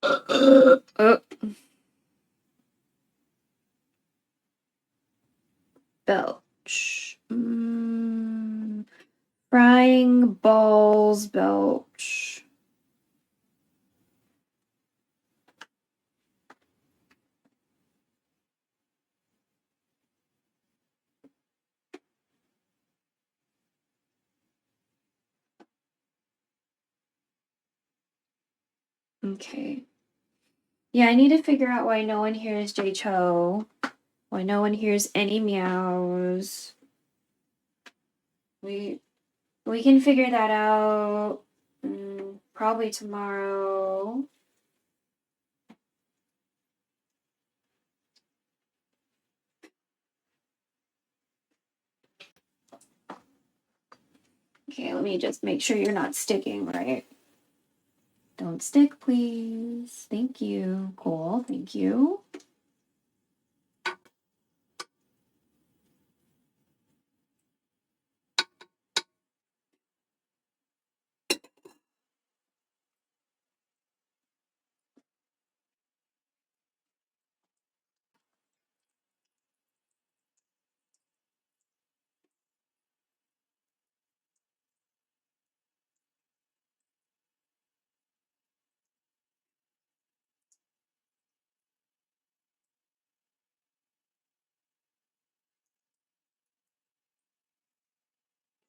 Oh. Belch. Frying balls belch. Okay. Yeah, I need to figure out why no one hears J Cho. Why no one hears any meows. We can figure that out probably tomorrow. Okay, let me just make sure you're not sticking, right? Don't stick, please. Thank you. Cool, thank you.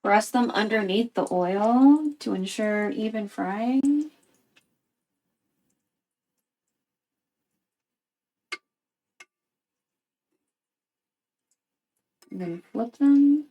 Press them underneath the oil to ensure even frying. And then flip them.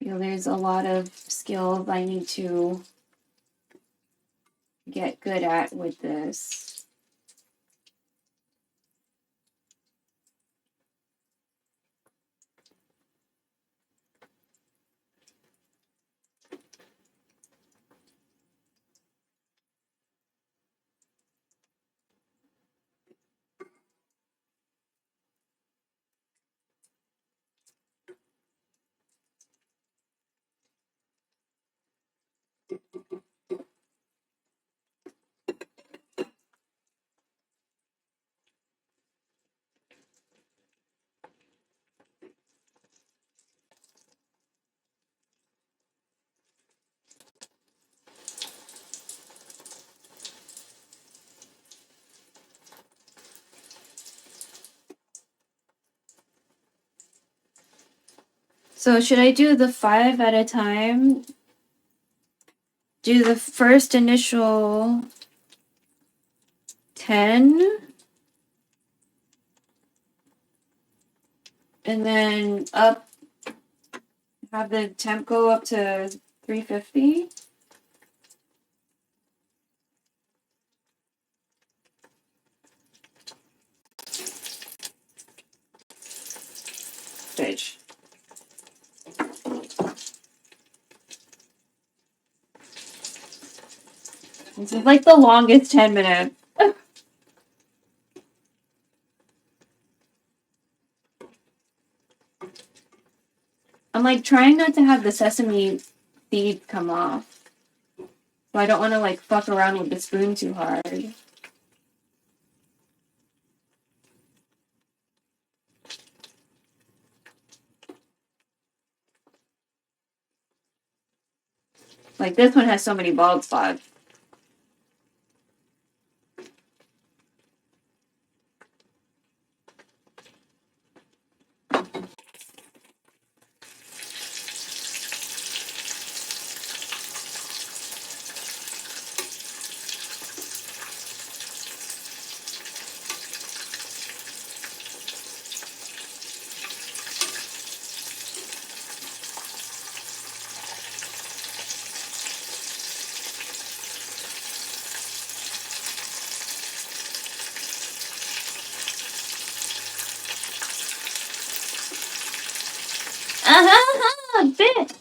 There's a lot of skills I need to get good at with this. So should I do the 5 at a time? Do the first initial 10? And then up, have the temp go up to 350? Bitch. This is like the longest 10 minutes. I'm like trying not to have the sesame seed come off. So I don't want to like fuck around with the spoon too hard. Like this one has so many bald spots. Bit.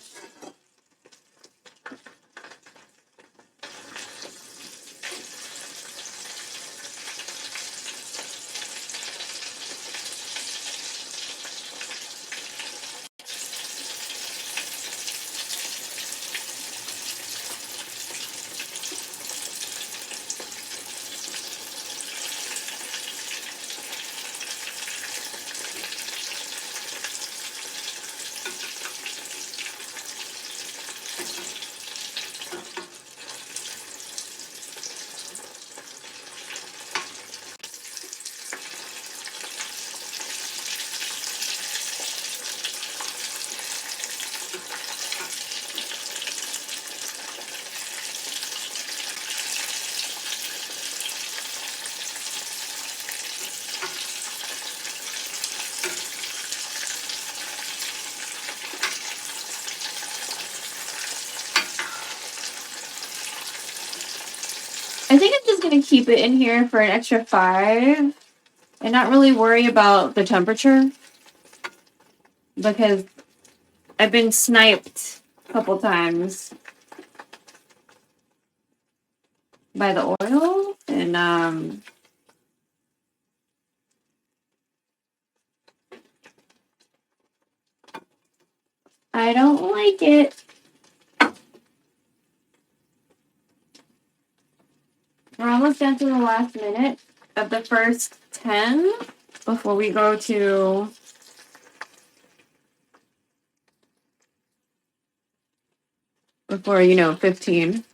I think I'm just gonna keep it in here for an extra 5 and not really worry about the temperature because I've been sniped a couple times by the oil and I don't like it. We're almost down to the last minute of the first 10 before we go to before 15.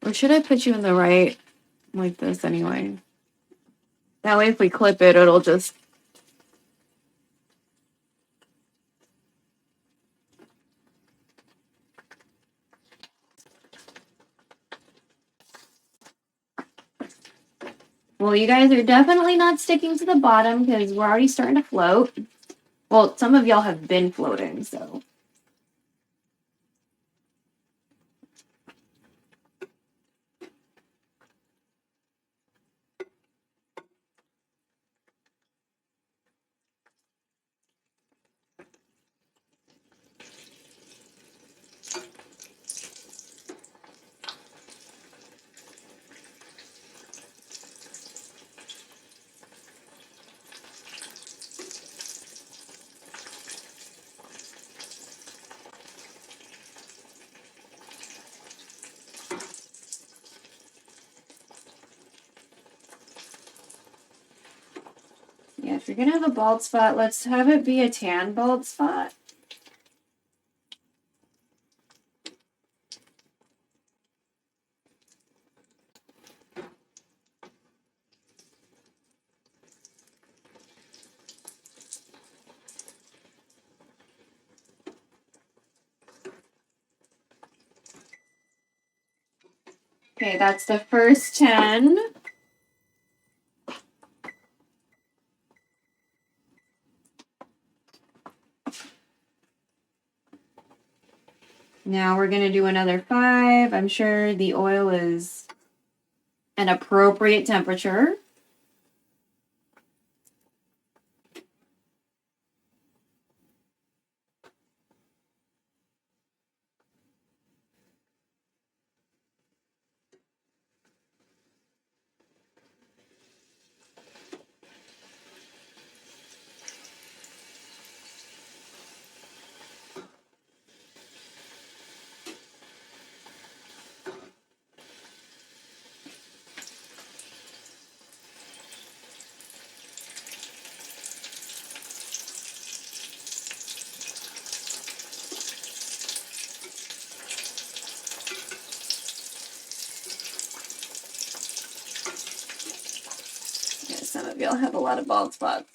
Or should I put you in the right like this anyway? That way if we clip it, it'll just well, you guys are definitely not sticking to the bottom because we're already starting to float. Well, some of y'all have been floating, so. Yeah, if you're gonna have a bald spot, let's have it be a tan bald spot. Okay, that's the first 10. Now we're gonna do another 5. I'm sure the oil is an appropriate temperature. Yeah, some of y'all have a lot of bald spots.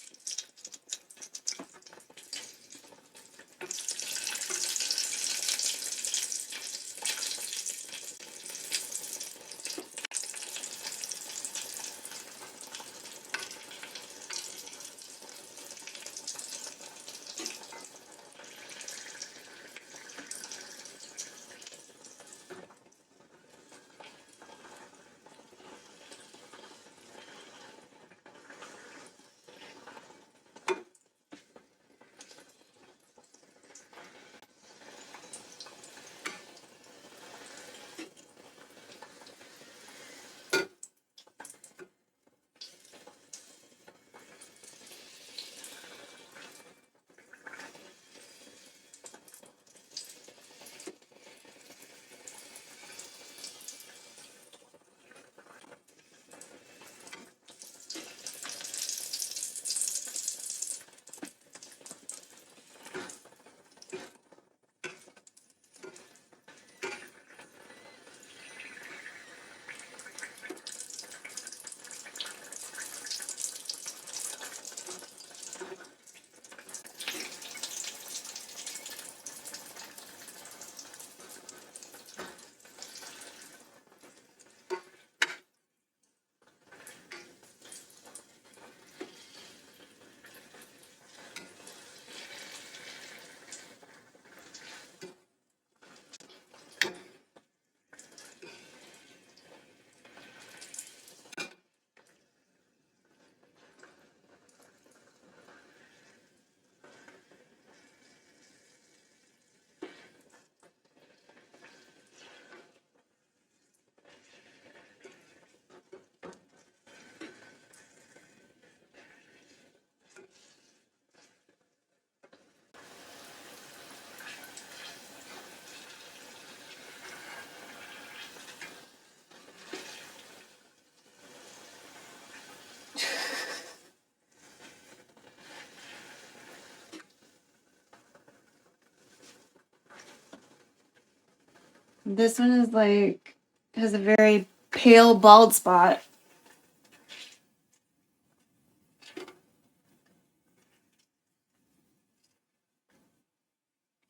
This one is like, has a very pale bald spot.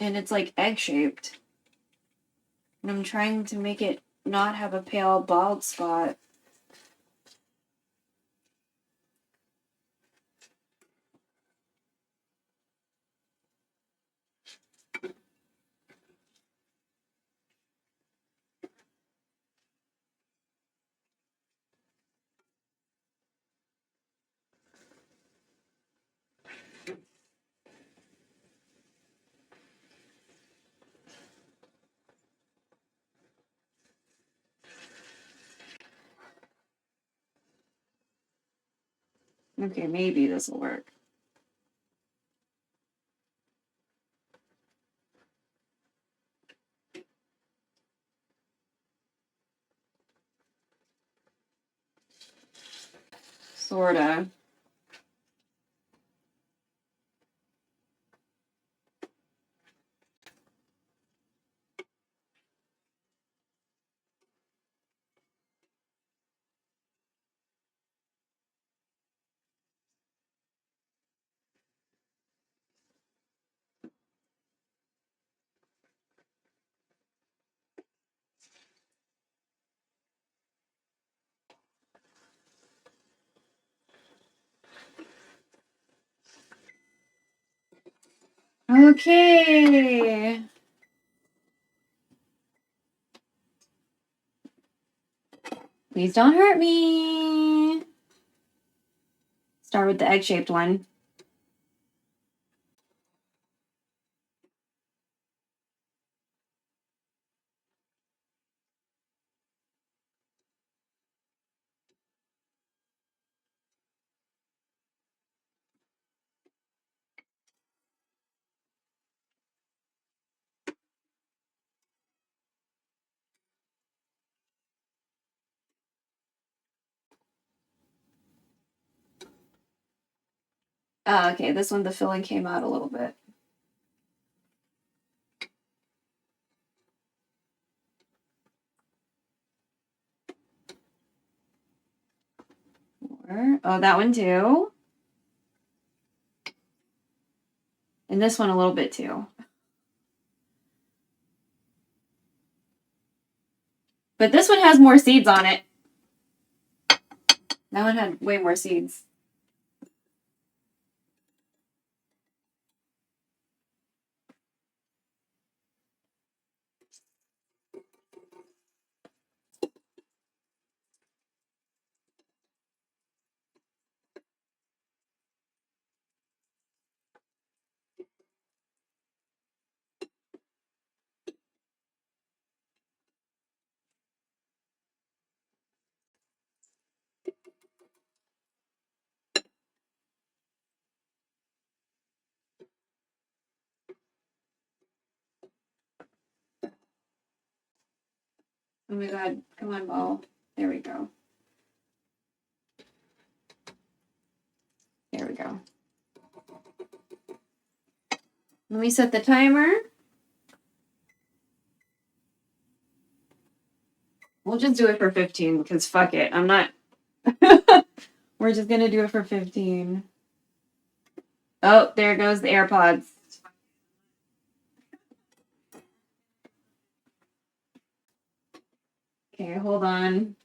And it's like egg-shaped. And I'm trying to make it not have a pale bald spot. Okay, maybe this will work. Sorta. Okay. Please don't hurt me. Start with the egg-shaped one. Oh, okay, this one, the filling came out a little bit. Oh, that one too. And this one a little bit too. But this one has more seeds on it. That one had way more seeds. Oh my god, come on, ball. There we go. There we go. Let me set the timer. We'll just do it for 15 because fuck it. I'm not. We're just gonna do it for 15. Oh, there goes the AirPods. Okay, hold on.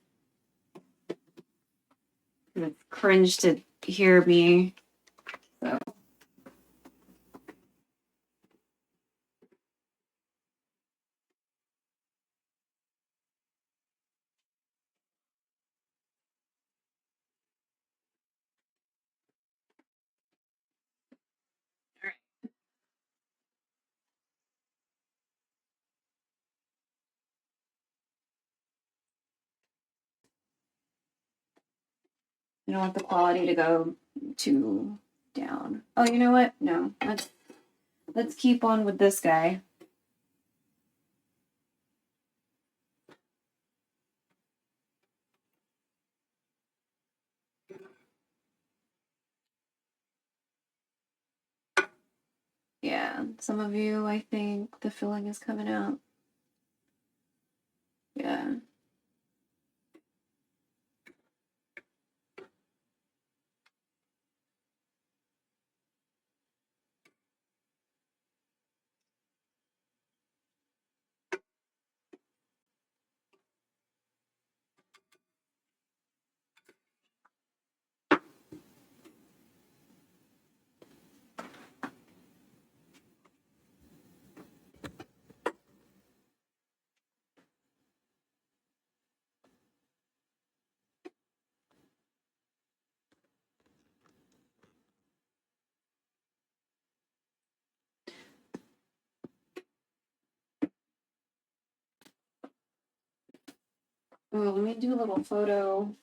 It's cringe to hear me. So. I don't want the quality to go too down. Oh, you know what? No. Let's keep on with this guy. Yeah, some of you, I think the filling is coming out. Yeah. Oh, let me do a little photo.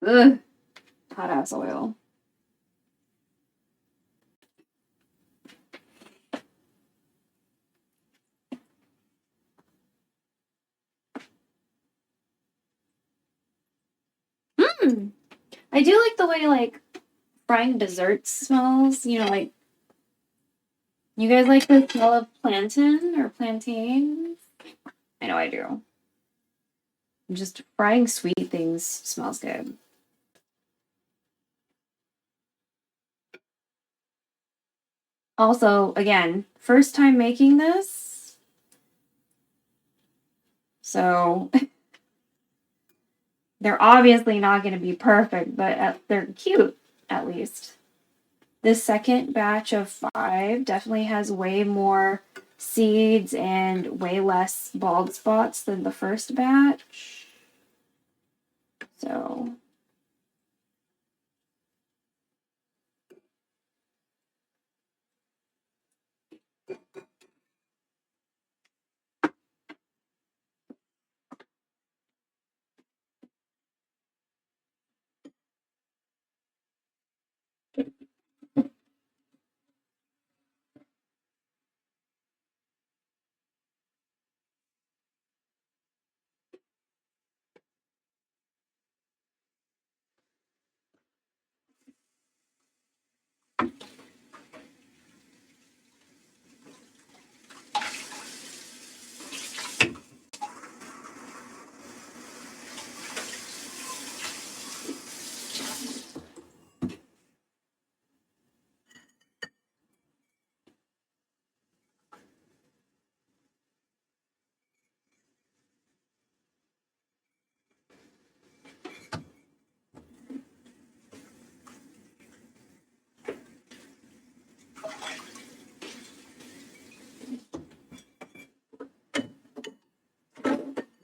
Ugh. Hot ass oil. Mmm. I do like the way like frying desserts smells. You know, like you guys like the smell of plantain or plantain? I know I do. Just frying sweet things smells good. Also, again, first time making this. So they're obviously not going to be perfect, but they're cute at least. This second batch of 5 definitely has way more seeds and way less bald spots than the first batch. So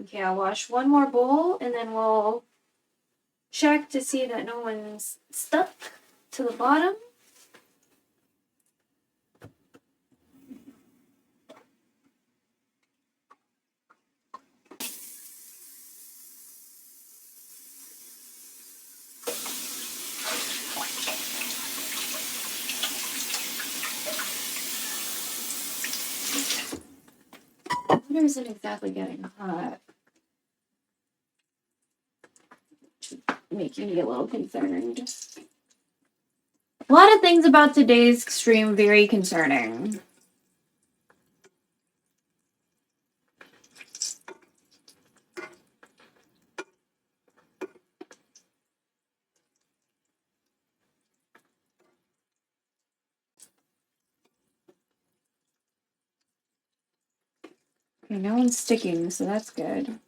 okay, I'll wash one more bowl and then we'll check to see that no one's stuck to the bottom. Water isn't exactly getting hot. Making me a little concerned. A lot of things about today's stream very concerning. Okay, no one's sticking, so that's good.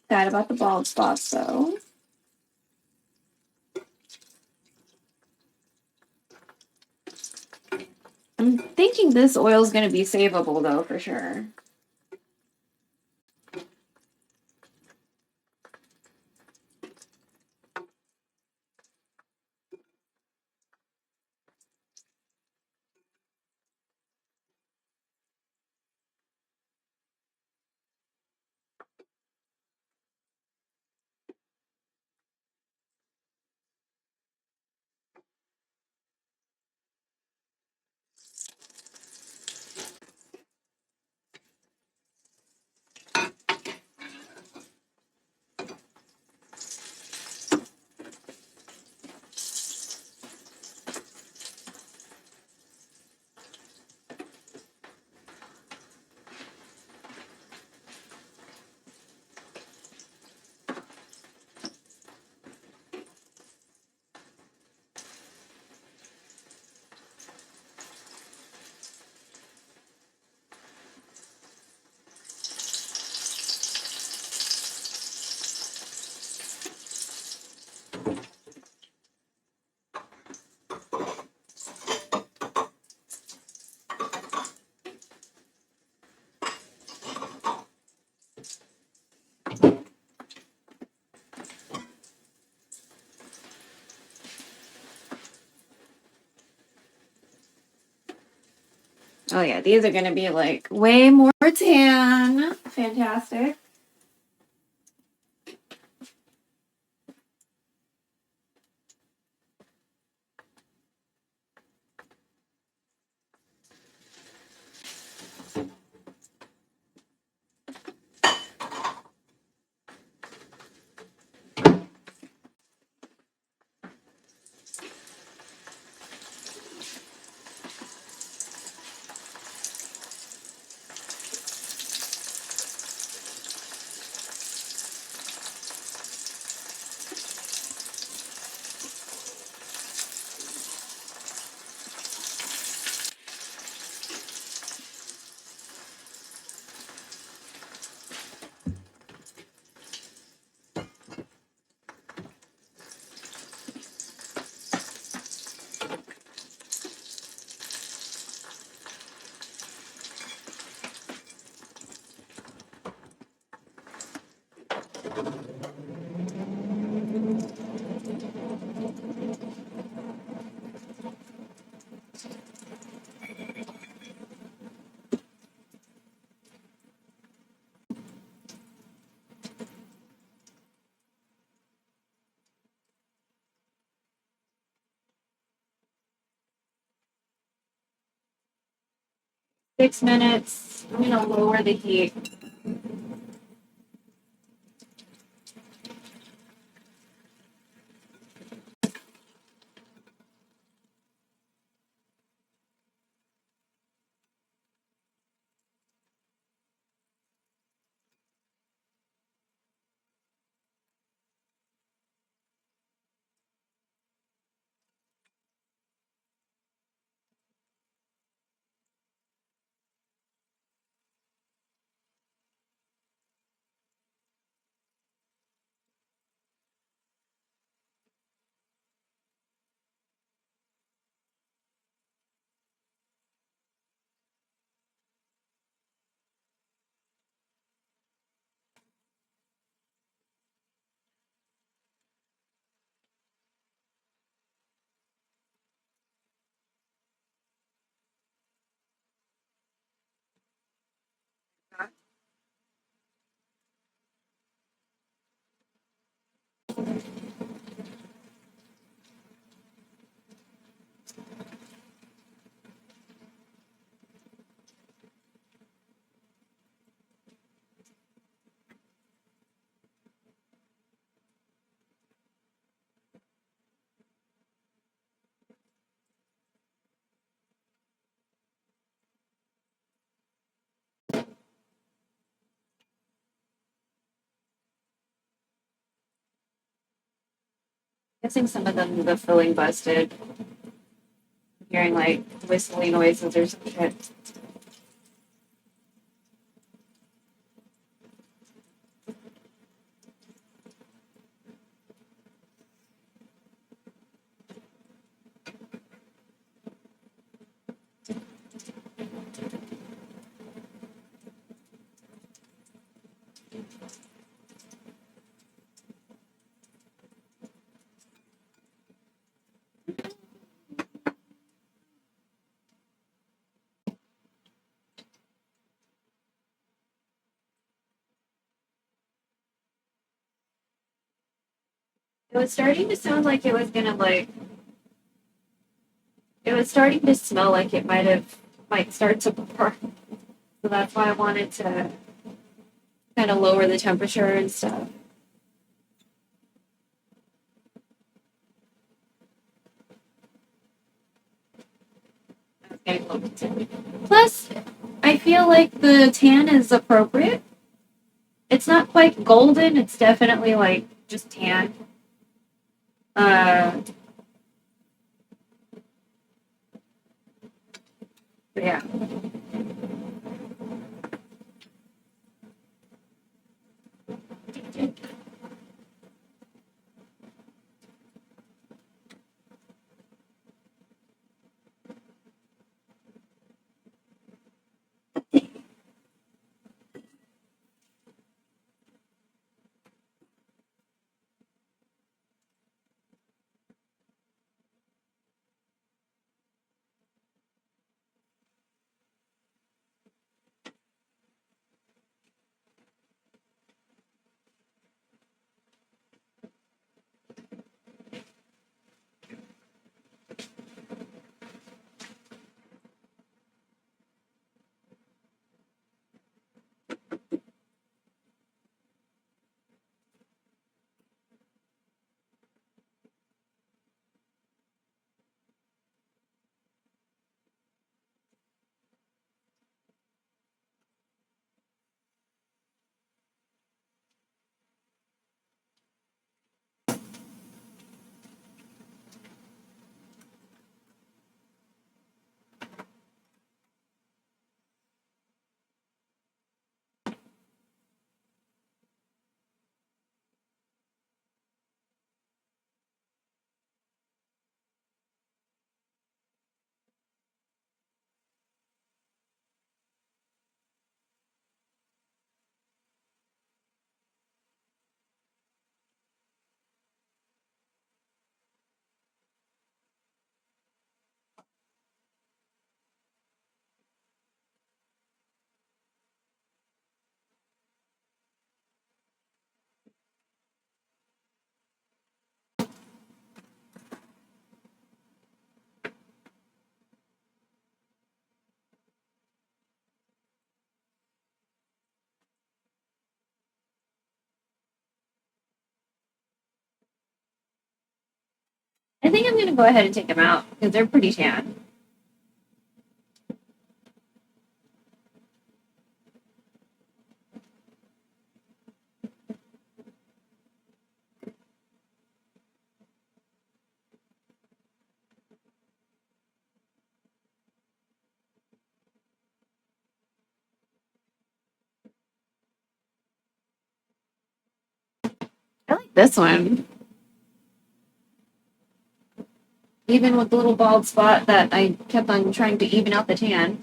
Sad about the bald spots, though. I'm thinking this oil is going to be savable, though, for sure. Oh yeah, these are gonna be like way more tan. Fantastic. Six minutes. I'm gonna lower the heat. Guessing some of them the filling busted. Hearing like whistling noises or some shit. It was starting to sound like it was gonna like. It was starting to smell like it might start to pour. So that's why I wanted to kind of lower the temperature and stuff. Okay, plus, I feel like the tan is appropriate. It's not quite golden. It's definitely like just tan. But yeah. I think I'm going to go ahead and take them out because they're pretty tan. I like this one. Even with the little bald spot that I kept on trying to even out the tan.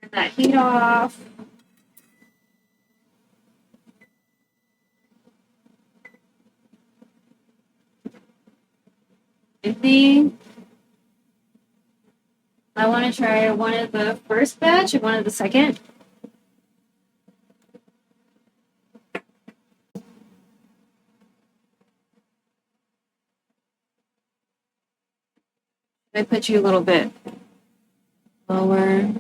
Turn that heat off. I think I want to try one of the first batch and one of the second. I put you a little bit lower.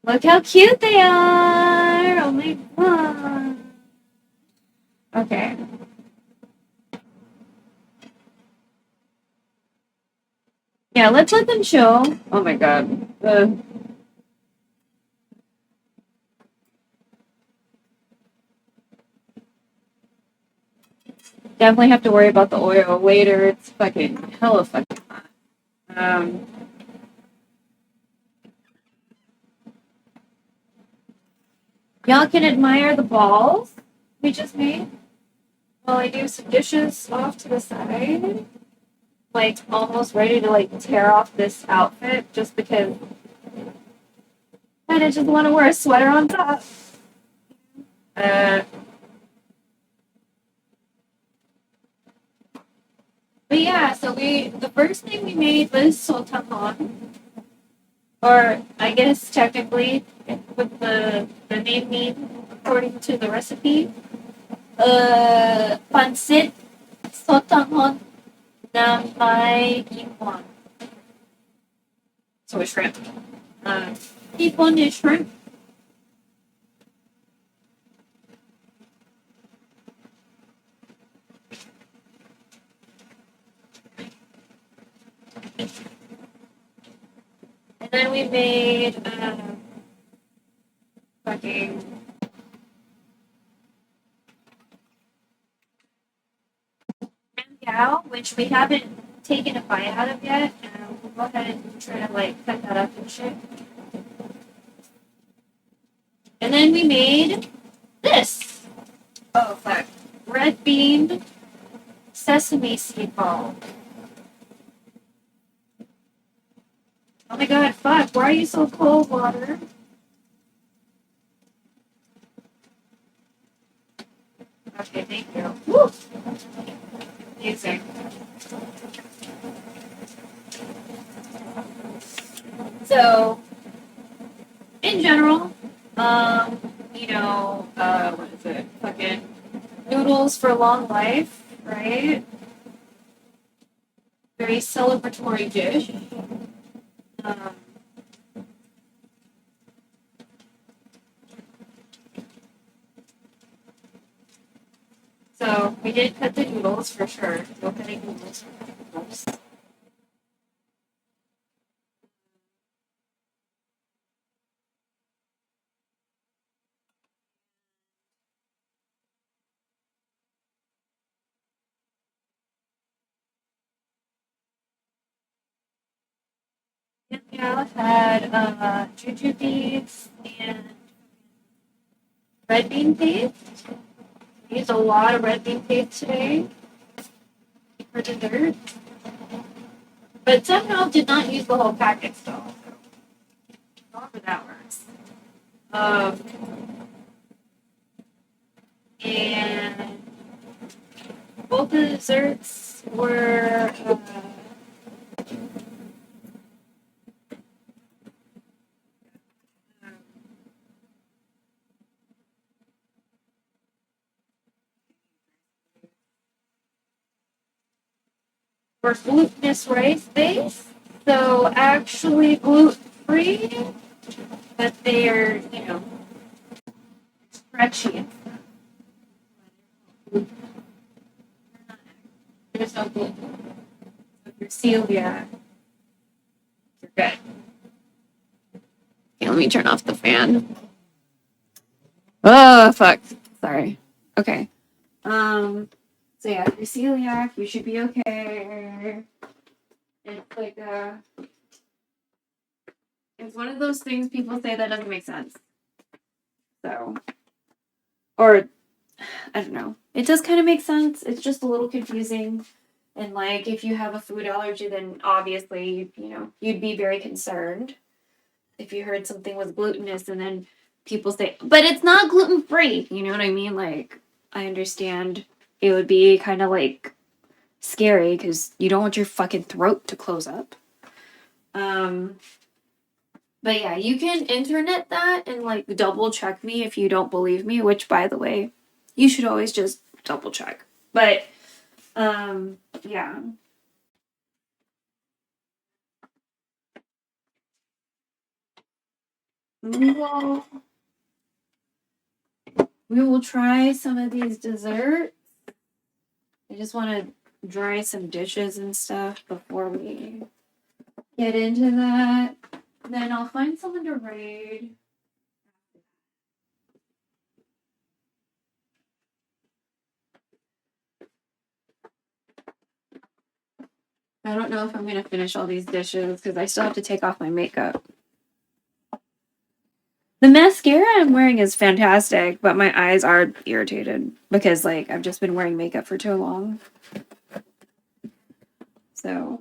Look how cute they are! Oh my god. Okay. Yeah, let's let them chill. Oh my god. Definitely have to worry about the oil later. It's fucking hella fucking hot. Y'all can admire the balls we just made while I do some dishes off to the side. Like, almost ready to, like, tear off this outfit just because I just want to wear a sweater on top. But yeah, so the first thing we made was Sotanghon. Or, I guess, technically, with the name mean, according to the recipe. Pansit Sotanghon na may kpop. So a shrimp. Kpop is shrimp. And then we made fucking Nian Gao, which we haven't taken a bite out of yet. We'll go ahead and try to like cut that up and shit. And then we made this. Oh fuck. Red bean sesame seed ball. Oh my god, fuck. Why are you so cold, water? Okay, thank you. Woo! Amazing. So, in general, what is it? Fucking noodles for long life, right? Very celebratory dish. Um, so we did cut the noodles for sure. No cutting noodles. Yeah, had juju beads and red bean paste. We used a lot of red bean paste today for dessert. But somehow did not use the whole packet still. However that works. And both the desserts were for glutinous rice base. So actually gluten-free, but they are, stretchy. There's no gluten. So if you're celiac, you're good. Okay, let me turn off the fan. Oh, fuck. Sorry. Okay. So yeah, if you're celiac, you should be okay. It's like it's one of those things people say that doesn't make sense. So, or I don't know. It does kind of make sense. It's just a little confusing. And like, if you have a food allergy, then obviously, you'd be very concerned if you heard something was glutinous and then people say, but it's not gluten free. You know what I mean? Like, I understand it would be kind of like scary because you don't want your fucking throat to close up. But yeah, you can internet that and like double check me if you don't believe me, which by the way, you should always just double check. But yeah. We will try some of these desserts. I just want to dry some dishes and stuff before we get into that. Then I'll find someone to raid. I don't know if I'm going to finish all these dishes because I still have to take off my makeup. The mascara I'm wearing is fantastic, but my eyes are irritated because, like, I've just been wearing makeup for too long. So,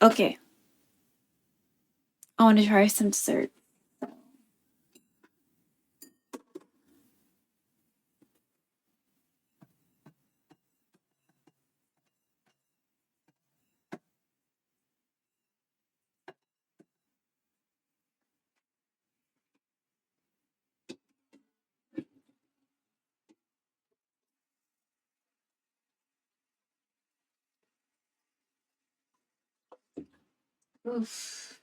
Okay. I want to try some dessert. Oof.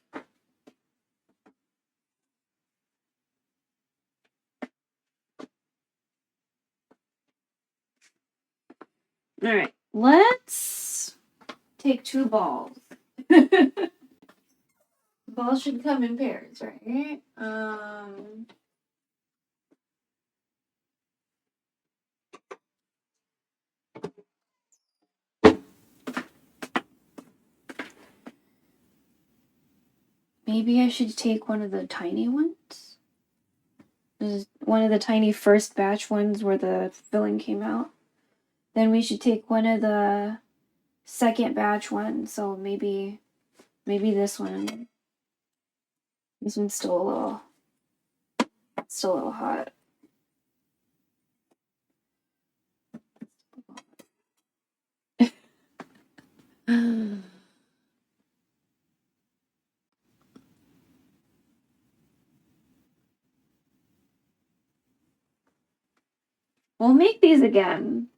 All right, let's take 2 balls. Balls should come in pairs, right? Maybe I should take one of the tiny ones. This is one of the tiny first batch ones where the filling came out. Then we should take one of the second batch ones. So maybe this one. This one's still a little hot. We'll make these again.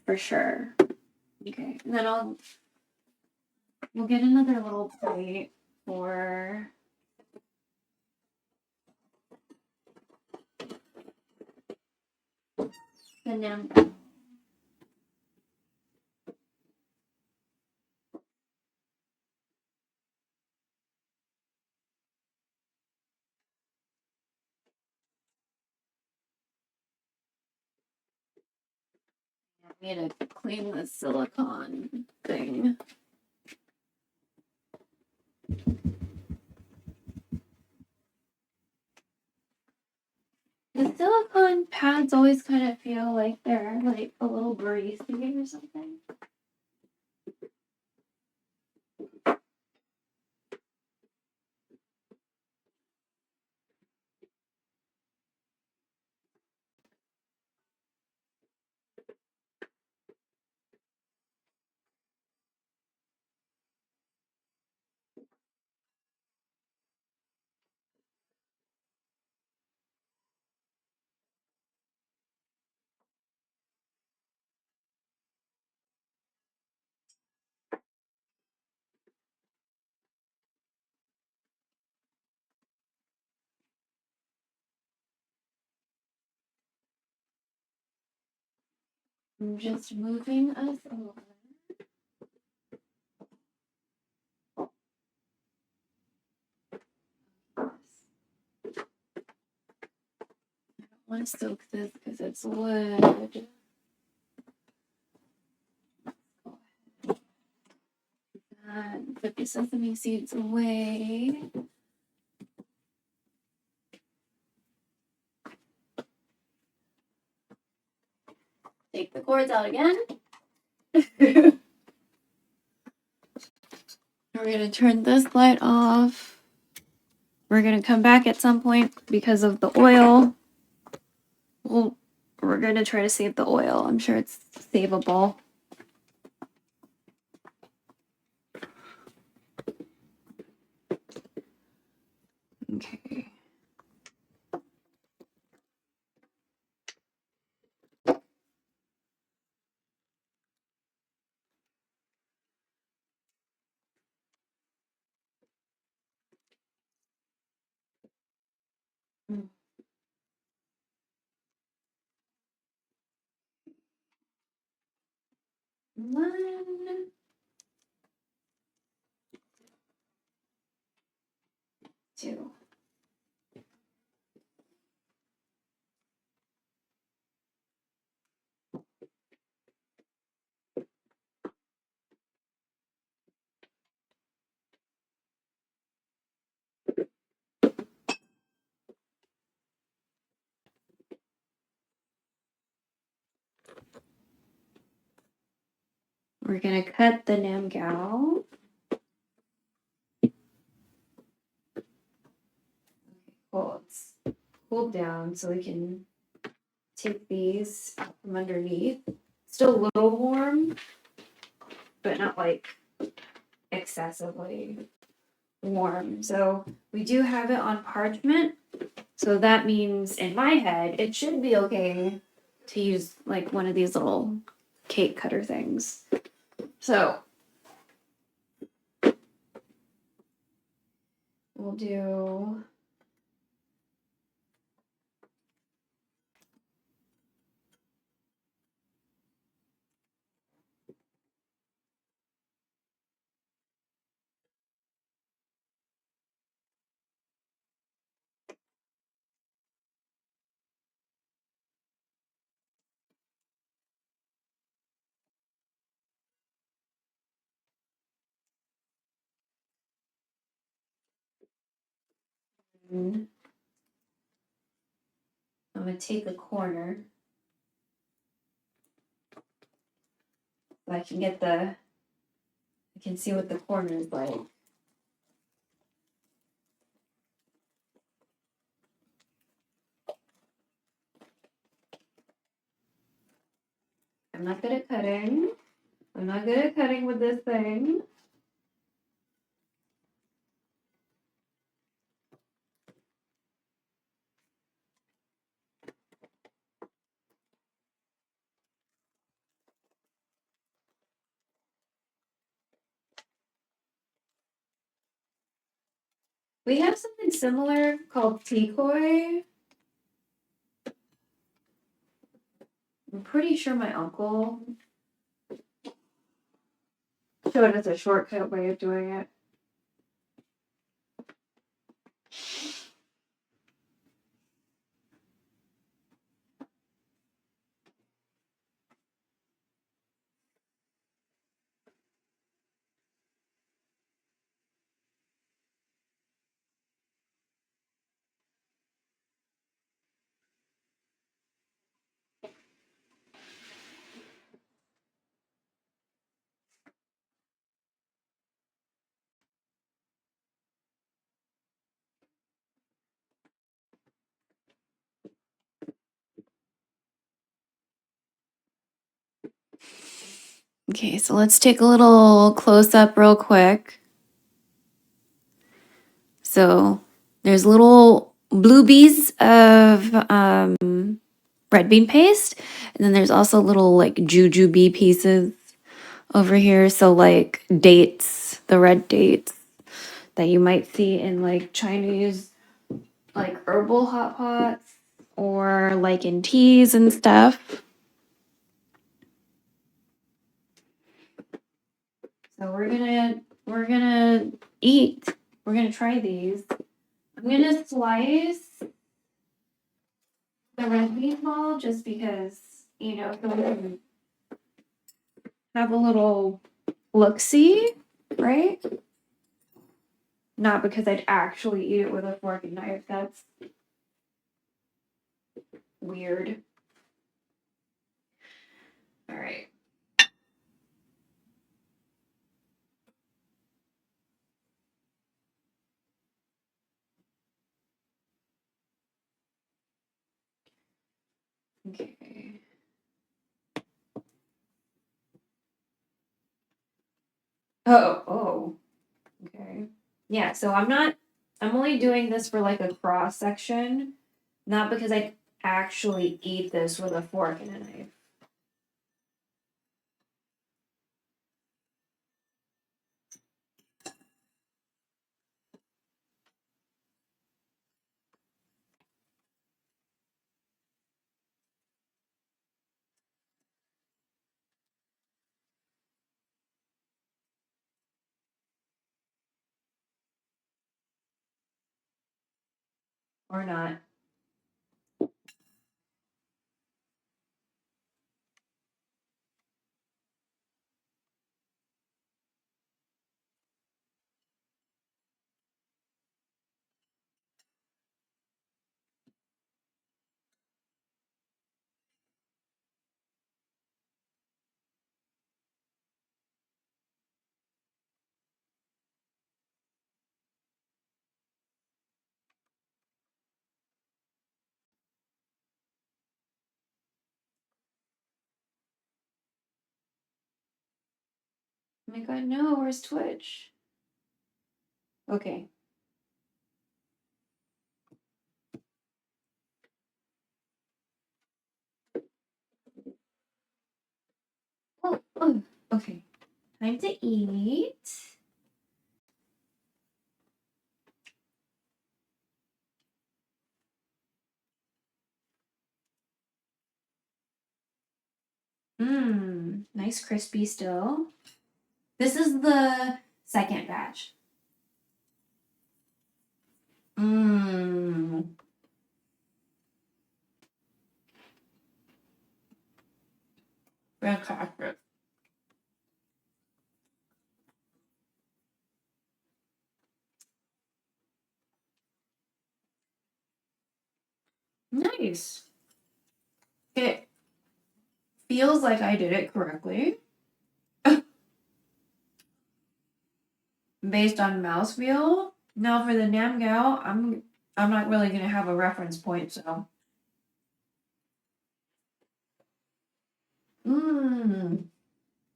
For sure. Okay. And then we'll get another little plate for the Nian Gao. I need to clean the silicone thing. The silicone pads always kind of feel like they're like a little greasy or something. I'm just moving us over. I don't want to soak this because it's wood. And put the sesame seeds away. Take the cords out again. We're going to turn this light off. We're going to come back at some point because of the oil. We're going to try to save the oil. I'm sure it's savable. Okay. One, two. we're gonna cut the Nian Gao. Cool. It's cooled down so we can take these out from underneath. Still a little warm, but not like excessively warm. So we do have it on parchment. So that means in my head, it should be okay to use like one of these little cake cutter things. So we'll do I'm gonna take a corner so I can get I can see what the corner is like. I'm not good at cutting. I'm not good at cutting with this thing. We have something similar called decoy. I'm pretty sure my uncle showed us a shortcut way of doing it. Okay, so let's take a little close up real quick. So there's little bluebies of red bean paste, and then there's also little like jujube pieces over here. So like dates, the red dates that you might see in like Chinese like herbal hot pots or like in teas and stuff. So we're gonna eat. We're gonna try these. I'm gonna slice the red bean ball just because, you know, so we can have a little look-see, right? Not because I'd actually eat it with a fork and knife. That's weird. All right. Okay. Oh. Okay. Yeah, so I'm only doing this for like a cross section, not because I actually eat this with a fork and a knife. Or not. Oh my god, no, where's Twitch? Okay. Oh, okay. Time to eat. Mmm, nice crispy still. This is the second batch. Mmm. Fantastic. Nice. It feels like I did it correctly. Based on mouthfeel. Now for the Nian Gao, I'm not really gonna have a reference point, so. Mmm.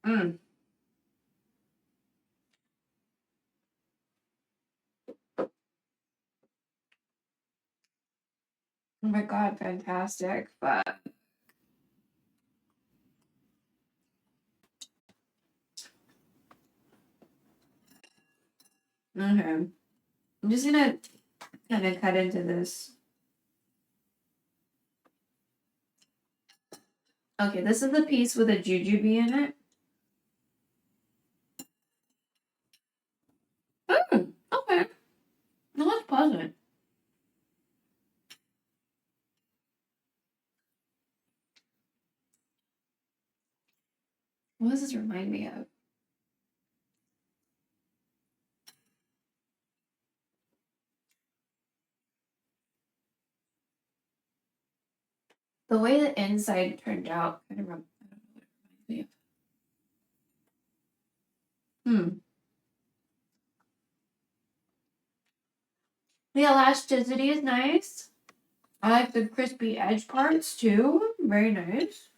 Mmm. Oh my god, fantastic. But okay. I'm just gonna kind of cut into this. Okay, this is the piece with a jujube in it. Okay. No, that's pleasant. What does this remind me of? The way the inside turned out kind of reminds me of. The elasticity is nice. I like the crispy edge parts too. Very nice.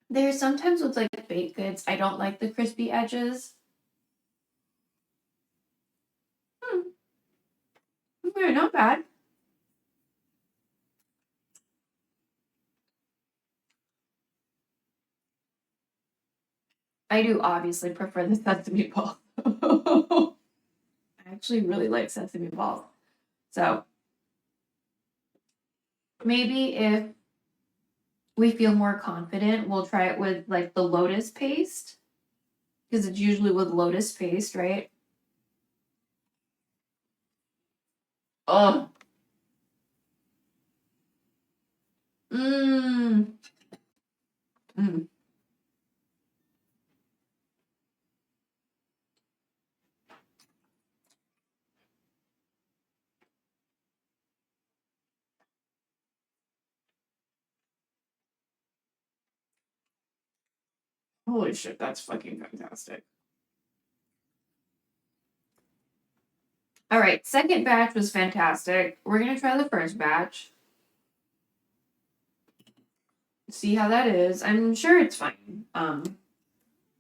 There's sometimes with like baked goods, I don't like the crispy edges. Okay, not bad. I do obviously prefer the sesame balls. I actually really like sesame balls. So maybe if we feel more confident, we'll try it with like the lotus paste. Because it's usually with lotus paste, right? Oh. Mmm. Mm. Holy shit, that's fucking fantastic. All right, second batch was fantastic. We're gonna try the first batch. See how that is. I'm sure it's fine.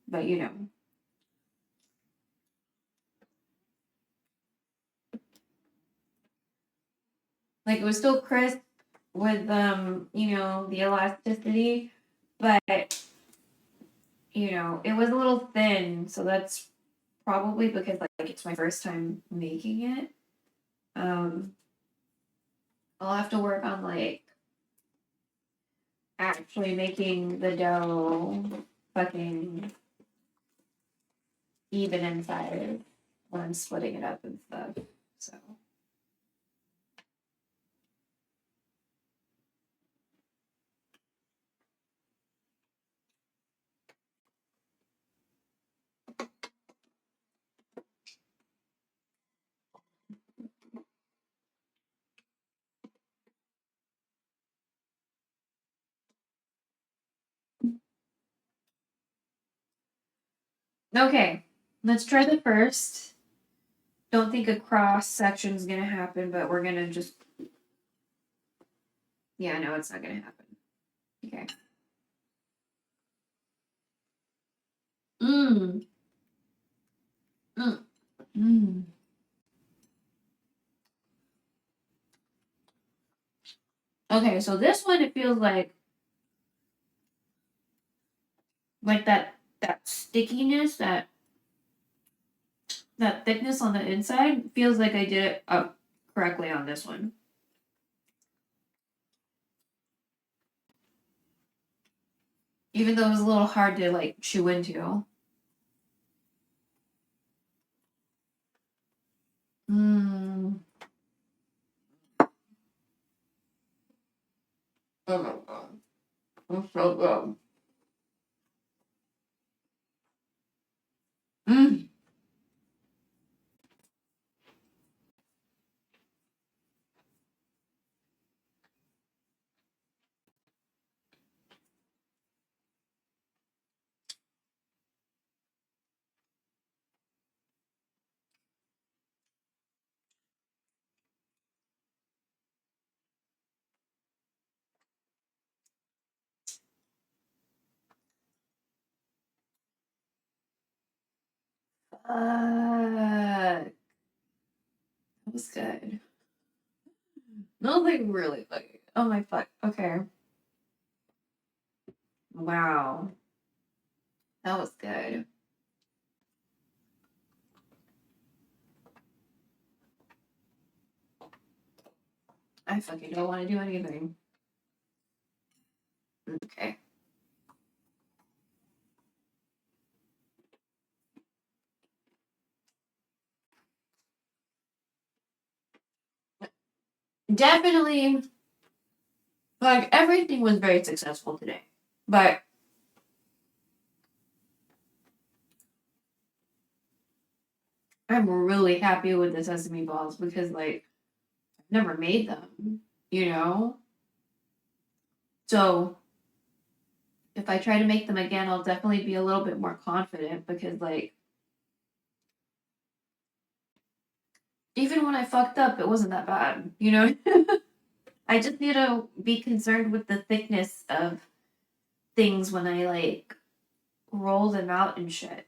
But you know. Like it was still crisp with you know, the elasticity, but you know, it was a little thin, so that's probably because like it's my first time making it. I'll have to work on like actually making the dough fucking even inside when I'm splitting it up and stuff. So okay, let's try the first. Don't think a cross section is gonna happen, but we're gonna just yeah, no, it's not gonna happen. Okay. Mmm. Mm. Mm. Okay, so this one, it feels like that stickiness, that thickness on the inside feels like I did it up correctly on this one. Even though it was a little hard to like chew into. Mmm. Oh my god. That's so good. Mmm. That was good. No, like really like. Oh my fuck. Okay. Wow. That was good. I fucking don't want to do anything. Okay. Definitely, like, everything was very successful today. But I'm really happy with the sesame balls because, like, I've never made them, you know? So if I try to make them again, I'll definitely be a little bit more confident because, like, even when I fucked up, it wasn't that bad, you know? I just need to be concerned with the thickness of things when I, like, roll them out and shit.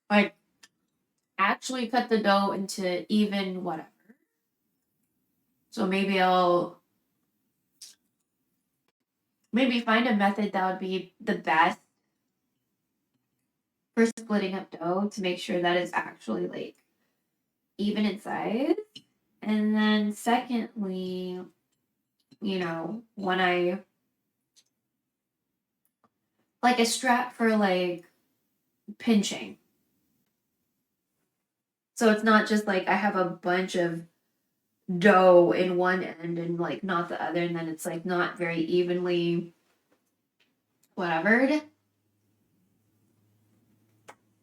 Like, actually cut the dough into even whatever. So maybe I'll find a method that would be the best for splitting up dough to make sure that it's actually like even in size. And then secondly, you know, when I like a strap for like pinching. So it's not just like I have a bunch of dough in one end and like not the other, and then it's like not very evenly whatever.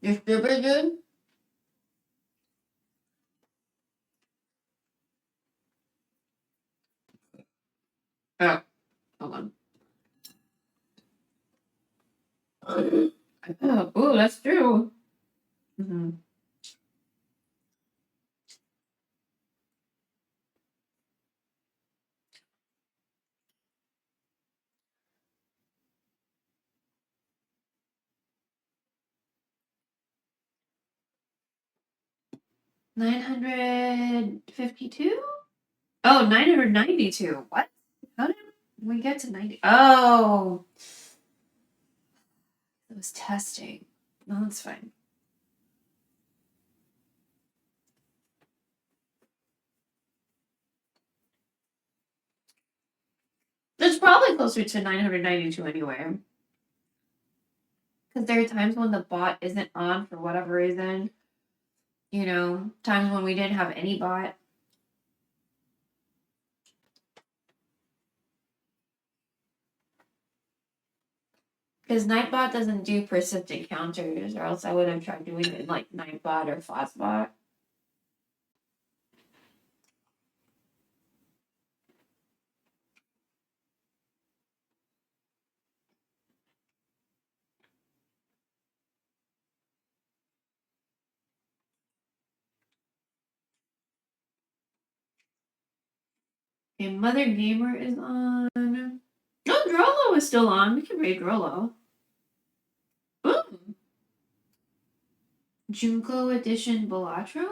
You're super good. Oh, hold on. Oh, that's true. Mm-hmm. $952? Oh, 992. What? How did we get to 90? Oh, it was testing. No, that's fine. It's probably closer to 992 anyway. Because there are times when the bot isn't on for whatever reason. You know, times when we didn't have any bot. Because Nightbot doesn't do persistent counters, or else I would have tried doing it in like Nightbot or Fastbot. Okay, Mother Gamer is on. No, Drolo is still on. We can raid Rolo. Ooh. Junko edition Balatro?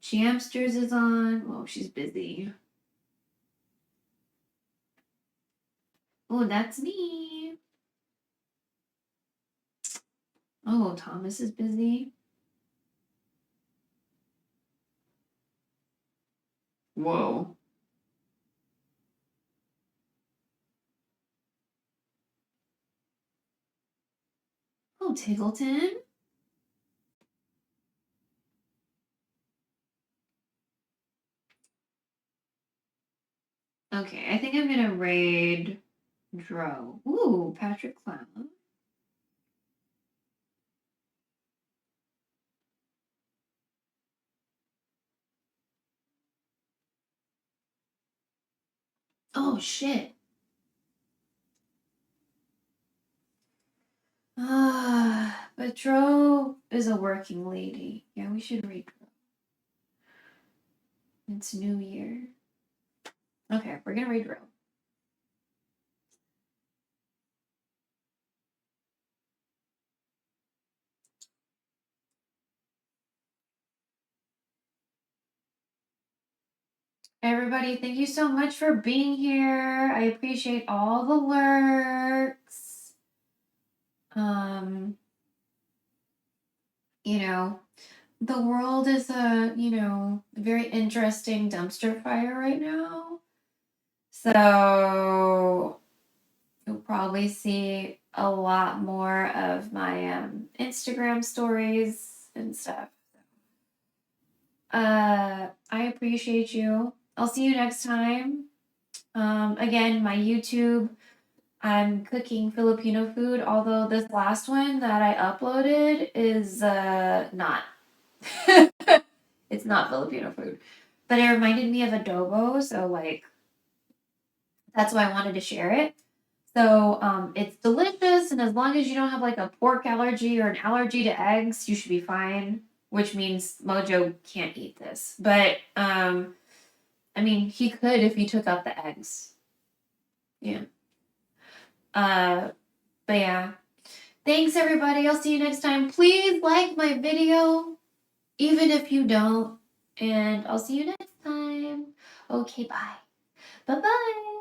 Jamsters is on. Oh, she's busy. Oh, that's me. Oh, Thomas is busy. Whoa. Oh, Tiggleton. Okay, I think I'm gonna raid Dro. Ooh, Patrick Clown. Oh, shit. But Dro is a working lady. Yeah, we should raid Dro. It's New Year. Okay, we're gonna raid Dro. Everybody, thank you so much for being here. I appreciate all the lurks. You know, the world is a, very interesting dumpster fire right now. So you'll probably see a lot more of my Instagram stories and stuff. I appreciate you. I'll see you next time. Again, my YouTube, I'm cooking Filipino food, although this last one that I uploaded is not. It's not Filipino food. But it reminded me of adobo, so like that's why I wanted to share it. So it's delicious, and as long as you don't have like a pork allergy or an allergy to eggs, you should be fine. Which means Mojo can't eat this. But I mean, he could if he took out the eggs. Yeah. But yeah. Thanks everybody. I'll see you next time. Please like my video, even if you don't. And I'll see you next time. Okay, bye. Bye-bye.